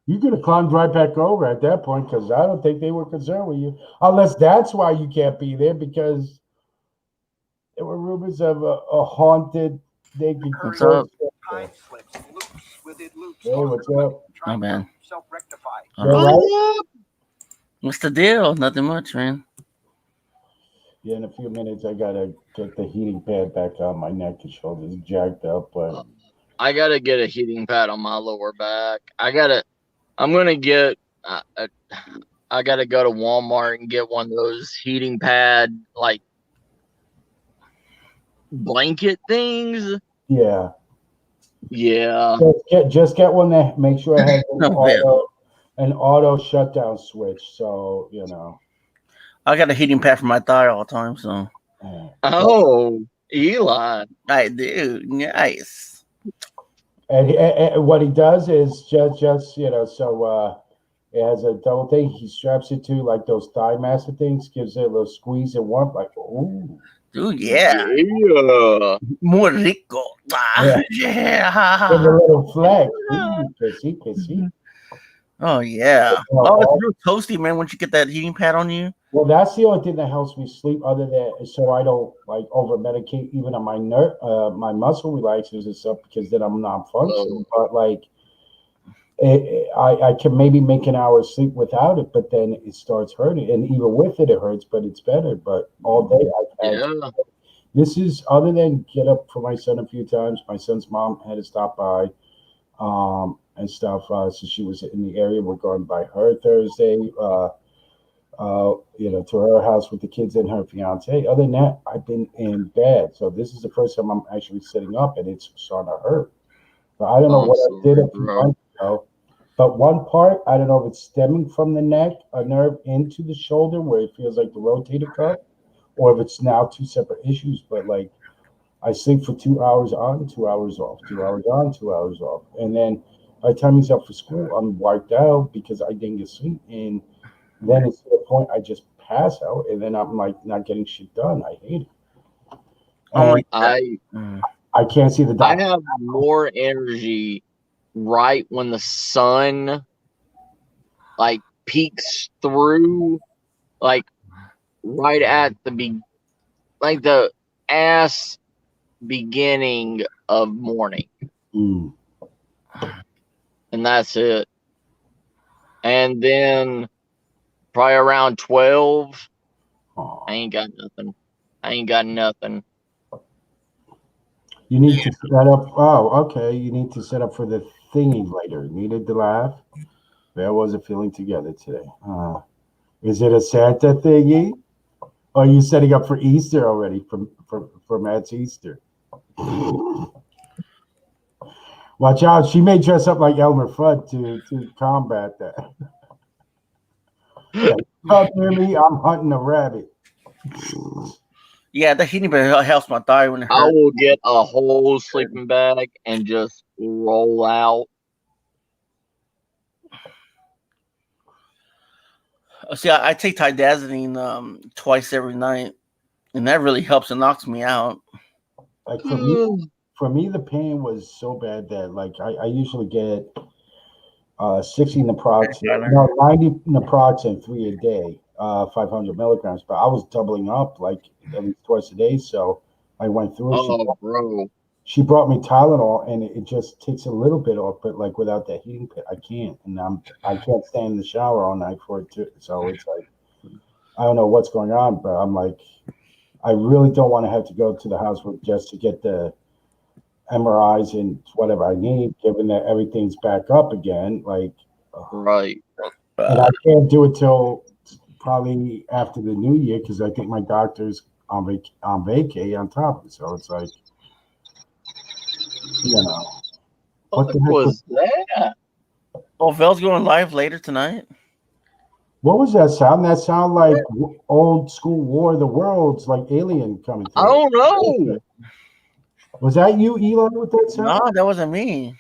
you could have climbed right back over at that point because I don't think they were concerned with you. Unless that's why you can't be there because there were rumors of a haunted naked What's up? Hey, what's up? Oh man. You all right? What's the deal? Nothing much, man. Yeah, in a few minutes I gotta get the heating pad back on my neck and shoulders jacked up, but I gotta get a heating pad on my lower back. I gotta go to Walmart and get one of those heating pad like blanket things. yeah. Yeah. Just get one that make sure it has Oh, an auto shutdown switch. So you know. I got a heating pad for my thigh all the time, so Oh, Eli. I do. Nice. And what he does is just you know, so it has a double thing. He straps it to like those thigh master things, gives it a little squeeze and warmth, like ooh. Dude, yeah. Yeah. More rico. Yeah. Yeah. With a little flex. Ooh, kissy. Oh yeah. Oh, it's real toasty, man. Once you get that heating pad on you. Well, that's the only thing that helps me sleep, other than so I don't like over medicate even on my my muscle relaxers and stuff because then I'm not functioning. But like, I can maybe make an hour's sleep without it, but then it starts hurting, and even with it, it hurts, but it's better. But all day, Yeah. this is other than get up for my son a few times. My son's mom had to stop by, and stuff. So she was in the area. We're going by her Thursday. You know, to her house with the kids and her fiance. Other than that, I've been in bed. So this is the first time I'm actually sitting up, and it's starting to hurt. But I don't know what I did a few months ago. But one part, I don't know if it's stemming from the neck, a nerve into the shoulder where it feels like the rotator cuff, or if it's now two separate issues. But like, I sleep for 2 hours on, 2 hours off, 2 hours on, 2 hours off, and then by the time he's up for school, I'm wiped out because I didn't get sleep, and then it's to the point I just pass out, and then I'm like not getting shit done. I hate it. Oh And I can't see the I doctor. have more energy right when the sun like peeks through, like right at like the ass beginning of morning, Mm. and that's it. And then probably around 12, Aw. I ain't got nothing. You need to set up. Oh, okay. You need to set up for the thingy later. Needed to laugh. There was a feeling together today. Is it a Santa thingy? Or are you setting up for Easter already for Matt's Easter? Watch out. She may dress up like Elmer Fudd to combat that. Come near me. I'm hunting a rabbit. Yeah, the heating bed helps my thigh when it I hurts. will get a whole sleeping bag and just roll out. See, I take Tidazidine twice every night, and that really helps. It knocks me out. Like for me, the pain was so bad that like I usually get 60 naproxen, no 90 naproxen 3 a day, 500 milligrams. But I was doubling up like at least twice a day, so I went through it. Oh, bro. She brought me Tylenol, and it just takes a little bit off, but like without that heating pit, I can't, and I can't stand in the shower all night for it too. So it's like I don't know what's going on, but I'm like, I really don't want to have to go to the hospital just to get the MRIs and whatever I need, given that everything's back up again. Like, Right. and I can't do it till probably after the new year because I think my doctor's on vacay on top of it. So it's like, you know, What the heck was that? Oh, Vel's going live later tonight. What was that sound? That sound like old school War of the Worlds, like Alien coming through. I don't know. Was that you, Elon, with that sound? No, that wasn't me.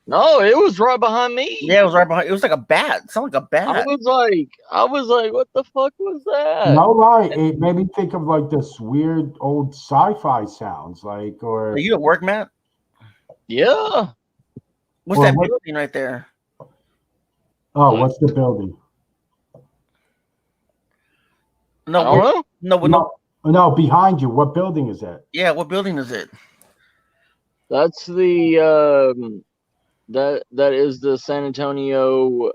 No, it was right behind me. Yeah, it was right behind. It was like a bat. It sounded like a bat. I was like, what the fuck was that? No lie, it made me think of like this weird old sci-fi sounds, like or. Are you at work, Matt? Yeah. What's that building right there? Oh, what's the building? I don't know. No, behind you. What building is that? Yeah, what building is it? That's the that is the San Antonio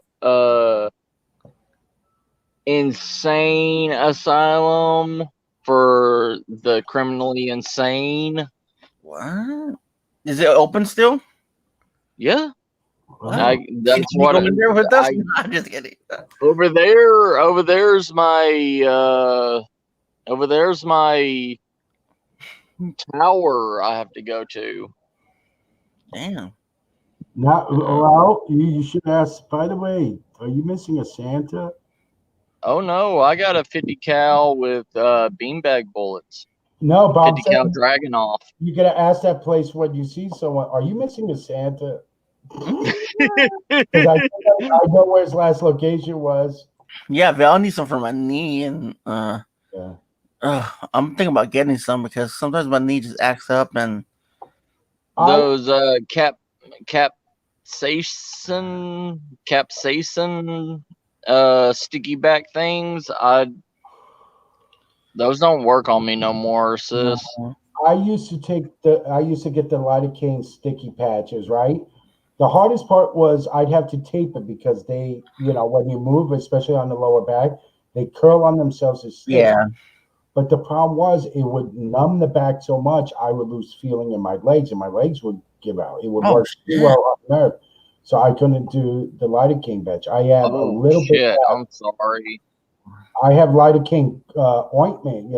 insane asylum for the criminally insane. What? Is it open still? Yeah. Wow. That's what I'm there with us. I'm just kidding. Over there's my tower I have to go to. Damn. Well, you should ask. By the way, are you missing a Santa? Oh no, I got a 50 cal with beanbag bullets. No, Bob. 50 cal Dragunov. You gotta ask that place when you see someone. Are you missing a Santa? Because I know where his last location was. Yeah, Val, I need some for my knee, and I'm thinking about getting some because sometimes my knee just acts up, and those capsaicin sticky back things, those don't work on me no more, sis. I used to get the lidocaine sticky patches, right? The hardest part was I'd have to tape it because they, when you move, especially on the lower back, they curl on themselves as stick. Yeah. But the problem was it would numb the back so much I would lose feeling in my legs, and my legs would give out. It would work too well up nerve, so I couldn't do the lidocaine batch. I have a little bit. I'm sorry. I have lidocaine ointment,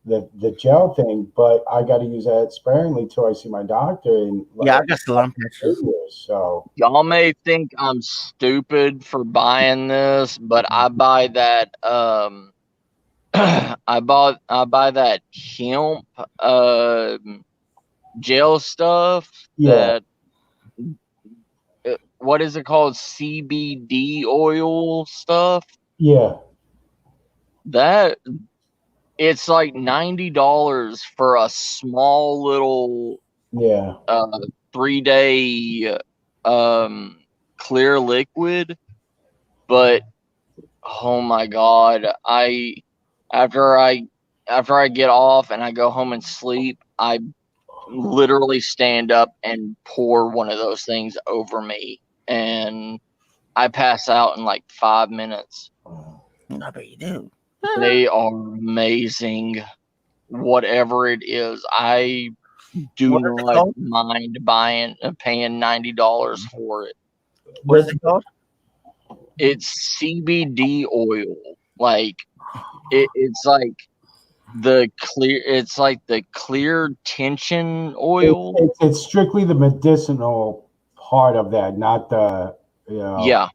the gel thing, but I got to use that sparingly till I see my doctor. And yeah, I got the lung patches. So y'all may think I'm stupid for buying this, but I buy that I buy that hemp gel stuff. Yeah. That what is it called? CBD oil stuff. Yeah. That it's like $90 for a small little 3-day clear liquid, but oh my god, after I get off and I go home and sleep, I literally stand up and pour one of those things over me, and I pass out in like 5 minutes. I bet you do. They are amazing. Whatever it is, I do not mind paying $90 for it. What is it called? It's CBD oil. Like it's like the clear. It's like the clear tension oil. It's strictly the medicinal part of that, not the Yeah,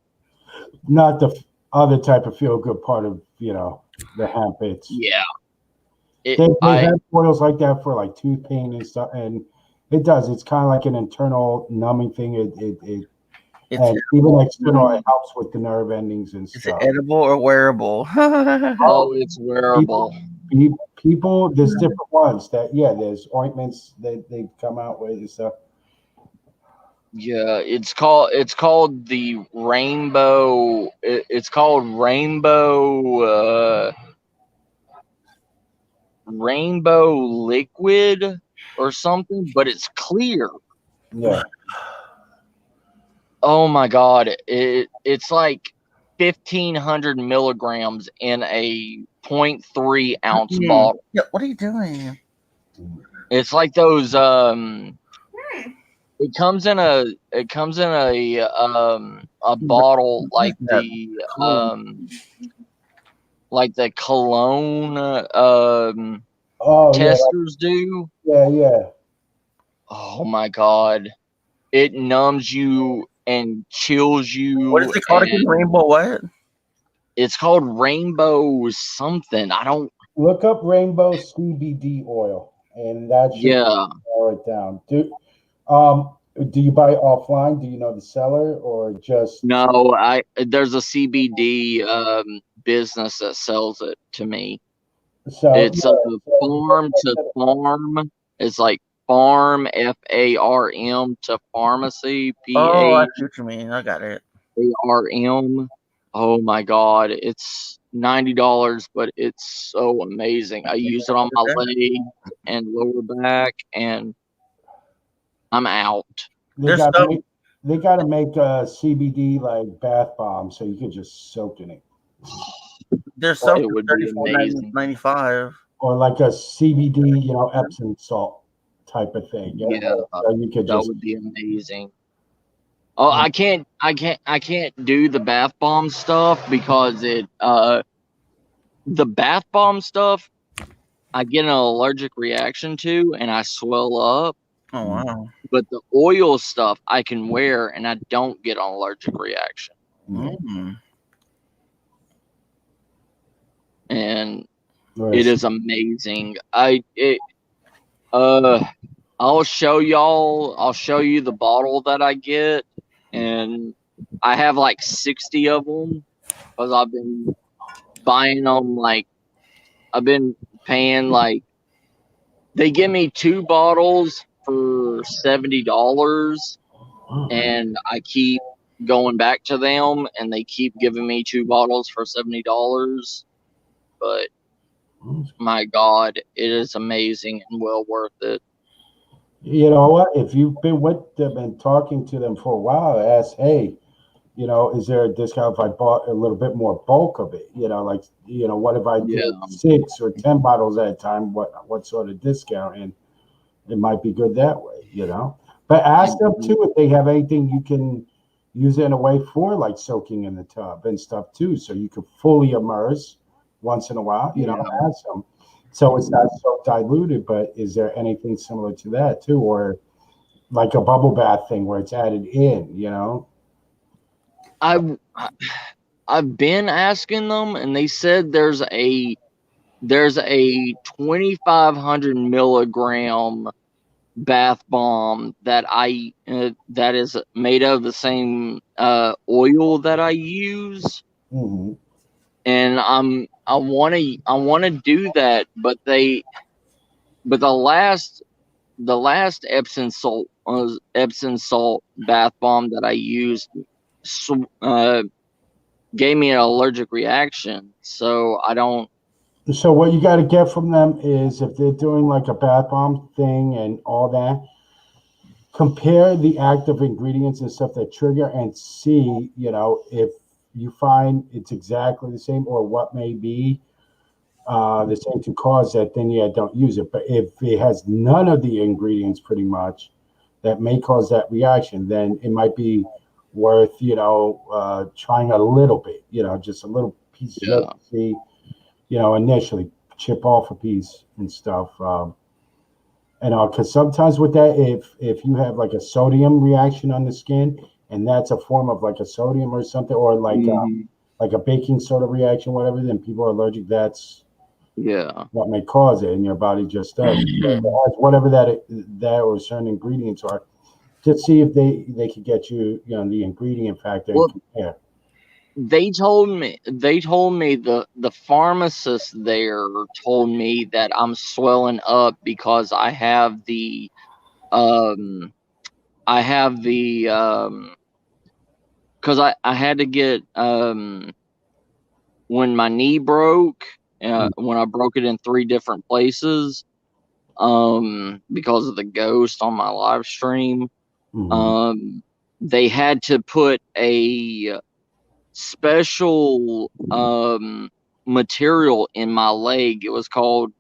not the other type of feel good part of the hemp. yeah. They have oils like that for like tooth pain and stuff, and it does. It's kind of like an internal numbing thing. It's And even external, it helps with the nerve endings and is it stuff. edible or wearable? Oh, it's wearable. People, there's different ones there's ointments that they come out with and stuff. Yeah, it's called the rainbow. It's called rainbow liquid or something, but it's clear. Yeah. Oh my god, it's like 1,500 milligrams in a 0.3 ounce bottle. Yeah, what are you doing? It's like those it comes in a bottle like the cologne testers do. Yeah. Oh my god. It numbs you and chills you. What is it called again? Rainbow what? It's called rainbow something. I don't Look up rainbow CBD oil, and that should narrow it down. Do you buy offline? Do you know the seller or just No, there's a CBD business that sells it to me. So it's farm to farm. It's like farm FARM to pharmacy Oh, I see what you mean. I got it. PARM. Oh my god, it's $90, but it's so amazing. I use it on my leg and lower back, and I'm out. They got to make a CBD like bath bomb, so you can just soak in it. There's some for $34.95, or like a CBD, Epsom salt type of thing. Yeah, so you could that would be amazing. Oh, I can't do the bath bomb stuff because the bath bomb stuff I get an allergic reaction to and I swell up. Oh wow! But the oil stuff I can wear and I don't get an allergic reaction. Mm-hmm. And it is amazing. I'll show you the bottle that I get, and I have like 60 of them because I've been buying them. Like I've been paying they give me 2 bottles for $70, and I keep going back to them, and they keep giving me 2 bottles for $70. But my God, it is amazing and well worth it. You know what? If you've been with them and talking to them for a while, ask, hey, is there a discount if I bought a little bit more bulk of it? What if I did 6 or 10 bottles at a time? What sort of discount? And it might be good that way, But ask them too if they have anything you can use it in a way for like soaking in the tub and stuff too, so you can fully immerse once in a while. Ask them. So it's not so diluted, but is there anything similar to that too, or like a bubble bath thing where it's added in? I've been asking them, and they said there's a 2,500 milligram bath bomb that that is made of the same oil that I use. Mm-hmm. And I want to do that, but the last Epsom salt bath bomb that I used gave me an allergic reaction, so I don't. So what you got to get from them is if they're doing like a bath bomb thing and all that, compare the active ingredients and stuff that trigger and see, if you find it's exactly the same or what may be the same to cause that, then don't use it. But if it has none of the ingredients pretty much that may cause that reaction, then it might be worth, trying a little bit, just a little piece of it to see, initially. chip off a piece and stuff. Because sometimes with that, if you have like a sodium reaction on the skin, and that's a form of like a sodium or something, or like a baking soda reaction, whatever, then people are allergic. That's what may cause it, and your body just does. Whatever that or certain ingredients are, to see if they could get you, the ingredient factor and compare. They told me the pharmacist there told me that I'm swelling up because I have the because I had to get when my knee broke, when I broke it in 3 different places, because of the ghost on my live stream. They had to put a special material in my leg. It was called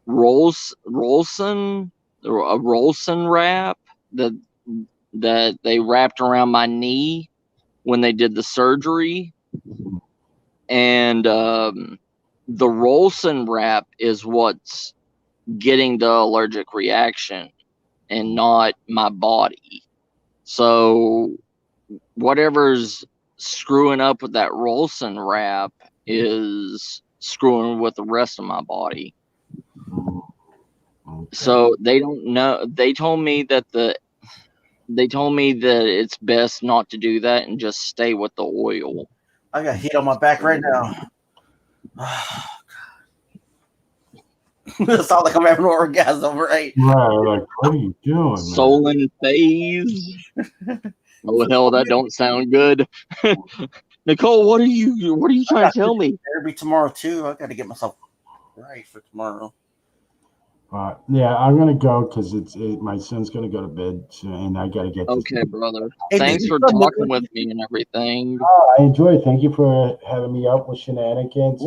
Rolson wrap that they wrapped around my knee when they did the surgery. And the Rolson wrap is what's getting the allergic reaction and not my body. So whatever's screwing up with that Rolson wrap is screwing with the rest of my body. So they don't know. They told me that it's best not to do that and just stay with the oil. I got heat on my back right now. It sounds like I'm having an orgasm, right? Right, like, what are you doing, man? Solon phase. Oh hell, that don't sound good. Nicole, what are you trying to tell me? It'll be tomorrow too. I got to get myself right for tomorrow. Yeah, I'm gonna go because my son's gonna go to bed soon, and I gotta get. Okay, brother. Hey, thanks for talking with me and everything. I enjoy it. Thank you for having me up with shenanigans.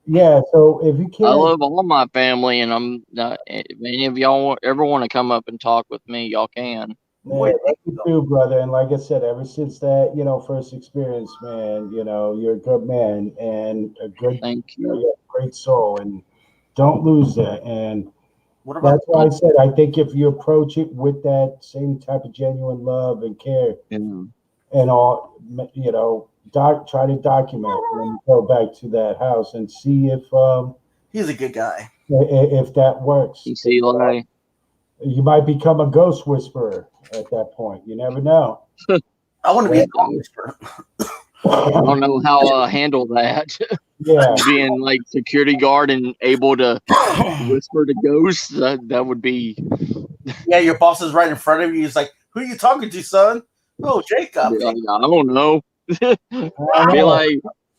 Yeah, so if you can, I love all my family, and I'm if any of y'all ever want to come up and talk with me, y'all can. Yeah, you too, brother. And like I said, ever since that, first experience, man, you're a good man and a good, Thank you. you have a great soul, and don't lose that. And what about that's why I said, I think if you approach it with that same type of genuine love and care and all, try to document when you go back to that house and see if he's a good guy. If that works. You see, like, you might become a ghost whisperer at that point. You never know. I want to be a ghost whisperer. I don't know how to handle that. Yeah, being like security guard and able to whisper to ghosts, that would be. Yeah, your boss is right in front of you. He's like, "Who are you talking to, son?" Oh, Jacob. Like, I don't know.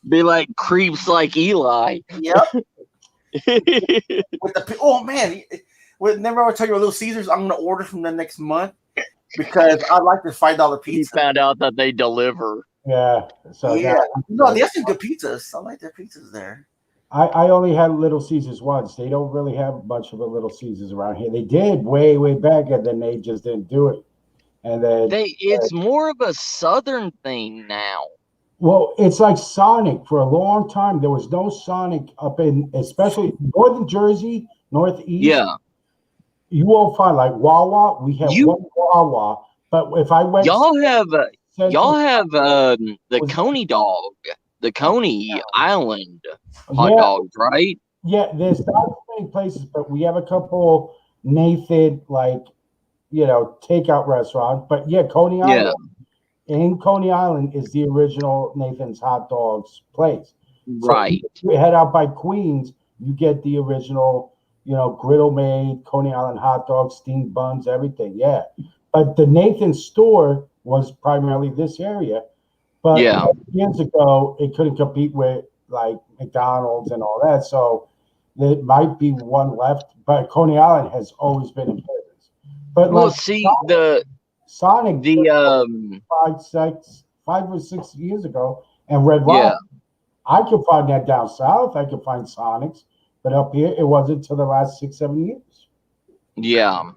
be like creeps like Eli. Yep. Oh man, whenever I tell you Little Caesars, I'm gonna order from them next month because I like the $5 pizza. He found out that they deliver. Yeah. So yeah, no, they have some good pizzas. I like their pizzas there. I only had Little Caesars once. They don't really have much of a Little Caesars around here. They did way back, and then they just didn't do it. And then it's more of a southern thing now. Well, it's like Sonic. For a long time, there was no Sonic up in, especially northern Jersey, northeast. Yeah. You won't find like Wawa. We have one Wawa, but if I went, y'all have the Coney dog, the Coney Island hot dogs, right? Yeah, there's not many places, but we have a couple Nathan takeout restaurants. But yeah, Coney Island. Yeah. In Coney Island is the original Nathan's Hot Dogs place. Right. So if you head out by Queens, you get the original, griddle made Coney Island hot dogs, steamed buns, everything. Yeah. But the Nathan's store was primarily this area. But years ago, it couldn't compete with like McDonald's and all that. So there might be one left. But Coney Island has always been in business. But Sonic 5 or 6 years ago, and Red Rock. I could find that down south. I could find Sonics, but up here it wasn't until the last 6-7 years. Yeah.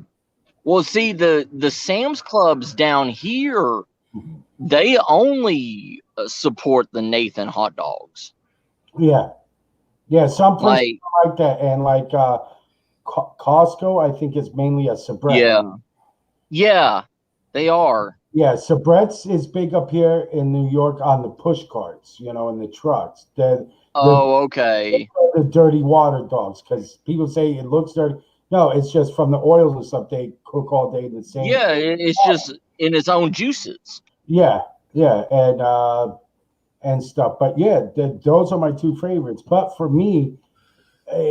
Well, see, the Sam's Clubs down here, they only support the Nathan hot dogs. Yeah. Yeah, some places Like, like that, and like Costco, I think is mainly a Sabret. yeah, they are. Yeah, Sabret's is big up here in New York on the push carts, in the trucks. Oh, okay. The dirty water dogs, because people say it looks dirty. No, it's just from the oils and stuff. They cook all day in the same. Yeah, it's just in its own juices. Yeah, and stuff. But yeah, those are my two favorites. But for me,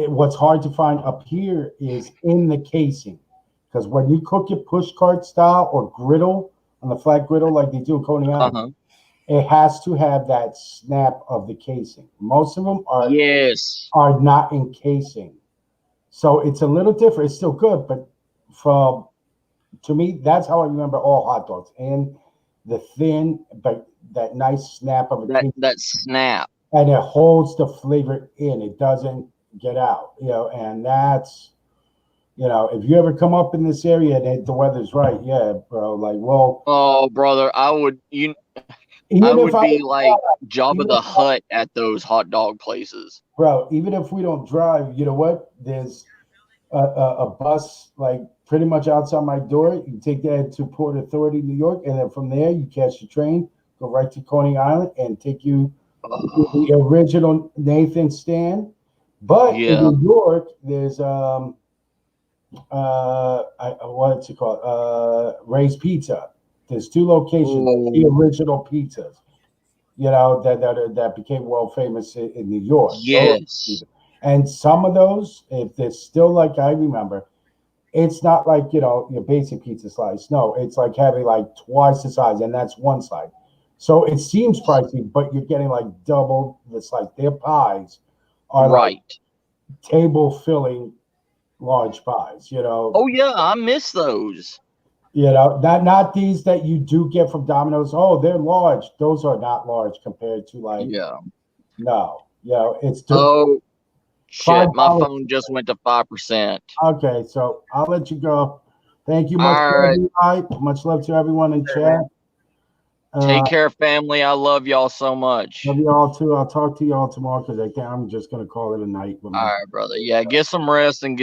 what's hard to find up here is in the casing, because when you cook it push cart style or griddle on the flat griddle like they do in Coney Island, it has to have that snap of the casing. Most of them are not in casing, so it's a little different. It's still good, but to me, that's how I remember all hot dogs, and the thin but that nice snap of a that snap, and it holds the flavor in. It doesn't get out, and that's, if you ever come up in this area and the weather's right, yeah, bro, like, well, oh, brother, I would be like Jabba the Hutt at those hot dog places, bro. Even if we don't drive, you know what? There's a bus like pretty much outside my door. You take that to Port Authority, New York, and then from there you catch the train, go right to Coney Island, and take you to the original Nathan stand. But in New York, there's what's it called? Ray's Pizza. There's two locations, the original pizzas, that became world famous in New York. Yes. And some of those, if they're still like I remember, it's not like, your basic pizza slice. No, it's like having like twice the size, and that's one side. So it seems pricey, but you're getting like double the slice. Their pies are right. Like table filling large pies, Oh yeah, I miss those. Not these that you do get from Domino's. Oh, they're large. Those are not large compared to like. No, it's just shit. My phone just went to 5%. Okay, so I'll let you go. Thank you much. Much love to everyone in chat. Take care, family. I love y'all so much. Love y'all too. I'll talk to y'all tomorrow because I'm just gonna call it a night. All right, brother. Yeah, get some rest and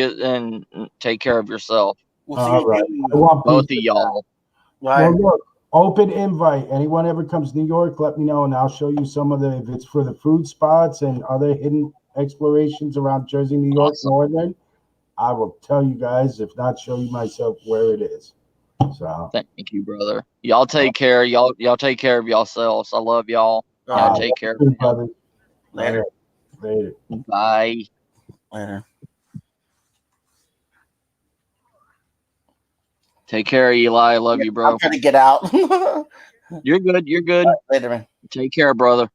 take care of yourself. All right. Both of y'all. Well, look, open invite. Anyone ever comes to New York, let me know, and I'll show you some of if it's for the food spots and other hidden explorations around Jersey, New York, Northern. I will tell you guys, if not show you myself where it is. So thank you, brother. Y'all take care. Y'all take care of yourselves. I love y'all. Y'all take care of brother. Later. Bye. Later. Take care, Eli. I love you, bro. I'm trying to get out. You're good. You're good. Later, man. Take care, brother.